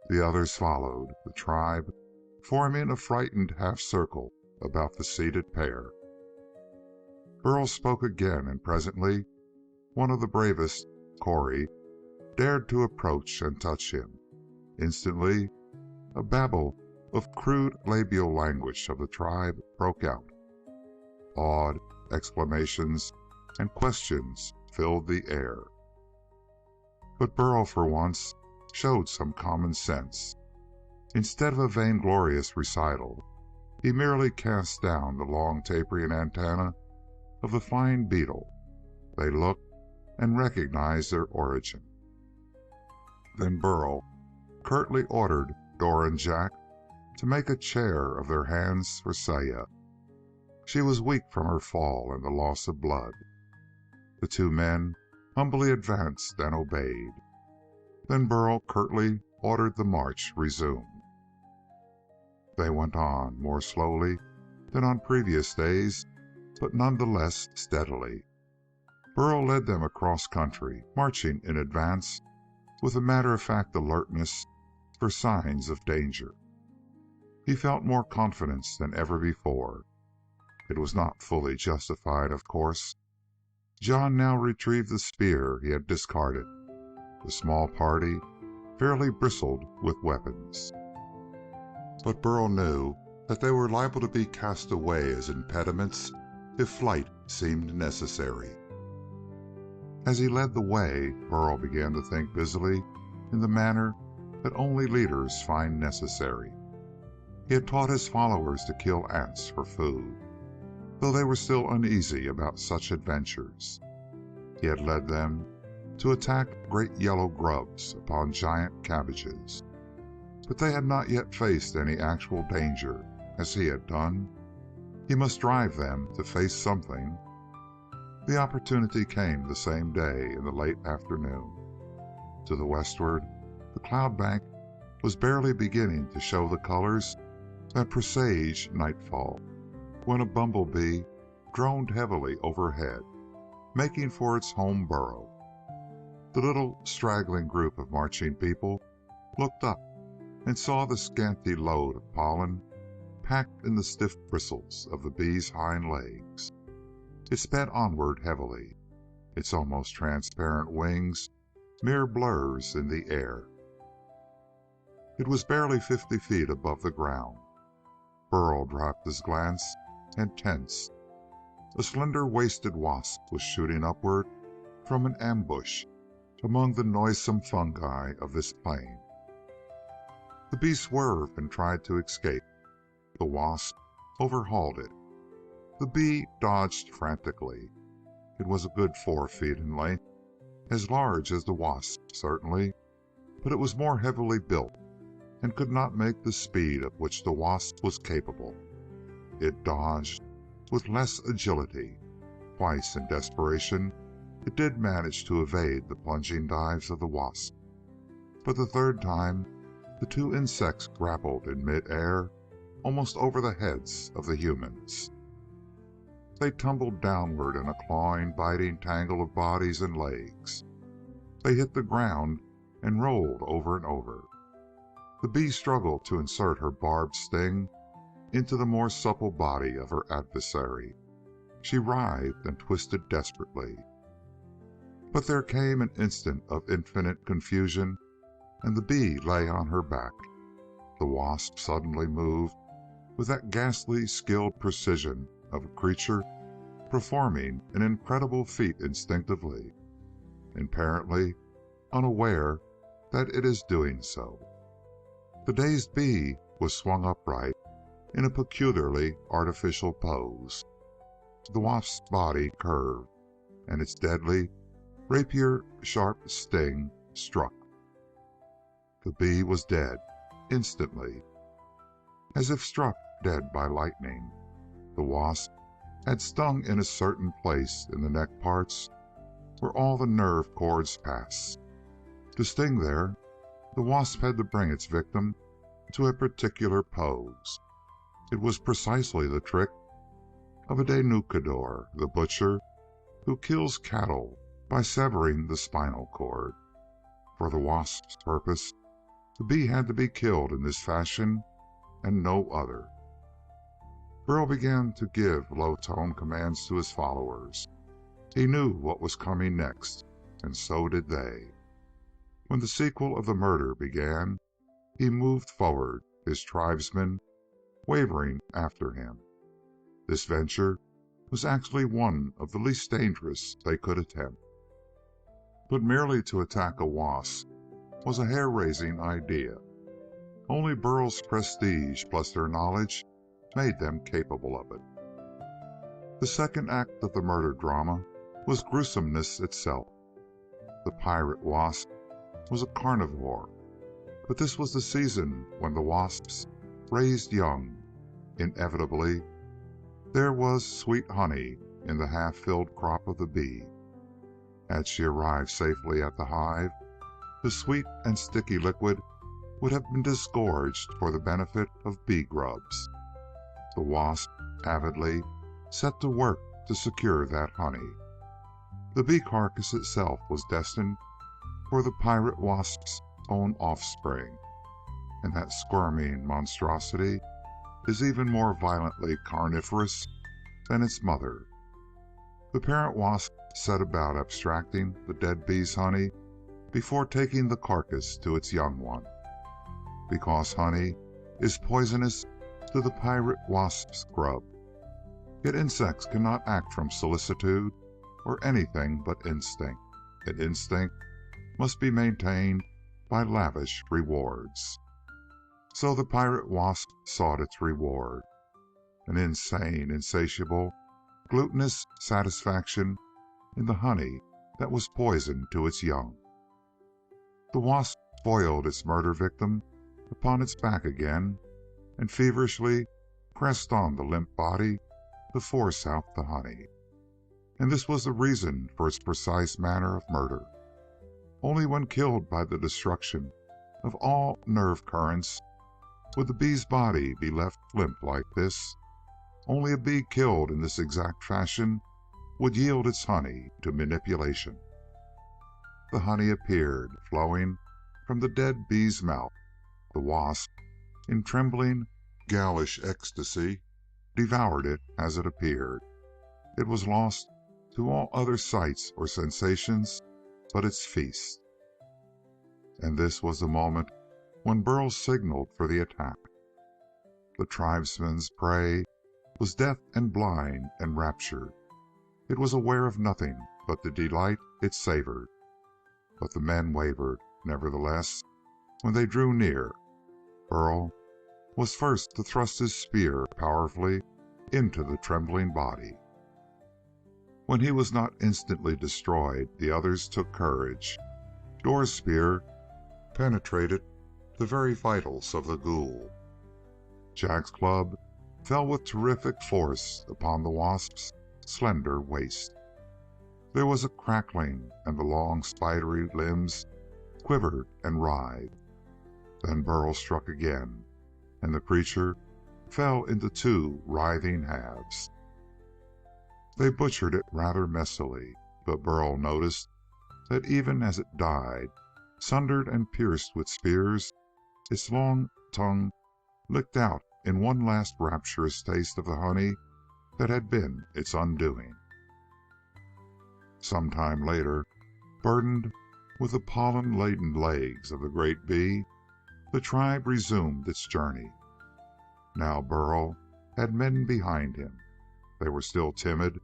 The others followed, the tribe forming a frightened half-circle about the seated pair. Burl spoke again, and presently one of the bravest, Corey, dared to approach and touch him. Instantly, a babble of crude labial language of the tribe broke out. Awed exclamations and questions filled the air. But Burl, for once, showed some common sense. Instead of a vainglorious recital, he merely cast down the long tapering antenna of the flying beetle. They looked and recognized their origin. Then Burl curtly ordered Dora and Jack to make a chair of their hands for Saya. She was weak from her fall and the loss of blood. The two men humbly advanced and obeyed. Then Burl curtly ordered the march resumed. They went on, more slowly than on previous days, but nonetheless steadily. Burl led them across country, marching in advance with a matter-of-fact alertness for signs of danger. He felt more confidence than ever before. It was not fully justified, of course. John now retrieved the spear he had discarded. The small party fairly bristled with weapons. But Burl knew that they were liable to be cast away as impediments if flight seemed necessary. As he led the way, Burl began to think busily in the manner that only leaders find necessary. He had taught his followers to kill ants for food, though they were still uneasy about such adventures. He had led them to attack great yellow grubs upon giant cabbages, but they had not yet faced any actual danger, as he had done. He must drive them to face something. The opportunity came the same day in the late afternoon. To the westward, the cloud bank was barely beginning to show the colors that presage nightfall, when a bumblebee droned heavily overhead, making for its home burrow. The little straggling group of marching people looked up and saw the scanty load of pollen packed in the stiff bristles of the bee's hind legs. It sped onward heavily, its almost transparent wings mere blurs in the air. It was barely 50 feet above the ground. Burl dropped his glance and tensed. A slender-waisted wasp was shooting upward from an ambush among the noisome fungi of this plain. The bee swerved and tried to escape. The wasp overhauled it. The bee dodged frantically. It was a good 4 feet in length, as large as the wasp, certainly, but it was more heavily built and could not make the speed of which the wasp was capable. It dodged with less agility. Twice, in desperation, it did manage to evade the plunging dives of the wasp, but the third time the two insects grappled in mid-air, almost over the heads of the humans. They tumbled downward in a clawing, biting tangle of bodies and legs. They hit the ground and rolled over and over. The bee struggled to insert her barbed sting into the more supple body of her adversary. She writhed and twisted desperately. But there came an instant of infinite confusion, and the bee lay on her back. The wasp suddenly moved with that ghastly skilled precision of a creature performing an incredible feat instinctively, apparently unaware that it is doing so. The dazed bee was swung upright in a peculiarly artificial pose. The wasp's body curved, and its deadly, rapier-sharp sting struck. The bee was dead, instantly. As if struck dead by lightning, the wasp had stung in a certain place in the neck parts where all the nerve cords pass. To sting there, the wasp had to bring its victim to a particular pose. It was precisely the trick of a denunciador, the butcher who kills cattle by severing the spinal cord. For the wasp's purpose, The bee had to be killed in this fashion and no other. Burl began to give low-toned commands to his followers. He knew what was coming next, and so did they. When the sequel of the murder began, he moved forward, his tribesmen wavering after him. This venture was actually one of the least dangerous they could attempt. But merely to attack a wasp was a hair-raising idea. Only Burl's prestige plus their knowledge made them capable of it. The second act of the murder drama was gruesomeness itself. The pirate wasp was a carnivore, but this was the season when the wasps raised young. Inevitably, there was sweet honey in the half-filled crop of the bee. Had she arrived safely at the hive, the sweet and sticky liquid would have been disgorged for the benefit of bee grubs. The wasp avidly set to work to secure that honey. The bee carcass itself was destined for the pirate wasp's own offspring, and that squirming monstrosity is even more violently carnivorous than its mother. The parent wasp set about abstracting the dead bee's honey before taking the carcass to its young one. Because honey is poisonous to the pirate wasp's grub, yet insects cannot act from solicitude or anything but instinct, and instinct must be maintained by lavish rewards. So the pirate wasp sought its reward, an insane, insatiable, glutinous satisfaction in the honey that was poison to its young. The wasp foiled its murder victim upon its back again and feverishly pressed on the limp body to force out the honey. And this was the reason for its precise manner of murder. Only when killed by the destruction of all nerve currents would the bee's body be left limp like this. Only a bee killed in this exact fashion would yield its honey to manipulation. The honey appeared, flowing from the dead bee's mouth. The wasp, in trembling, ghoulish ecstasy, devoured it as it appeared. It was lost to all other sights or sensations but its feast. And this was the moment when Burl signaled for the attack. The tribesman's prey was deaf and blind and raptured. It was aware of nothing but the delight it savored. But the men wavered, nevertheless, when they drew near. Burl was first to thrust his spear powerfully into the trembling body. When he was not instantly destroyed, the others took courage. Dor's spear penetrated the very vitals of the ghoul. Jack's club fell with terrific force upon the wasp's slender waist. There was a crackling, and the long spidery limbs quivered and writhed. Then Burl struck again, and the creature fell into two writhing halves. They butchered it rather messily, but Burl noticed that even as it died, sundered and pierced with spears, its long tongue licked out in one last rapturous taste of the honey that had been its undoing. Some time later, burdened with the pollen-laden legs of the great bee, the tribe resumed its journey. Now Burl had men behind him. They were still timid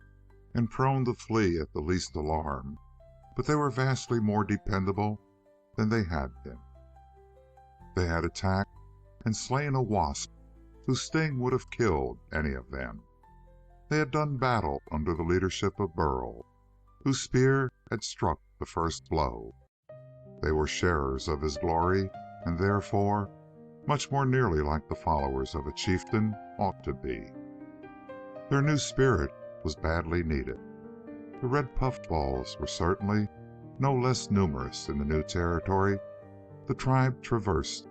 and prone to flee at the least alarm, but they were vastly more dependable than they had been. They had attacked and slain a wasp whose sting would have killed any of them. They had done battle under the leadership of Burl, whose spear had struck the first blow. They were sharers of his glory, and therefore much more nearly like the followers of a chieftain ought to be. Their new spirit was badly needed. The red puffballs were certainly no less numerous in the new territory the tribe traversed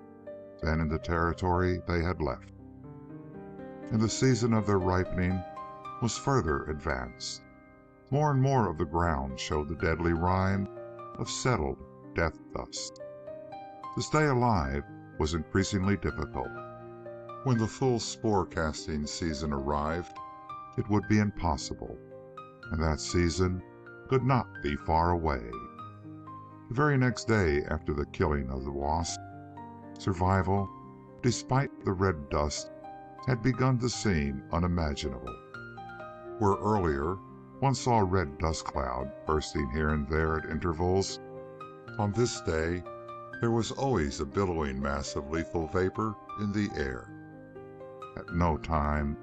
than in the territory they had left. And the season of their ripening was further advanced. More and more of the ground showed the deadly rime of settled death dust. To stay alive was increasingly difficult. When the full spore-casting season arrived, it would be impossible, and that season could not be far away. The very next day after the killing of the wasp, survival, despite the red dust, had begun to seem unimaginable. Where earlier one saw a red dust cloud bursting here and there at intervals, on this day there was always a billowing mass of lethal vapor in the air. At no time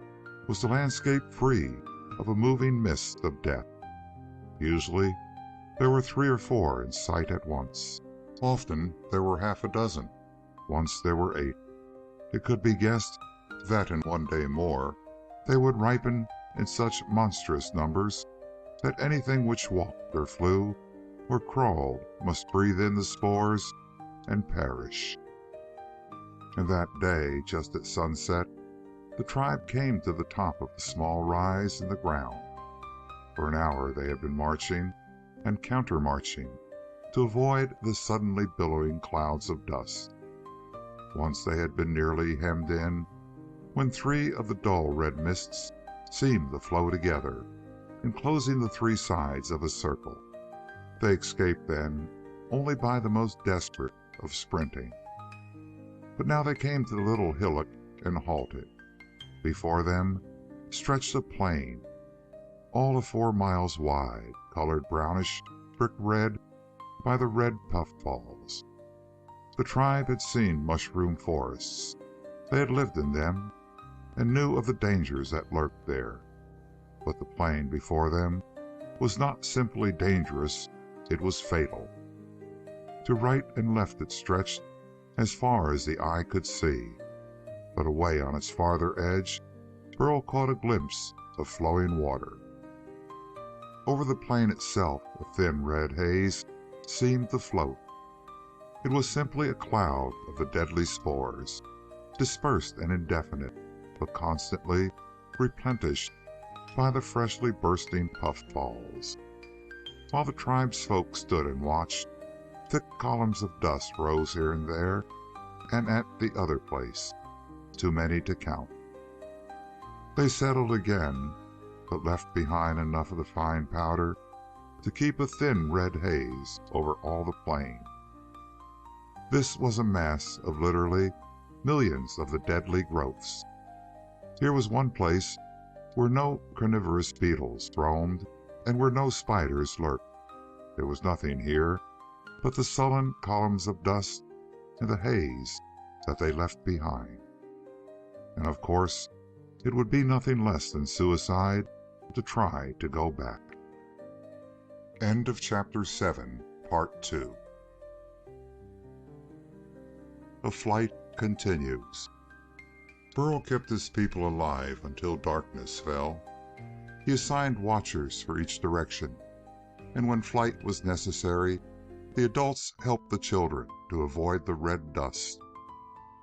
was the landscape free of a moving mist of death. Usually there were 3 or 4 in sight at once. Often there were half a dozen. Once there were 8. It could be guessed that in one day more they would ripen in such monstrous numbers that anything which walked or flew or crawled must breathe in the spores and perish. And that day, just at sunset, the tribe came to the top of a small rise in the ground. For an hour they had been marching and counter-marching to avoid the suddenly billowing clouds of dust. Once they had been nearly hemmed in, when 3 of the dull red mists seemed to flow together, enclosing the 3 sides of a circle. They escaped then only by the most desperate of sprinting. But now they came to the little hillock and halted. Before them stretched a plain, all of 4 miles wide, colored brownish brick red by the red puffballs. The tribe had seen mushroom forests. They had lived in them and knew of the dangers that lurked there. But the plain before them was not simply dangerous, it was fatal. To right and left it stretched as far as the eye could see, but away on its farther edge, Burl caught a glimpse of flowing water. Over the plain itself, a thin red haze seemed to float. It was simply a cloud of the deadly spores, dispersed and indefinite, but constantly replenished by the freshly bursting puffballs. While the tribe's folk stood and watched, thick columns of dust rose here and there, and at the other place, too many to count. They settled again, but left behind enough of the fine powder to keep a thin red haze over all the plain. This was a mass of literally millions of the deadly growths. Here was one place where no carnivorous beetles roamed and where no spiders lurked. There was nothing here but the sullen columns of dust and the haze that they left behind. And of course, it would be nothing less than suicide to try to go back. End of Chapter 7, Part 2. The flight continues. Burl kept his people alive until darkness fell. He assigned watchers for each direction, and when flight was necessary, the adults helped the children to avoid the red dust.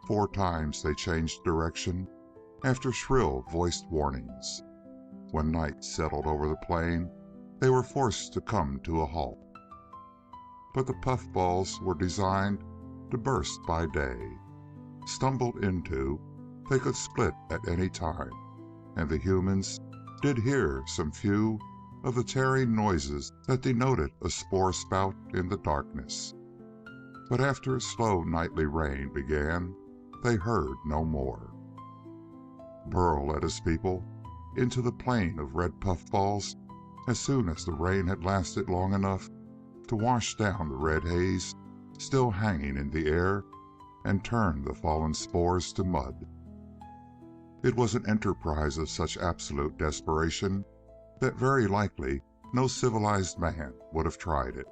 4 times they changed direction after shrill voiced warnings. When night settled over the plain, they were forced to come to a halt. But the puffballs were designed to burst by day. Stumbled into, they could split at any time, and the humans did hear some few of the tearing noises that denoted a spore spout in the darkness. But after slow nightly rain began, they heard no more. Burl led his people into the plain of red puffballs as soon as the rain had lasted long enough to wash down the red haze still hanging in the air and turn the fallen spores to mud. It was an enterprise of such absolute desperation that very likely no civilized man would have tried it.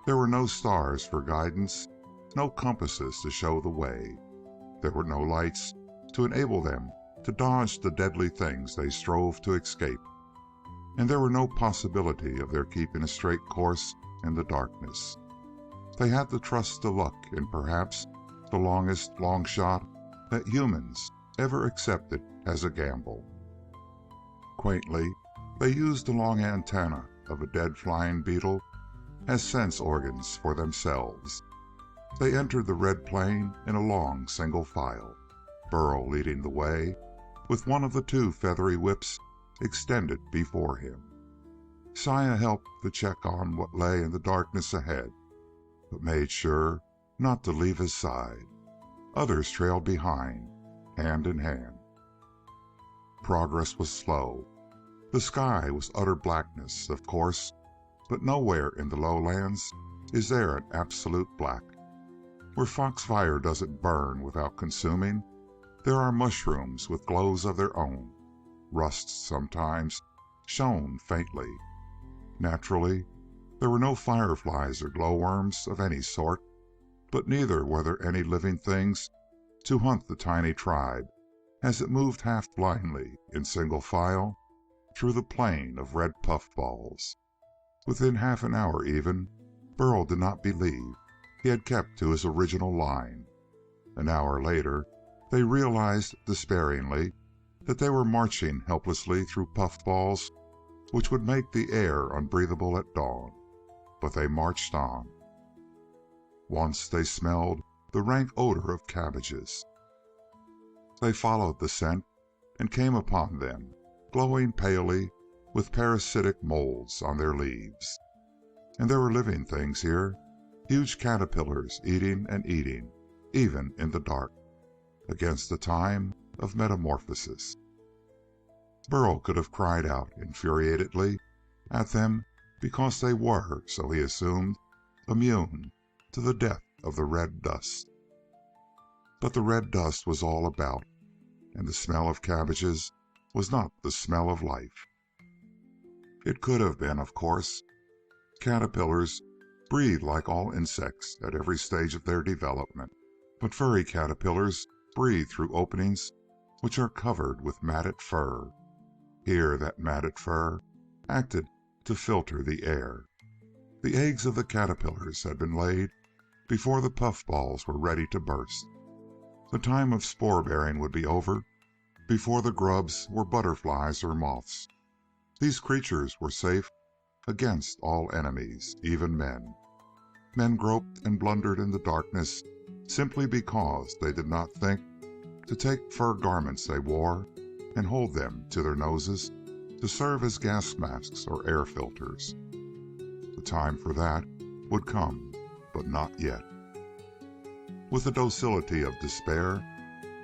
There were no stars for guidance, no compasses to show the way. There were no lights to enable them to dodge the deadly things they strove to escape, and there were no possibility of their keeping a straight course in the darkness. They had to trust to luck in perhaps the longest long shot that humans ever accepted as a gamble. Quaintly, they used the long antennae of a dead flying beetle as sense organs for themselves. They entered the red plain in a long single file, Burl leading the way, with one of the two feathery whips extended before him. Saya helped to check on what lay in the darkness ahead, but made sure not to leave his side. Others trailed behind, hand in hand. Progress was slow. The sky was utter blackness, of course, but nowhere in the lowlands is there an absolute black. Where foxfire doesn't burn without consuming, there are mushrooms with glows of their own. Rusts sometimes shone faintly. Naturally, there were no fireflies or glowworms of any sort, but neither were there any living things to hunt the tiny tribe as it moved half blindly in single file through the plain of red puffballs. Within half an hour even, Burl did not believe he had kept to his original line. An hour later, they realized despairingly that they were marching helplessly through puffballs which would make the air unbreathable at dawn. But they marched on. Once they smelled the rank odor of cabbages. They followed the scent and came upon them, glowing palely with parasitic molds on their leaves. And there were living things here, huge caterpillars eating and eating, even in the dark, against the time of metamorphosis. Burl could have cried out infuriatedly at them because they were, so he assumed, immune to the death of the red dust. But the red dust was all about, and the smell of cabbages was not the smell of life. It could have been, of course. Caterpillars breathe like all insects at every stage of their development, but furry caterpillars breathe through openings which are covered with matted fur. Here that matted fur acted to filter the air. The eggs of the caterpillars had been laid before the puffballs were ready to burst. The time of spore-bearing would be over before the grubs were butterflies or moths. These creatures were safe against all enemies, even men. Men groped and blundered in the darkness simply because they did not think to take fur garments they wore and hold them to their noses to serve as gas masks or air filters. The time for that would come, but not yet. With the docility of despair,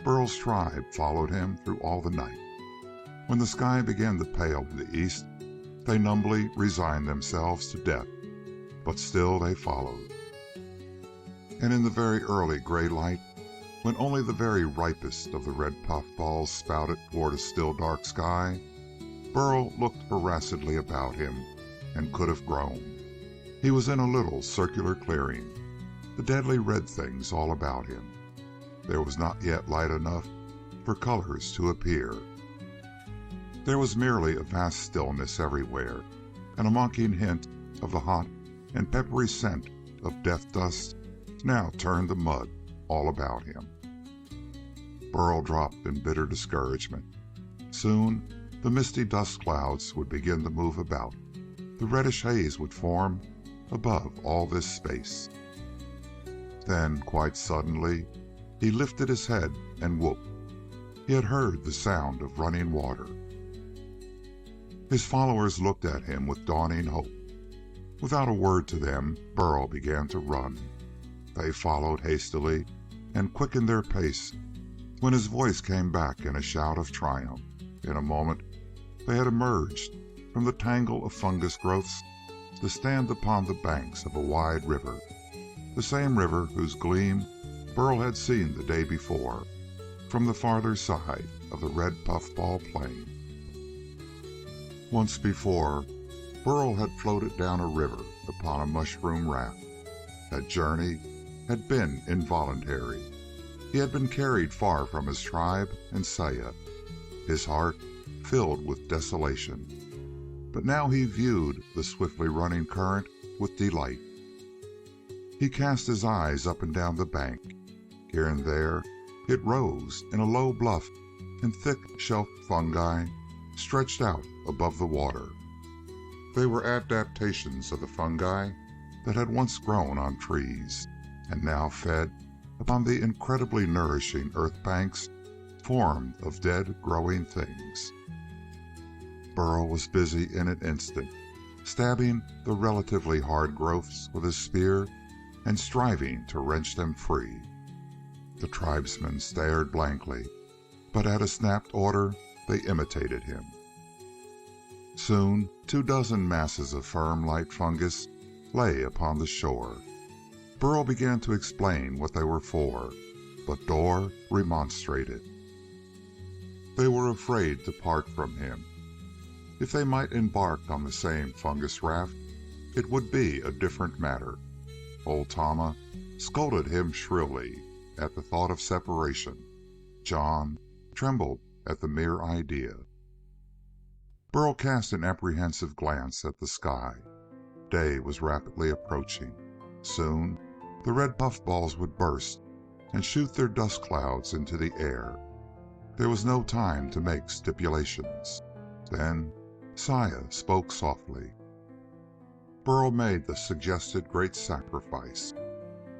Burl's tribe followed him through all the night. When the sky began to pale in the east, they numbly resigned themselves to death, but still they followed. And in the very early gray light, when only the very ripest of the red puffballs spouted toward a still dark sky, Burl looked harassedly about him and could have groaned. He was in a little circular clearing, the deadly red things all about him. There was not yet light enough for colors to appear. There was merely a vast stillness everywhere, and a mocking hint of the hot and peppery scent of death dust now turned to mud all about him. Burl dropped in bitter discouragement. Soon the misty dust clouds would begin to move about. The reddish haze would form above all this space. Then, quite suddenly, he lifted his head and whooped. He had heard the sound of running water. His followers looked at him with dawning hope. Without a word to them, Burl began to run. They followed hastily and quickened their pace when his voice came back in a shout of triumph. In a moment, they had emerged from the tangle of fungus growths to stand upon the banks of a wide river, the same river whose gleam Burl had seen the day before from the farther side of the red puffball plain. Once before, Burl had floated down a river upon a mushroom raft. That journey had been involuntary. He had been carried far from his tribe and Saya, his heart filled with desolation. But now he viewed the swiftly running current with delight. He cast his eyes up and down the bank. Here and there it rose in a low bluff, and thick shelf fungi stretched out above the water. They were adaptations of the fungi that had once grown on trees. and now fed upon the incredibly nourishing earth banks formed of dead growing things. Burl was busy in an instant, stabbing the relatively hard growths with his spear and striving to wrench them free. The tribesmen stared blankly, but at a snapped order they imitated him. Soon 24 masses of firm light fungus lay upon the shore. Burl began to explain what they were for, but Dor remonstrated. They were afraid to part from him. If they might embark on the same fungus raft, it would be a different matter. Old Tama scolded him shrilly at the thought of separation. John trembled at the mere idea. Burl cast an apprehensive glance at the sky. Day was rapidly approaching. Soon the red puffballs would burst and shoot their dust clouds into the air. There was no time to make stipulations. Then Saya spoke softly. Burl made the suggested great sacrifice.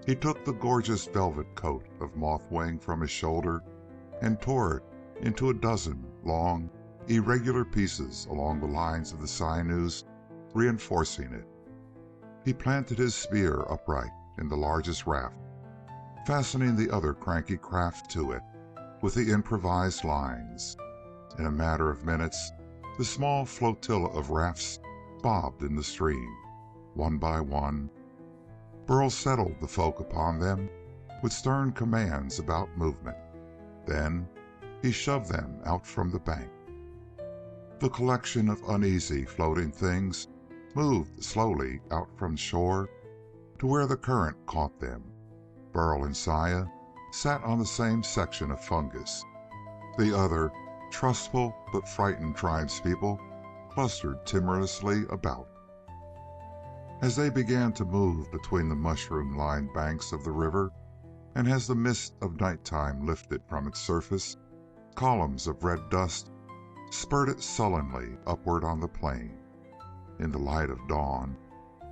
He took the gorgeous velvet coat of mothwing from his shoulder and tore it into a dozen long, irregular pieces along the lines of the sinews, reinforcing it. He planted his spear upright in the largest raft, fastening the other cranky craft to it with the improvised lines. In a matter of minutes, the small flotilla of rafts bobbed in the stream. One by one, Burl settled the folk upon them with stern commands about movement. Then he shoved them out from the bank. The collection of uneasy floating things moved slowly out from shore to where the current caught them. Burl and Saya sat on the same section of fungus. The other trustful but frightened tribespeople clustered timorously about. As they began to move between the mushroom-lined banks of the river, and as the mist of nighttime lifted from its surface, columns of red dust spurted sullenly upward on the plain. In the light of dawn,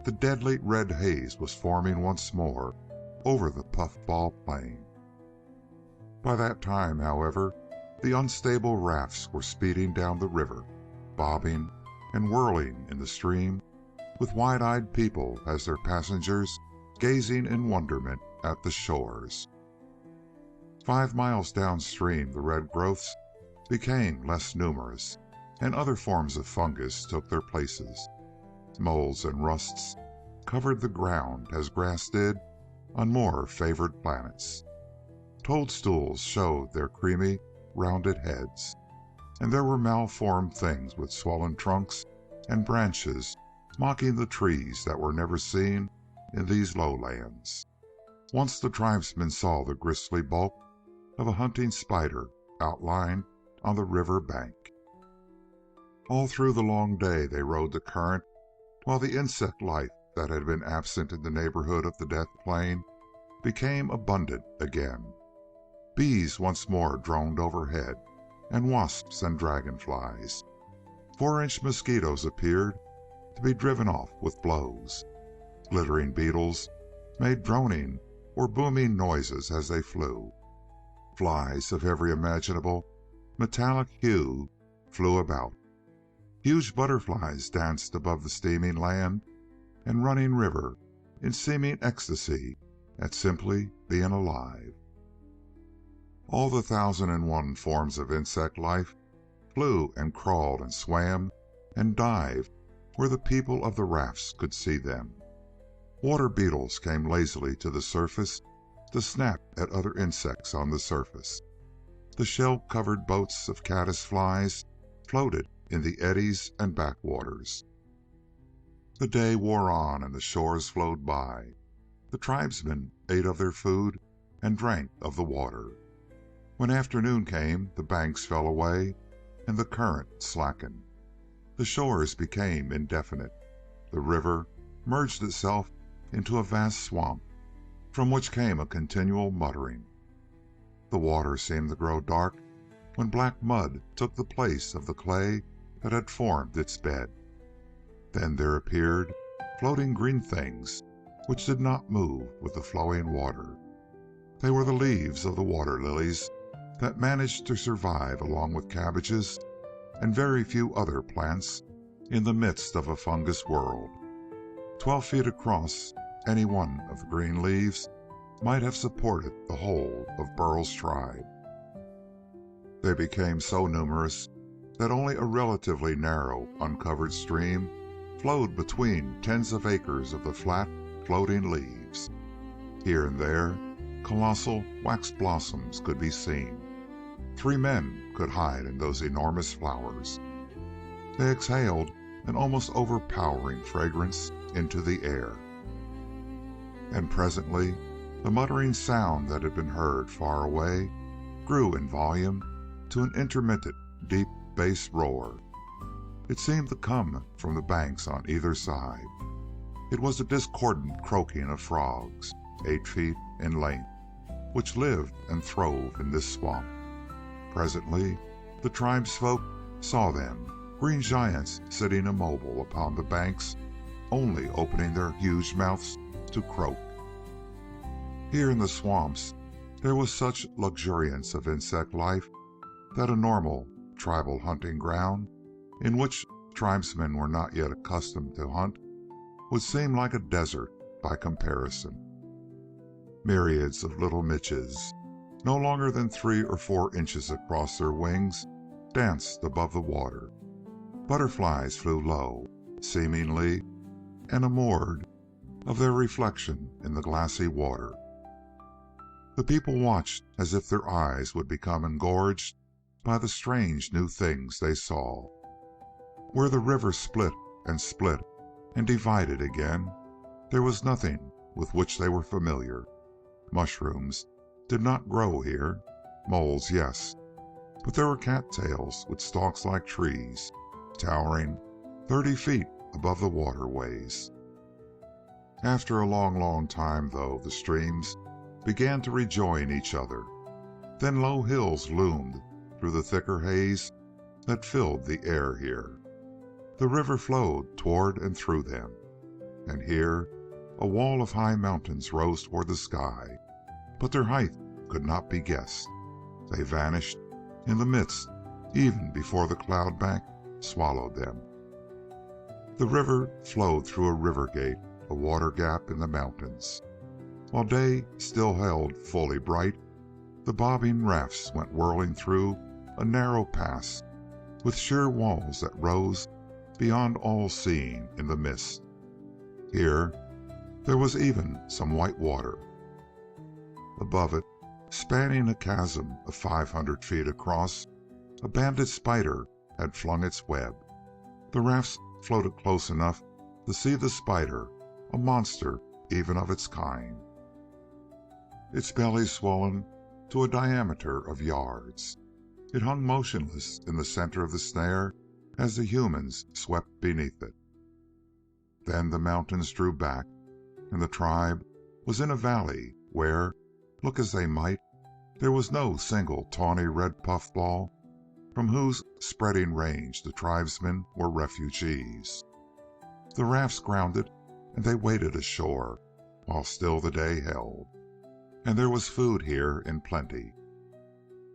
the deadly red haze was forming once more over the puffball plain. By that time, however, the unstable rafts were speeding down the river, bobbing and whirling in the stream, with wide-eyed people as their passengers gazing in wonderment at the shores. 5 miles downstream, the red growths became less numerous, and other forms of fungus took their places. Molds and rusts covered the ground as grass did on more favored planets. Toadstools showed their creamy, rounded heads, and there were malformed things with swollen trunks and branches mocking the trees that were never seen in these lowlands. Once the tribesmen saw the grisly bulk of a hunting spider outlined on the river bank. All through the long day they rode the current, while the insect life that had been absent in the neighborhood of the death plain became abundant again. Bees once more droned overhead, and wasps and dragonflies. 4-inch mosquitoes appeared to be driven off with blows. Glittering beetles made droning or booming noises as they flew. Flies of every imaginable metallic hue flew about. Huge butterflies danced above the steaming land and running river in seeming ecstasy at simply being alive. All the 1,001 forms of insect life flew and crawled and swam and dived where the people of the rafts could see them. Water beetles came lazily to the surface to snap at other insects on the surface. The shell-covered boats of caddis flies floated in the eddies and backwaters. The day wore on and the shores flowed by. The tribesmen ate of their food and drank of the water. When afternoon came, the banks fell away and the current slackened. The shores became indefinite. The river merged itself into a vast swamp, from which came a continual muttering. The water seemed to grow dark when black mud took the place of the clay that had formed its bed. Then there appeared floating green things which did not move with the flowing water. They were the leaves of the water lilies that managed to survive along with cabbages and very few other plants in the midst of a fungus world. 12 feet across, any one of the green leaves might have supported the whole of Burl's tribe. They became so numerous that only a relatively narrow, uncovered stream flowed between tens of acres of the flat, floating leaves. Here and there, colossal wax blossoms could be seen. 3 men could hide in those enormous flowers. They exhaled an almost overpowering fragrance into the air. And presently, the muttering sound that had been heard far away grew in volume to an intermittent, deep bass roar. It seemed to come from the banks on either side. It was the discordant croaking of frogs, 8 feet in length, which lived and throve in this swamp. Presently, the tribesfolk saw them, green giants sitting immobile upon the banks, only opening their huge mouths to croak. Here in the swamps, there was such luxuriance of insect life that a normal tribal hunting ground, in which tribesmen were not yet accustomed to hunt, would seem like a desert by comparison. Myriads of little midges, no longer than 3 or 4 inches across their wings, danced above the water. Butterflies flew low, seemingly enamored of their reflection in the glassy water. The people watched as if their eyes would become engorged by the strange new things they saw. Where the river split and divided again, there was nothing with which they were familiar. Mushrooms did not grow here. Moles, yes, but there were cattails with stalks like trees, towering 30 feet above the waterways. After a long time, though, the streams began to rejoin each other. Then low hills loomed through the thicker haze that filled the air here. The river flowed toward and through them, and here a wall of high mountains rose toward the sky, but their height could not be guessed. They vanished in the midst even before the cloud bank swallowed them. The river flowed through a river gate, a water gap in the mountains. While day still held fully bright, the bobbing rafts went whirling through a narrow pass with sheer walls that rose beyond all seeing in the mist. Here there was even some white water. Above it, spanning a chasm of 500 feet across, a banded spider had flung its web. The rafts floated close enough to see the spider, a monster even of its kind. Its belly swollen to a diameter of yards. It hung motionless in the center of the snare as the humans swept beneath it. Then the mountains drew back, and the tribe was in a valley where, look as they might, there was no single tawny red puffball from whose spreading range the tribesmen were refugees. The rafts grounded, and they waded ashore, while still the day held, and there was food here in plenty.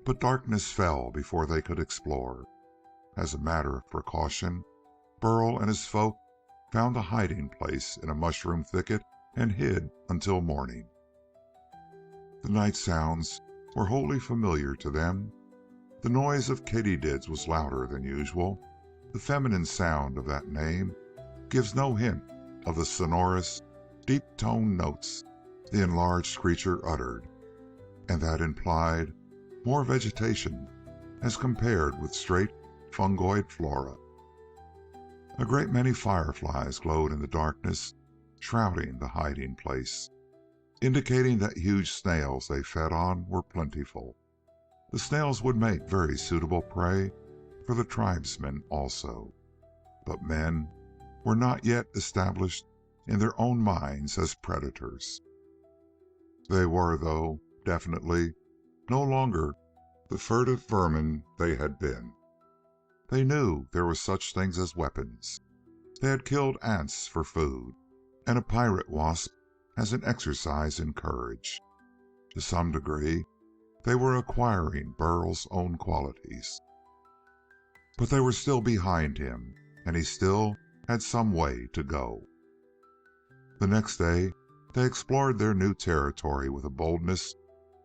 But darkness fell before they could explore. As a matter of precaution, Burl and his folk found a hiding place in a mushroom thicket and hid until morning. The night sounds were wholly familiar to them. The noise of katydids was louder than usual. The feminine sound of that name gives no hint of the sonorous, deep-toned notes the enlarged creature uttered, and that implied more vegetation as compared with straight fungoid flora. A great many fireflies glowed in the darkness, shrouding the hiding place, indicating that huge snails they fed on were plentiful. The snails would make very suitable prey for the tribesmen also, but men were not yet established in their own minds as predators. They were, though, definitely no longer the furtive vermin they had been. They knew there were such things as weapons. They had killed ants for food, and a pirate wasp as an exercise in courage. To some degree, they were acquiring Burl's own qualities. But they were still behind him, and he still had some way to go. The next day, they explored their new territory with a boldness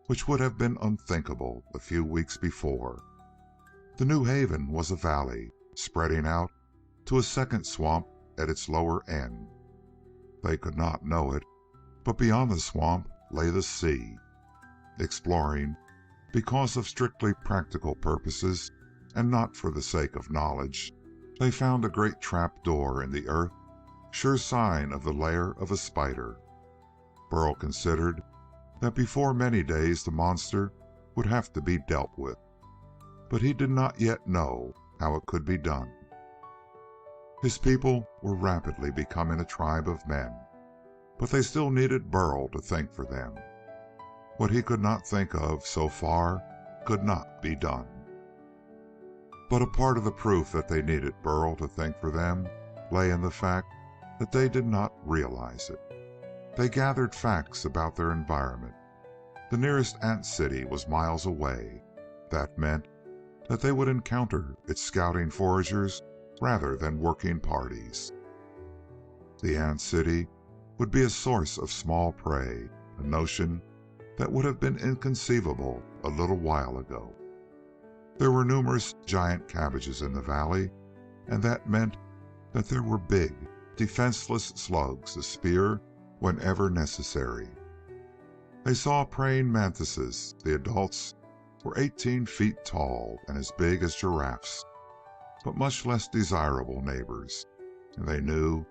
which would have been unthinkable a few weeks before. The new haven was a valley, spreading out to a second swamp at its lower end. They could not know it, but beyond the swamp lay the sea. Exploring, because of strictly practical purposes and not for the sake of knowledge, they found a great trap door in the earth, sure sign of the lair of a spider. Burl considered that before many days the monster would have to be dealt with, but he did not yet know how it could be done. His people were rapidly becoming a tribe of men, but they still needed Burl to think for them. What he could not think of so far could not be done. But a part of the proof that they needed Burl to think for them lay in the fact that they did not realize it. They gathered facts about their environment. The nearest ant city was miles away. That meant that they would encounter its scouting foragers rather than working parties. The ant city would be a source of small prey, a notion that would have been inconceivable a little while ago. There were numerous giant cabbages in the valley, and that meant that there were big, defenseless slugs to spear whenever necessary. They saw praying mantises. The adults were 18 feet tall and as big as giraffes, but much less desirable neighbors, and they knew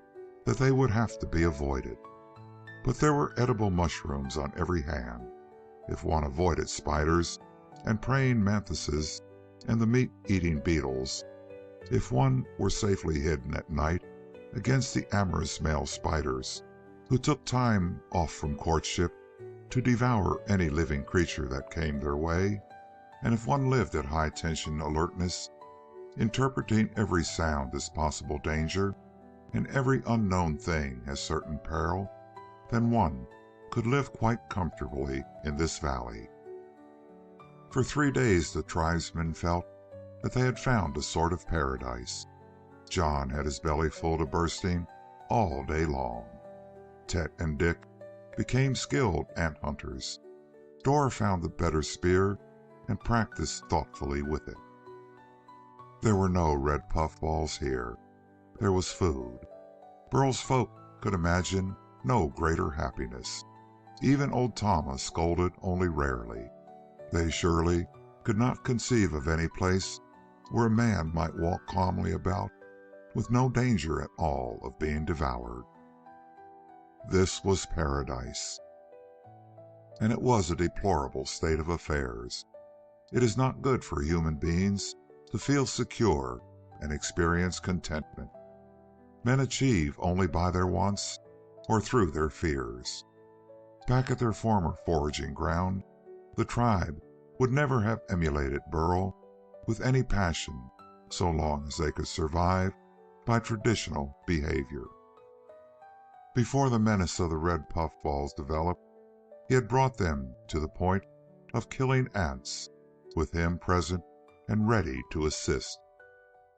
that they would have to be avoided. But there were edible mushrooms on every hand. If one avoided spiders and praying mantises and the meat-eating beetles, if one were safely hidden at night against the amorous male spiders who took time off from courtship to devour any living creature that came their way, and if one lived at high-tension alertness, interpreting every sound as possible danger and every unknown thing as certain peril, then one could live quite comfortably in this valley. For 3 days the tribesmen felt that they had found a sort of paradise. John had his belly full to bursting all day long. Tet and Dick became skilled ant hunters. Dora found the better spear and practiced thoughtfully with it. There were no red puffballs here. There was food. Burl's folk could imagine no greater happiness. Even old Tama scolded only rarely. They surely could not conceive of any place where a man might walk calmly about with no danger at all of being devoured. This was paradise, and it was a deplorable state of affairs. It is not good for human beings to feel secure and experience contentment. Men achieve only by their wants or through their fears. Back at their former foraging ground, the tribe would never have emulated Burl with any passion so long as they could survive by traditional behavior. Before the menace of the red puffballs developed, he had brought them to the point of killing ants, with him present and ready to assist.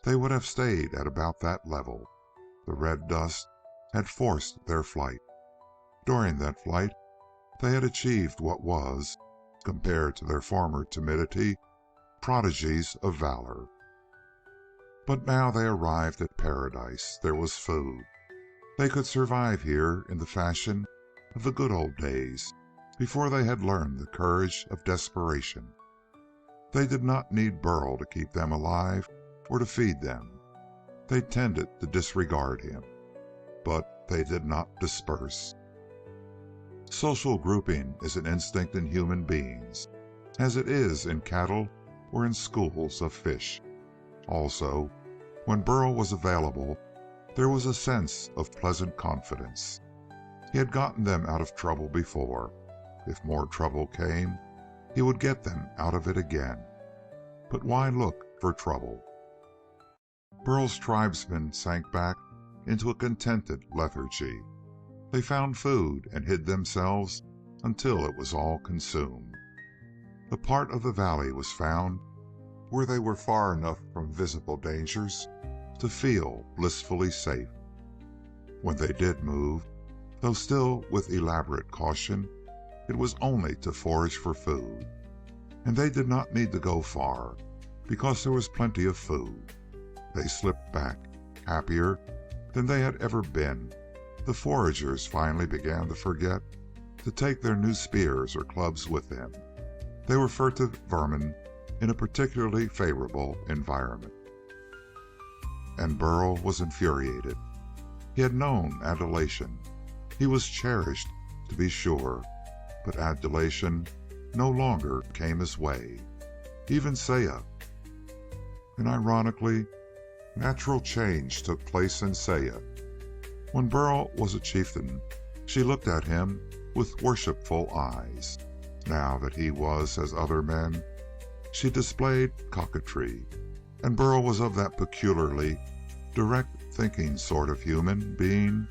They would have stayed at about that level. The red dust had forced their flight. During that flight, they had achieved what was, compared to their former timidity, prodigies of valor. But now they arrived at paradise. There was food. They could survive here in the fashion of the good old days, before they had learned the courage of desperation. They did not need Burl to keep them alive or to feed them. They tended to disregard him, but they did not disperse. Social grouping is an instinct in human beings, as it is in cattle or in schools of fish. Also, when Burl was available, there was a sense of pleasant confidence. He had gotten them out of trouble before. If more trouble came, he would get them out of it again. But why look for trouble? Burl's tribesmen sank back into a contented lethargy. They found food and hid themselves until it was all consumed. A part of the valley was found where they were far enough from visible dangers to feel blissfully safe. When they did move, though still with elaborate caution, it was only to forage for food, and they did not need to go far because there was plenty of food. They slipped back, happier than they had ever been. The foragers finally began to forget to take their new spears or clubs with them. They were furtive vermin in a particularly favorable environment. And Burl was infuriated. He had known adulation. He was cherished, to be sure, but adulation no longer came his way. Even Saya. And ironically, natural change took place in Saya. When Burl was a chieftain, she looked at him with worshipful eyes. Now that he was as other men, she displayed coquetry, and Burl was of that peculiarly direct-thinking sort of human being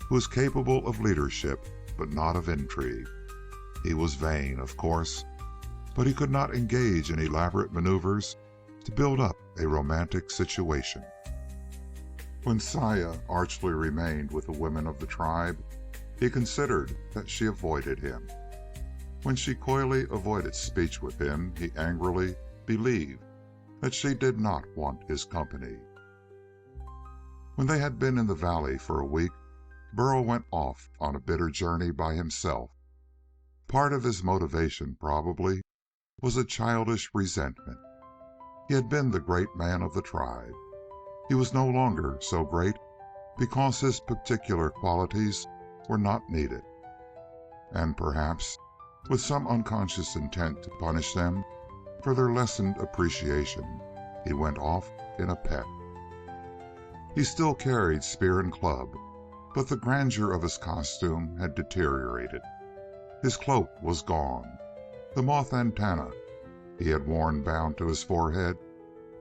who is capable of leadership but not of intrigue. He was vain, of course, but he could not engage in elaborate maneuvers to build up a romantic situation. When Saya archly remained with the women of the tribe, he considered that she avoided him. When she coyly avoided speech with him, he angrily believed that she did not want his company. When they had been in the valley for a week, Burl went off on a bitter journey by himself. Part of his motivation, probably, was a childish resentment. He had been the great man of the tribe. He was no longer so great because his particular qualities were not needed. And perhaps, with some unconscious intent to punish them for their lessened appreciation, he went off in a pet. He still carried spear and club, but the grandeur of his costume had deteriorated. His cloak was gone. The moth antennae he had worn bound to his forehead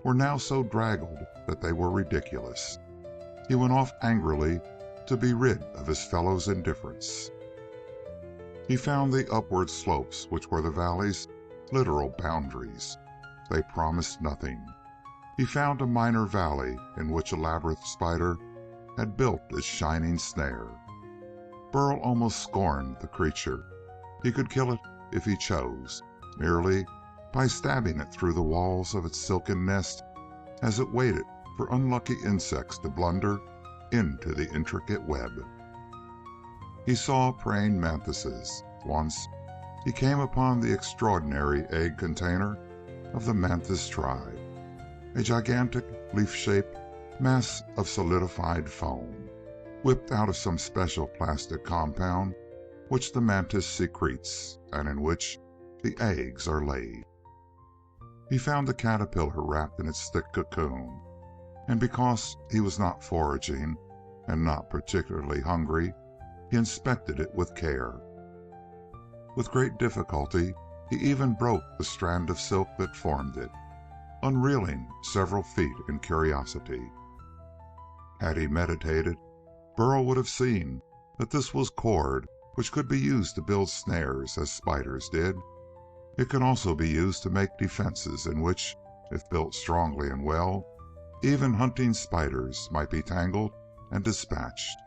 were now so draggled that they were ridiculous. He went off angrily to be rid of his fellows' indifference. He found the upward slopes which were the valley's literal boundaries. They promised nothing. He found a minor valley in which a labyrinth spider had built its shining snare. Burl almost scorned the creature. He could kill it if he chose, merely by stabbing it through the walls of its silken nest as it waited for unlucky insects to blunder into the intricate web. He saw praying mantises. Once he came upon the extraordinary egg container of the mantis tribe, a gigantic leaf-shaped mass of solidified foam, whipped out of some special plastic compound which the mantis secretes, and in which the eggs are laid. He found the caterpillar wrapped in its thick cocoon, and because he was not foraging and not particularly hungry, he inspected it with care. With great difficulty, he even broke the strand of silk that formed it, unreeling several feet in curiosity. Had he meditated, Burl would have seen that this was cord which could be used to build snares as spiders did. It could also be used to make defenses in which, if built strongly and well, even hunting spiders might be tangled and dispatched.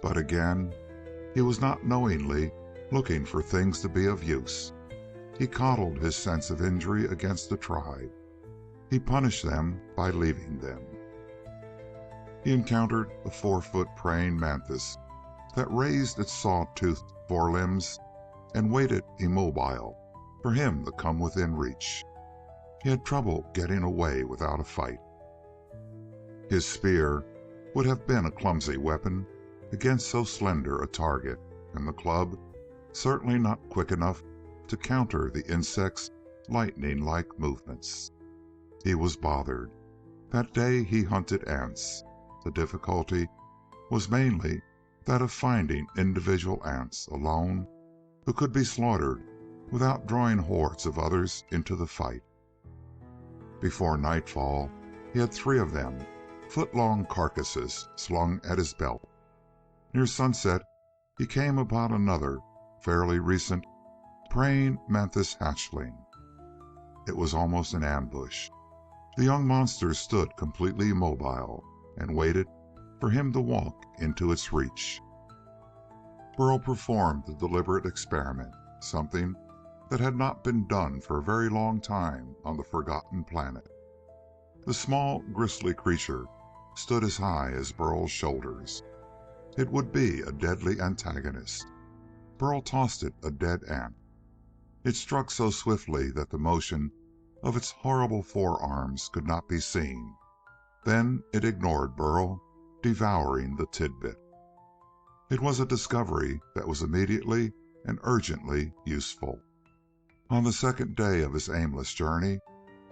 But again, he was not knowingly looking for things to be of use. He coddled his sense of injury against the tribe. He punished them by leaving them. He encountered a 4-foot praying mantis that raised its saw-toothed forelimbs and waited immobile for him to come within reach. He had trouble getting away without a fight. His spear would have been a clumsy weapon against so slender a target, and the club certainly not quick enough to counter the insect's lightning-like movements. He was bothered. That day he hunted ants. The difficulty was mainly that of finding individual ants alone who could be slaughtered without drawing hordes of others into the fight. Before nightfall, he had 3 of them, foot-long carcasses, slung at his belt. Near sunset, he came upon another, fairly recent, praying mantis hatchling. It was almost an ambush. The young monster stood completely immobile and waited for him to walk into its reach. Burl performed the deliberate experiment, something that had not been done for a very long time on the forgotten planet. The small, gristly creature stood as high as Burl's shoulders. It would be a deadly antagonist. Burl tossed it a dead ant. It struck so swiftly that the motion of its horrible forearms could not be seen. Then it ignored Burl, devouring the tidbit. It was a discovery that was immediately and urgently useful. On the second day of his aimless journey,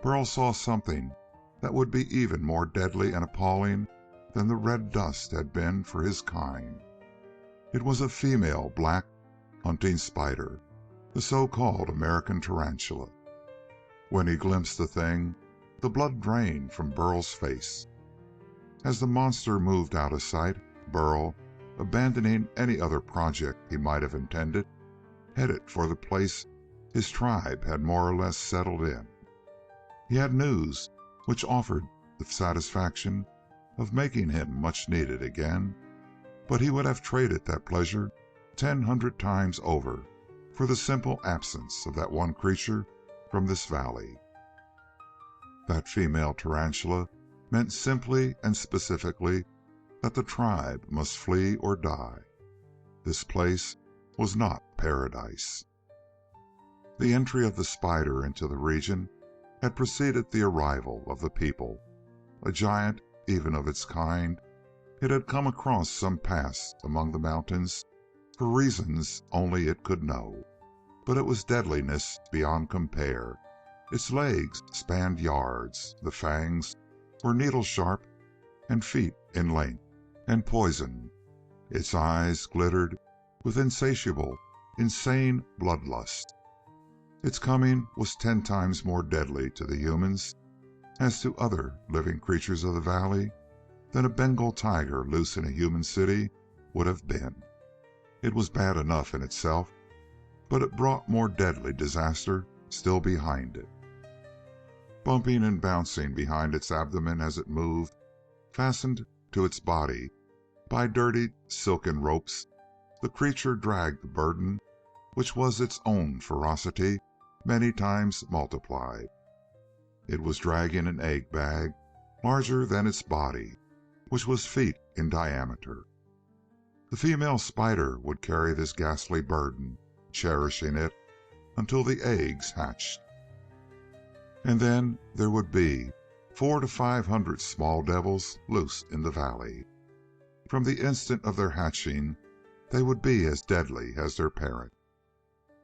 Burl saw something that would be even more deadly and appalling than the red dust had been for his kind. It was a female black hunting spider, the so-called American tarantula. When he glimpsed the thing, the blood drained from Burl's face. As the monster moved out of sight, Burl, abandoning any other project he might have intended, headed for the place his tribe had more or less settled in. He had news which offered the satisfaction of making him much needed again, but he would have traded that pleasure 100 times over for the simple absence of that one creature from this valley. That female tarantula meant simply and specifically that the tribe must flee or die. This place was not paradise. The entry of the spider into the region had preceded the arrival of the people. A giant, even of its kind, it had come across some pass among the mountains for reasons only it could know. But it was deadliness beyond compare. Its legs spanned yards, the fangs were needle-sharp and feet in length, and poison. Its eyes glittered with insatiable, insane bloodlust. Its coming was 10 times more deadly to the humans, as to other living creatures of the valley, than a Bengal tiger loose in a human city would have been. It was bad enough in itself, but it brought more deadly disaster still behind it. Bumping and bouncing behind its abdomen as it moved, fastened to its body by dirty silken ropes, the creature dragged the burden which was its own ferocity many times multiplied. It was dragging an egg bag larger than its body, which was feet in diameter. The female spider would carry this ghastly burden, cherishing it until the eggs hatched. And then there would be 400 to 500 small devils loose in the valley. From the instant of their hatching, they would be as deadly as their parent.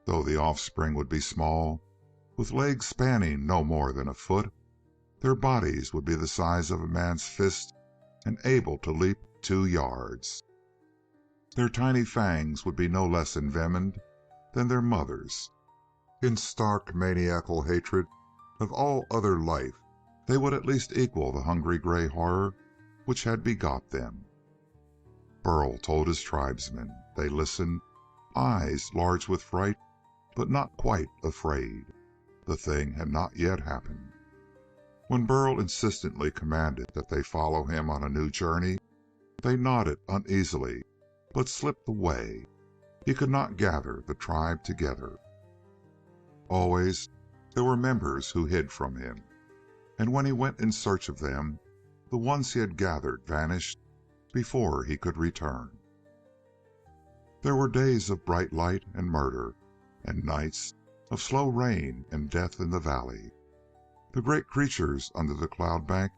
Though the offspring would be small, with legs spanning no more than a foot, their bodies would be the size of a man's fist and able to leap 2 yards. Their tiny fangs would be no less envenomed than their mothers. In stark maniacal hatred of all other life, they would at least equal the hungry gray horror which had begot them. Burl told his tribesmen. They listened, eyes large with fright, but not quite afraid. The thing had not yet happened. When Burl insistently commanded that they follow him on a new journey, they nodded uneasily, but slipped away. He could not gather the tribe together. Always there were members who hid from him, and when he went in search of them, the ones he had gathered vanished before he could return. There were days of bright light and murder, and nights of slow rain and death in the valley. The great creatures under the cloud bank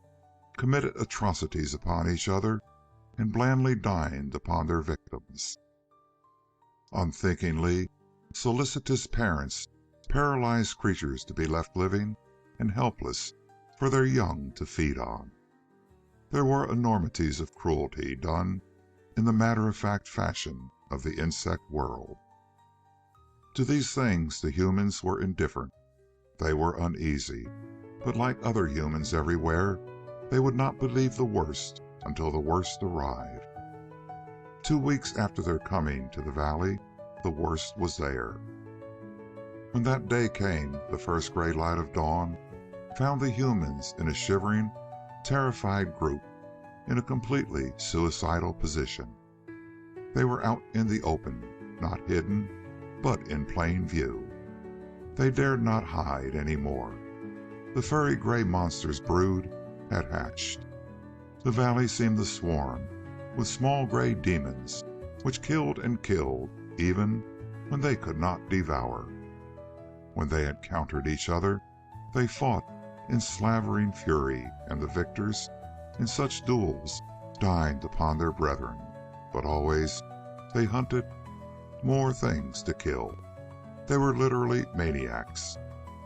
committed atrocities upon each other and blandly dined upon their victims. Unthinkingly, solicitous parents paralyzed creatures to be left living and helpless for their young to feed on. There were enormities of cruelty done in the matter-of-fact fashion of the insect world. To these things the humans were indifferent. They were uneasy, but like other humans everywhere, they would not believe the worst until the worst arrived. 2 weeks after their coming to the valley, the worst was there. When that day came, the first gray light of dawn found the humans in a shivering, terrified group in a completely suicidal position. They were out in the open, not hidden, but in plain view. They dared not hide any more. The furry gray monster's brood had hatched. The valley seemed to swarm with small gray demons, which killed and killed even when they could not devour. When they encountered each other, they fought in slavering fury, and the victors in such duels dined upon their brethren, but always they hunted more things to kill. They were literally maniacs,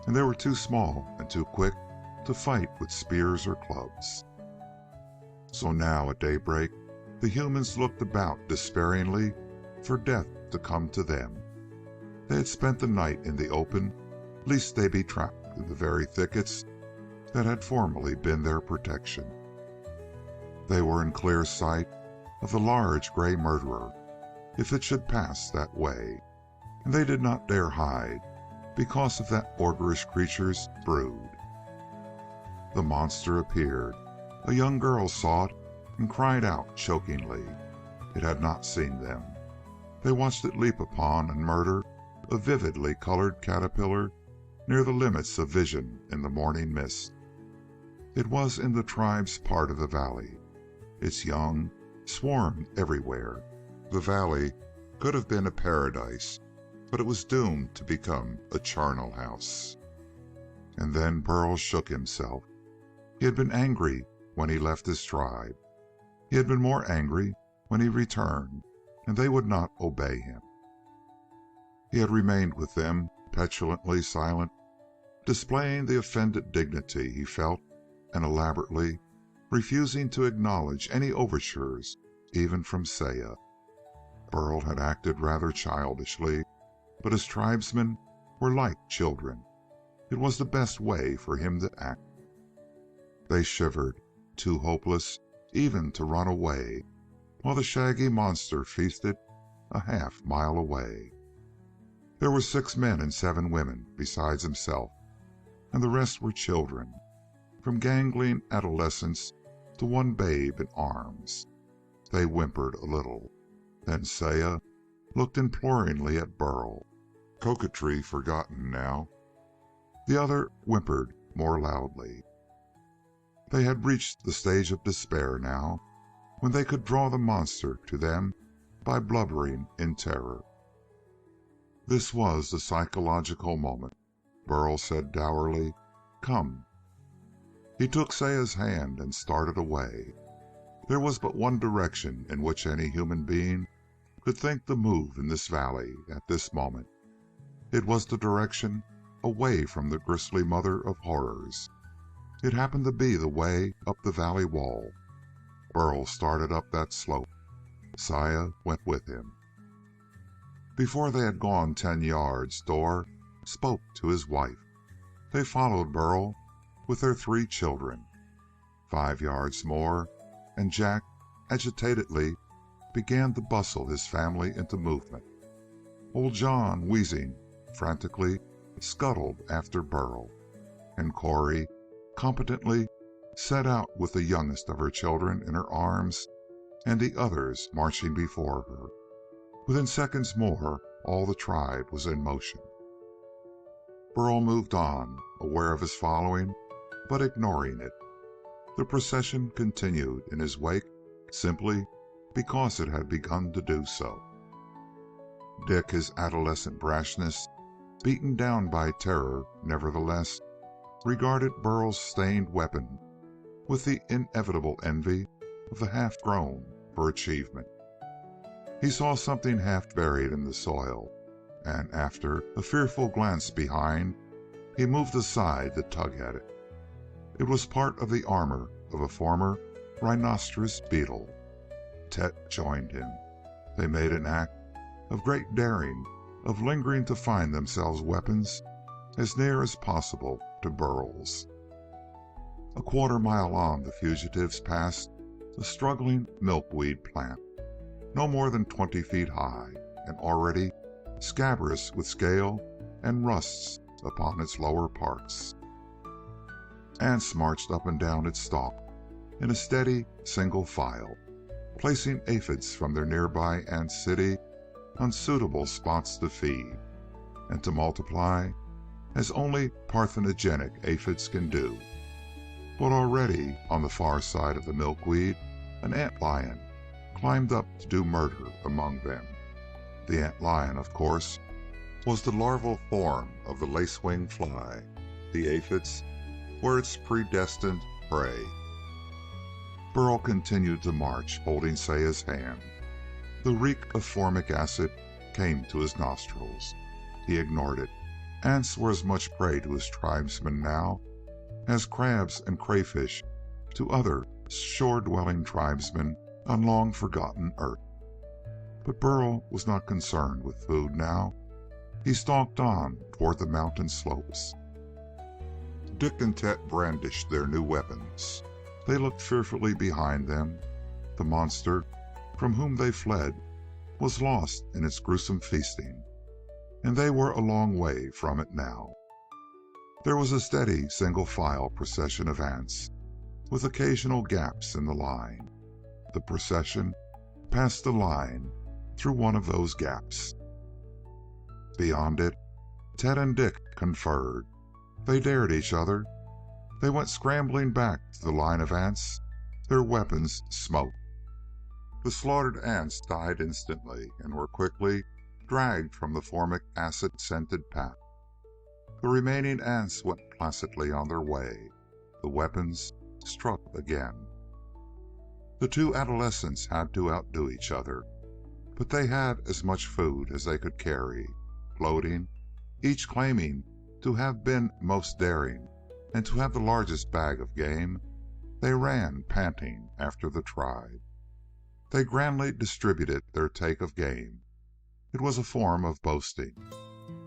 and they were too small and too quick to fight with spears or clubs. So now at daybreak, the humans looked about despairingly for death to come to them. They had spent the night in the open, lest they be trapped in the very thickets that had formerly been their protection. They were in clear sight of the large gray murderer, if it should pass that way, and they did not dare hide because of that ogreish creature's brood. The monster appeared. A young girl saw it and cried out chokingly. It had not seen them. They watched it leap upon and murder a vividly colored caterpillar near the limits of vision in the morning mist. It was in the tribe's part of the valley. Its young swarmed everywhere. The valley could have been a paradise, but it was doomed to become a charnel house. And then Burl shook himself. He had been angry when he left his tribe. He had been more angry when he returned, and they would not obey him. He had remained with them, petulantly silent, displaying the offended dignity he felt, and elaborately refusing to acknowledge any overtures, even from Saya. Burl had acted rather childishly, but his tribesmen were like children. It was the best way for him to act. They shivered, too hopeless even to run away, while the shaggy monster feasted a half-mile away. There were 6 men and 7 women besides himself, and the rest were children, from gangling adolescents to one babe in arms. They whimpered a little. Then Saya looked imploringly at Burl, coquetry forgotten now. The other whimpered more loudly. They had reached the stage of despair now, when they could draw the monster to them by blubbering in terror. This was the psychological moment. Burl said dourly, "Come." He took Saya's hand and started away. There was but one direction in which any human being could think to move in this valley at this moment. It was the direction away from the grisly mother of horrors. It happened to be the way up the valley wall. Burl started up that slope. Saya went with him. Before they had gone 10 yards, Dor spoke to his wife. They followed Burl with their 3 children. 5 yards more, and Jack agitatedly began to bustle his family into movement. Old John, wheezing frantically, scuttled after Burl, and Corey competently set out with the youngest of her children in her arms and the others marching before her. Within seconds more, all the tribe was in motion. Burl moved on, aware of his following, but ignoring it. The procession continued in his wake simply because it had begun to do so. Dick, his adolescent brashness beaten down by terror, nevertheless regarded Burl's stained weapon with the inevitable envy of the half-grown for achievement. He saw something half buried in the soil, and after a fearful glance behind, he moved aside to tug at it. It was part of the armor of a former rhinoceros beetle. Tet joined him. They made an act of great daring, of lingering to find themselves weapons as near as possible to Burl's. A quarter mile on, the fugitives passed a struggling milkweed plant. no more than 20 feet high, and already scabrous with scale and rusts upon its lower parts. Ants marched up and down its stalk in a steady single file, placing aphids from their nearby ant city on suitable spots to feed and to multiply as only parthenogenic aphids can do. But already on the far side of the milkweed, an antlion climbed up to do murder among them. The antlion, of course, was the larval form of the lacewing fly. The aphids were its predestined prey. Burl continued to march, holding Saya's hand. The reek of formic acid came to his nostrils. He ignored it. Ants were as much prey to his tribesmen now as crabs and crayfish to other shore-dwelling tribesmen on long-forgotten Earth. But Burl was not concerned with food now. He stalked on toward the mountain slopes. Dick and Tet brandished their new weapons. They looked fearfully behind them. The monster from whom they fled was lost in its gruesome feasting, and they were a long way from it now. There was a steady single-file procession of ants, with occasional gaps in the line. The procession passed the line through one of those gaps. Beyond it, Ted and Dick conferred. They dared each other. They went scrambling back to the line of ants. Their weapons smoked. The slaughtered ants died instantly and were quickly dragged from the formic acid-scented path. The remaining ants went placidly on their way. The weapons struck again. The two adolescents had to outdo each other, but they had as much food as they could carry. Gloating, each claiming to have been most daring and to have the largest bag of game, they ran panting after the tribe. They grandly distributed their take of game. It was a form of boasting,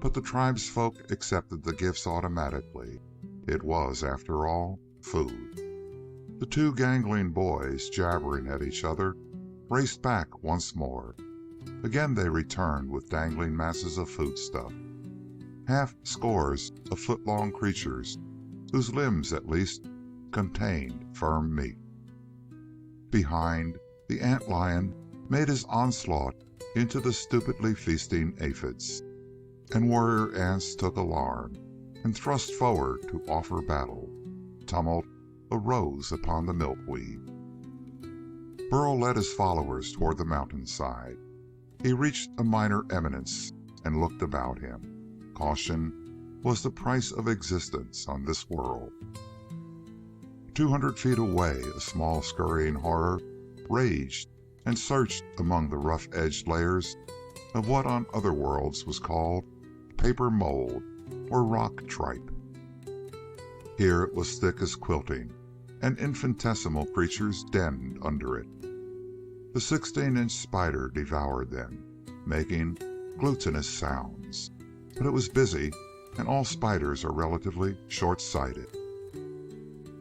but the tribesfolk accepted the gifts automatically. It was, after all, food. The two gangling boys, jabbering at each other, raced back once more. Again they returned with dangling masses of foodstuff. Half-scores of foot-long creatures, whose limbs at least contained firm meat. Behind, the antlion made his onslaught into the stupidly feasting aphids, and warrior ants took alarm and thrust forward to offer battle. Tumult arose upon the milkweed. Burl led his followers toward the mountainside. He reached a minor eminence and looked about him. Caution was the price of existence on this world. 200 feet away, a small scurrying horror raged and searched among the rough-edged layers of what on other worlds was called paper mold or rock tripe. Here it was thick as quilting, and infinitesimal creatures denned under it. The 16-inch spider devoured them, making glutinous sounds. But it was busy, and all spiders are relatively short-sighted.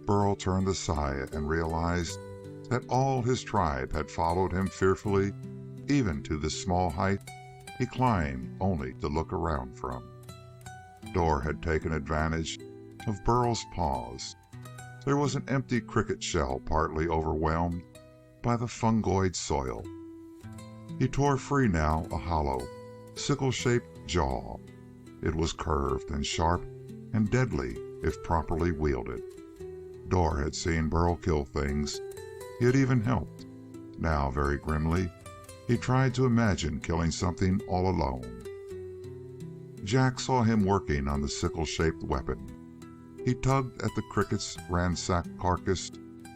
Burl turned to Saya and realized that all his tribe had followed him fearfully, even to this small height he climbed only to look around from. Dor had taken advantage of Burl's pause. There was an empty cricket shell partly overwhelmed by the fungoid soil. He tore free now a hollow, sickle-shaped jaw. It was curved and sharp and deadly if properly wielded. Dor had seen Burl kill things. He had even helped. Now, very grimly, he tried to imagine killing something all alone. Jack saw him working on the sickle-shaped weapon. He tugged at the cricket's ransacked carcass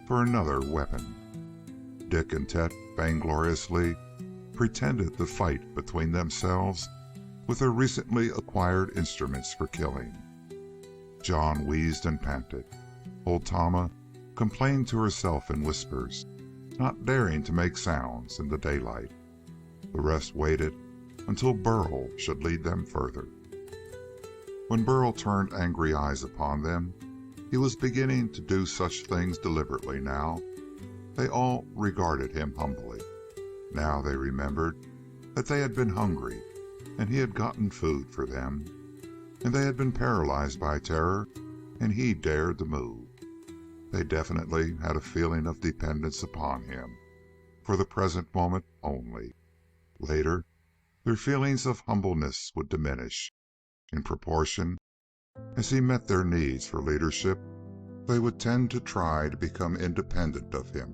for another weapon. Dick and Tet vaingloriously pretended to fight between themselves with their recently acquired instruments for killing. John wheezed and panted. Old Tama complained to herself in whispers, not daring to make sounds in the daylight. The rest waited until Burl should lead them further. When Burl turned angry eyes upon them, he was beginning to do such things deliberately now. They all regarded him humbly. Now they remembered that they had been hungry, and he had gotten food for them, and they had been paralyzed by terror, and he dared to move. They definitely had a feeling of dependence upon him, for the present moment only. Later, their feelings of humbleness would diminish. In proportion as he met their needs for leadership, they would tend to try to become independent of him.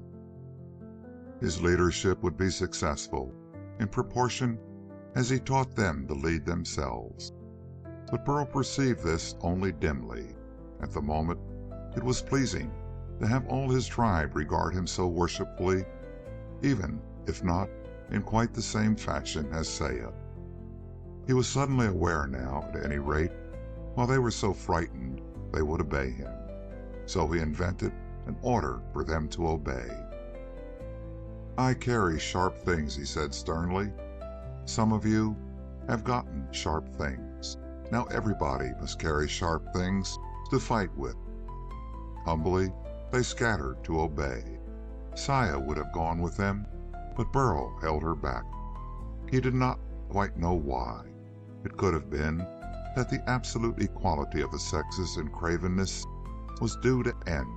His leadership would be successful in proportion as he taught them to lead themselves. But Burl perceived this only dimly. At the moment, it was pleasing to have all his tribe regard him so worshipfully, even if not in quite the same fashion as Saya. He was suddenly aware now, at any rate, while they were so frightened, they would obey him. So he invented an order for them to obey. "I carry sharp things," he said sternly. "Some of you have gotten sharp things. Now everybody must carry sharp things to fight with." Humbly, they scattered to obey. Saya would have gone with them, but Burl held her back. He did not quite know why. It could have been that the absolute equality of the sexes in cravenness was due to end,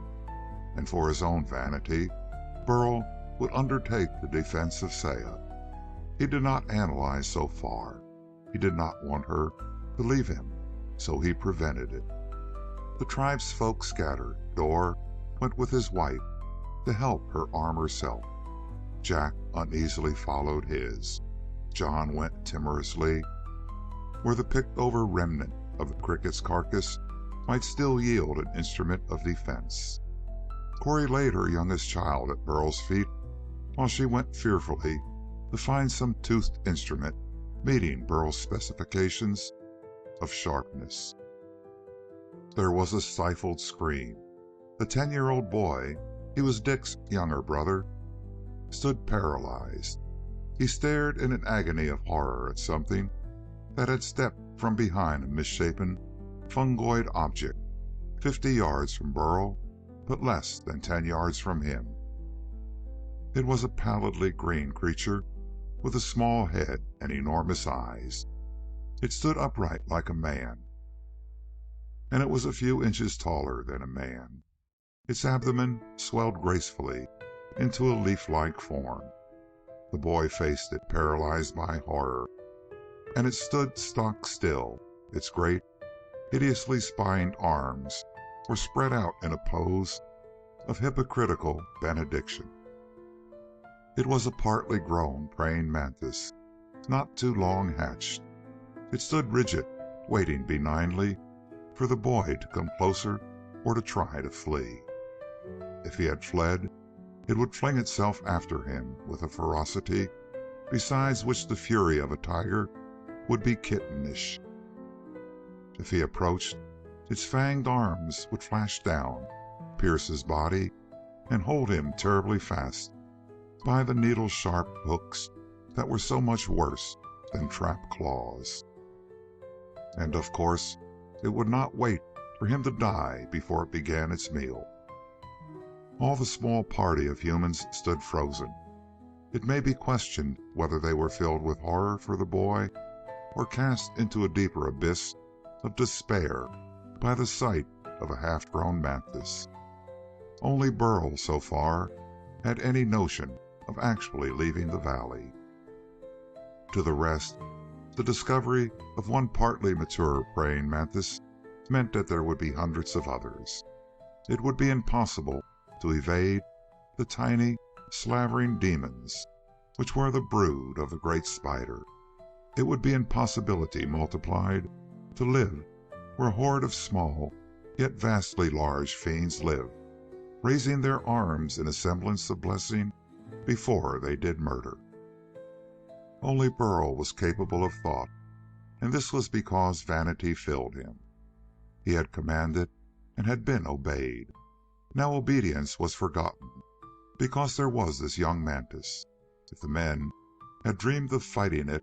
and for his own vanity, Burl would undertake the defense of Saya. He did not analyze so far. He did not want her to leave him, so he prevented it. The tribe's folk scattered. Dor went with his wife to help her arm herself. Jack uneasily followed his. John went timorously where the picked-over remnant of the cricket's carcass might still yield an instrument of defense. Cori laid her youngest child at Burl's feet while she went fearfully to find some toothed instrument meeting Burl's specifications of sharpness. There was a stifled scream. The 10-year-old boy, he was Dick's younger brother, stood paralyzed. He stared in an agony of horror at something that had stepped from behind a misshapen, fungoid object 50 yards from Burl, but less than 10 yards from him. It was a pallidly green creature with a small head and enormous eyes. It stood upright like a man, and it was a few inches taller than a man. Its abdomen swelled gracefully into a leaf-like form. The boy faced it, paralyzed by horror, and it stood stock still. Its great, hideously spined arms were spread out in a pose of hypocritical benediction. It was a partly grown praying mantis, not too long hatched. It stood rigid, waiting benignly for the boy to come closer or to try to flee. If he had fled, it would fling itself after him with a ferocity besides which the fury of a tiger would be kittenish. If he approached, its fanged arms would flash down, pierce his body, and hold him terribly fast by the needle-sharp hooks that were so much worse than trap claws. And of course, it would not wait for him to die before it began its meal. All the small party of humans stood frozen. It may be questioned whether they were filled with horror for the boy or cast into a deeper abyss of despair by the sight of a half-grown mantis. Only Burl, so far, had any notion of actually leaving the valley. To the rest, the discovery of one partly mature praying mantis meant that there would be hundreds of others. It would be impossible to evade the tiny, slavering demons which were the brood of the great spider. It would be impossibility multiplied to live where a horde of small, yet vastly large fiends lived, raising their arms in a semblance of blessing before they did murder. Only Burl was capable of thought, and this was because vanity filled him. He had commanded and had been obeyed. Now obedience was forgotten, because there was this young mantis. If the men had dreamed of fighting it,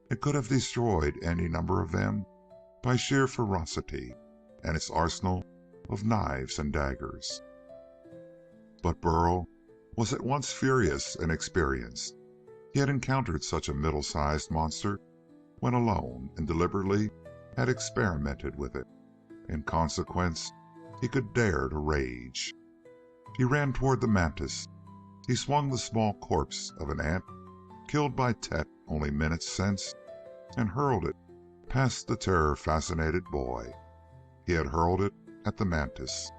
it could have destroyed any number of them by sheer ferocity and its arsenal of knives and daggers. But Burl was at once furious and experienced. He had encountered such a middle-sized monster when alone and deliberately had experimented with it. In consequence, he could dare to rage. He ran toward the mantis. He swung the small corpse of an ant killed by Tet only minutes since and hurled it past the terror-fascinated boy. He had hurled it at the mantis.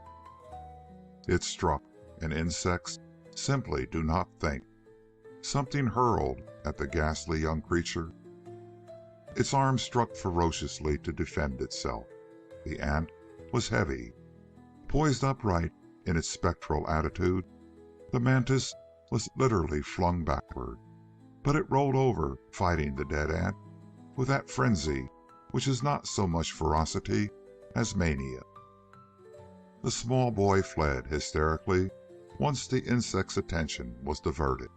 It struck, and insects simply do not think. Something hurled at the ghastly young creature. Its arm struck ferociously to defend itself. The ant was heavy. Poised upright in its spectral attitude, the mantis was literally flung backward, but it rolled over, fighting the dead ant with that frenzy which is not so much ferocity as mania. The small boy fled hysterically once the insect's attention was diverted.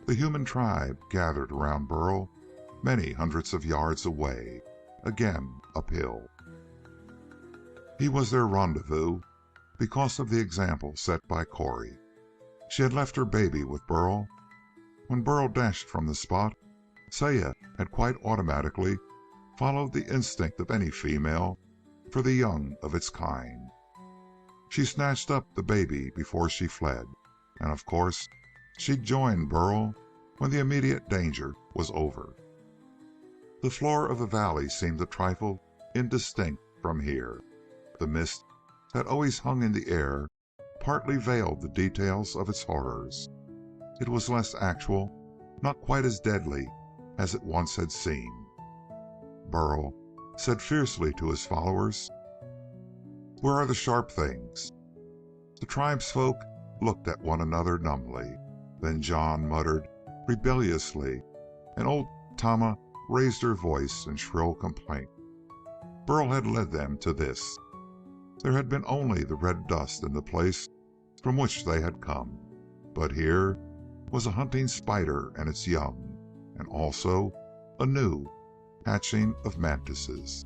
The human tribe gathered around Burl many hundreds of yards away, again uphill. He was their rendezvous because of the example set by Cori. She had left her baby with Burl. When Burl dashed from the spot, Saya had quite automatically followed the instinct of any female for the young of its kind. She snatched up the baby before she fled, and of course she'd join Burl when the immediate danger was over. The floor of the valley seemed a trifle indistinct from here. The mist that always hung in the air partly veiled the details of its horrors. It was less actual, not quite as deadly as it once had seemed. Burl said fiercely to his followers, "Where are the sharp things?" The tribesfolk looked at one another numbly. Then John muttered rebelliously, and old Tama raised her voice in shrill complaint. Burl had led them to this. There had been only the red dust in the place from which they had come, but here was a hunting spider and its young, and also a new hatching of mantises.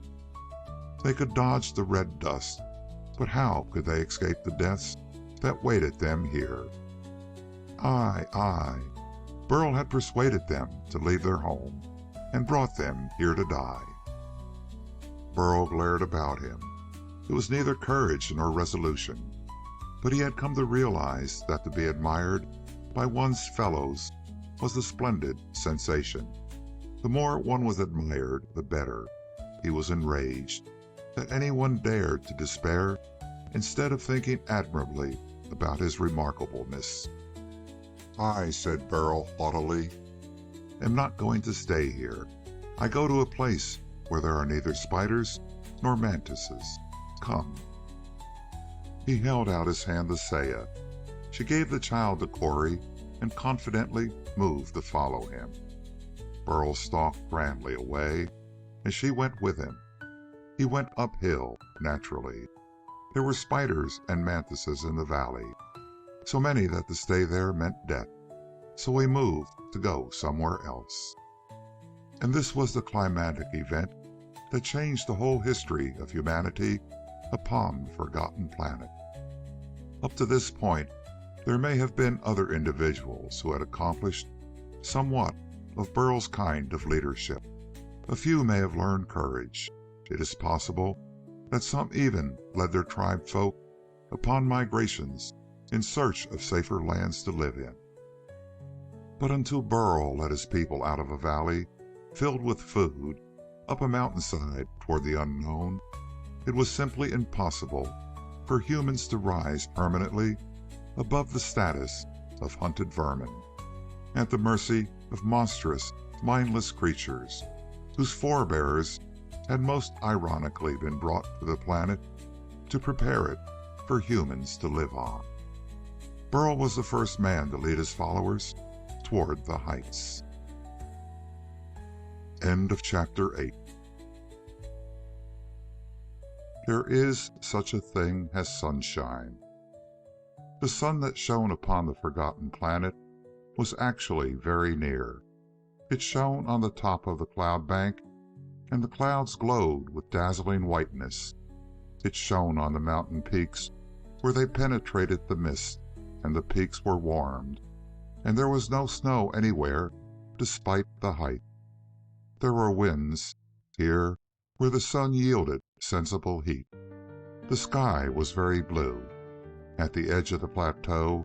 They could dodge the red dust, but how could they escape the deaths that waited them here? Aye. Burl had persuaded them to leave their home and brought them here to die. Burl glared about him. It was neither courage nor resolution, but he had come to realize that to be admired by one's fellows was a splendid sensation. The more one was admired, the better. He was enraged that anyone dared to despair instead of thinking admirably about his remarkableness. "I," said Burl haughtily, "am not going to stay here. I go to a place where there are neither spiders nor mantises. Come." He held out his hand to Saya. She gave the child to Cori and confidently moved to follow him. Burl stalked grandly away, and she went with him. He went uphill, naturally. There were spiders and mantises in the valley, so many that to stay there meant death, so he moved to go somewhere else. And this was the climatic event that changed the whole history of humanity upon the forgotten planet. Up to this point, there may have been other individuals who had accomplished somewhat of Burl's kind of leadership. A few may have learned courage. It is possible that some even led their tribe folk upon migrations in search of safer lands to live in. But until Burl led his people out of a valley filled with food, up a mountainside toward the unknown, it was simply impossible for humans to rise permanently above the status of hunted vermin, at the mercy of monstrous, mindless creatures whose forebears had most ironically been brought to the planet to prepare it for humans to live on. Burl was the first man to lead his followers toward the heights. End of Chapter 8. There is such a thing as sunshine. The sun that shone upon the forgotten planet was actually very near. It shone on the top of the cloud bank, and the clouds glowed with dazzling whiteness. It shone on the mountain peaks where they penetrated the mist, and the peaks were warmed, and there was no snow anywhere despite the height. There were winds here where the sun yielded sensible heat. The sky was very blue. At the edge of the plateau,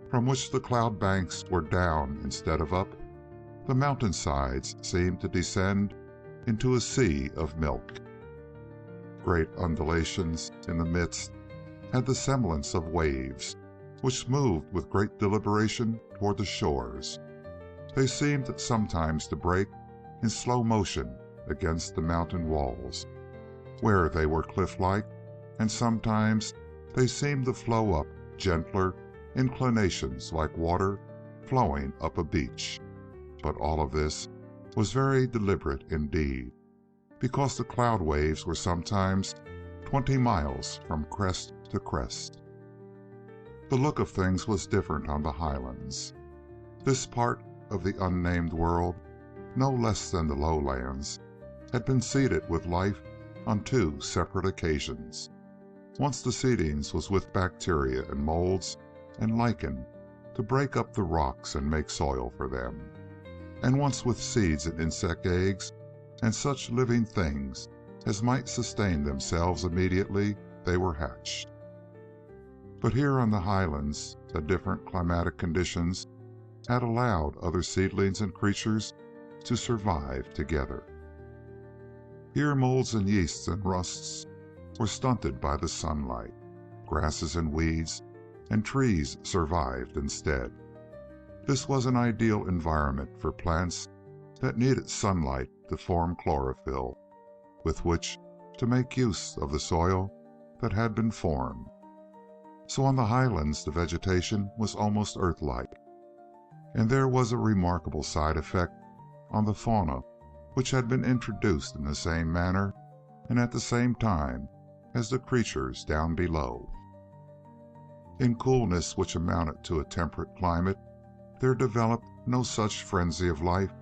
from which the cloud banks were down instead of up, the mountainsides seemed to descend into a sea of milk. Great undulations in the midst had the semblance of waves, which moved with great deliberation toward the shores. They seemed sometimes to break in slow motion against the mountain walls, where they were cliff-like, and sometimes they seemed to flow up gentler inclinations like water flowing up a beach. But all of this was very deliberate indeed, because the cloud waves were sometimes 20 miles from crest to crest. The look of things was different on the highlands. This part of the unnamed world, no less than the lowlands, had been seeded with life on 2 separate occasions. Once the seedings was with bacteria and molds and lichen to break up the rocks and make soil for them, and once with seeds and insect eggs and such living things as might sustain themselves immediately they were hatched. But here on the highlands, the different climatic conditions had allowed other seedlings and creatures to survive together. Here molds and yeasts and rusts were stunted by the sunlight. Grasses and weeds and trees survived instead. This was an ideal environment for plants that needed sunlight to form chlorophyll, with which to make use of the soil that had been formed. So on the highlands the vegetation was almost earth-like, and there was a remarkable side effect on the fauna which had been introduced in the same manner and at the same time as the creatures down below. In coolness which amounted to a temperate climate, there developed no such frenzy of life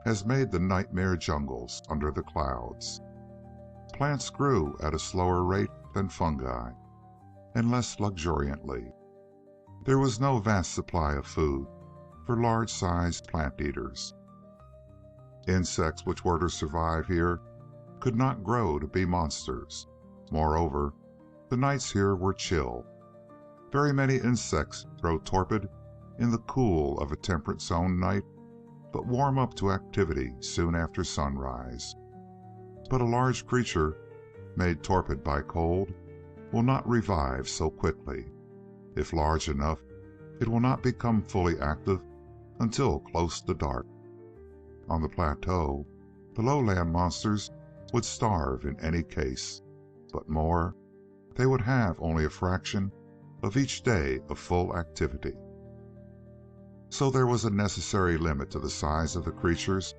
as made the nightmare jungles under the clouds. Plants grew at a slower rate than fungi, and less luxuriantly. There was no vast supply of food for large-sized plant-eaters. Insects which were to survive here could not grow to be monsters. Moreover, the nights here were chill. Very many insects grow torpid in the cool of a temperate zone night, but warm up to activity soon after sunrise. But a large creature, made torpid by cold, will not revive so quickly. If large enough, it will not become fully active until close to dark. On the plateau, the lowland monsters would starve in any case, but more, they would have only a fraction of each day of full activity. So there was a necessary limit to the size of the creatures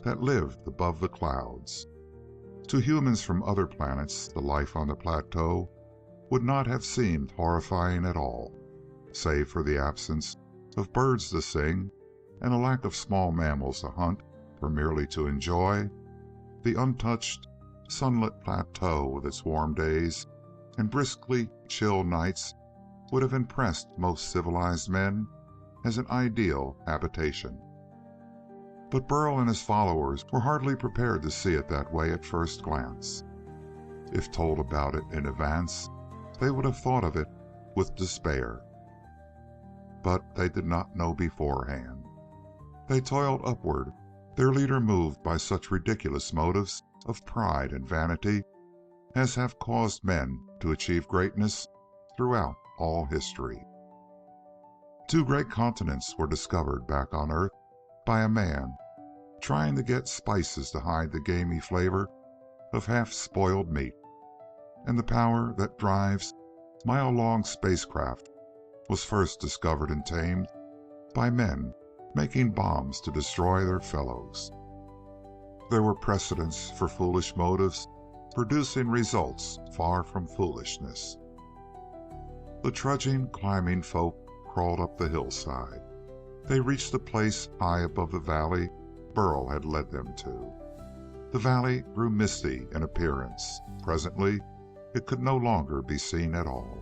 that lived above the clouds. To humans from other planets, the life on the plateau would not have seemed horrifying at all, save for the absence of birds to sing and a lack of small mammals to hunt or merely to enjoy. The untouched, sunlit plateau with its warm days and briskly chill nights would have impressed most civilized men as an ideal habitation. But Burl and his followers were hardly prepared to see it that way at first glance. If told about it in advance, they would have thought of it with despair. But they did not know beforehand. They toiled upward, their leader moved by such ridiculous motives of pride and vanity as have caused men to achieve greatness throughout all history. 2 great continents were discovered back on Earth by a man trying to get spices to hide the gamey flavor of half-spoiled meat, and the power that drives mile-long spacecraft was first discovered and tamed by men making bombs to destroy their fellows. There were precedents for foolish motives producing results far from foolishness. The trudging, climbing folk crawled up the hillside. They reached a place high above the valley Burl had led them to. The valley grew misty in appearance. Presently, it could no longer be seen at all.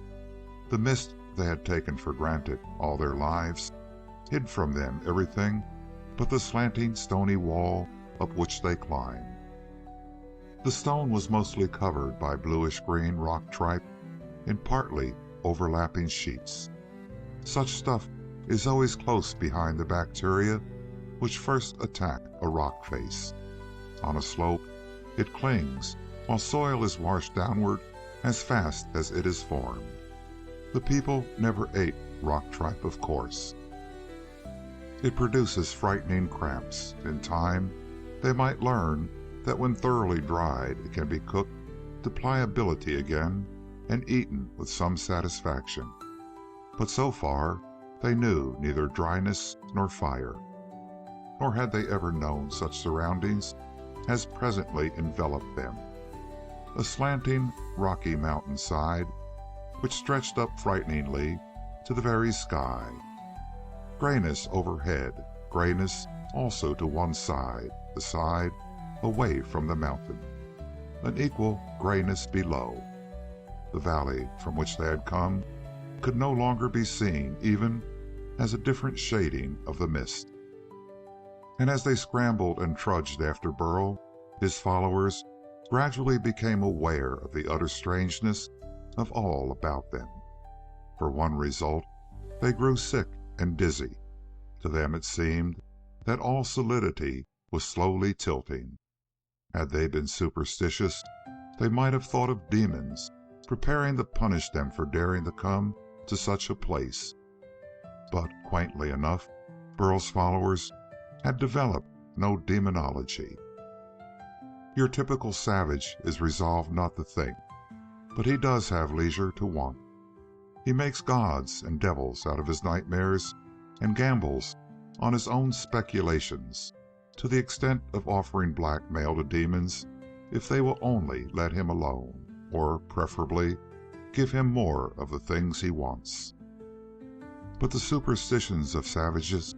The mist they had taken for granted all their lives hid from them everything but the slanting stony wall up which they climbed. The stone was mostly covered by bluish-green rock tripe in partly overlapping sheets. Such stuff is always close behind the bacteria which first attack a rock face. On a slope, it clings while soil is washed downward as fast as it is formed. The people never ate rock tripe, of course. It produces frightening cramps. In time, they might learn that when thoroughly dried, it can be cooked to pliability again and eaten with some satisfaction. But so far, they knew neither dryness nor fire, nor had they ever known such surroundings as presently enveloped them. A slanting, rocky mountainside which stretched up frighteningly to the very sky. Grayness overhead, grayness also to one side, the side away from the mountain. An equal grayness below. The valley from which they had come could no longer be seen even as a different shading of the mist. And as they scrambled and trudged after Burl, his followers gradually became aware of the utter strangeness of all about them. For one result, they grew sick and dizzy. To them it seemed that all solidity was slowly tilting. Had they been superstitious, they might have thought of demons preparing to punish them for daring to come to such a place. But, quaintly enough, Burl's followers had developed no demonology. Your typical savage is resolved not to think, but he does have leisure to want. He makes gods and devils out of his nightmares and gambles on his own speculations to the extent of offering blackmail to demons if they will only let him alone, or preferably give him more of the things he wants. But the superstitions of savages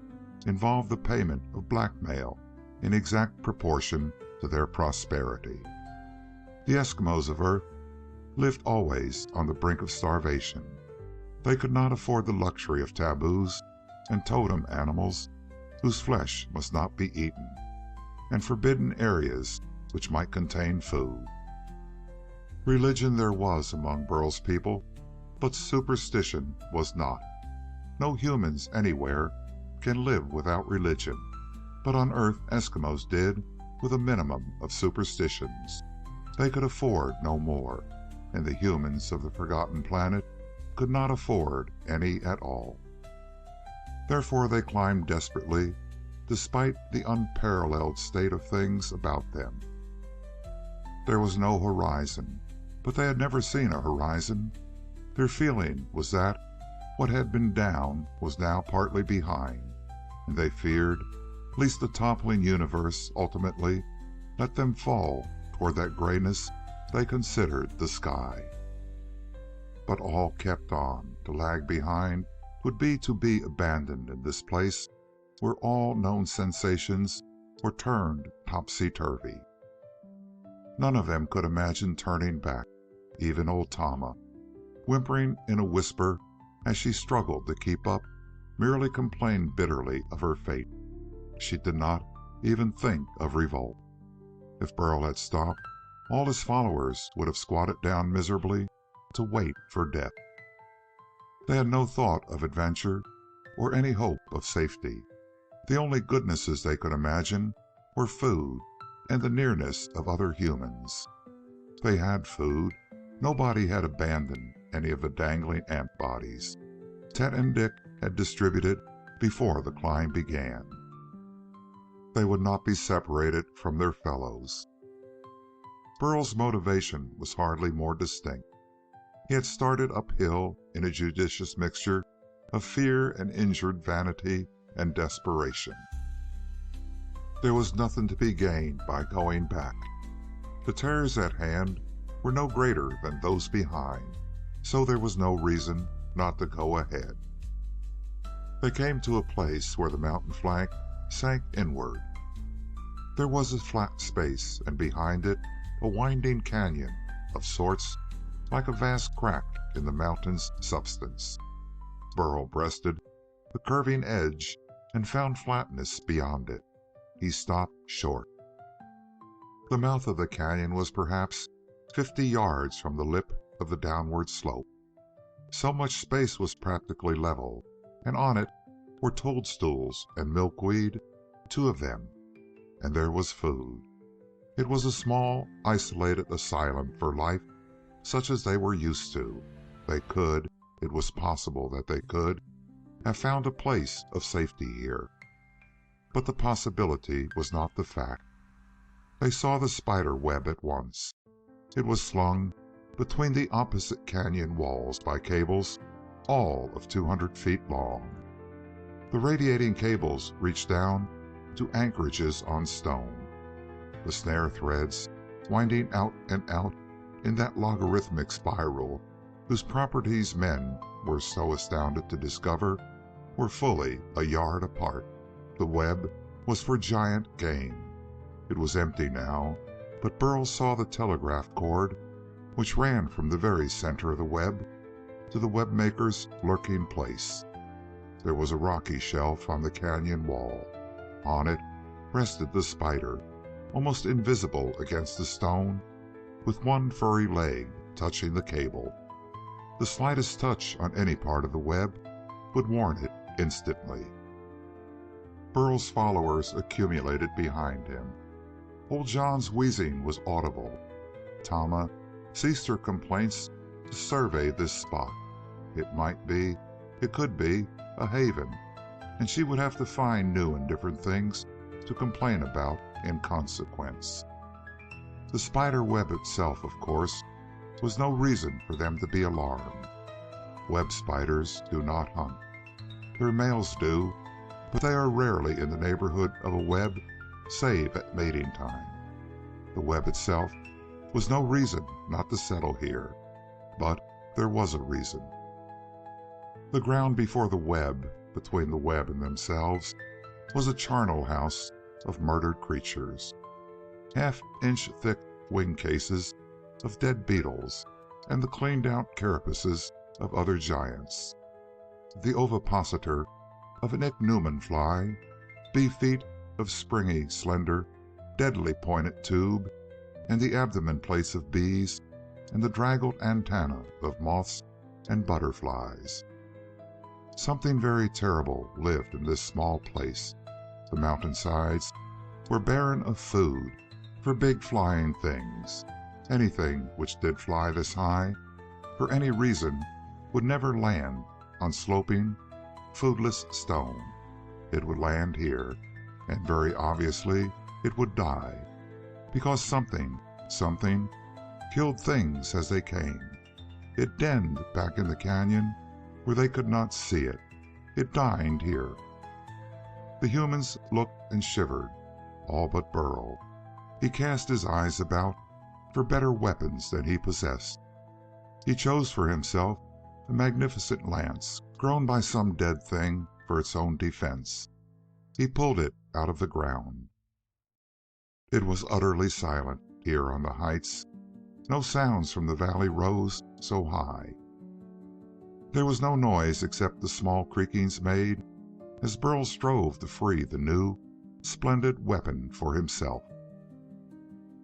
involve the payment of blackmail in exact proportion to their prosperity. The Eskimos of Earth lived always on the brink of starvation. They could not afford the luxury of taboos and totem animals whose flesh must not be eaten, and forbidden areas which might contain food. Religion there was among Burl's people, but superstition was not. No humans anywhere can live without religion, but on Earth Eskimos did with a minimum of superstitions. They could afford no more, and the humans of the Forgotten Planet could not afford any at all. Therefore they climbed desperately, despite the unparalleled state of things about them. There was no horizon, but they had never seen a horizon. Their feeling was that what had been down was now partly behind, and they feared lest the toppling universe ultimately let them fall toward that grayness they considered the sky. But all kept on. To lag behind would be to be abandoned in this place where all known sensations were turned topsy-turvy. None of them could imagine turning back. Even old Tama, whimpering in a whisper as she struggled to keep up, merely complained bitterly of her fate. She did not even think of revolt. If Burl had stopped, all his followers would have squatted down miserably to wait for death. They had no thought of adventure or any hope of safety. The only goodnesses they could imagine were food and the nearness of other humans. They had food. Nobody had abandoned any of the dangling ant bodies. Tet and Dick had distributed before the climb began. They would not be separated from their fellows. Burl's motivation was hardly more distinct. He had started uphill in a judicious mixture of fear and injured vanity and desperation. There was nothing to be gained by going back. The terrors at hand were no greater than those behind, so there was no reason not to go ahead. They came to a place where the mountain flank sank inward. There was a flat space, and behind it a winding canyon of sorts, like a vast crack in the mountain's substance. Burl breasted the curving edge, and found flatness beyond it. He stopped short. The mouth of the canyon was perhaps 50 yards from the lip of the downward slope. So much space was practically level, and on it were toadstools and milkweed, 2 of them, and there was food. It was a small, isolated asylum for life such as they were used to. They could, it was possible that they could, have found a place of safety here. But the possibility was not the fact. They saw the spider web at once. It was slung between the opposite canyon walls by cables all of 200 feet long. The radiating cables reached down to anchorages on stone. The snare threads, winding out and out in that logarithmic spiral whose properties men were so astounded to discover, were fully a yard apart. The web was for giant game. It was empty now, but Burl saw the telegraph cord, which ran from the very center of the web to the webmaker's lurking place. There was a rocky shelf on the canyon wall. On it rested the spider, almost invisible against the stone, with one furry leg touching the cable. The slightest touch on any part of the web would warn it instantly. Burl's followers accumulated behind him. Old John's wheezing was audible. Tama ceased her complaints to survey this spot. It might be, it could be, a haven, and she would have to find new and different things to complain about in consequence. The spider web itself, of course, was no reason for them to be alarmed. Web spiders do not hunt. Their males do, but they are rarely in the neighborhood of a web save at mating time. The web itself was no reason not to settle here, but there was a reason. The ground before the web, between the web and themselves, was a charnel house of murdered creatures. Half-inch thick wing cases of dead beetles and the cleaned-out carapaces of other giants. The ovipositor of an ichneumon fly, bee-feet of springy, slender, deadly pointed tube, and the abdomen plates of bees and the draggled antennae of moths and butterflies. Something very terrible lived in this small place. The mountainsides were barren of food for big flying things. Anything which did fly this high, for any reason, would never land on sloping, foodless stone. It would land here, and very obviously it would die, because something killed things as they came. It denned back in the canyon where they could not see it. It dined here. The humans looked and shivered, all but Burl. He cast his eyes about for better weapons than he possessed. He chose for himself a magnificent lance grown by some dead thing for its own defense. He pulled it out of the ground. It was utterly silent here on the heights. No sounds from the valley rose so high. There was no noise except the small creakings made as Burl strove to free the new, splendid weapon for himself.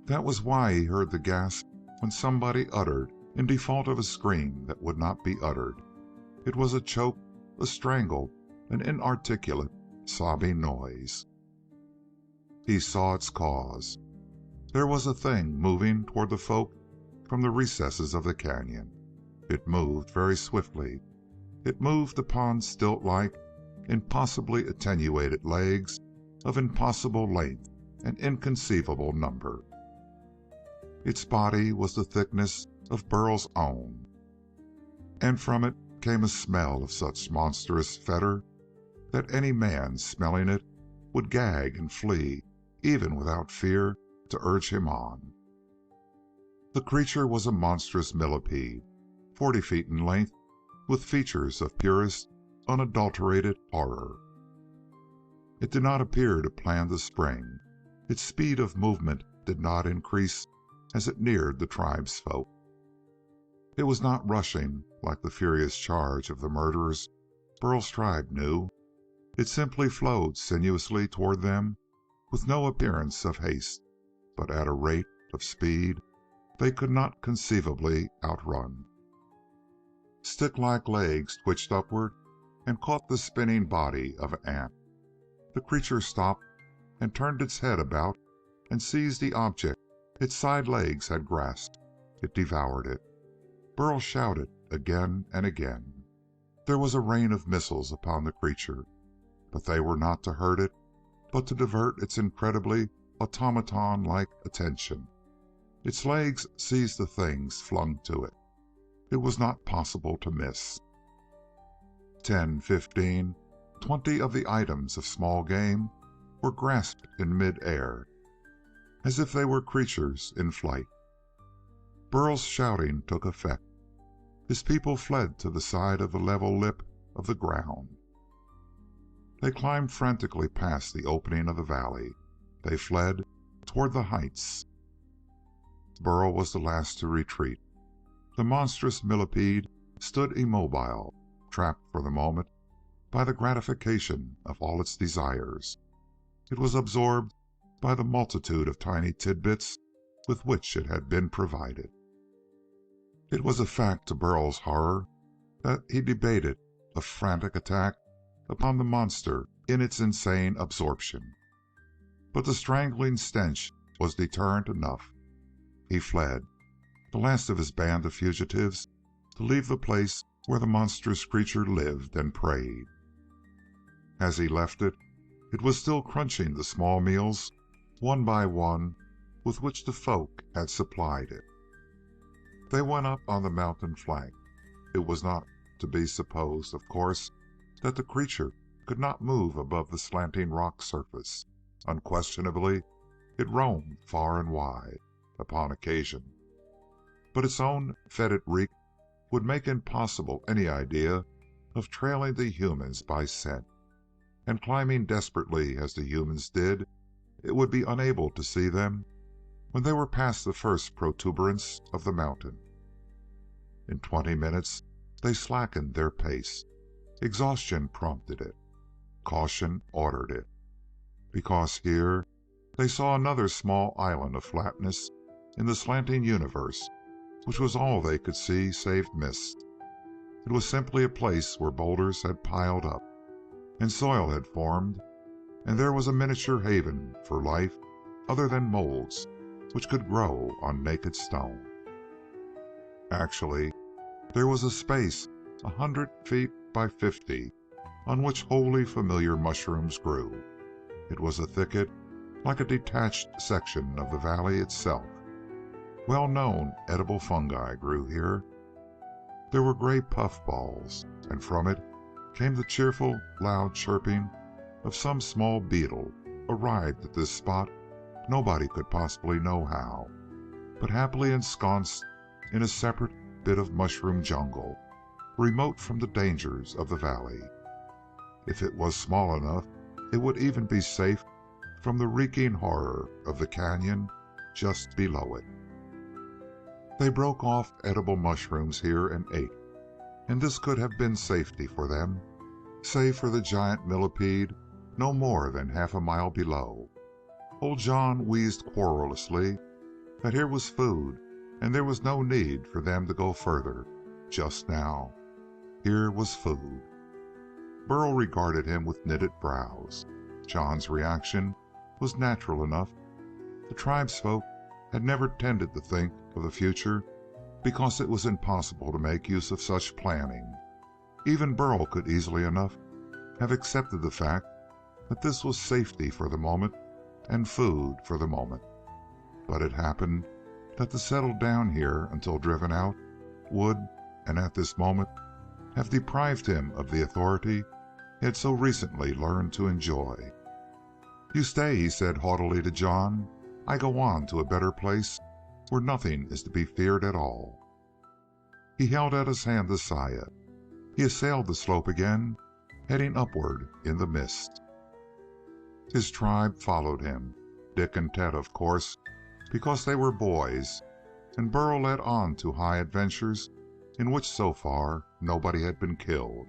That was why he heard the gasp when somebody uttered, in default of a scream that would not be uttered. It was a choke, a strangle, an inarticulate, sobbing noise. He saw its cause. There was a thing moving toward the folk from the recesses of the canyon. It moved very swiftly. It moved upon stilt-like, impossibly attenuated legs of impossible length and inconceivable number. Its body was the thickness of Burl's own, and from it came a smell of such monstrous fetor that any man smelling it would gag and flee, even without fear to urge him on. The creature was a monstrous millipede, 40 feet in length, with features of purest, unadulterated horror. It did not appear to plan to spring. Its speed of movement did not increase as it neared the tribesfolk. It was not rushing like the furious charge of the murderers Burl's tribe knew. It simply flowed sinuously toward them with no appearance of haste, but at a rate of speed they could not conceivably outrun. Stick-like legs twitched upward and caught the spinning body of an ant. The creature stopped and turned its head about and seized the object its side legs had grasped. It devoured it. Burl shouted again and again. There was a rain of missiles upon the creature, but they were not to hurt it, but to divert its incredibly automaton-like attention. Its legs seized the things flung to it. It was not possible to miss. 10, 15, 20 of the items of small game were grasped in mid-air, as if they were creatures in flight. Burl's shouting took effect. His people fled to the side of the level lip of the ground. They climbed frantically past the opening of the valley. They fled toward the heights. Burl was the last to retreat. The monstrous millipede stood immobile, trapped for the moment by the gratification of all its desires. It was absorbed by the multitude of tiny tidbits with which it had been provided. It was a fact to Burl's horror that he debated a frantic attack upon the monster in its insane absorption. But the strangling stench was deterrent enough. He fled, the last of his band of fugitives, to leave the place where the monstrous creature lived and preyed. As he left it, it was still crunching the small meals, one by one, with which the folk had supplied it. They went up on the mountain flank. It was not to be supposed, of course, that the creature could not move above the slanting rock surface. Unquestionably, it roamed far and wide, upon occasion. But its own fetid reek would make impossible any idea of trailing the humans by scent, and climbing desperately as the humans did, it would be unable to see them when they were past the first protuberance of the mountain. In 20 minutes they slackened their pace. Exhaustion prompted it. Caution ordered it. Because here they saw another small island of flatness in the slanting universe, which was all they could see save mist. It was simply a place where boulders had piled up, and soil had formed, and there was a miniature haven for life other than molds which could grow on naked stone. Actually, there was a space 100 feet by 50 on which wholly familiar mushrooms grew. It was a thicket like a detached section of the valley itself. Well-known edible fungi grew here. There were gray puffballs, and from it came the cheerful, loud chirping of some small beetle arrived at this spot nobody could possibly know how, but happily ensconced in a separate bit of mushroom jungle, remote from the dangers of the valley. If it was small enough, it would even be safe from the reeking horror of the canyon just below it. They broke off edible mushrooms here and ate, and this could have been safety for them, save for the giant millipede no more than half a mile below. Old John wheezed querulously that here was food, and there was no need for them to go further just now. Here was food. Burl regarded him with knitted brows. John's reaction was natural enough. The tribesfolk had never tended to think of the future because it was impossible to make use of such planning. Even Burl could easily enough have accepted the fact that this was safety for the moment and food for the moment. But it happened that to settle down here until driven out would, and at this moment, have deprived him of the authority he had so recently learned to enjoy. "You stay," he said haughtily to John. "I go on to a better place where nothing is to be feared at all." He held out his hand to Saya. He assailed the slope again, heading upward in the mist. His tribe followed him, Dick and Ted, of course, because they were boys, and Burl led on to high adventures in which so far nobody had been killed.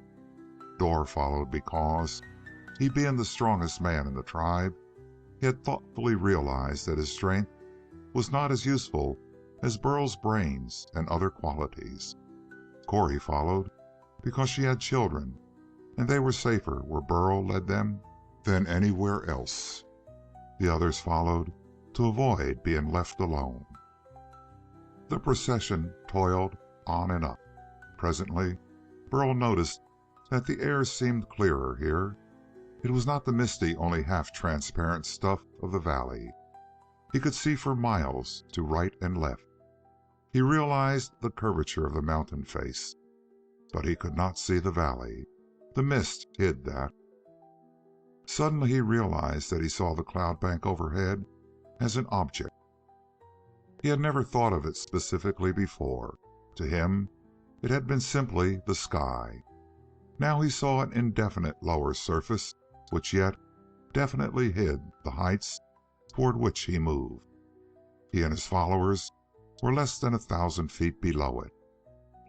Dor followed because He being the strongest man in the tribe, he had thoughtfully realized that his strength was not as useful as Burl's brains and other qualities. Cori followed because she had children, and they were safer where Burl led them than anywhere else. The others followed to avoid being left alone. The procession toiled on and up. Presently, Burl noticed that the air seemed clearer here. It was not the misty, only half-transparent stuff of the valley. He could see for miles to right and left. He realized the curvature of the mountain face, but he could not see the valley. The mist hid that. Suddenly he realized that he saw the cloud bank overhead as an object. He had never thought of it specifically before. To him, it had been simply the sky. Now he saw an indefinite lower surface, which yet definitely hid the heights toward which he moved. He and his followers were less than 1,000 feet below it.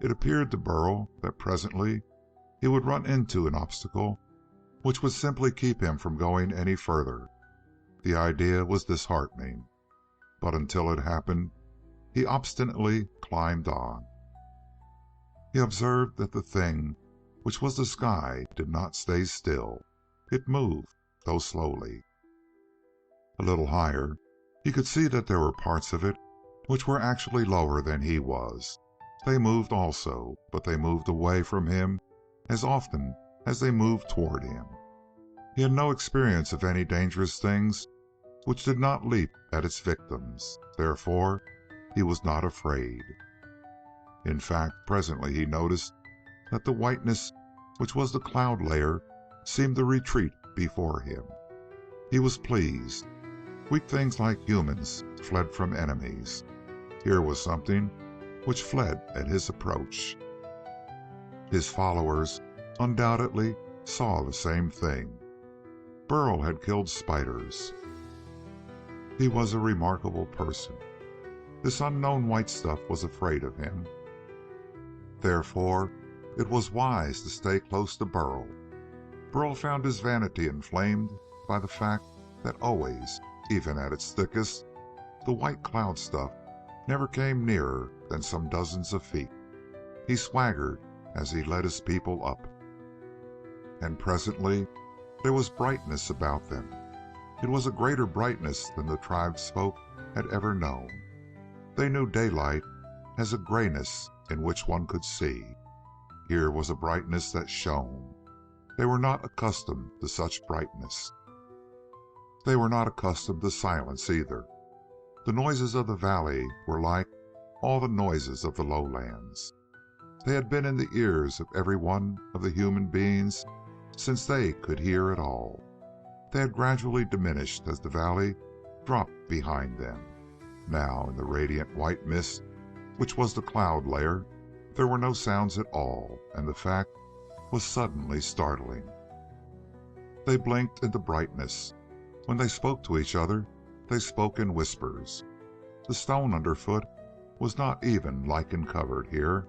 It appeared to Burl that presently he would run into an obstacle which would simply keep him from going any further. The idea was disheartening, but until it happened, he obstinately climbed on. He observed that the thing which was the sky did not stay still. It moved, though slowly. A little higher, he could see that there were parts of it which were actually lower than he was. They moved also, but they moved away from him as often as they moved toward him. He had no experience of any dangerous things which did not leap at its victims. Therefore, he was not afraid. In fact, presently he noticed that the whiteness which was the cloud layer seemed to retreat before him. He was pleased. Weak things like humans fled from enemies. Here was something which fled at his approach. His followers undoubtedly saw the same thing. Burl had killed spiders. He was a remarkable person. This unknown white stuff was afraid of him. Therefore, it was wise to stay close to Burl. Burl found his vanity inflamed by the fact that always, even at its thickest, the white cloud stuff never came nearer than some dozens of feet. He swaggered as he led his people up. And presently there was brightness about them. It was a greater brightness than the tribesfolk had ever known. They knew daylight as a grayness in which one could see. Here was a brightness that shone. They were not accustomed to such brightness. They were not accustomed to silence either. The noises of the valley were like all the noises of the lowlands. They had been in the ears of every one of the human beings since they could hear at all. They had gradually diminished as the valley dropped behind them. Now, in the radiant white mist, which was the cloud layer, there were no sounds at all, and the fact was suddenly startling. They blinked into brightness. When they spoke to each other, they spoke in whispers. The stone underfoot was not even lichen-covered here.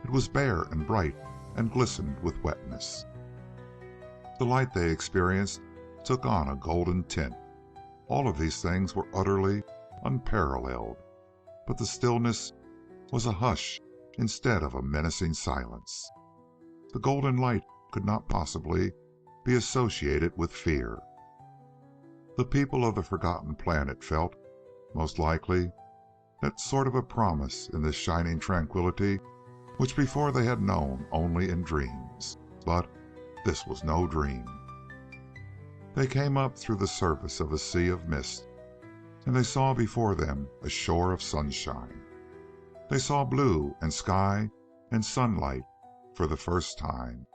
It was bare and bright and glistened with wetness. The light they experienced took on a golden tint. All of these things were utterly unparalleled, but the stillness was a hush instead of a menacing silence. The golden light could not possibly be associated with fear. The people of the forgotten planet felt, most likely, that sort of a promise in this shining tranquility which before they had known only in dreams. But this was no dream. They came up through the surface of a sea of mist, and they saw before them a shore of sunshine. They saw blue and sky and sunlight for the first time.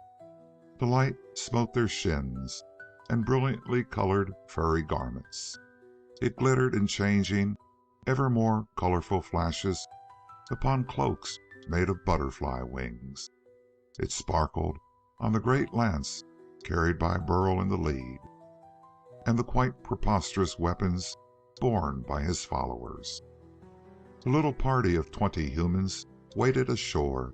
The light smote their shins and brilliantly colored furry garments. It glittered in changing, ever more colorful flashes upon cloaks made of butterfly wings. It sparkled on the great lance carried by Burl in the lead, and the quite preposterous weapons borne by his followers. The little party of 20 humans waded ashore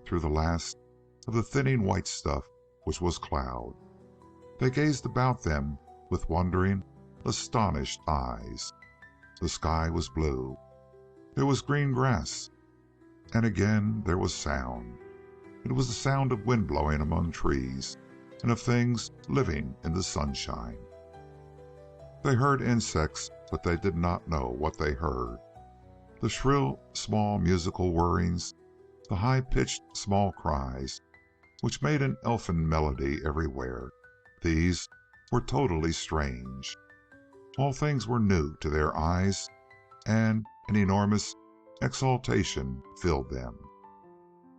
through the last of the thinning white stuff which was cloud. They gazed about them with wondering, astonished eyes. The sky was blue. There was green grass, and again there was sound. It was the sound of wind blowing among trees and of things living in the sunshine. They heard insects, but they did not know what they heard. The shrill, small musical whirrings, the high-pitched small cries, which made an elfin melody everywhere, these were totally strange. All things were new to their eyes, and an enormous exaltation filled them.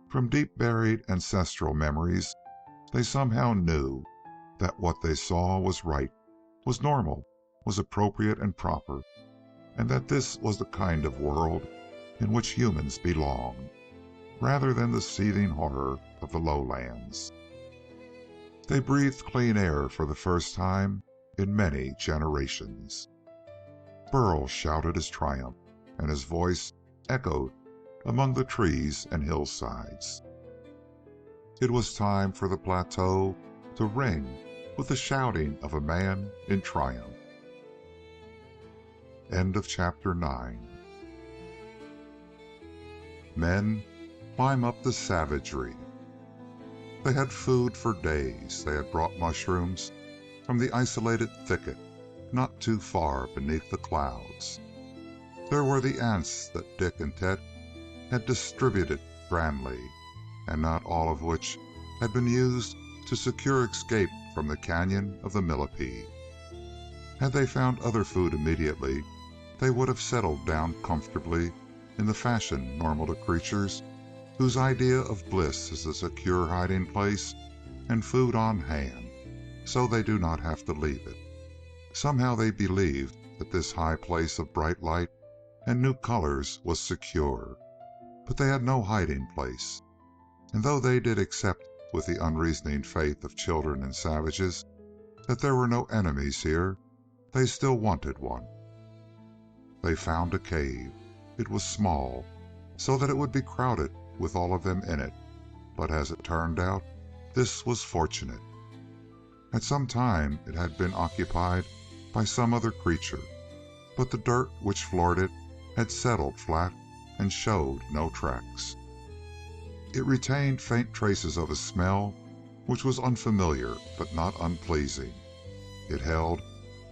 From deep-buried ancestral memories, they somehow knew that what they saw was right, was normal, was appropriate and proper, and that this was the kind of world in which humans belonged, rather than the seething horror of the lowlands. They breathed clean air for the first time in many generations. Burl shouted his triumph, and his voice echoed among the trees and hillsides. It was time for the plateau to ring with the shouting of a man in triumph. End of Chapter 9. Men climb up the savagery. They had food for days. They had brought mushrooms from the isolated thicket not too far beneath the clouds. There were the ants that Dick and Tet had distributed grandly, and not all of which had been used to secure escape from the canyon of the millipede. Had they found other food immediately, they would have settled down comfortably in the fashion normal to creatures whose idea of bliss is a secure hiding place and food on hand, so they do not have to leave it. Somehow they believed that this high place of bright light and new colors was secure, but they had no hiding place, and though they did accept with the unreasoning faith of children and savages that there were no enemies here, they still wanted one. They found a cave. It was small, so that it would be crowded with all of them in it, but as it turned out, this was fortunate. At some time it had been occupied by some other creature, but the dirt which floored it had settled flat and showed no tracks. It retained faint traces of a smell which was unfamiliar but not unpleasing. It held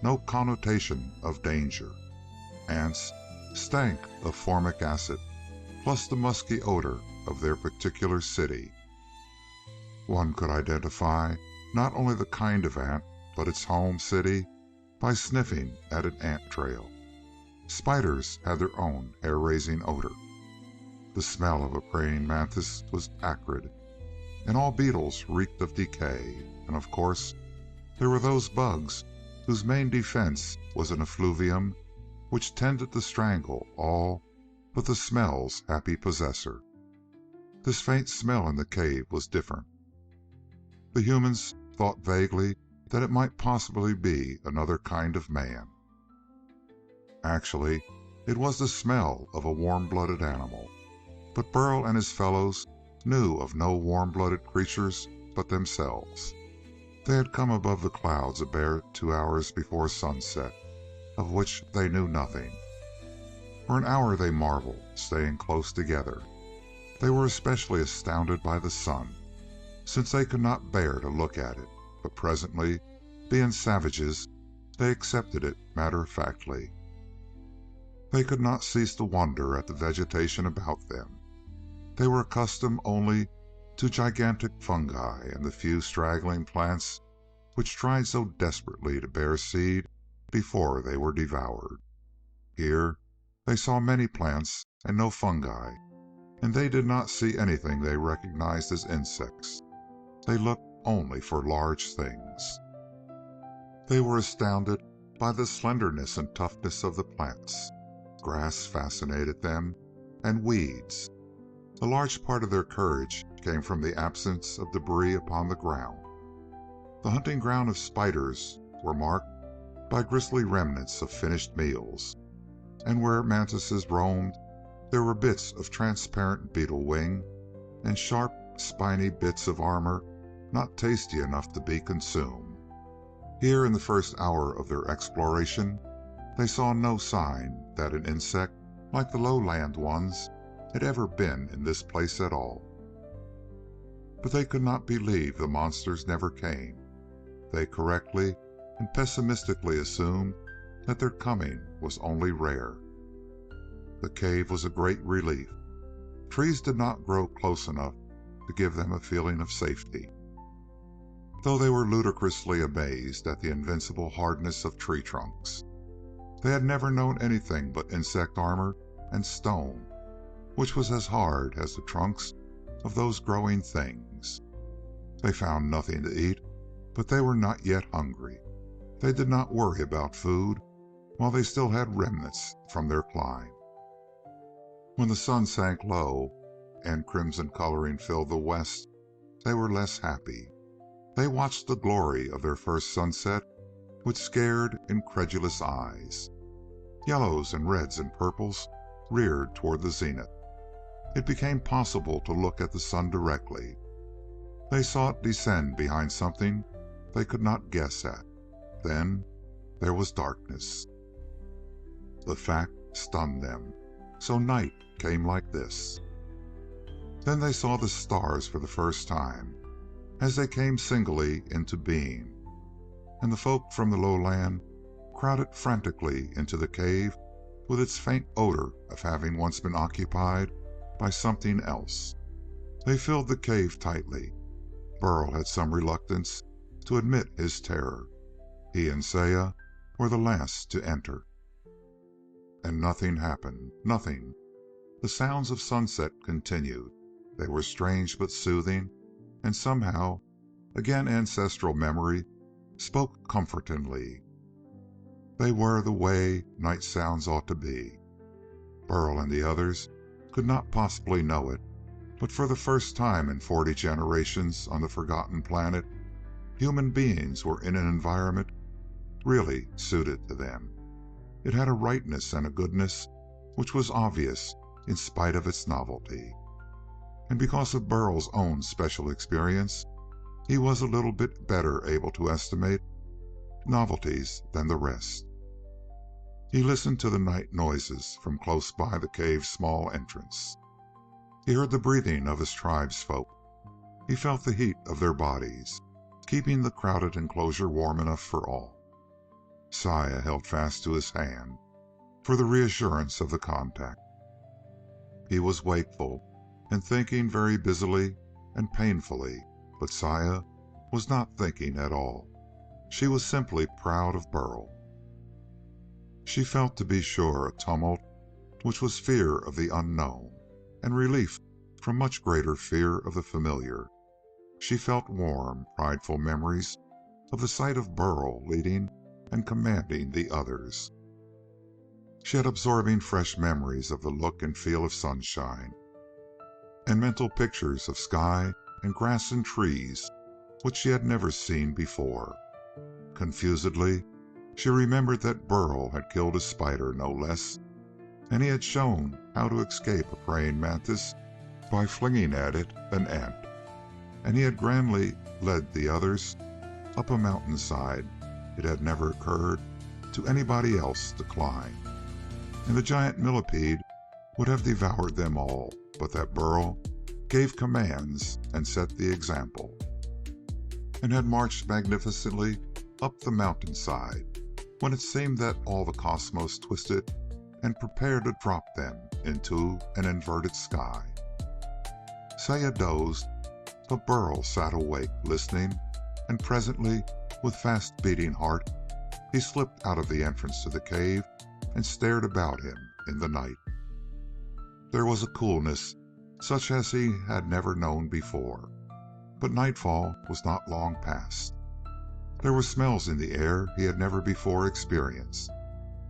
no connotation of danger. Ants stank of formic acid, plus the musky odor of their particular city. One could identify not only the kind of ant, but its home city by sniffing at an ant trail. Spiders had their own hair-raising odor. The smell of a praying mantis was acrid, and all beetles reeked of decay, and of course there were those bugs whose main defense was an effluvium which tended to strangle all but the smell's happy possessor. This faint smell in the cave was different. The humans thought vaguely that it might possibly be another kind of man. Actually, it was the smell of a warm-blooded animal, but Burl and his fellows knew of no warm-blooded creatures but themselves. They had come above the clouds a bare 2 hours before sunset, of which they knew nothing. For an hour they marveled, staying close together. They were especially astounded by the sun, since they could not bear to look at it, but presently, being savages, they accepted it matter-of-factly. They could not cease to wonder at the vegetation about them. They were accustomed only to gigantic fungi and the few straggling plants which tried so desperately to bear seed before they were devoured. Here they saw many plants and no fungi, and they did not see anything they recognized as insects. They looked only for large things. They were astounded by the slenderness and toughness of the plants. Grass fascinated them, and weeds. A large part of their courage came from the absence of debris upon the ground. The hunting ground of spiders were marked by grisly remnants of finished meals, and where mantises roamed, there were bits of transparent beetle wing and sharp, spiny bits of armor not tasty enough to be consumed. Here, in the first hour of their exploration, they saw no sign that an insect like the lowland ones had ever been in this place at all. But they could not believe the monsters never came. They correctly and pessimistically assumed that their coming was only rare. The cave was a great relief. Trees did not grow close enough to give them a feeling of safety, though they were ludicrously amazed at the invincible hardness of tree trunks. They had never known anything but insect armor and stone, which was as hard as the trunks of those growing things. They found nothing to eat, but they were not yet hungry. They did not worry about food while they still had remnants from their climb. When the sun sank low and crimson coloring filled the west, they were less happy. They watched the glory of their first sunset with scared, incredulous eyes. Yellows and reds and purples reared toward the zenith. It became possible to look at the sun directly. They saw it descend behind something they could not guess at. Then there was darkness. The fact stunned them. So night came like this. Then they saw the stars for the first time, as they came singly into being, and the folk from the lowland crowded frantically into the cave with its faint odor of having once been occupied by something else. They filled the cave tightly. Burl had some reluctance to admit his terror. He and Saya were the last to enter. And nothing happened. Nothing. The sounds of sunset continued. They were strange but soothing, and somehow, again ancestral memory spoke comfortingly. They were the way night sounds ought to be. Burl and the others could not possibly know it, but for the first time in 40 generations on the forgotten planet, human beings were in an environment really suited to them. It had a rightness and a goodness which was obvious in spite of its novelty. And because of Burl's own special experience, he was a little bit better able to estimate novelties than the rest. He listened to the night noises from close by the cave's small entrance. He heard the breathing of his tribesfolk. He felt the heat of their bodies, keeping the crowded enclosure warm enough for all. Saya held fast to his hand for the reassurance of the contact. He was wakeful and thinking very busily and painfully, but Saya was not thinking at all. She was simply proud of Burl. She felt, to be sure, a tumult which was fear of the unknown and relief from much greater fear of the familiar. She felt warm, prideful memories of the sight of Burl leading and commanding the others. She had absorbing fresh memories of the look and feel of sunshine, and mental pictures of sky and grass and trees which she had never seen before. Confusedly, she remembered that Burl had killed a spider, no less, and he had shown how to escape a praying mantis by flinging at it an ant, and he had grandly led the others up a mountainside it had never occurred to anybody else to climb, and the giant millipede would have devoured them all, but that Burl gave commands and set the example, and had marched magnificently up the mountainside when it seemed that all the cosmos twisted and prepared to drop them into an inverted sky. Saya dozed, but Burl sat awake, listening, and presently, with fast-beating heart, he slipped out of the entrance to the cave and stared about him in the night. There was a coolness such as he had never known before, but nightfall was not long past. There were smells in the air he had never before experienced,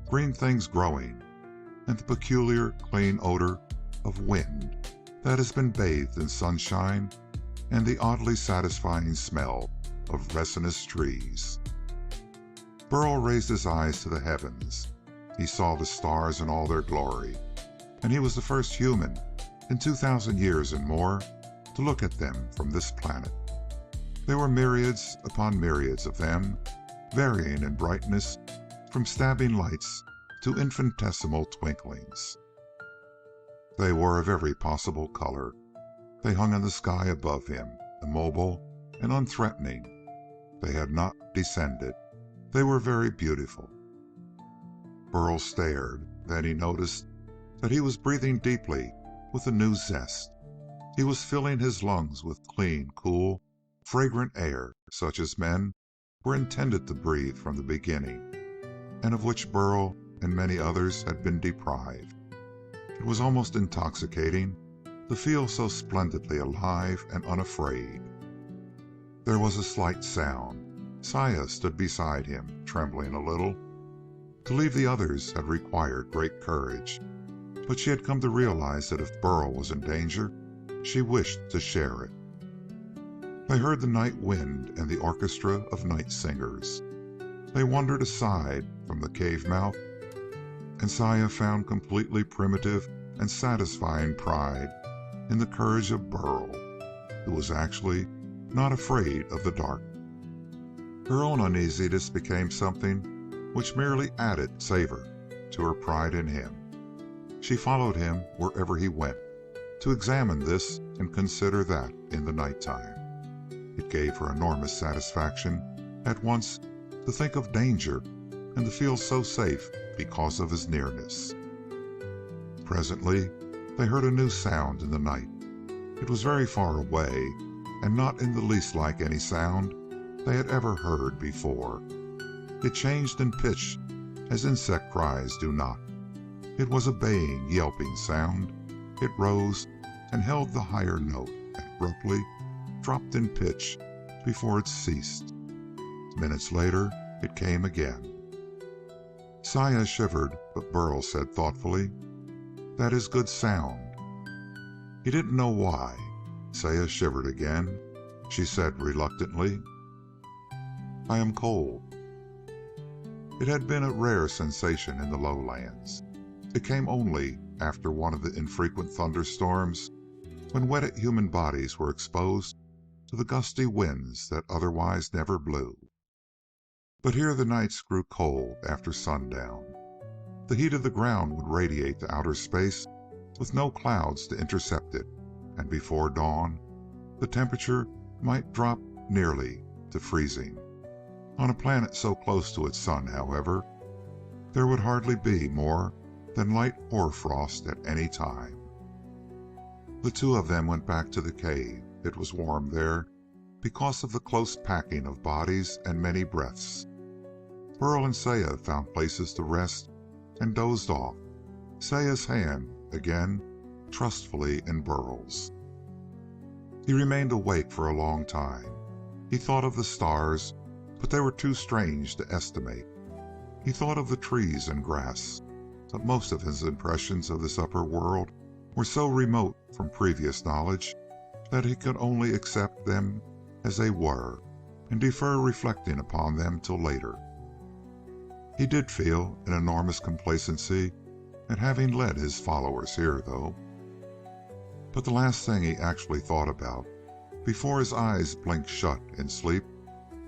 green things growing, and the peculiar, clean odor of wind that has been bathed in sunshine, and the oddly satisfying smell of resinous trees. Burl raised his eyes to the heavens. He saw the stars in all their glory, and he was the first human in 2,000 years and more to look at them from this planet. There were myriads upon myriads of them, varying in brightness from stabbing lights to infinitesimal twinklings. They were of every possible color. They hung in the sky above him, immobile and unthreatening. They had not descended. They were very beautiful. Burl stared. Then he noticed that he was breathing deeply with a new zest. He was filling his lungs with clean, cool, fragrant air, such as men were intended to breathe from the beginning, and of which Burl and many others had been deprived. It was almost intoxicating to feel so splendidly alive and unafraid. There was a slight sound. Saya stood beside him, trembling a little. To leave the others had required great courage, but she had come to realize that if Burl was in danger, she wished to share it. They heard the night wind and the orchestra of night singers. They wandered aside from the cave mouth, and Saya found completely primitive and satisfying pride in the courage of Burl, who was actually not afraid of the dark. Her own uneasiness became something which merely added savor to her pride in him. She followed him wherever he went, to examine this and consider that in the nighttime. It gave her enormous satisfaction at once to think of danger and to feel so safe because of his nearness. Presently, they heard a new sound in the night. It was very far away, and not in the least like any sound they had ever heard before. It changed in pitch as insect cries do not. It was a baying, yelping sound. It rose and held the higher note, and abruptly dropped in pitch before it ceased. Minutes later, it came again. Saya shivered, but Burl said thoughtfully, "That is good sound." He didn't know why. Saya shivered again. She said reluctantly, "I am cold." It had been a rare sensation in the lowlands. It came only after one of the infrequent thunderstorms when wetted human bodies were exposed to the gusty winds that otherwise never blew. But here the nights grew cold after sundown. The heat of the ground would radiate to outer space with no clouds to intercept it, and before dawn the temperature might drop nearly to freezing. On a planet so close to its sun, however, there would hardly be more than light hoarfrost at any time. The two of them went back to the cave. It was warm there because of the close packing of bodies and many breaths. Burl and Saya found places to rest and dozed off, Saya's hand again trustfully in Burl's. He remained awake for a long time. He thought of the stars, but they were too strange to estimate. He thought of the trees and grass, but most of his impressions of this upper world were so remote from previous knowledge that he could only accept them as they were and defer reflecting upon them till later. He did feel an enormous complacency at having led his followers here, though. But the last thing he actually thought about, before his eyes blinked shut in sleep,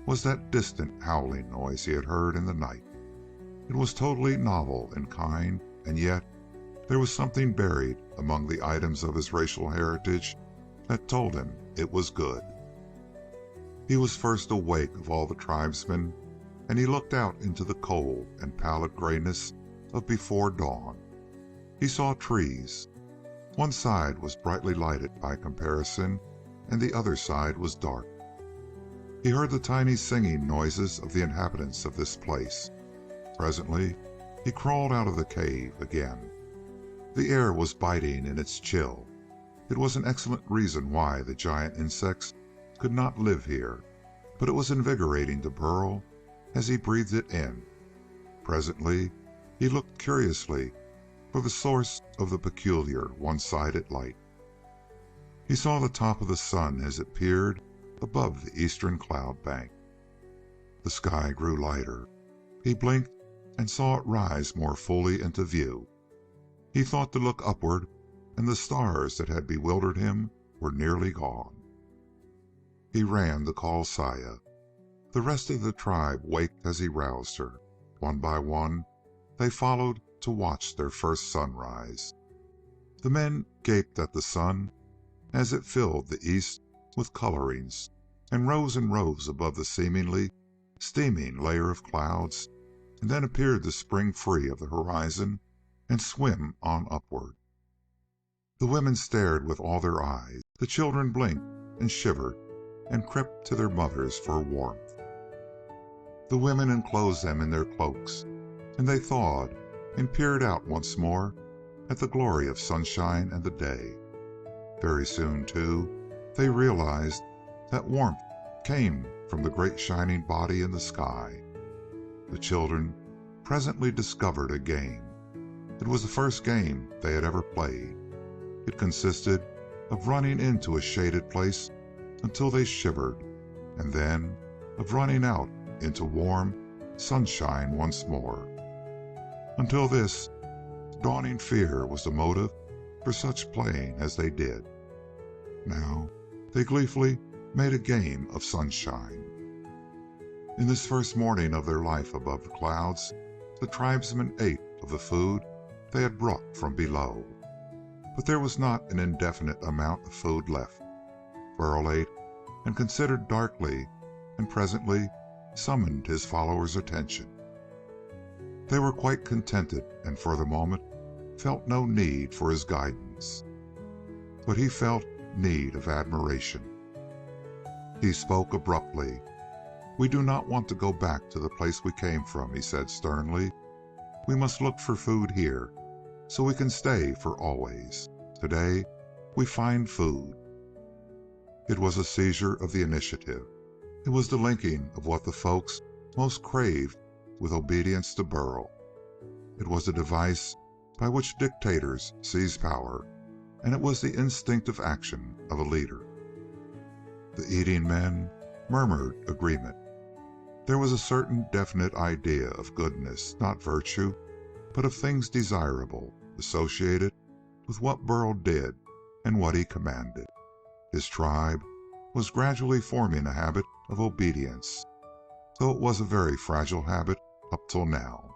was that distant howling noise he had heard in the night. It was totally novel in kind, and yet there was something buried among the items of his racial heritage that told him it was good. He was first awake of all the tribesmen, and he looked out into the cold and pallid grayness of before dawn. He saw trees. One side was brightly lighted by comparison, and the other side was dark. He heard the tiny singing noises of the inhabitants of this place. Presently, he crawled out of the cave again. The air was biting in its chill. It was an excellent reason why the giant insects could not live here, but it was invigorating to Burl as he breathed it in. Presently, he looked curiously for the source of the peculiar one-sided light. He saw the top of the sun as it peered above the eastern cloud bank. The sky grew lighter. He blinked and saw it rise more fully into view. He thought to look upward, and the stars that had bewildered him were nearly gone. He ran to call Saya. The rest of the tribe waked as he roused her. One by one, they followed to watch their first sunrise. The men gaped at the sun as it filled the east with colorings and rose above the seemingly steaming layer of clouds, and then appeared to spring free of the horizon and swim on upward. The women stared with all their eyes. The children blinked and shivered and crept to their mothers for warmth. The women enclosed them in their cloaks, and they thawed and peered out once more at the glory of sunshine and the day. Very soon, too, they realized that warmth came from the great shining body in the sky. The children presently discovered a game. It was the first game they had ever played. It consisted of running into a shaded place until they shivered, and then of running out into warm sunshine once more. Until this, dawning fear was the motive for such playing as they did. Now they gleefully made a game of sunshine. In this first morning of their life above the clouds, the tribesmen ate of the food they had brought from below. But there was not an indefinite amount of food left. Burl ate and considered darkly, and presently summoned his followers' attention. They were quite contented, and for the moment felt no need for his guidance. But he felt need of admiration. He spoke abruptly. "We do not want to go back to the place we came from," he said sternly. "We must look for food here, so we can stay for always. Today we find food." It was a seizure of the initiative. It was the linking of what the folks most craved with obedience to Burl. It was the device by which dictators seize power, and it was the instinctive action of a leader. The eating men murmured agreement. There was a certain definite idea of goodness, not virtue, but of things desirable, associated with what Burl did and what he commanded. His tribe was gradually forming a habit of obedience, though it was a very fragile habit up till now.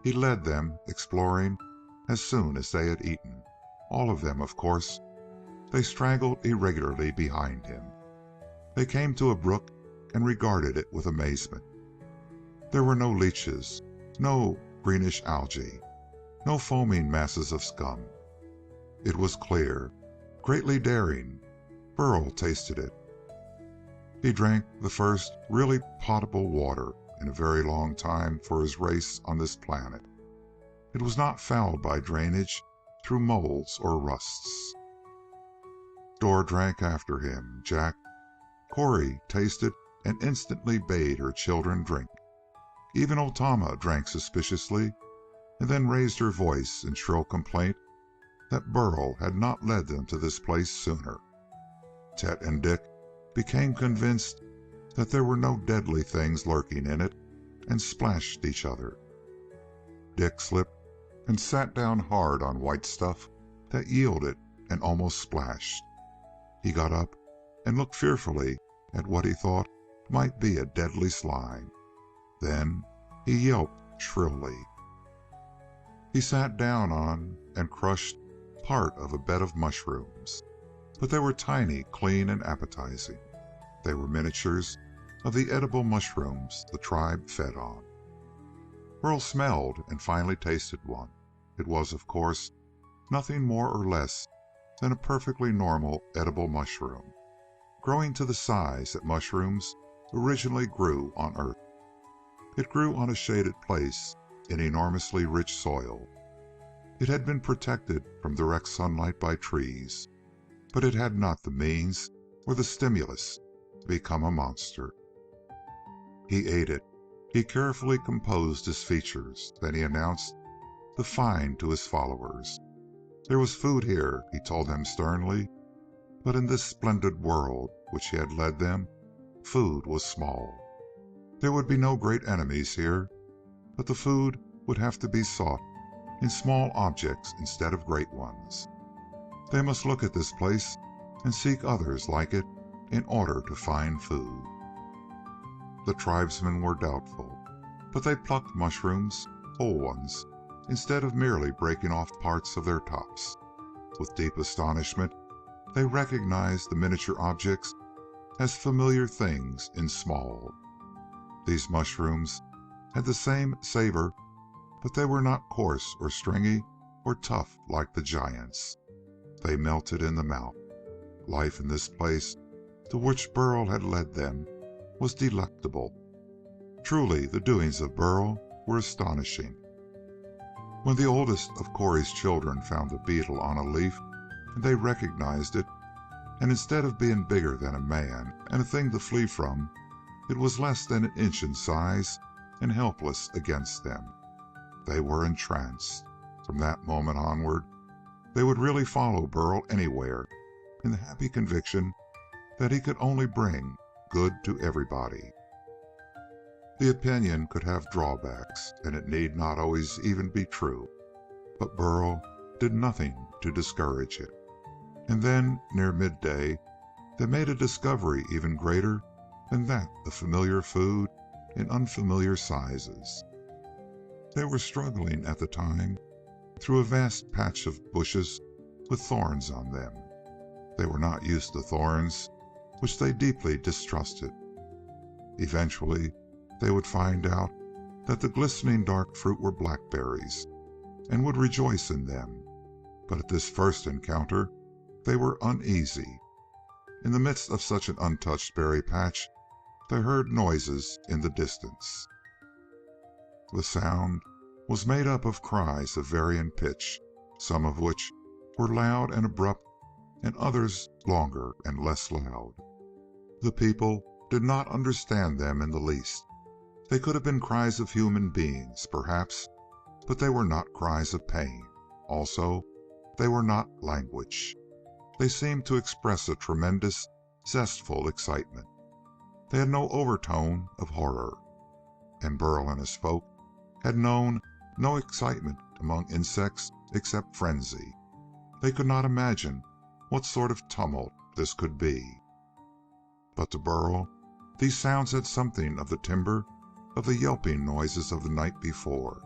He led them, exploring as soon as they had eaten. All of them, of course. They straggled irregularly behind him. They came to a brook and regarded it with amazement. There were no leeches, no greenish algae, no foaming masses of scum. It was clear, greatly daring. Burl tasted it. He drank the first really potable water in a very long time for his race on this planet. It was not fouled by drainage through molds or rusts. Dor drank after him. Jack, Corey tasted and instantly bade her children drink. Even Otama drank suspiciously, and then raised her voice in shrill complaint that Burl had not led them to this place sooner. Tet and Dick became convinced that there were no deadly things lurking in it, and splashed each other. Dick slipped and sat down hard on white stuff that yielded and almost splashed. He got up and looked fearfully at what he thought might be a deadly slime. Then he yelped shrilly. He sat down on and crushed part of a bed of mushrooms, but they were tiny, clean, and appetizing. They were miniatures of the edible mushrooms the tribe fed on. Burl smelled and finally tasted one. It was, of course, nothing more or less than a perfectly normal edible mushroom, growing to the size that mushrooms originally grew on Earth. It grew on a shaded place in enormously rich soil. It had been protected from direct sunlight by trees, but it had not the means or the stimulus to become a monster. He ate it. He carefully composed his features. Then he announced the find to his followers. There was food here, he told them sternly, but in this splendid world which he had led them, food was small. There would be no great enemies here, but the food would have to be sought in small objects instead of great ones. They must look at this place and seek others like it in order to find food. The tribesmen were doubtful, but they plucked mushrooms, whole ones, instead of merely breaking off parts of their tops. With deep astonishment, they recognized the miniature objects as familiar things in small. These mushrooms had the same savor, but they were not coarse or stringy or tough like the giants. They melted in the mouth. Life in this place to which Burl had led them was delectable. Truly, the doings of Burl were astonishing. When the oldest of Corey's children found a beetle on a leaf, and they recognized it, and instead of being bigger than a man and a thing to flee from, it was less than an inch in size and helpless against them, they were entranced. From that moment onward, they would really follow Burl anywhere, in the happy conviction that he could only bring good to everybody. The opinion could have drawbacks, and it need not always even be true, but Burl did nothing to discourage it. And then, near midday, they made a discovery even greater than that of familiar food in unfamiliar sizes. They were struggling at the time through a vast patch of bushes with thorns on them. They were not used to thorns, which they deeply distrusted. Eventually, they would find out that the glistening dark fruit were blackberries, and would rejoice in them. But at this first encounter, they were uneasy. In the midst of such an untouched berry patch, they heard noises in the distance. The sound was made up of cries of varying pitch, some of which were loud and abrupt, and others longer and less loud. The people did not understand them in the least. They could have been cries of human beings, perhaps, but they were not cries of pain. Also, they were not language. They seemed to express a tremendous, zestful excitement. They had no overtone of horror, and Burl and his folk had known no excitement among insects except frenzy. They could not imagine what sort of tumult this could be. But to Burl, these sounds had something of the timbre of the yelping noises of the night before.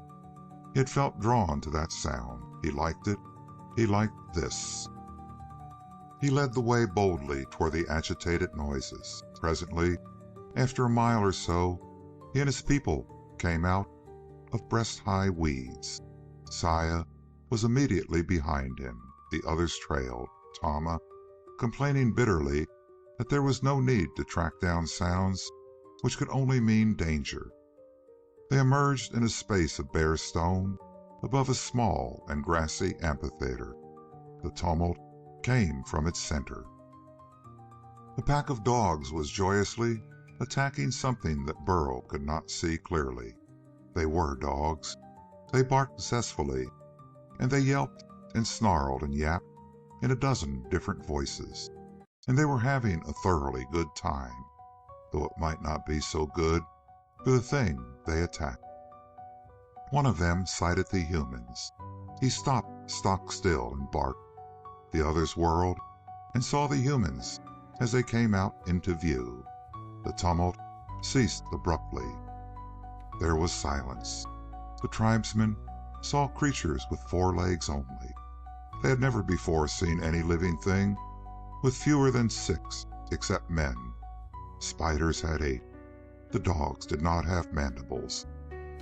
He had felt drawn to that sound. He liked it. He liked this. He led the way boldly toward the agitated noises. Presently, after a mile or so, he and his people came out of breast-high weeds. Saya was immediately behind him. The others trailed, Tama complaining bitterly that there was no need to track down sounds which could only mean danger. They emerged in a space of bare stone above a small and grassy amphitheater. The tumult came from its center. A pack of dogs was joyously attacking something that Burl could not see clearly. They were dogs. They barked zestfully, and they yelped and snarled and yapped in a dozen different voices, and they were having a thoroughly good time, though it might not be so good for the thing they attacked. One of them sighted the humans. He stopped stock still and barked. The others whirled and saw the humans as they came out into view. The tumult ceased abruptly. There was silence. The tribesmen saw creatures with 4 legs only. They had never before seen any living thing with fewer than 6, except men. Spiders had 8. The dogs did not have mandibles.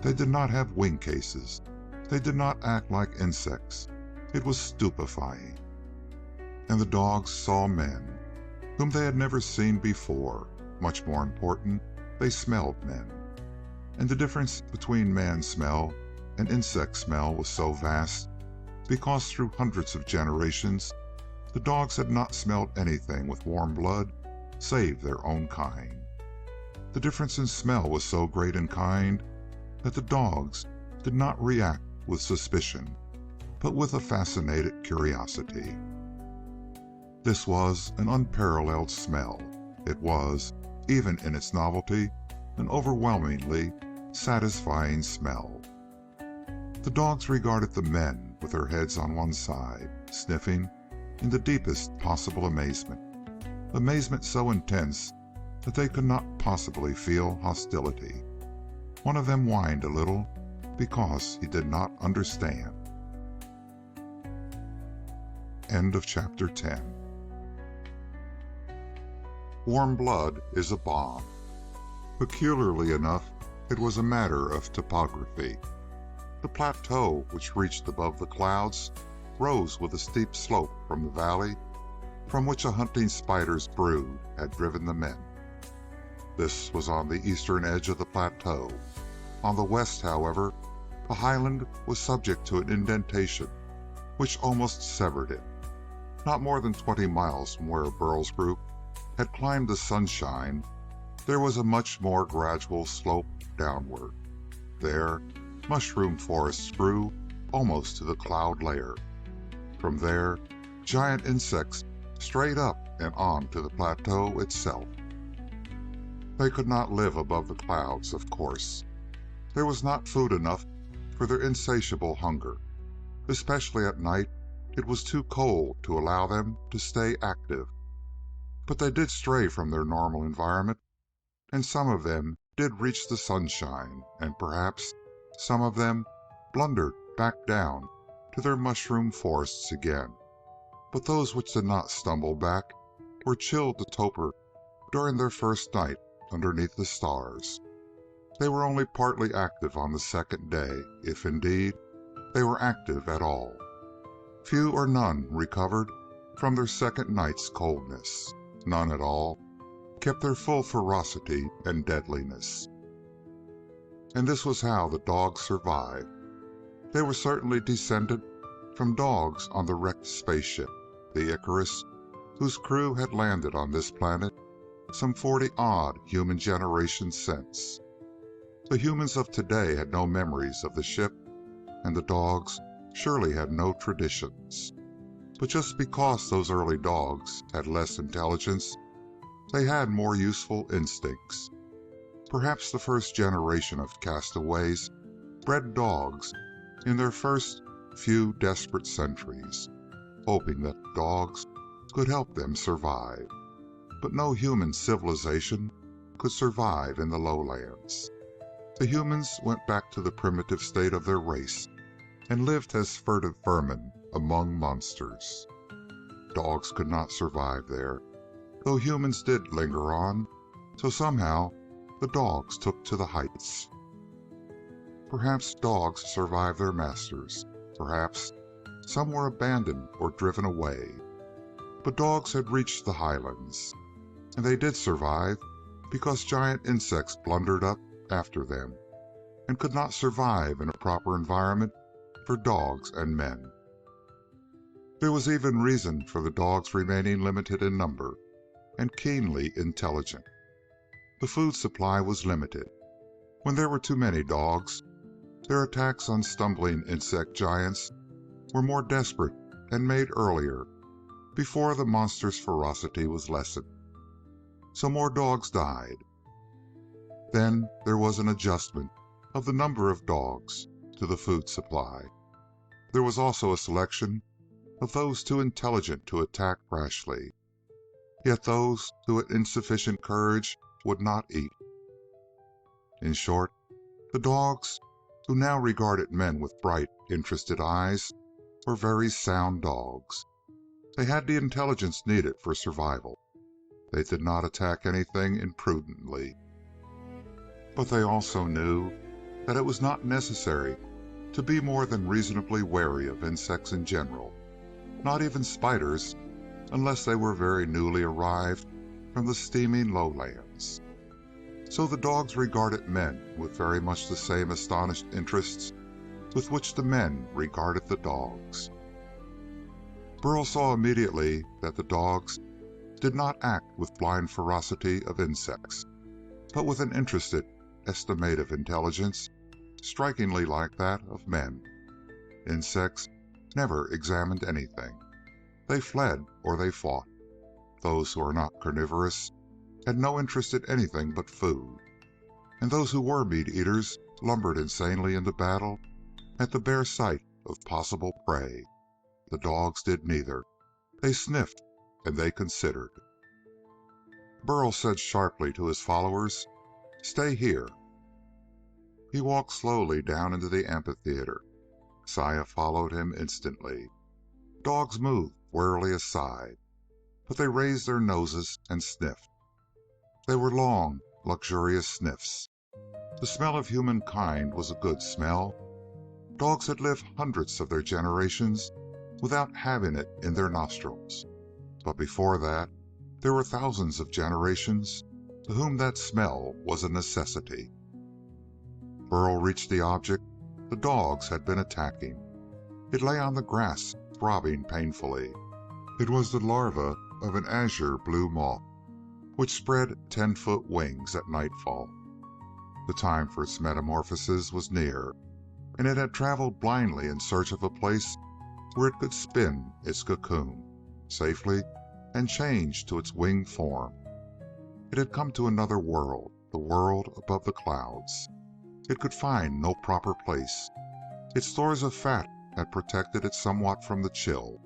They did not have wing cases. They did not act like insects. It was stupefying. And the dogs saw men, whom they had never seen before. Much more important, they smelled men. And the difference between man smell and insect smell was so vast, because through hundreds of generations, the dogs had not smelled anything with warm blood save their own kind. The difference in smell was so great in kind that the dogs did not react with suspicion, but with a fascinated curiosity. This was an unparalleled smell. It was, even in its novelty, an overwhelmingly satisfying smell. The dogs regarded the men with their heads on one side, sniffing in the deepest possible amazement. Amazement so intense that they could not possibly feel hostility. One of them whined a little because he did not understand. End of chapter 10. Warm blood is a bomb. Peculiarly enough, it was a matter of topography. The plateau, which reached above the clouds, rose with a steep slope from the valley from which a hunting spider's brood had driven the men. This was on the eastern edge of the plateau. On the west, however, the highland was subject to an indentation which almost severed it. Not more than 20 miles from where Burl's group had climbed the Sunshine, there was a much more gradual slope downward. There, mushroom forests grew almost to the cloud layer. From there, giant insects strayed up and on to the plateau itself. They could not live above the clouds, of course. There was not food enough for their insatiable hunger. Especially at night, it was too cold to allow them to stay active. But they did stray from their normal environment, and some of them did reach the Sunshine, and perhaps some of them blundered back down to their mushroom forests again. But those which did not stumble back were chilled to torpor during their first night underneath the stars. They were only partly active on the second day, if indeed they were active at all. Few or none recovered from their second night's coldness. None at all kept their full ferocity and deadliness. And this was how the dogs survived. They were certainly descended from dogs on the wrecked spaceship, the Icarus, whose crew had landed on this planet some 40-odd human generations since. The humans of today had no memories of the ship, and the dogs surely had no traditions. But just because those early dogs had less intelligence, they had more useful instincts. Perhaps the first generation of castaways bred dogs in their first few desperate centuries, hoping that dogs could help them survive. But no human civilization could survive in the lowlands. The humans went back to the primitive state of their race and lived as furtive vermin among monsters. Dogs could not survive there, though humans did linger on, so somehow the dogs took to the heights. Perhaps dogs survived their masters. Perhaps some were abandoned or driven away. But dogs had reached the highlands, and they did survive because giant insects blundered up after them and could not survive in a proper environment for dogs and men. There was even reason for the dogs remaining limited in number and keenly intelligent. The food supply was limited. When there were too many dogs, their attacks on stumbling insect giants were more desperate and made earlier, before the monster's ferocity was lessened. So more dogs died. Then there was an adjustment of the number of dogs to the food supply. There was also a selection of those too intelligent to attack rashly, yet those who had insufficient courage would not eat. In short, the dogs, who now regarded men with bright, interested eyes, were very sound dogs. They had the intelligence needed for survival. They did not attack anything imprudently. But they also knew that it was not necessary to be more than reasonably wary of insects in general, not even spiders, unless they were very newly arrived from the steaming lowlands. So the dogs regarded men with very much the same astonished interests with which the men regarded the dogs. Burl saw immediately that the dogs did not act with blind ferocity of insects, but with an interested, estimative intelligence strikingly like that of men. Insects never examined anything. They fled or they fought. Those who are not carnivorous had no interest in anything but food, and those who were meat-eaters lumbered insanely into battle at the bare sight of possible prey. The dogs did neither. They sniffed and they considered. Burl said sharply to his followers, "Stay here." He walked slowly down into the amphitheater. Saya followed him instantly. Dogs moved warily aside, but they raised their noses and sniffed. They were long, luxurious sniffs. The smell of humankind was a good smell. Dogs had lived hundreds of their generations without having it in their nostrils. But before that, there were thousands of generations to whom that smell was a necessity. Burl reached the object the dogs had been attacking. It lay on the grass, throbbing painfully. It was the larva of an azure blue moth, which spread 10-foot wings at nightfall. The time for its metamorphosis was near, and it had traveled blindly in search of a place where it could spin its cocoon safely and change to its winged form. It had come to another world, the world above the clouds. It could find no proper place. Its stores of fat had protected it somewhat from the chill,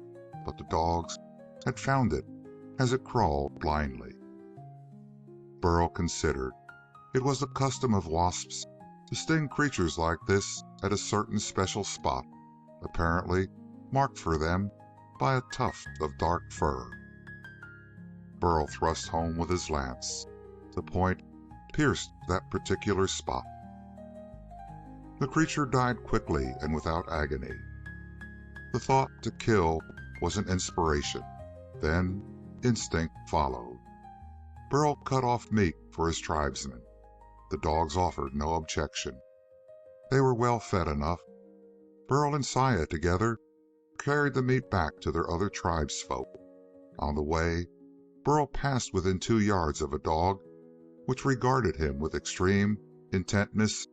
but the dogs had found it as it crawled blindly. Burl considered. It was the custom of wasps to sting creatures like this at a certain special spot, apparently marked for them by a tuft of dark fur. Burl thrust home with his lance. The point pierced that particular spot. The creature died quickly and without agony. The thought to kill was an inspiration. Then instinct followed. Burl cut off meat for his tribesmen. The dogs offered no objection. They were well fed enough. Burl and Saya together carried the meat back to their other tribesfolk. On the way, Burl passed within 2 yards of a dog which regarded him with extreme intentness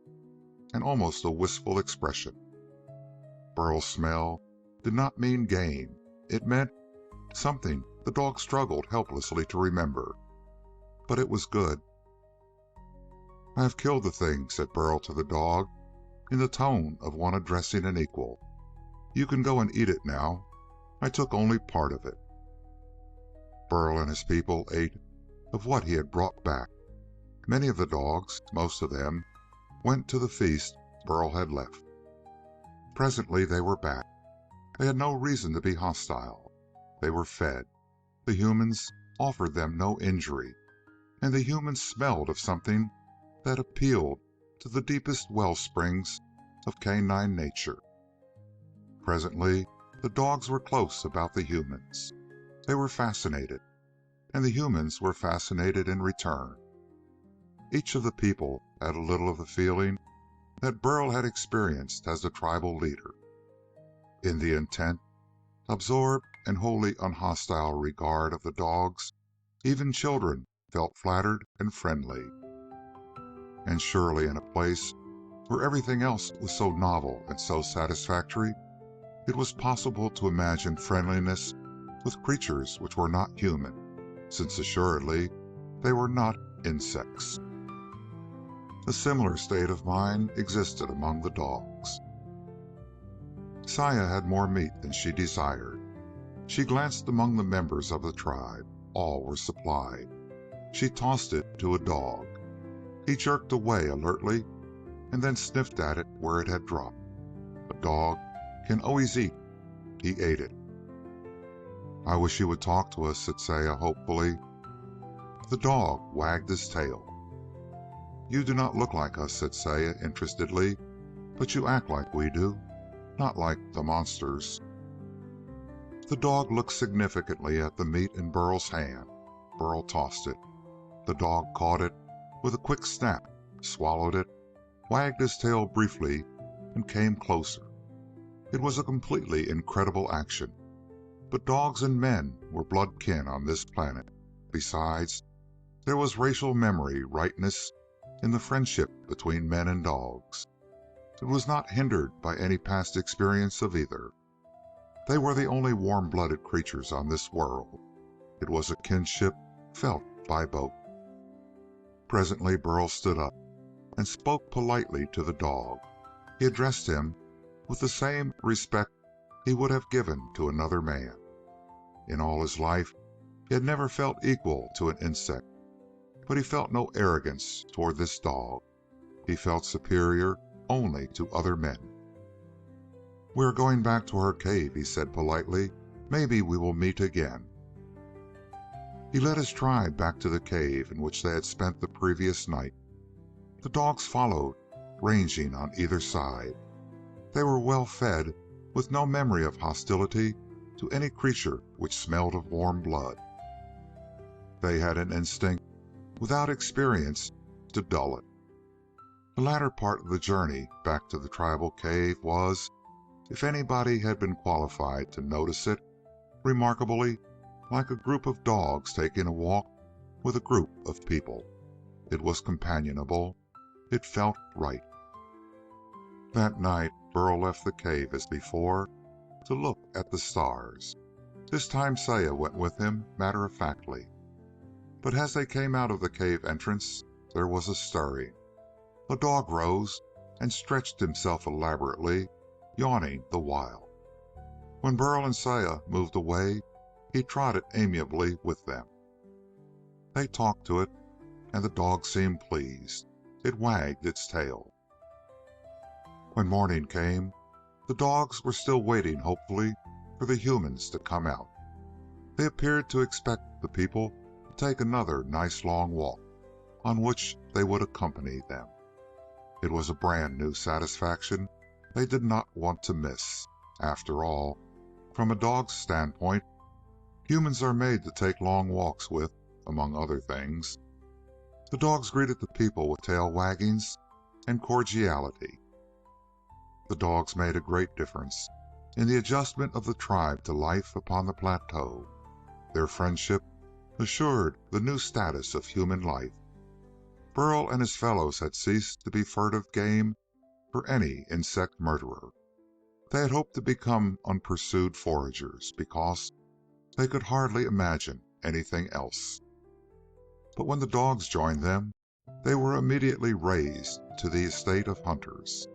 and almost a wistful expression. Burl's smell did not mean gain. It meant something the dog struggled helplessly to remember. But it was good. "I have killed the thing," said Burl to the dog, in the tone of one addressing an equal. "You can go and eat it now. I took only part of it." Burl and his people ate of what he had brought back. Many of the dogs, most of them, went to the feast Burl had left. Presently they were back. They had no reason to be hostile. They were fed. The humans offered them no injury, and the humans smelled of something that appealed to the deepest well springs of canine nature. Presently the dogs were close about the humans. They were fascinated, and the humans were fascinated in return. Each of the people had a little of the feeling that Burl had experienced as the tribal leader. In the intent, absorbed, and wholly unhostile regard of the dogs, even children felt flattered and friendly. And surely in a place where everything else was so novel and so satisfactory, it was possible to imagine friendliness with creatures which were not human, since assuredly they were not insects. A similar state of mind existed among the dogs. Saya had more meat than she desired. She glanced among the members of the tribe. All were supplied. She tossed it to a dog. He jerked away alertly and then sniffed at it where it had dropped. A dog can always eat. He ate it. "I wish you would talk to us," said Saya hopefully. The dog wagged his tail. "You do not look like us," said Saya interestedly, "but you act like we do, not like the monsters." The dog looked significantly at the meat in Burl's hand. Burl tossed it. The dog caught it with a quick snap, swallowed it, wagged his tail briefly, and came closer. It was a completely incredible action, but dogs and men were blood kin on this planet. Besides, there was racial memory rightness in the friendship between men and dogs. It was not hindered by any past experience of either. They were the only warm-blooded creatures on this world. It was a kinship felt by both. Presently Burl stood up and spoke politely to the dog. He addressed him with the same respect he would have given to another man. In all his life he had never felt equal to an insect, but he felt no arrogance toward this dog. He felt superior only to other men. "We are going back to our cave," he said politely. "Maybe we will meet again." He led his tribe back to the cave in which they had spent the previous night. The dogs followed, ranging on either side. They were well fed, with no memory of hostility to any creature which smelled of warm blood. They had an instinct, without experience, to dull it. The latter part of the journey back to the tribal cave was, if anybody had been qualified to notice it, remarkably like a group of dogs taking a walk with a group of people. It was companionable. It felt right. That night, Burl left the cave as before to look at the stars. This time Saya went with him matter-of-factly. But as they came out of the cave entrance, there was a stirring. A dog rose and stretched himself elaborately, yawning the while. When Burl and Saya moved away, he trotted amiably with them. They talked to it, and the dog seemed pleased. It wagged its tail. When morning came, the dogs were still waiting hopefully for the humans to come out. They appeared to expect the people to take another nice long walk, on which they would accompany them. It was a brand new satisfaction they did not want to miss. After all, from a dog's standpoint, humans are made to take long walks with, among other things. The dogs greeted the people with tail waggings and cordiality. The dogs made a great difference in the adjustment of the tribe to life upon the plateau. Their friendship assured the new status of human life. Burl and his fellows had ceased to be furtive game for any insect murderer. They had hoped to become unpursued foragers because they could hardly imagine anything else. But when the dogs joined them, they were immediately raised to the estate of hunters.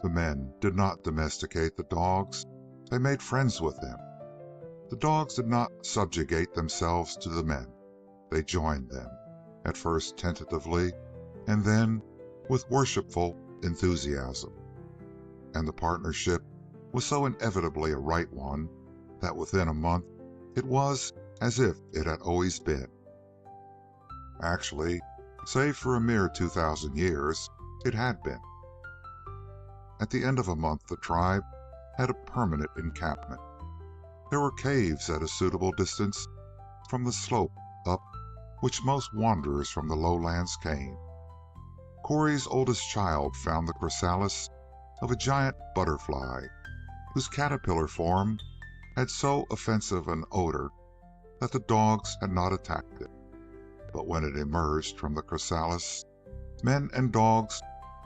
The men did not domesticate the dogs. They made friends with them. The dogs did not subjugate themselves to the men. They joined them, at first tentatively, and then with worshipful enthusiasm. And the partnership was so inevitably a right one that within a month it was as if it had always been. Actually, save for a mere 2,000 years, it had been. At the end of a month, the tribe had a permanent encampment. There were caves at a suitable distance from the slope up which most wanderers from the lowlands came. Corey's oldest child found the chrysalis of a giant butterfly whose caterpillar form had so offensive an odor that the dogs had not attacked it. But when it emerged from the chrysalis, men and dogs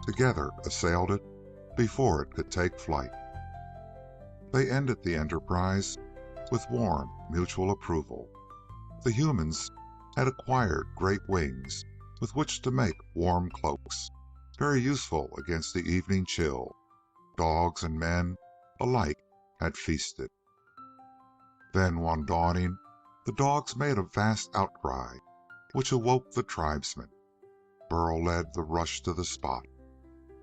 together assailed it before it could take flight. They ended the enterprise with warm mutual approval. The humans had acquired great wings with which to make warm cloaks, very useful against the evening chill. Dogs and men alike had feasted. Then one dawning, the dogs made a vast outcry, which awoke the tribesmen. Burl led the rush to the spot.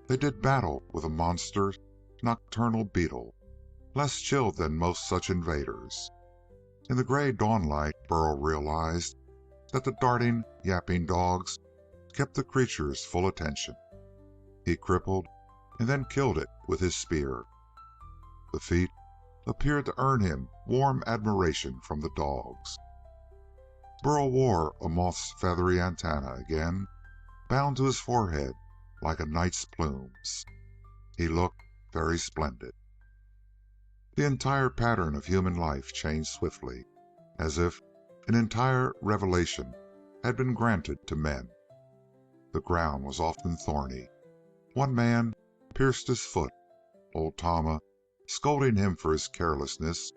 They did battle with a monster nocturnal beetle, less chilled than most such invaders. In the gray dawnlight, Burl realized that the darting, yapping dogs kept the creature's full attention. He crippled and then killed it with his spear. The feat appeared to earn him warm admiration from the dogs. Burl wore a moth's feathery antenna again, bound to his forehead like a knight's plumes. He looked very splendid. The entire pattern of human life changed swiftly, as if an entire revelation had been granted to men. The ground was often thorny. One man pierced his foot. Old Tama, scolding him for his carelessness,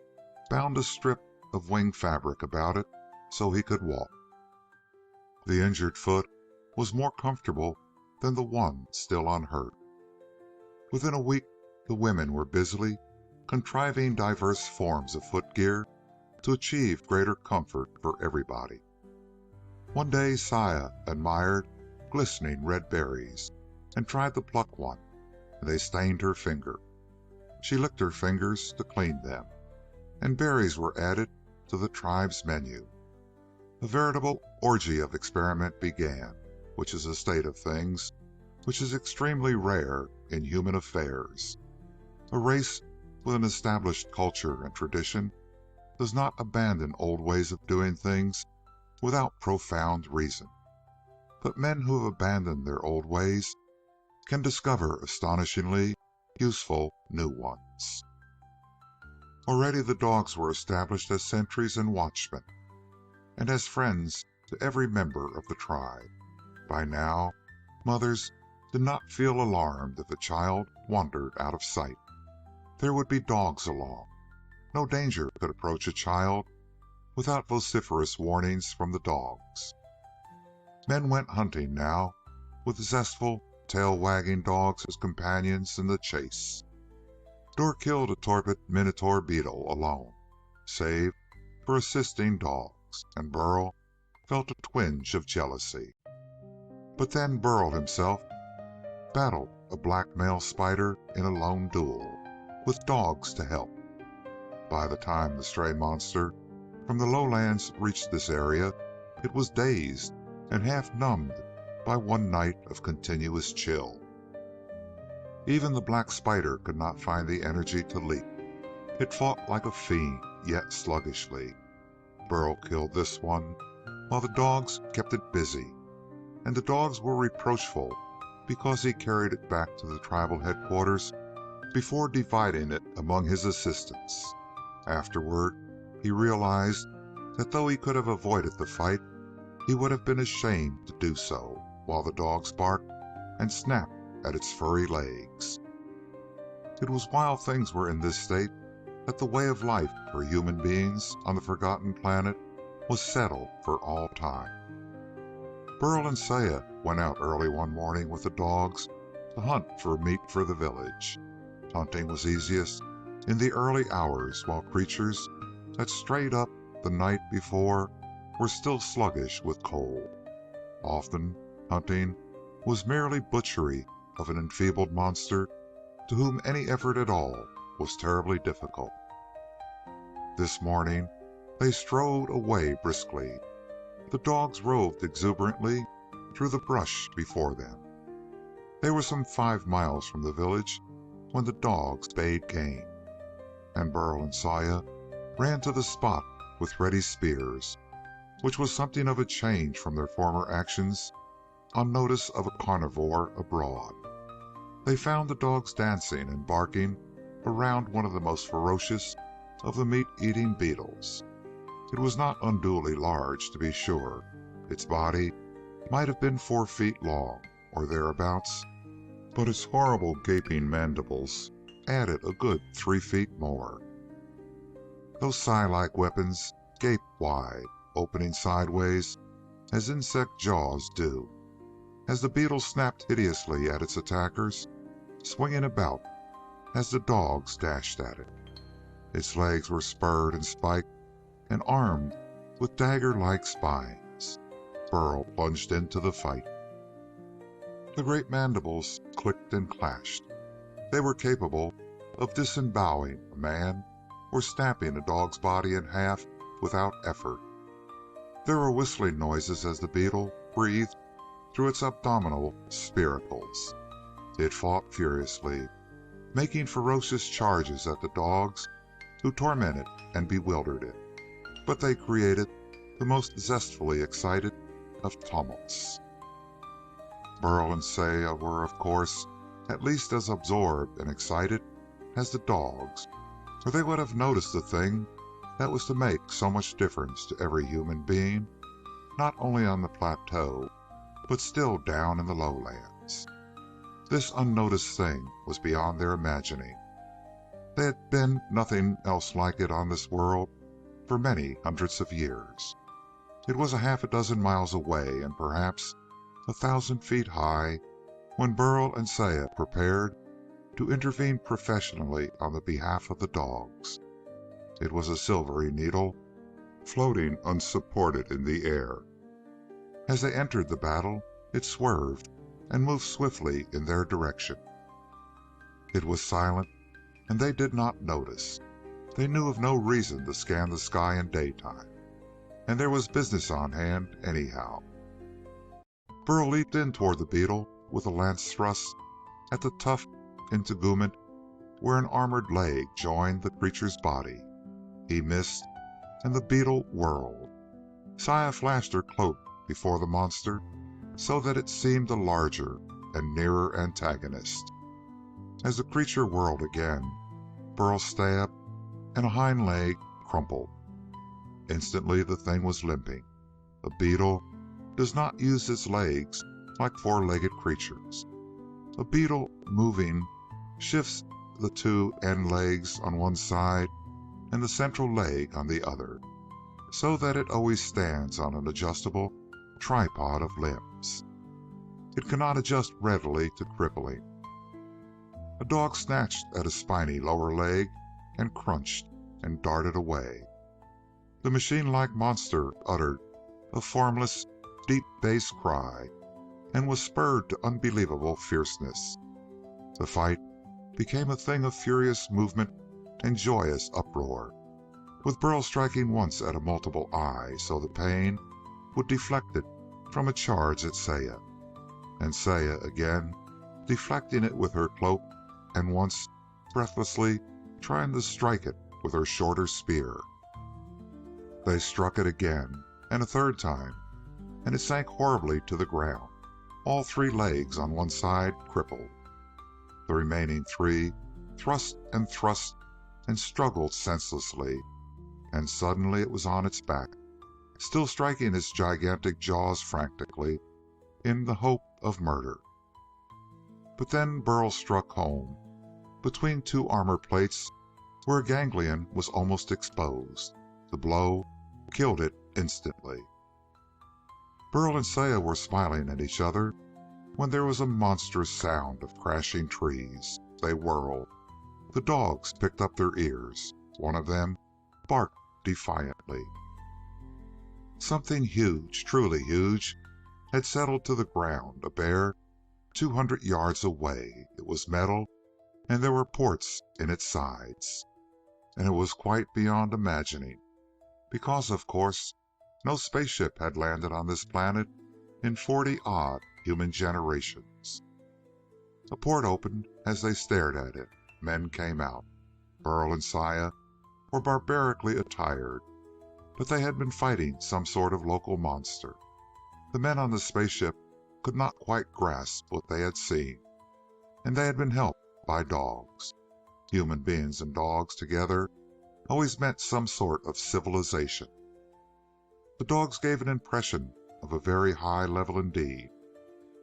bound a strip of wing fabric about it so he could walk. The injured foot was more comfortable than the one still unhurt. Within a week, the women were busily contriving diverse forms of footgear to achieve greater comfort for everybody. One day Saya admired glistening red berries and tried to pluck one, and they stained her finger. She licked her fingers to clean them, and berries were added to the tribe's menu. A veritable orgy of experiment began, which is a state of things which is extremely rare in human affairs. A race with an established culture and tradition does not abandon old ways of doing things without profound reason. But men who have abandoned their old ways can discover astonishingly useful new ones. Already the dogs were established as sentries and watchmen, and as friends to every member of the tribe. By now, mothers did not feel alarmed if a child wandered out of sight. There would be dogs along. No danger could approach a child without vociferous warnings from the dogs. Men went hunting now, with zestful, tail-wagging dogs as companions in the chase. Dor killed a torpid minotaur beetle alone, save for assisting dogs, and Burl felt a twinge of jealousy. But then Burl himself battled a black male spider in a lone duel, with dogs to help. By the time the stray monster from the lowlands reached this area, it was dazed and half numbed by one night of continuous chill. Even the black spider could not find the energy to leap. It fought like a fiend, yet sluggishly. Burl killed this one, while the dogs kept it busy, and the dogs were reproachful because he carried it back to the tribal headquarters before dividing it among his assistants. Afterward, he realized that though he could have avoided the fight, he would have been ashamed to do so, while the dogs barked and snapped at its furry legs. It was while things were in this state that the way of life for human beings on the forgotten planet was settled for all time. Burl and Saya went out early one morning with the dogs to hunt for meat for the village. Hunting was easiest in the early hours, while creatures that strayed up the night before were still sluggish with cold. Often, hunting was merely butchery of an enfeebled monster to whom any effort at all was terribly difficult. This morning, they strode away briskly. The dogs roved exuberantly through the brush before them. They were some 5 miles from the village when the dogs bayed game, and Burl and Saya ran to the spot with ready spears, which was something of a change from their former actions on notice of a carnivore abroad. They found the dogs dancing and barking around one of the most ferocious of the meat-eating beetles. It was not unduly large, to be sure. Its body might have been 4 feet long, or thereabouts, but its horrible gaping mandibles added a good 3 feet more. Those sai-like weapons gaped wide, opening sideways as insect jaws do, as the beetle snapped hideously at its attackers, swinging about as the dogs dashed at it. Its legs were spurred and spiked and armed with dagger-like spines. Burl plunged into the fight. The great mandibles clicked and clashed. They were capable of disemboweling a man or snapping a dog's body in half without effort. There were whistling noises as the beetle breathed through its abdominal spiracles. It fought furiously, making ferocious charges at the dogs who tormented and bewildered it. But they created the most zestfully excited of tumults. Burl and Saya were, of course, at least as absorbed and excited as the dogs, or they would have noticed the thing that was to make so much difference to every human being, not only on the plateau, but still down in the lowlands. This unnoticed thing was beyond their imagining. There had been nothing else like it on this world for many hundreds of years. It was 6 miles away and perhaps 1,000 feet high when Burl and Saya prepared to intervene professionally on the behalf of the dogs. It was a silvery needle floating unsupported in the air. As they entered the battle, it swerved and moved swiftly in their direction. It was silent, and they did not notice. They knew of no reason to scan the sky in daytime, and there was business on hand anyhow. Burl leaped in toward the beetle with a lance thrust at the tough integument where an armored leg joined the creature's body. He missed, and the beetle whirled. Saya flashed her cloak before the monster so that it seemed a larger and nearer antagonist. As the creature whirled again, Burl stabbed, and a hind leg crumpled. Instantly the thing was limping. A beetle does not use its legs like four-legged creatures. A beetle moving shifts the two end legs on one side and the central leg on the other, so that it always stands on an adjustable tripod of limbs. It cannot adjust readily to crippling. A dog snatched at a spiny lower leg and crunched and darted away. The machine-like monster uttered a formless, deep bass cry and was spurred to unbelievable fierceness. The fight became a thing of furious movement and joyous uproar, with Burl striking once at a multiple eye so the pain would deflect it from a charge at Saya, and Saya again deflecting it with her cloak, and once breathlessly trying to strike it with her shorter spear. They struck it again, and a third time, and it sank horribly to the ground, all three legs on one side crippled. The remaining three thrust and struggled senselessly, and suddenly it was on its back, still striking its gigantic jaws frantically in the hope of murder. But then Burl struck home, between two armor plates where a ganglion was almost exposed. The blow killed it instantly. Burl and Saya were smiling at each other when there was a monstrous sound of crashing trees. They whirled. The dogs picked up their ears. One of them barked defiantly. Something huge, truly huge, had settled to the ground, a bare 200 yards away. It was metal, and there were ports in its sides. And it was quite beyond imagining, because, of course, no spaceship had landed on this planet in 40-odd human generations. A port opened as they stared at it. Men came out. Burl and Saya were barbarically attired, but they had been fighting some sort of local monster. The men on the spaceship could not quite grasp what they had seen, and they had been helped by dogs. Human beings and dogs together always meant some sort of civilization. The dogs gave an impression of a very high level indeed.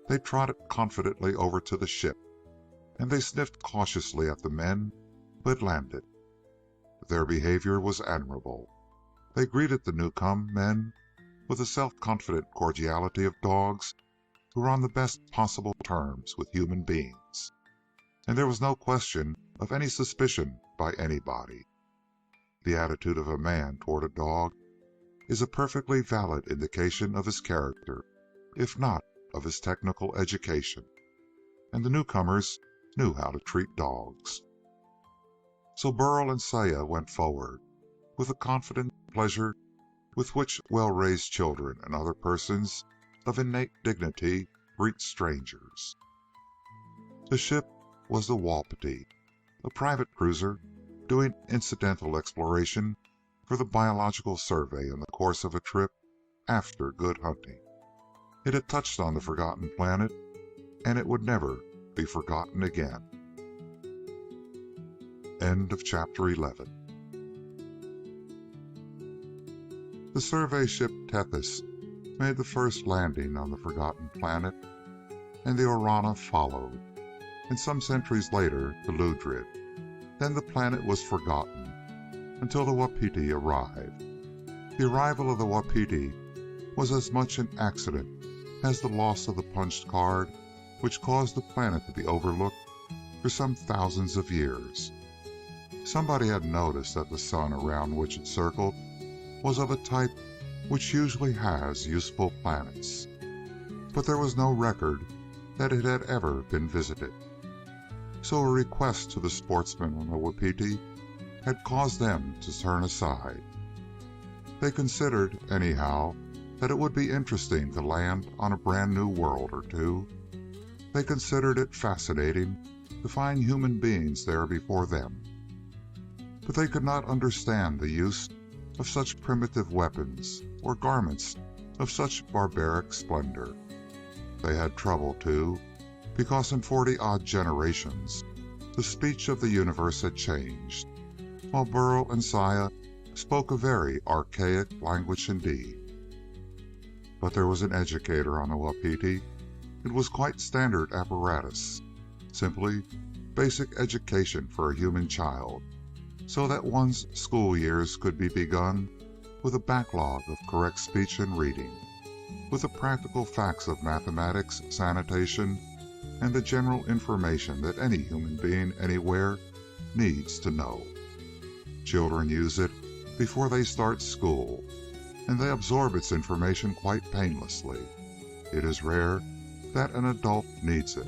They trotted confidently over to the ship, and they sniffed cautiously at the men who had landed. Their behavior was admirable. They greeted the newcome men with the self-confident cordiality of dogs who were on the best possible terms with human beings, and there was no question of any suspicion by anybody. The attitude of a man toward a dog is a perfectly valid indication of his character, if not of his technical education, and the newcomers knew how to treat dogs. So Burl and Saya went forward with the confident pleasure with which well-raised children and other persons of innate dignity greet strangers. The ship was the Wapiti, a private cruiser doing incidental exploration for the Biological Survey in the course of a trip after good hunting. It had touched on the forgotten planet, and it would never be forgotten again. End of Chapter 11. The survey ship Tethys made the first landing on the forgotten planet, and the Orana followed, and some centuries later the Ludrid. Then the planet was forgotten until the Wapiti arrived. The arrival of the Wapiti was as much an accident as the loss of the punched card which caused the planet to be overlooked for some thousands of years. Somebody had noticed that the sun around which it circled was of a type which usually has useful planets. but there was no record that it had ever been visited. So a request to the sportsmen on the Wapiti had caused them to turn aside. They considered, anyhow, that it would be interesting to land on a brand new world or two. They considered it fascinating to find human beings there before them. But they could not understand the use of such primitive weapons or garments of such barbaric splendor. They had trouble, too, because in 40-odd generations, the speech of the universe had changed, while Burl and Saya spoke a very archaic language indeed. But there was an educator on the Wapiti. It was quite standard apparatus, simply basic education for a human child, so that one's school years could be begun with a backlog of correct speech and reading, with the practical facts of mathematics, sanitation, and the general information that any human being anywhere needs to know. Children use it before they start school, and they absorb its information quite painlessly. It is rare that an adult needs it,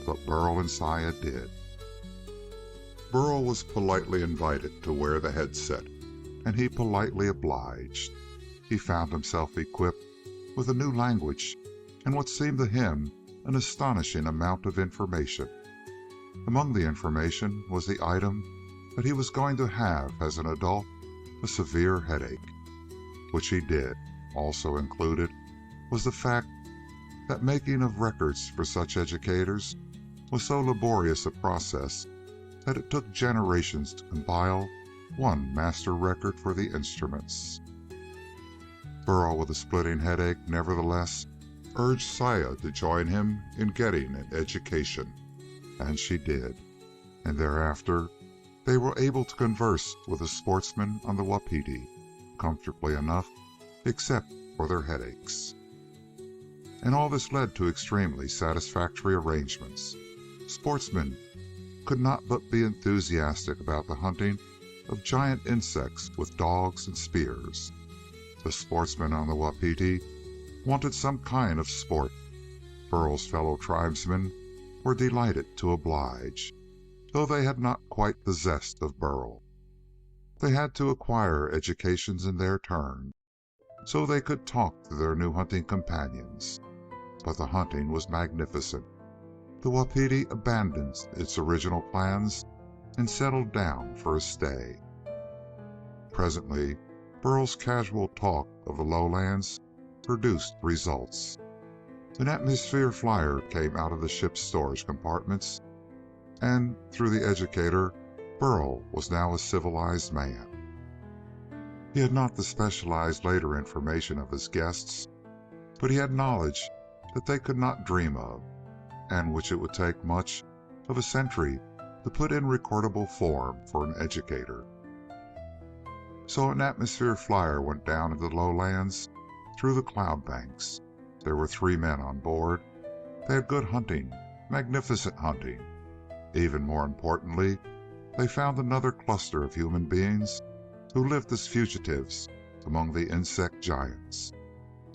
but Burl and Saya did. Burl was politely invited to wear the headset, and he politely obliged. He found himself equipped with a new language and what seemed to him an astonishing amount of information. Among the information was the item that he was going to have as an adult, a severe headache, which he did. Also included was the fact that making of records for such educators was so laborious a process that it took generations to compile one master record for the instruments. Burl, with a splitting headache, nevertheless urged Saya to join him in getting an education, and she did, and thereafter they were able to converse with the sportsmen on the Wapiti comfortably enough, except for their headaches. And all this led to extremely satisfactory arrangements. Sportsmen could not but be enthusiastic about the hunting of giant insects with dogs and spears. The sportsmen on the Wapiti wanted some kind of sport. Burl's fellow tribesmen were delighted to oblige, though they had not quite the zest of Burl. They had to acquire educations in their turn, so they could talk to their new hunting companions. But the hunting was magnificent. The Wapiti abandoned its original plans and settled down for a stay. Presently, Burl's casual talk of the lowlands produced results. An atmosphere flyer came out of the ship's storage compartments, and through the educator, Burl was now a civilized man. He had not the specialized later information of his guests, but he had knowledge that they could not dream of, and which it would take much of a century to put in recordable form for an educator. So an atmosphere flyer went down into the lowlands through the cloud banks. There were 3 men on board. They had good hunting, magnificent hunting. Even more importantly, they found another cluster of human beings who lived as fugitives among the insect giants.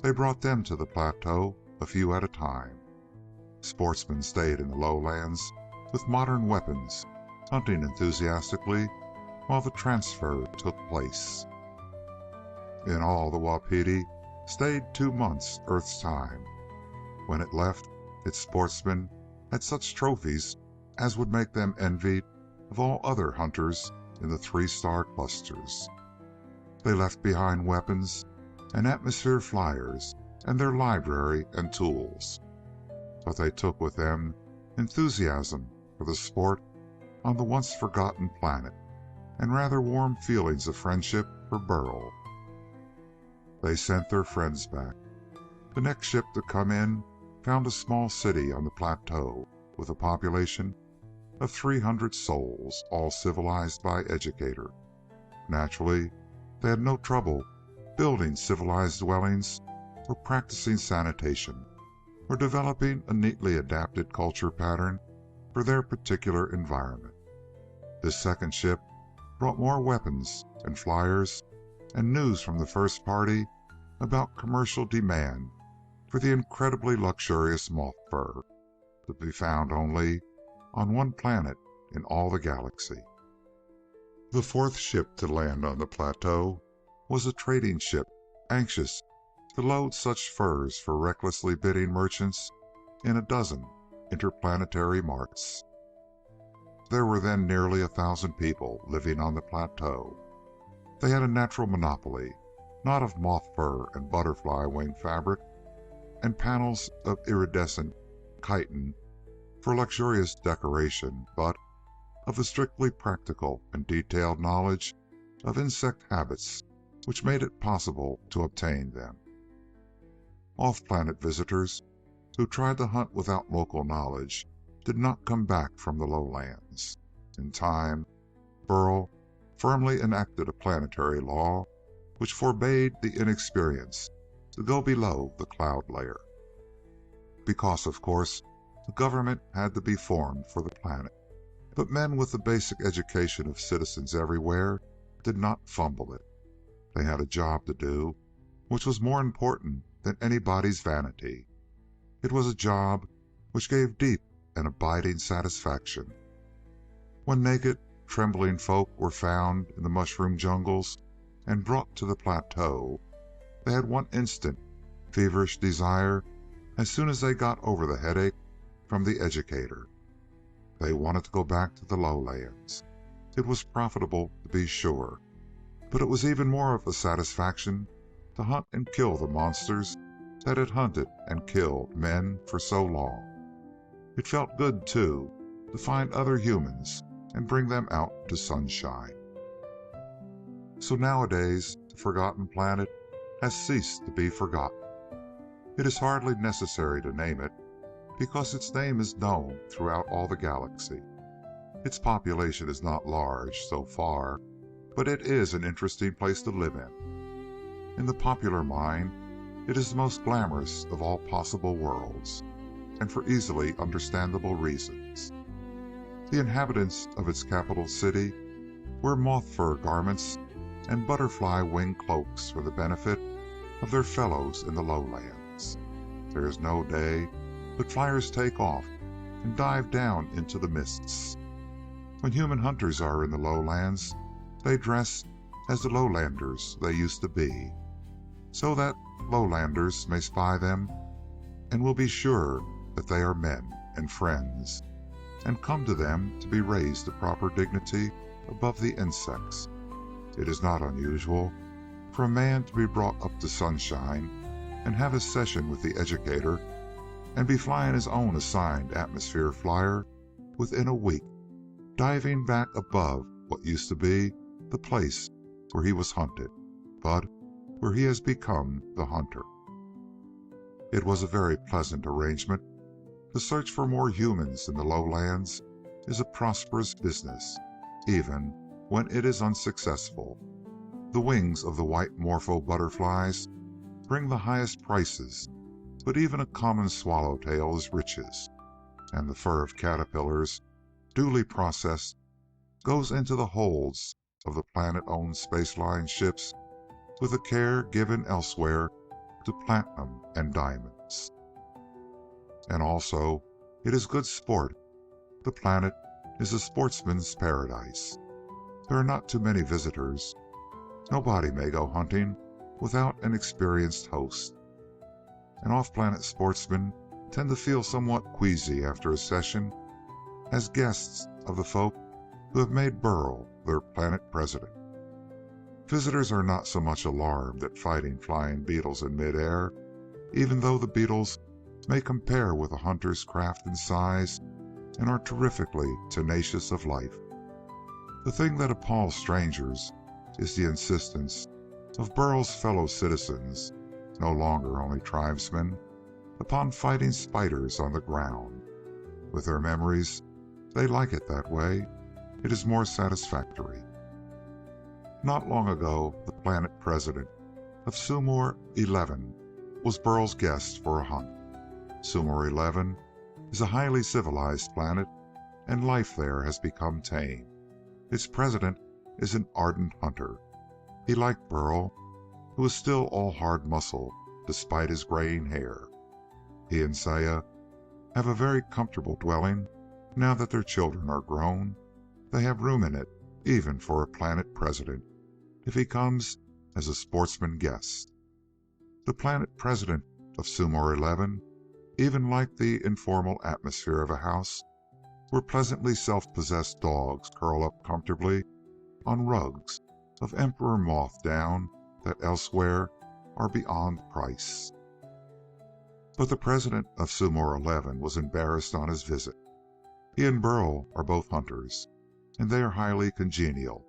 They brought them to the plateau, a few at a time. Sportsmen stayed in the lowlands with modern weapons, hunting enthusiastically while the transfer took place. In all, the Wapiti stayed 2 months Earth's time. When it left, its sportsmen had such trophies as would make them envied of all other hunters in the 3-star clusters. They left behind weapons and atmosphere flyers and their library and tools, but they took with them enthusiasm for the sport on the once forgotten planet, and rather warm feelings of friendship for Burl. They sent their friends back. The next ship to come in found a small city on the plateau with a population of 300 souls, all civilized by educator. Naturally, they had no trouble building civilized dwellings or practicing sanitation or developing a neatly adapted culture pattern for their particular environment. This second ship brought more weapons and flyers and news from the first party about commercial demand for the incredibly luxurious moth fur, to be found only on one planet in all the galaxy. The fourth ship to land on the plateau was a trading ship anxious to load such furs for recklessly bidding merchants in a dozen interplanetary marts. There were then nearly 1,000 people living on the plateau. They had a natural monopoly, not of moth fur and butterfly wing fabric and panels of iridescent chitin for luxurious decoration, but of the strictly practical and detailed knowledge of insect habits which made it possible to obtain them. Off-planet visitors who tried to hunt without local knowledge did not come back from the lowlands. In time, Burl firmly enacted a planetary law which forbade the inexperienced to go below the cloud layer. Because, of course, the government had to be formed for the planet, but men with the basic education of citizens everywhere did not fumble it. They had a job to do which was more important than anybody's vanity. It was a job which gave deep and abiding satisfaction. When naked, trembling folk were found in the mushroom jungles and brought to the plateau, they had one instant, feverish desire as soon as they got over the headache from the educator. They wanted to go back to the lowlands. It was profitable, to be sure, but it was even more of a satisfaction to hunt and kill the monsters that had hunted and killed men for so long. It felt good, too, to find other humans and bring them out to sunshine. So nowadays, the forgotten planet has ceased to be forgotten. It is hardly necessary to name it, because its name is known throughout all the galaxy. Its population is not large so far, but it is an interesting place to live in. In the popular mind, it is the most glamorous of all possible worlds, and for easily understandable reasons. The inhabitants of its capital city wear moth fur garments and butterfly wing cloaks for the benefit of their fellows in the lowlands. There is no day but flyers take off and dive down into the mists. When human hunters are in the lowlands, they dress as the lowlanders they used to be, so that lowlanders may spy them and will be sure that they are men and friends, and come to them to be raised to proper dignity above the insects. It is not unusual for a man to be brought up to sunshine and have a session with the educator and be flying his own assigned atmosphere flyer within a week, diving back above what used to be the place where he was hunted, but where he has become the hunter. It was a very pleasant arrangement. The search for more humans in the lowlands is a prosperous business, even when it is unsuccessful. The wings of the white morpho butterflies bring the highest prices, but even a common swallowtail is riches, and the fur of caterpillars, duly processed, goes into the holds of the planet-owned spaceline ships with a care given elsewhere to platinum and diamonds. And also, it is good sport. The planet is a sportsman's paradise. There are not too many visitors. Nobody may go hunting without an experienced host. And off-planet sportsmen tend to feel somewhat queasy after a session as guests of the folk who have made Burl their planet president. Visitors are not so much alarmed at fighting flying beetles in midair, even though the beetles may compare with a hunter's craft and size and are terrifically tenacious of life. The thing that appalls strangers is the insistence of Burl's fellow citizens, no longer only tribesmen, upon fighting spiders on the ground. With their memories, they like it that way. It is more satisfactory. Not long ago, the planet president of Sumor 11 was Burl's guest for a hunt. Sumor 11 is a highly civilized planet, and life there has become tame. Its president is an ardent hunter. He liked Burl, who was still all hard muscle despite his graying hair. He and Saya have a very comfortable dwelling. Now that their children are grown, they have room in it, even for a planet president, if he comes as a sportsman guest. The planet president of Sumor 11 even liked the informal atmosphere of a house where pleasantly self-possessed dogs curl up comfortably on rugs of emperor moth down that elsewhere are beyond price. But the president of Sumor 11 was embarrassed on his visit. He and Burl are both hunters, and they are highly congenial.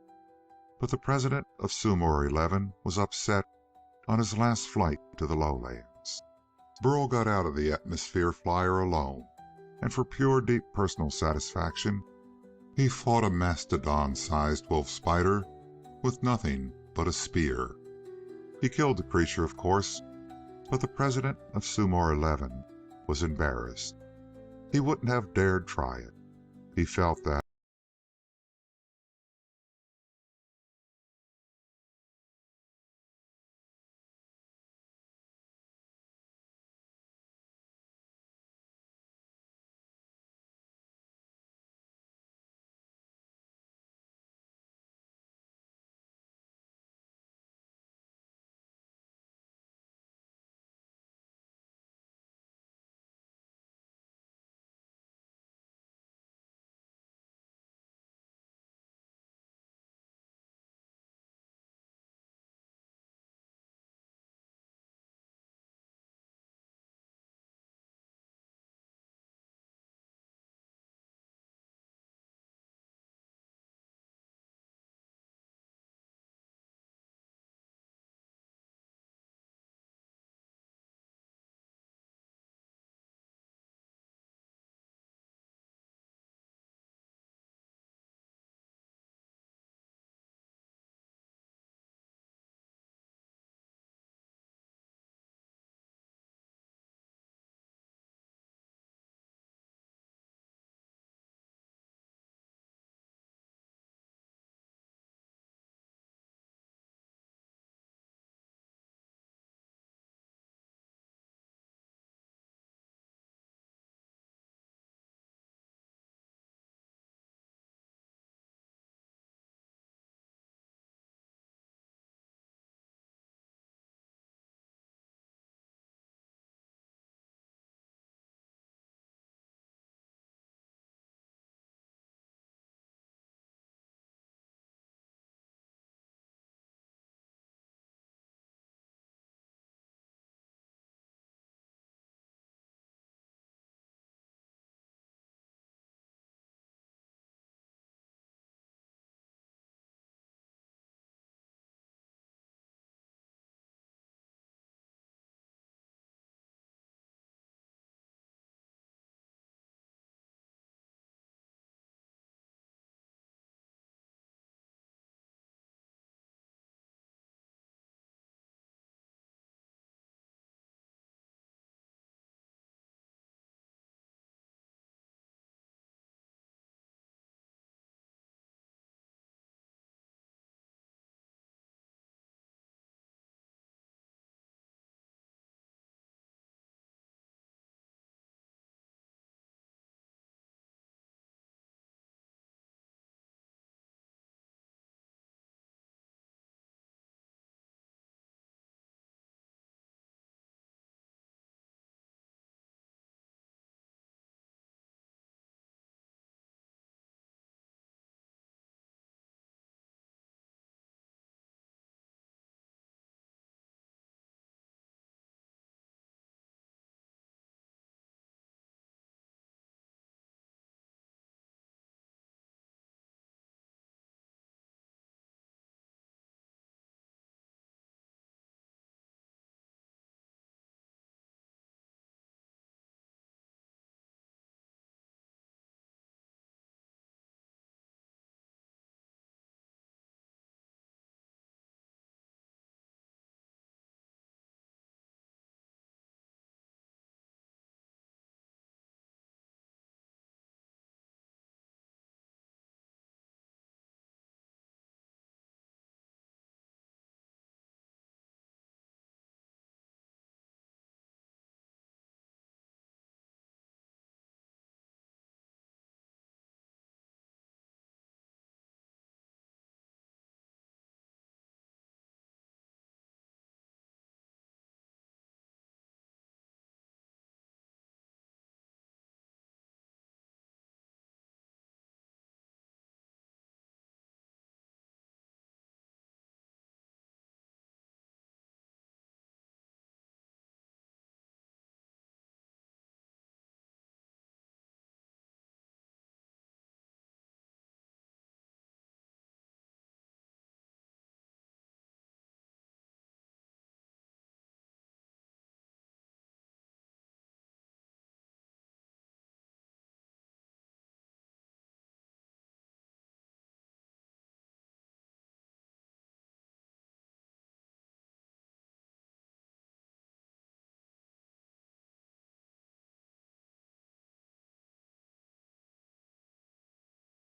But the president of Sumor 11 was upset on his last flight to the lowlands. Burl got out of the atmosphere flyer alone, and for pure deep personal satisfaction, he fought a mastodon-sized wolf spider with nothing but a spear. He killed the creature, of course, but the president of Sumor 11 was embarrassed. He wouldn't have dared try it. He felt that,